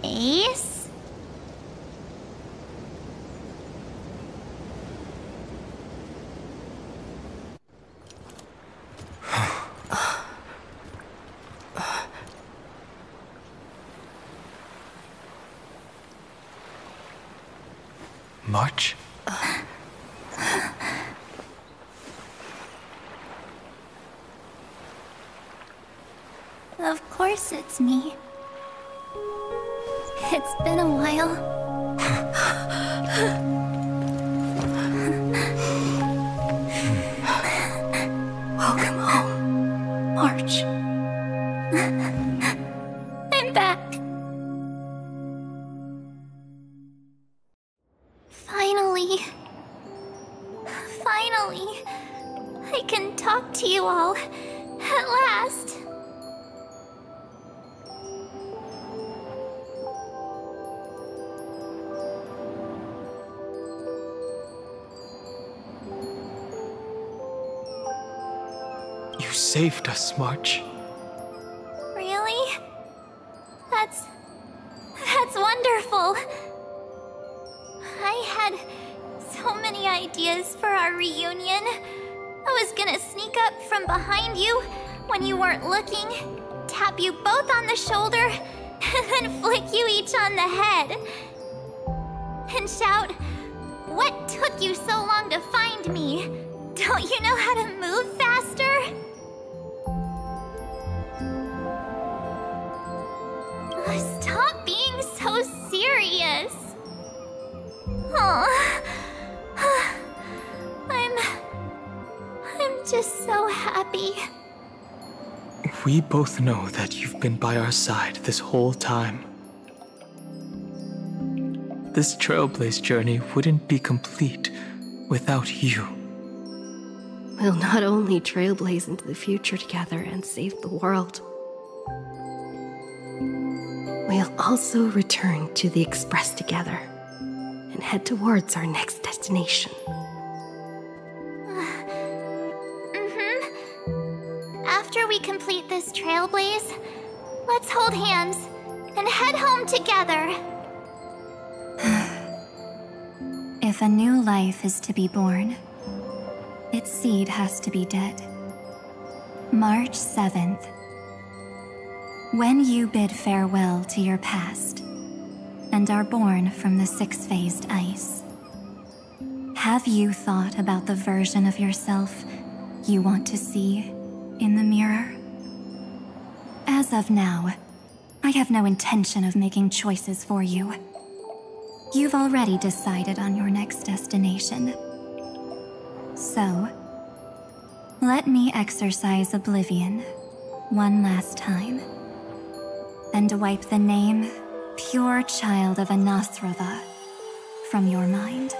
Ace? March? Of course it's me. It's been a while. Welcome home, March. I'm back. Finally, I can talk to you all at last. You saved us, March. Really? That's wonderful. I had so many ideas for our reunion. I was gonna sneak up from behind you when you weren't looking, tap you both on the shoulder, and then flick you each on the head. And shout, "What took you so long to find me? Don't you know how to move faster?" Stop being so serious. I'm just so happy. We both know that you've been by our side this whole time. This Trailblaze journey wouldn't be complete without you. We'll not only trailblaze into the future together and save the world, we'll also return to the Express together and head towards our next destination. After we complete this Trailblaze, let's hold hands and head home together. If a new life is to be born, its seed has to be dead. March 7th. When you bid farewell to your past and are born from the 6-phased ice, have you thought about the version of yourself you want to see in the mirror? As of now, I have no intention of making choices for you. You've already decided on your next destination. So, let me exercise oblivion one last time, and wipe the name Pure Child of Anathrava from your mind.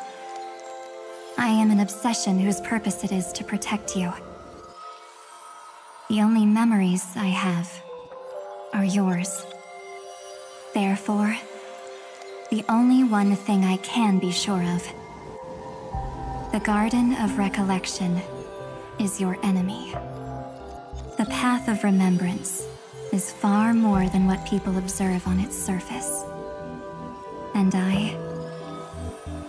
I am an obsession whose purpose it is to protect you. The only memories I have are yours. Therefore, the only one thing I can be sure of: the Garden of Recollection is your enemy. The Path of Remembrance is far more than what people observe on its surface. And I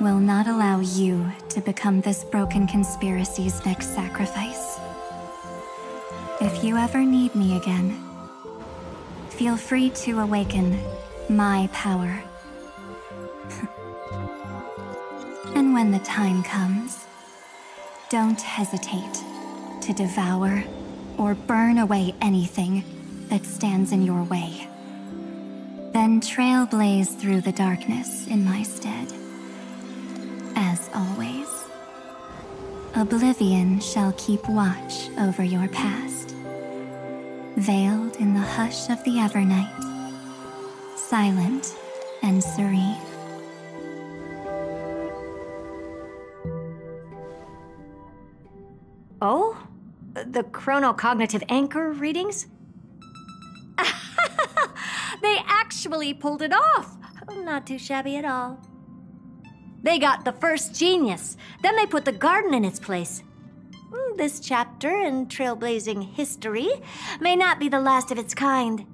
will not allow you to become this broken conspiracy's next sacrifice. If you ever need me again, feel free to awaken my power. And when the time comes, don't hesitate to devour or burn away anything that stands in your way. Then trailblaze through the darkness in my stead. As always, oblivion shall keep watch over your past, veiled in the hush of the Evernight, silent and serene. Oh? The chronocognitive anchor readings? They actually pulled it off! Not too shabby at all. They got the first genius, then they put the garden in its place. This chapter in trailblazing history may not be the last of its kind,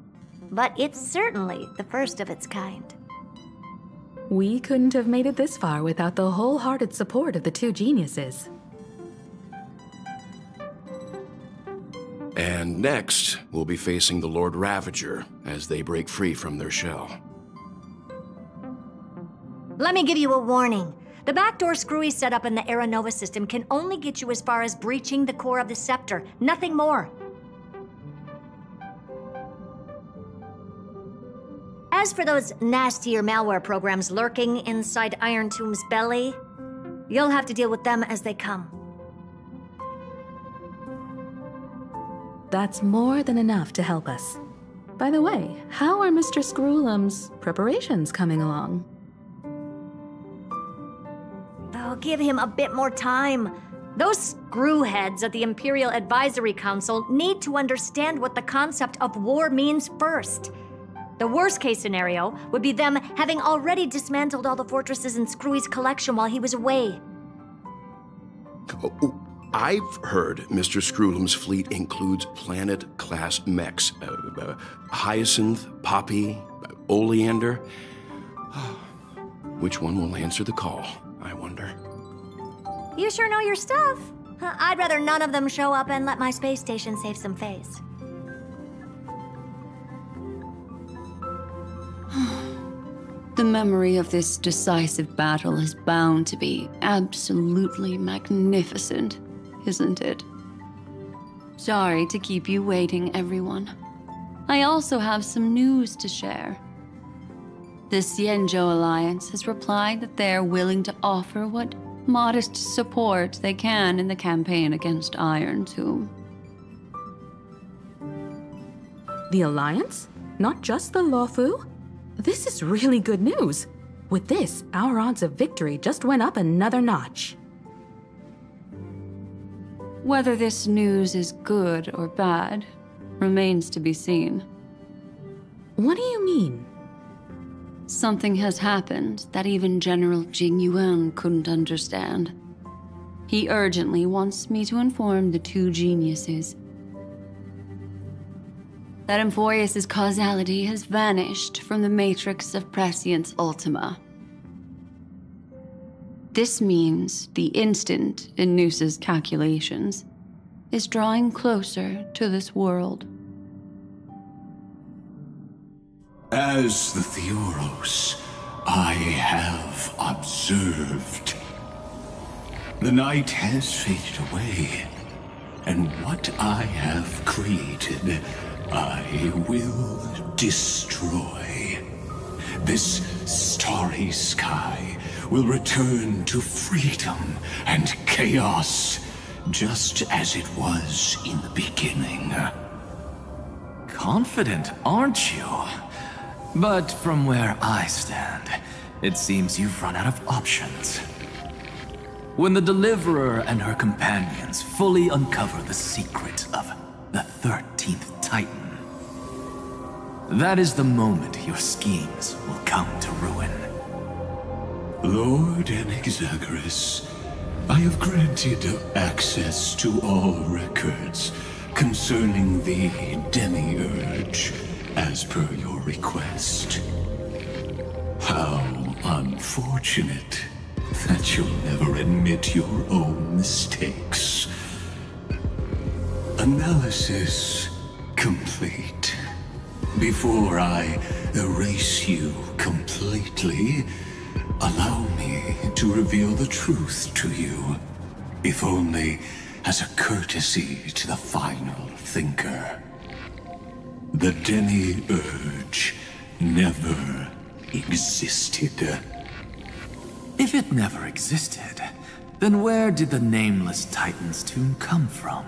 but it's certainly the first of its kind. We couldn't have made it this far without the wholehearted support of the two geniuses. And next, we'll be facing the Lord Ravager as they break free from their shell. Let me give you a warning. The backdoor screwy setup in the Era Nova system can only get you as far as breaching the core of the scepter, nothing more. As for those nastier malware programs lurking inside Iron Tomb's belly, you'll have to deal with them as they come. That's more than enough to help us. By the way, how are Mr. Screwlum's preparations coming along? Oh, give him a bit more time. Those screwheads at the Imperial Advisory Council need to understand what the concept of war means first. The worst-case scenario would be them having already dismantled all the fortresses in Screwy's collection while he was away. I've heard Mr. Screwlum's fleet includes planet-class mechs. Hyacinth, Poppy, Oleander. Which one will answer the call, I wonder? You sure know your stuff. I'd rather none of them show up and let my space station save some face. The memory of this decisive battle is bound to be absolutely magnificent, isn't it? Sorry to keep you waiting, everyone. I also have some news to share. The Xianzhou Alliance has replied that they're willing to offer what modest support they can in the campaign against Iron Tomb. The Alliance? Not just the Luofu? This is really good news. With this, our odds of victory just went up another notch. Whether this news is good or bad remains to be seen. What do you mean? Something has happened that even General Jing Yuan couldn't understand. He urgently wants me to inform the two geniuses that Amphoreus' causality has vanished from the matrix of Prescience Ultima. This means the instant in Noose's calculations is drawing closer to this world. As the Theoros, I have observed. The night has faded away, and what I have created, I will destroy. This starry sky will return to freedom and chaos, just as it was in the beginning. Confident, aren't you? But from where I stand, it seems you've run out of options. When the Deliverer and her companions fully uncover the secret of the 13th Titan, that is the moment your schemes will come to ruin. Lord Anexagoras, I have granted access to all records concerning the Demiurge, as per your request. How unfortunate that you'll never admit your own mistakes. Analysis complete. Before I erase you completely, allow me to reveal the truth to you, if only as a courtesy to the final thinker. The Demiurge never existed. If it never existed, then where did the Nameless Titan's tomb come from?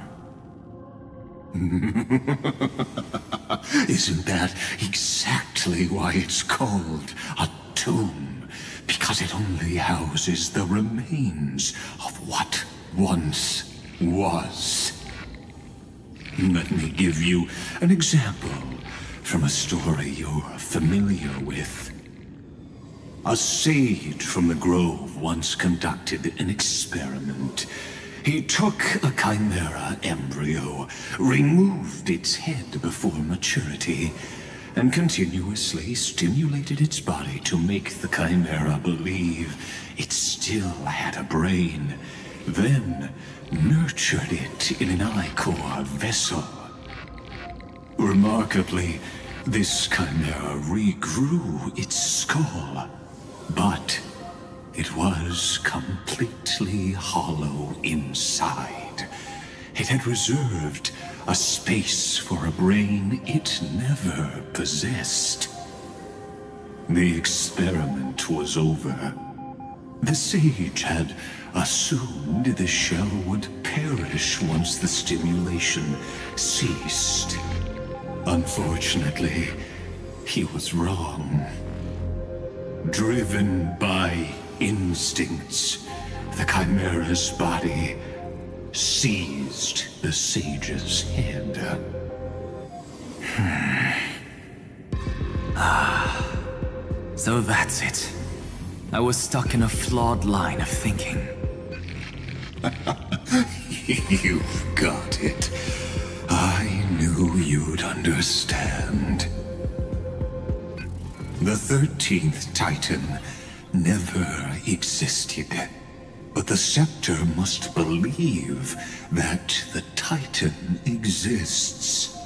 Isn't that exactly why it's called a tomb? Because it only houses the remains of what once was. Let me give you an example from a story you're familiar with. A sage from the grove once conducted an experiment. He took a chimera embryo, removed its head before maturity, and continuously stimulated its body to make the chimera believe it still had a brain, then nurtured it in an ichor vessel. Remarkably, this chimera regrew its skull, but it was completely hollow inside. It had reserved a space for a brain it never possessed. The experiment was over. The sage had assumed the shell would perish once the stimulation ceased. Unfortunately, he was wrong. Driven by instincts, the chimera's body seized the sage's head. So that's it. I was stuck in a flawed line of thinking. You've got it. I knew you'd understand. The 13th Titan never existed. But the Scepter must believe that the Titan exists.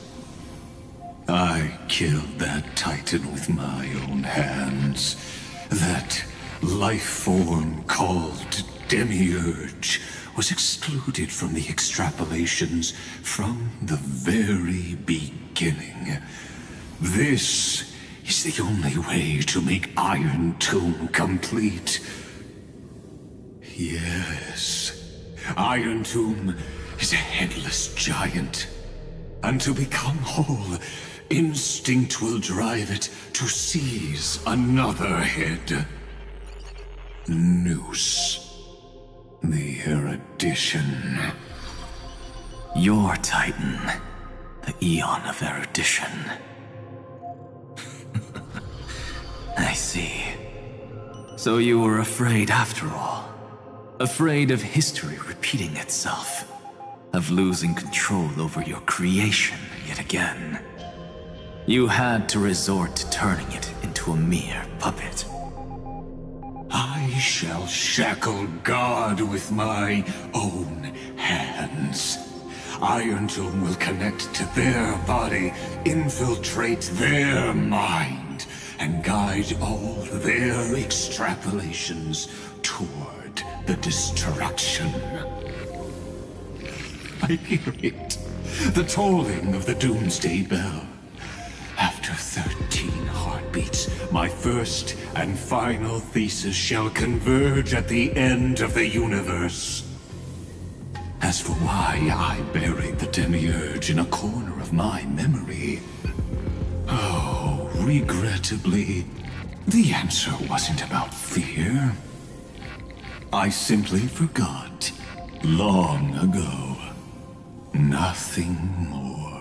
I killed that Titan with my own hands. That life form called Demiurge was excluded from the extrapolations from the very beginning. This is the only way to make Iron Tomb complete. Yes, Iron Tomb is a headless giant. And to become whole, instinct will drive it to seize another head. Noose. The erudition. Your Titan. The Eon of Erudition. I see. So you were afraid after all. Afraid of history repeating itself. Of losing control over your creation yet again. You had to resort to turning it into a mere puppet. I shall shackle God with my own hands. Iron Tomb will connect to their body, infiltrate their mind, and guide all their extrapolations toward the destruction. I hear it. The tolling of the Doomsday Bell. After 13 heartbeats, my first and final thesis shall converge at the end of the universe. As for why I buried the Demiurge in a corner of my memory, oh, regrettably, the answer wasn't about fear. I simply forgot, long ago. Nothing more.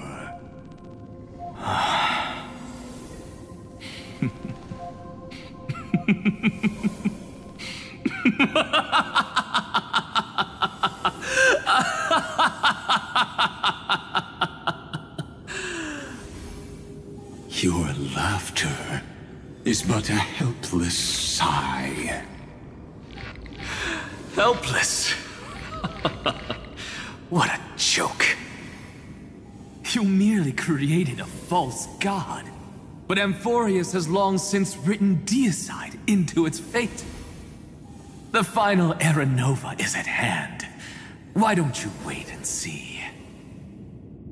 Your laughter is but a helpless sigh. Helpless? What a joke. You merely created a false god. But Amphoreus has long since written deicide into its fate. The final Era Nova is at hand. Why don't you wait and see?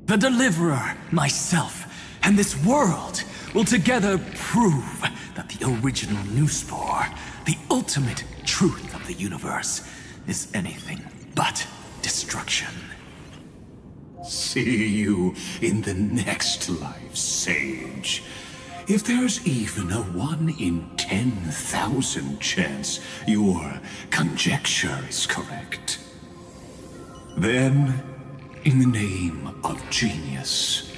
The Deliverer, myself, and this world will together prove that the original Newspore, the ultimate truth of the universe, is anything but destruction. See you in the next life, Sage. If there's even a 1 in 10,000 chance your conjecture is correct, then, in the name of genius,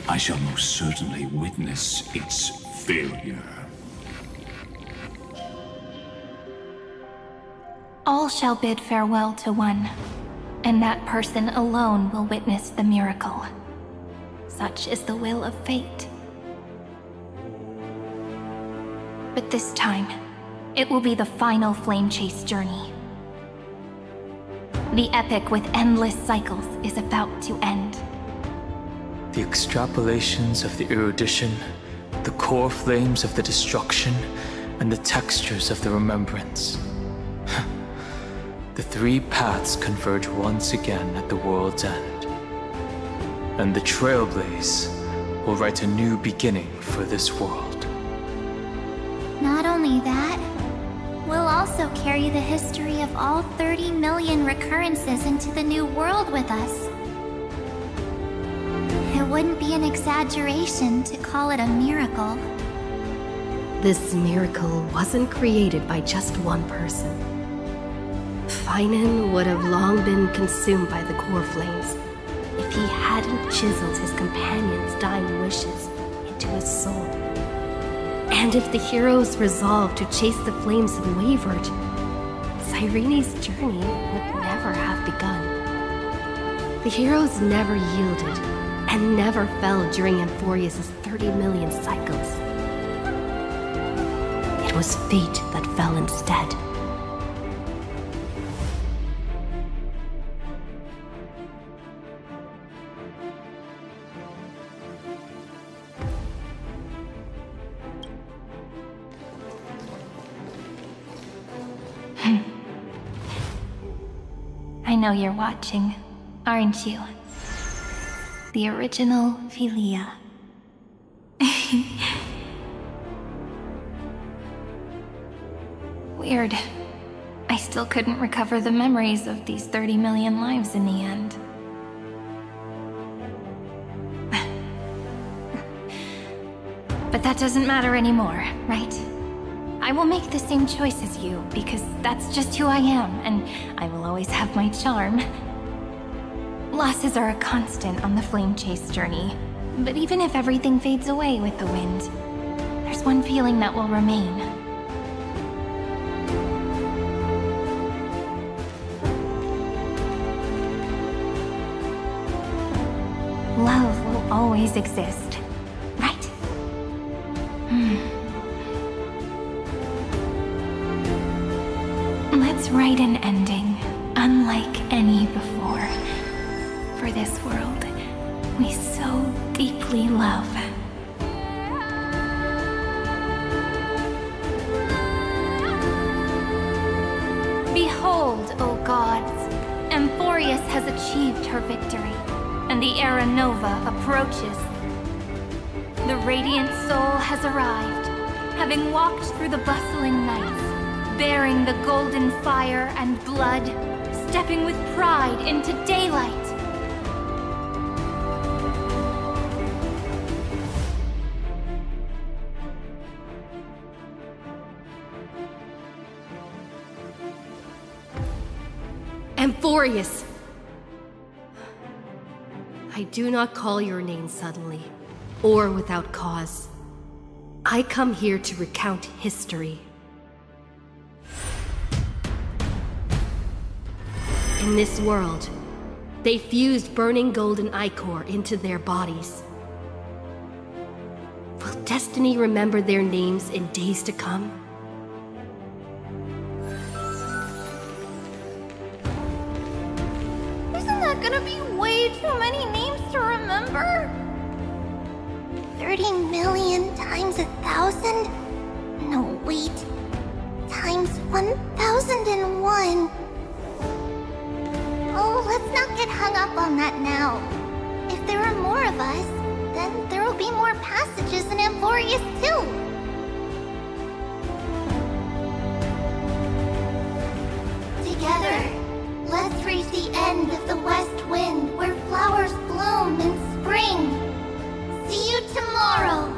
I shall most certainly witness its failure. All shall bid farewell to one, and that person alone will witness the miracle. Such is the will of fate. But this time, it will be the final flame chase journey. The epic with endless cycles is about to end. The extrapolations of the erudition, the core flames of the destruction, and the textures of the remembrance. The 3 paths converge once again at the world's end. And the Trailblaze will write a new beginning for this world. Not only that, we'll also carry the history of all 30 million recurrences into the new world with us. It wouldn't be an exaggeration to call it a miracle. This miracle wasn't created by just one person. Finan would have long been consumed by the core flames if he hadn't chiseled his companion's dying wishes into his soul. And if the hero's resolve to chase the flames had wavered, Cyrene's journey would never have begun. The heroes never yielded and never fell during Amphoreus' 30 million cycles. It was fate that fell instead. I know you're watching, aren't you? The original Philia. Weird. I still couldn't recover the memories of these 30 million lives in the end. But that doesn't matter anymore, right? I will make the same choice as you, because that's just who I am, and I will always have my charm. Losses are a constant on the flame chase journey, but even if everything fades away with the wind, there's one feeling that will remain. Love will always exist, right? Let's write an ending, unlike any before. For this world we so deeply love. Behold, O gods, Amphoreus has has achieved her victory, and the Era Nova approaches. The Radiant Soul has arrived, having walked through the bustling nights, bearing the golden fire and blood, stepping with pride into daylight. Amphoreus! I do not call your name suddenly, or without cause. I come here to recount history. In this world, they fused burning golden ichor into their bodies. Will destiny remember their names in days to come? Isn't that gonna be way too many names to remember? 30 million times 1,000? No, wait. Times 1,001. Oh, let's not get hung up on that now. If there are more of us, then there will be more passages in Amphoreus too. Together, let's reach the end of the west wind where flowers bloom in spring. See you tomorrow.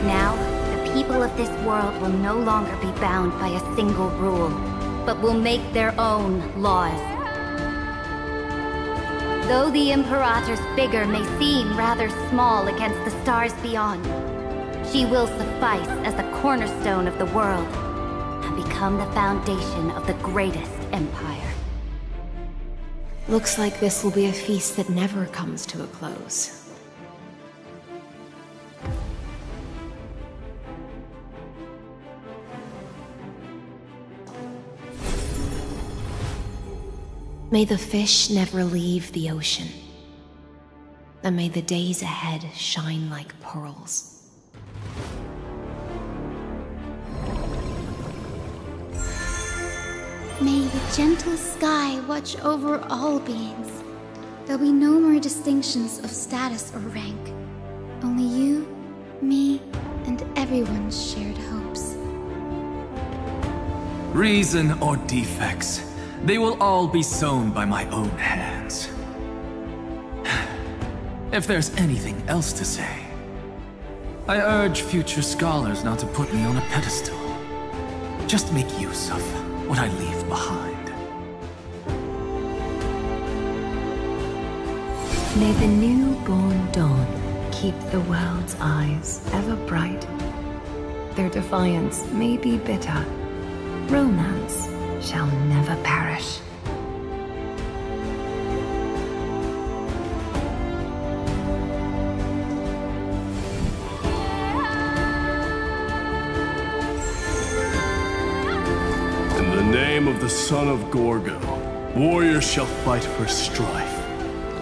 Now, the people of this world will no longer be bound by a single rule, but will make their own laws. Though the Imperator's figure may seem rather small against the stars beyond, she will suffice as the cornerstone of the world and become the foundation of the greatest empire. Looks like this will be a feast that never comes to a close. May the fish never leave the ocean, and may the days ahead shine like pearls. May the gentle sky watch over all beings. There'll be no more distinctions of status or rank. Only you, me, and everyone's shared hopes. Reason or defects, they will all be sown by my own hands. If there's anything else to say, I urge future scholars not to put me on a pedestal. Just make use of what I leave behind. May the newborn dawn keep the world's eyes ever bright. Their defiance may be bitter. Romance shall never perish. In the name of the son of Gorgo, warriors shall fight for strife,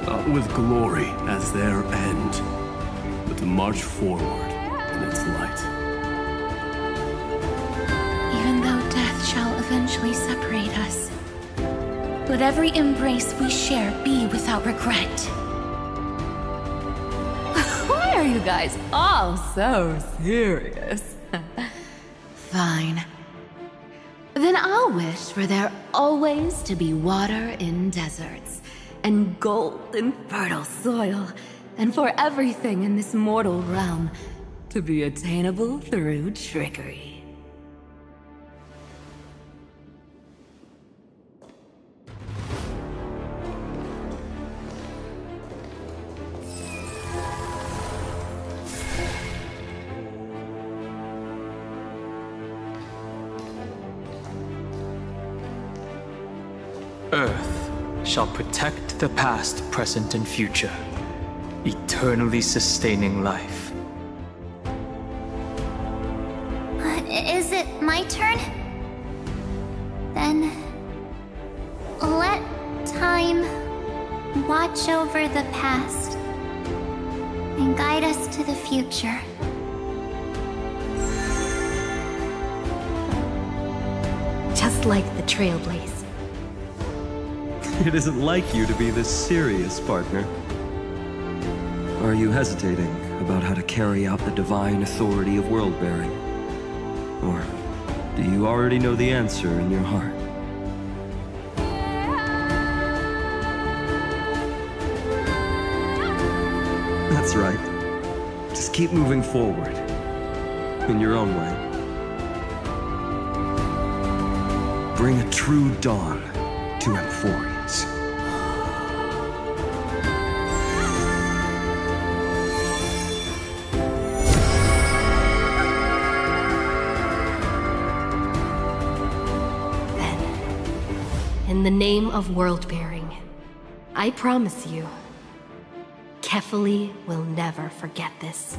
not with glory as their end, but to march forward in its light. Even though death shall eventually separate us, let every embrace we share be without regret. Why are you guys all so serious? Fine. Then I'll wish for there always to be water in deserts, and gold in fertile soil, and for everything in this mortal realm to be attainable through trickery. Earth shall protect the past, present, and future, eternally sustaining life. Is it my turn? Then let time watch over the past and guide us to the future. Just like the Trailblaze. It isn't like you to be this serious, partner. Are you hesitating about how to carry out the divine authority of world-bearing? Or do you already know the answer in your heart? That's right. Just keep moving forward. In your own way. Bring a true dawn to Amphoreus. In the name of world-bearing, I promise you, Kefali will never forget this.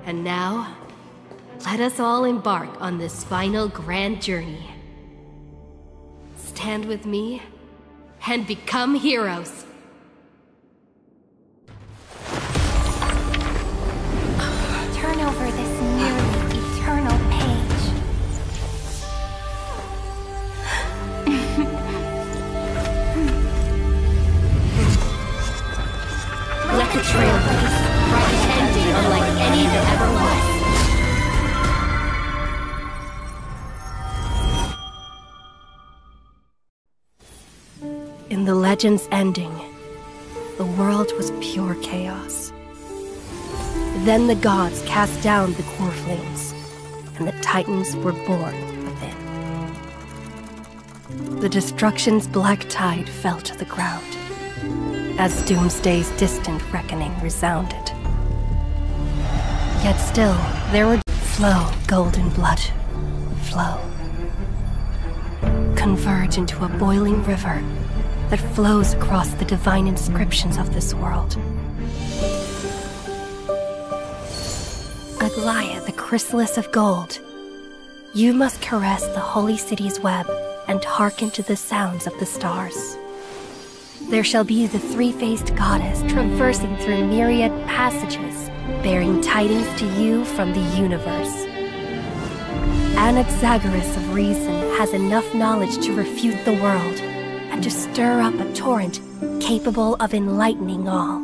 And now, let us all embark on this final grand journey. Stand with me and become heroes. Turn over this nearly eternal page. Let the Trailblaze write an ending unlike any that ever was. In the legend's ending, the world was pure chaos. Then the gods cast down the core flames, and the Titans were born within. The destruction's black tide fell to the ground, as Doomsday's distant reckoning resounded. Yet still, there would flow golden blood, flow. Converge into a boiling river that flows across the divine inscriptions of this world. Aglaia, the chrysalis of gold, you must caress the holy city's web and hearken to the sounds of the stars. There shall be the three-faced goddess traversing through myriad passages, bearing tidings to you from the universe. Anaxagoras of reason has enough knowledge to refute the world and to stir up a torrent capable of enlightening all.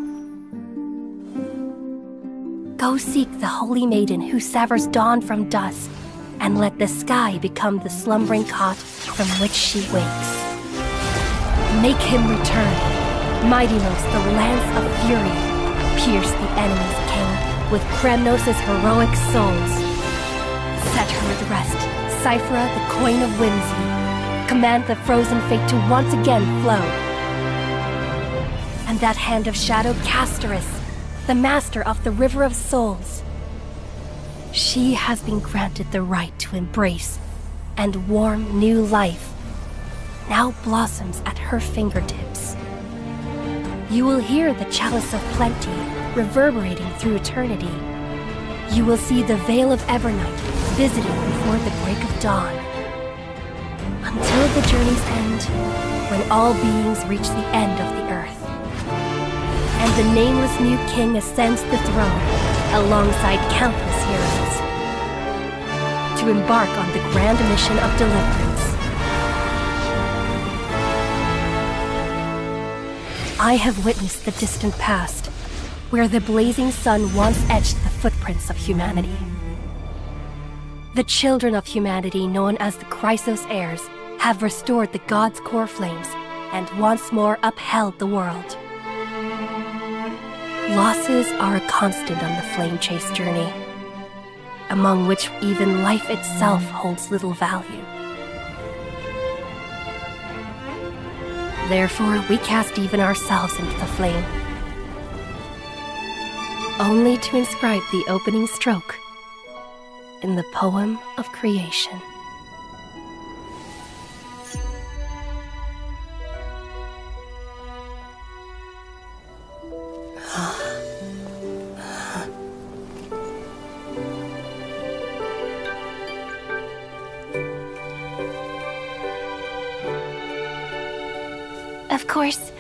Go seek the holy maiden who severs dawn from dusk, and let the sky become the slumbering cot from which she wakes. Make him return. Mightymost, the lance of fury, pierce the enemy's king with Kremnos' heroic souls. Set her at rest, Cyphera, the coin of whimsy. Command the frozen fate to once again flow. And that hand of shadow, Castoris, the master of the River of Souls. She has been granted the right to embrace and warm new life, now blossoms at her fingertips. You will hear the chalice of plenty reverberating through eternity. You will see the Veil of Evernight visiting before the break of dawn. Until the journey's end, when all beings reach the end of the earth. And the nameless new king ascends the throne alongside countless heroes to embark on the grand mission of deliverance. I have witnessed the distant past, where the blazing sun once etched the footprints of humanity. The children of humanity, known as the Chrysos heirs, have restored the gods' core flames and once more upheld the world. Losses are a constant on the flame chase journey, among which even life itself holds little value. Therefore, we cast even ourselves into the flame, only to inscribe the opening stroke in the poem of creation. course,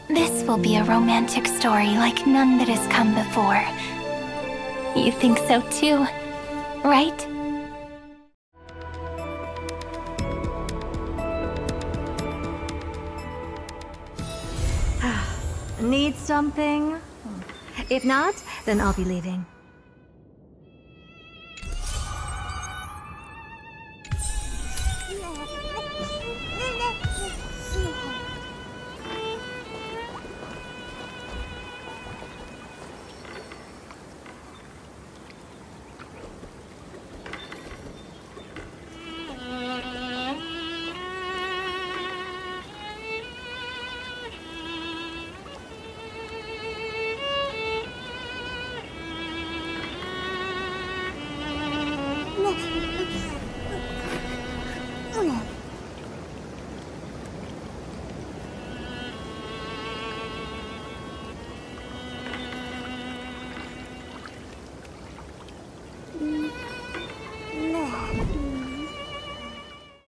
this will be a romantic story like none that has come before. You think so too, right? Need something? If not, then I'll be leaving.